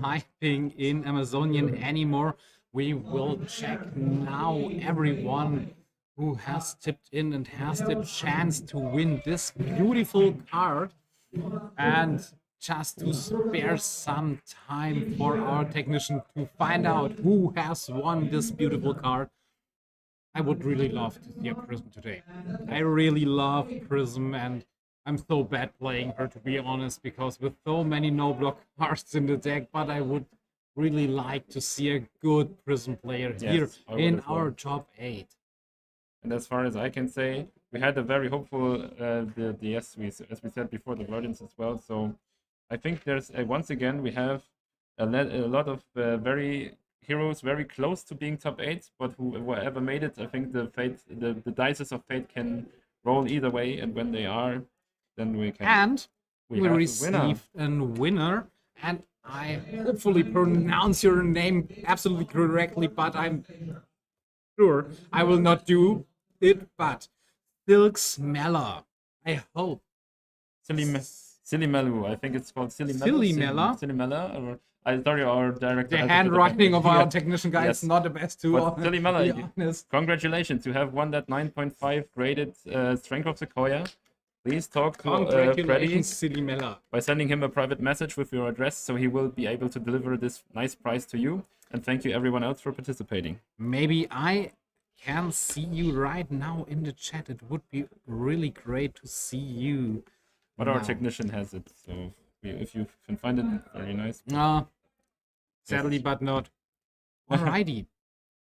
[SPEAKER 2] typing in Amazonian anymore. We will check now everyone who has tipped in and has the chance to win this beautiful card. And just to spare some time for our technician to find out who has won this beautiful card, I would really love to see a Prism today. I really love Prism, and I'm so bad playing her, to be honest, because with so many no-block cards in the deck, but I would really like to see a good Prism player here in our top 8.
[SPEAKER 1] And as far as I can say, we had a very hopeful, as we said before, the Verdance as well. So I think there's, once again, we have a lot of heroes very close to being top 8, but whoever made it, I think the dices of fate can roll either way, and when they are, then we can.
[SPEAKER 2] And we
[SPEAKER 1] have a
[SPEAKER 2] received a winner, and I hopefully pronounce your name absolutely correctly, but I'm sure I will not do it. But Silk Smeller, I hope.
[SPEAKER 1] Silly Melu, I think it's called Silly Melu.
[SPEAKER 2] Silly Mela?
[SPEAKER 1] Silly Mela, or sorry, our director.
[SPEAKER 2] The handwriting of our
[SPEAKER 1] Yeah.
[SPEAKER 2] technician guy
[SPEAKER 1] Yes.
[SPEAKER 2] is not the best, to
[SPEAKER 1] But Silly Mela,
[SPEAKER 2] be honest.
[SPEAKER 1] congratulations, you have won that 9.5 graded Strength of Sequoia. Please talk to Freddy
[SPEAKER 2] Congratulations, Silly Mela.
[SPEAKER 1] by sending him a private message with your address, so he will be able to deliver this nice prize to you. And thank you everyone else for participating.
[SPEAKER 2] Maybe I can see you right now in the chat. It would be really great to see you.
[SPEAKER 1] But our
[SPEAKER 2] now.
[SPEAKER 1] technician has it, so if you can find it, very nice.
[SPEAKER 2] Sadly, but not. Alrighty.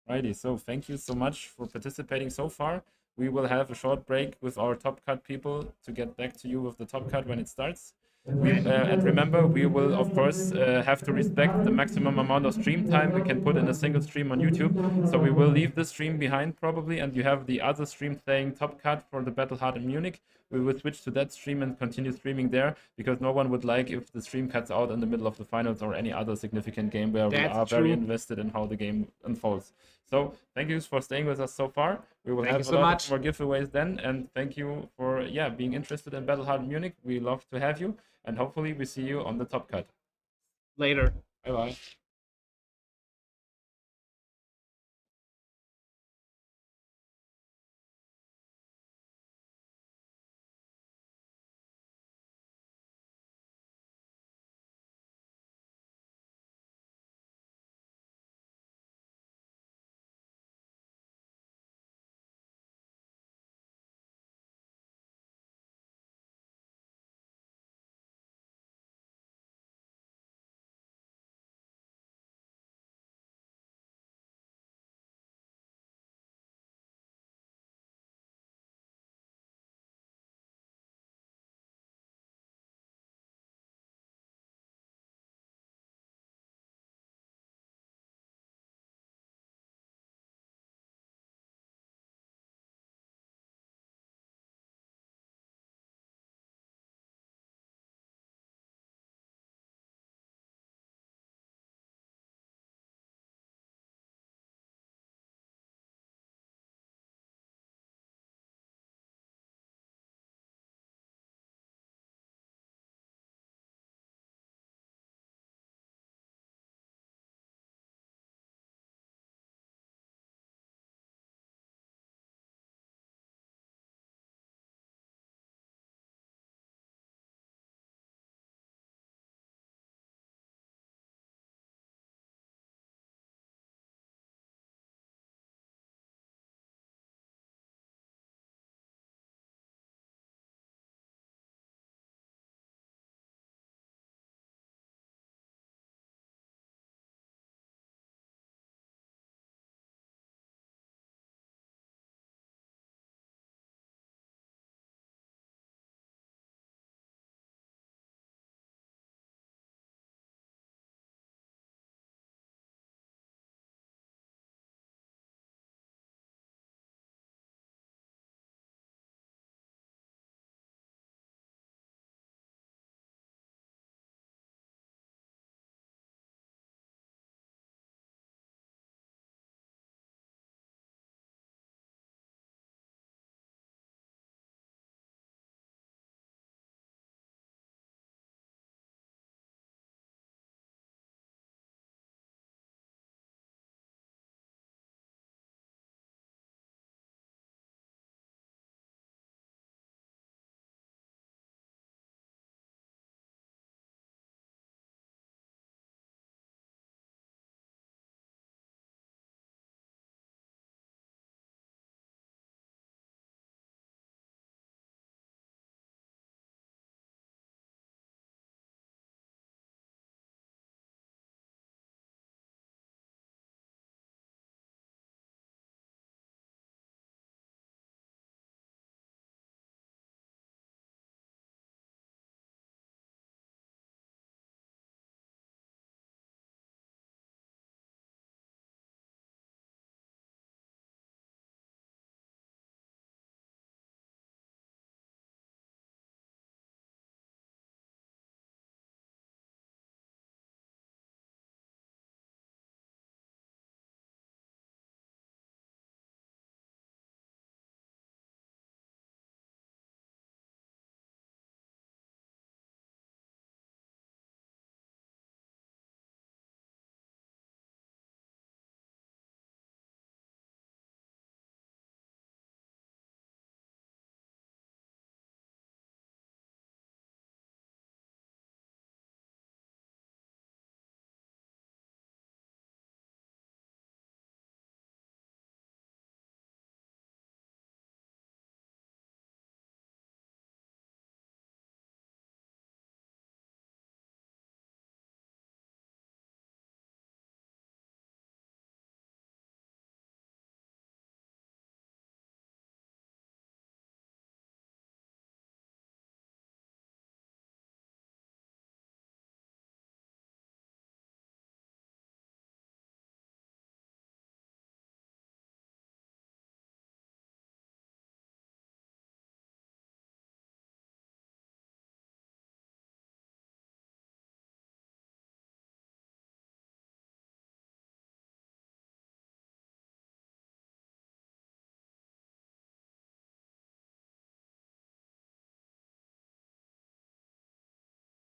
[SPEAKER 1] Righty, so thank you so much for participating so far. We will have a short break with our top cut people to get back to you with the top cut when it starts. And remember, we will of course have to respect the maximum amount of stream time we can put in a single stream on YouTube. So we will leave the stream behind probably, and you have the other stream saying top cut for the Battle Hard in Munich. We will switch to that stream and continue streaming there, because no one would like if the stream cuts out in the middle of the finals or any other significant game where we are very invested in how the game unfolds. So thank you for staying with us so far. We will have a lot more giveaways then, and thank you for being interested in Battle Hard in Munich. We love to have you. and hopefully we see you on the top cut.
[SPEAKER 11] Later.
[SPEAKER 1] Bye bye.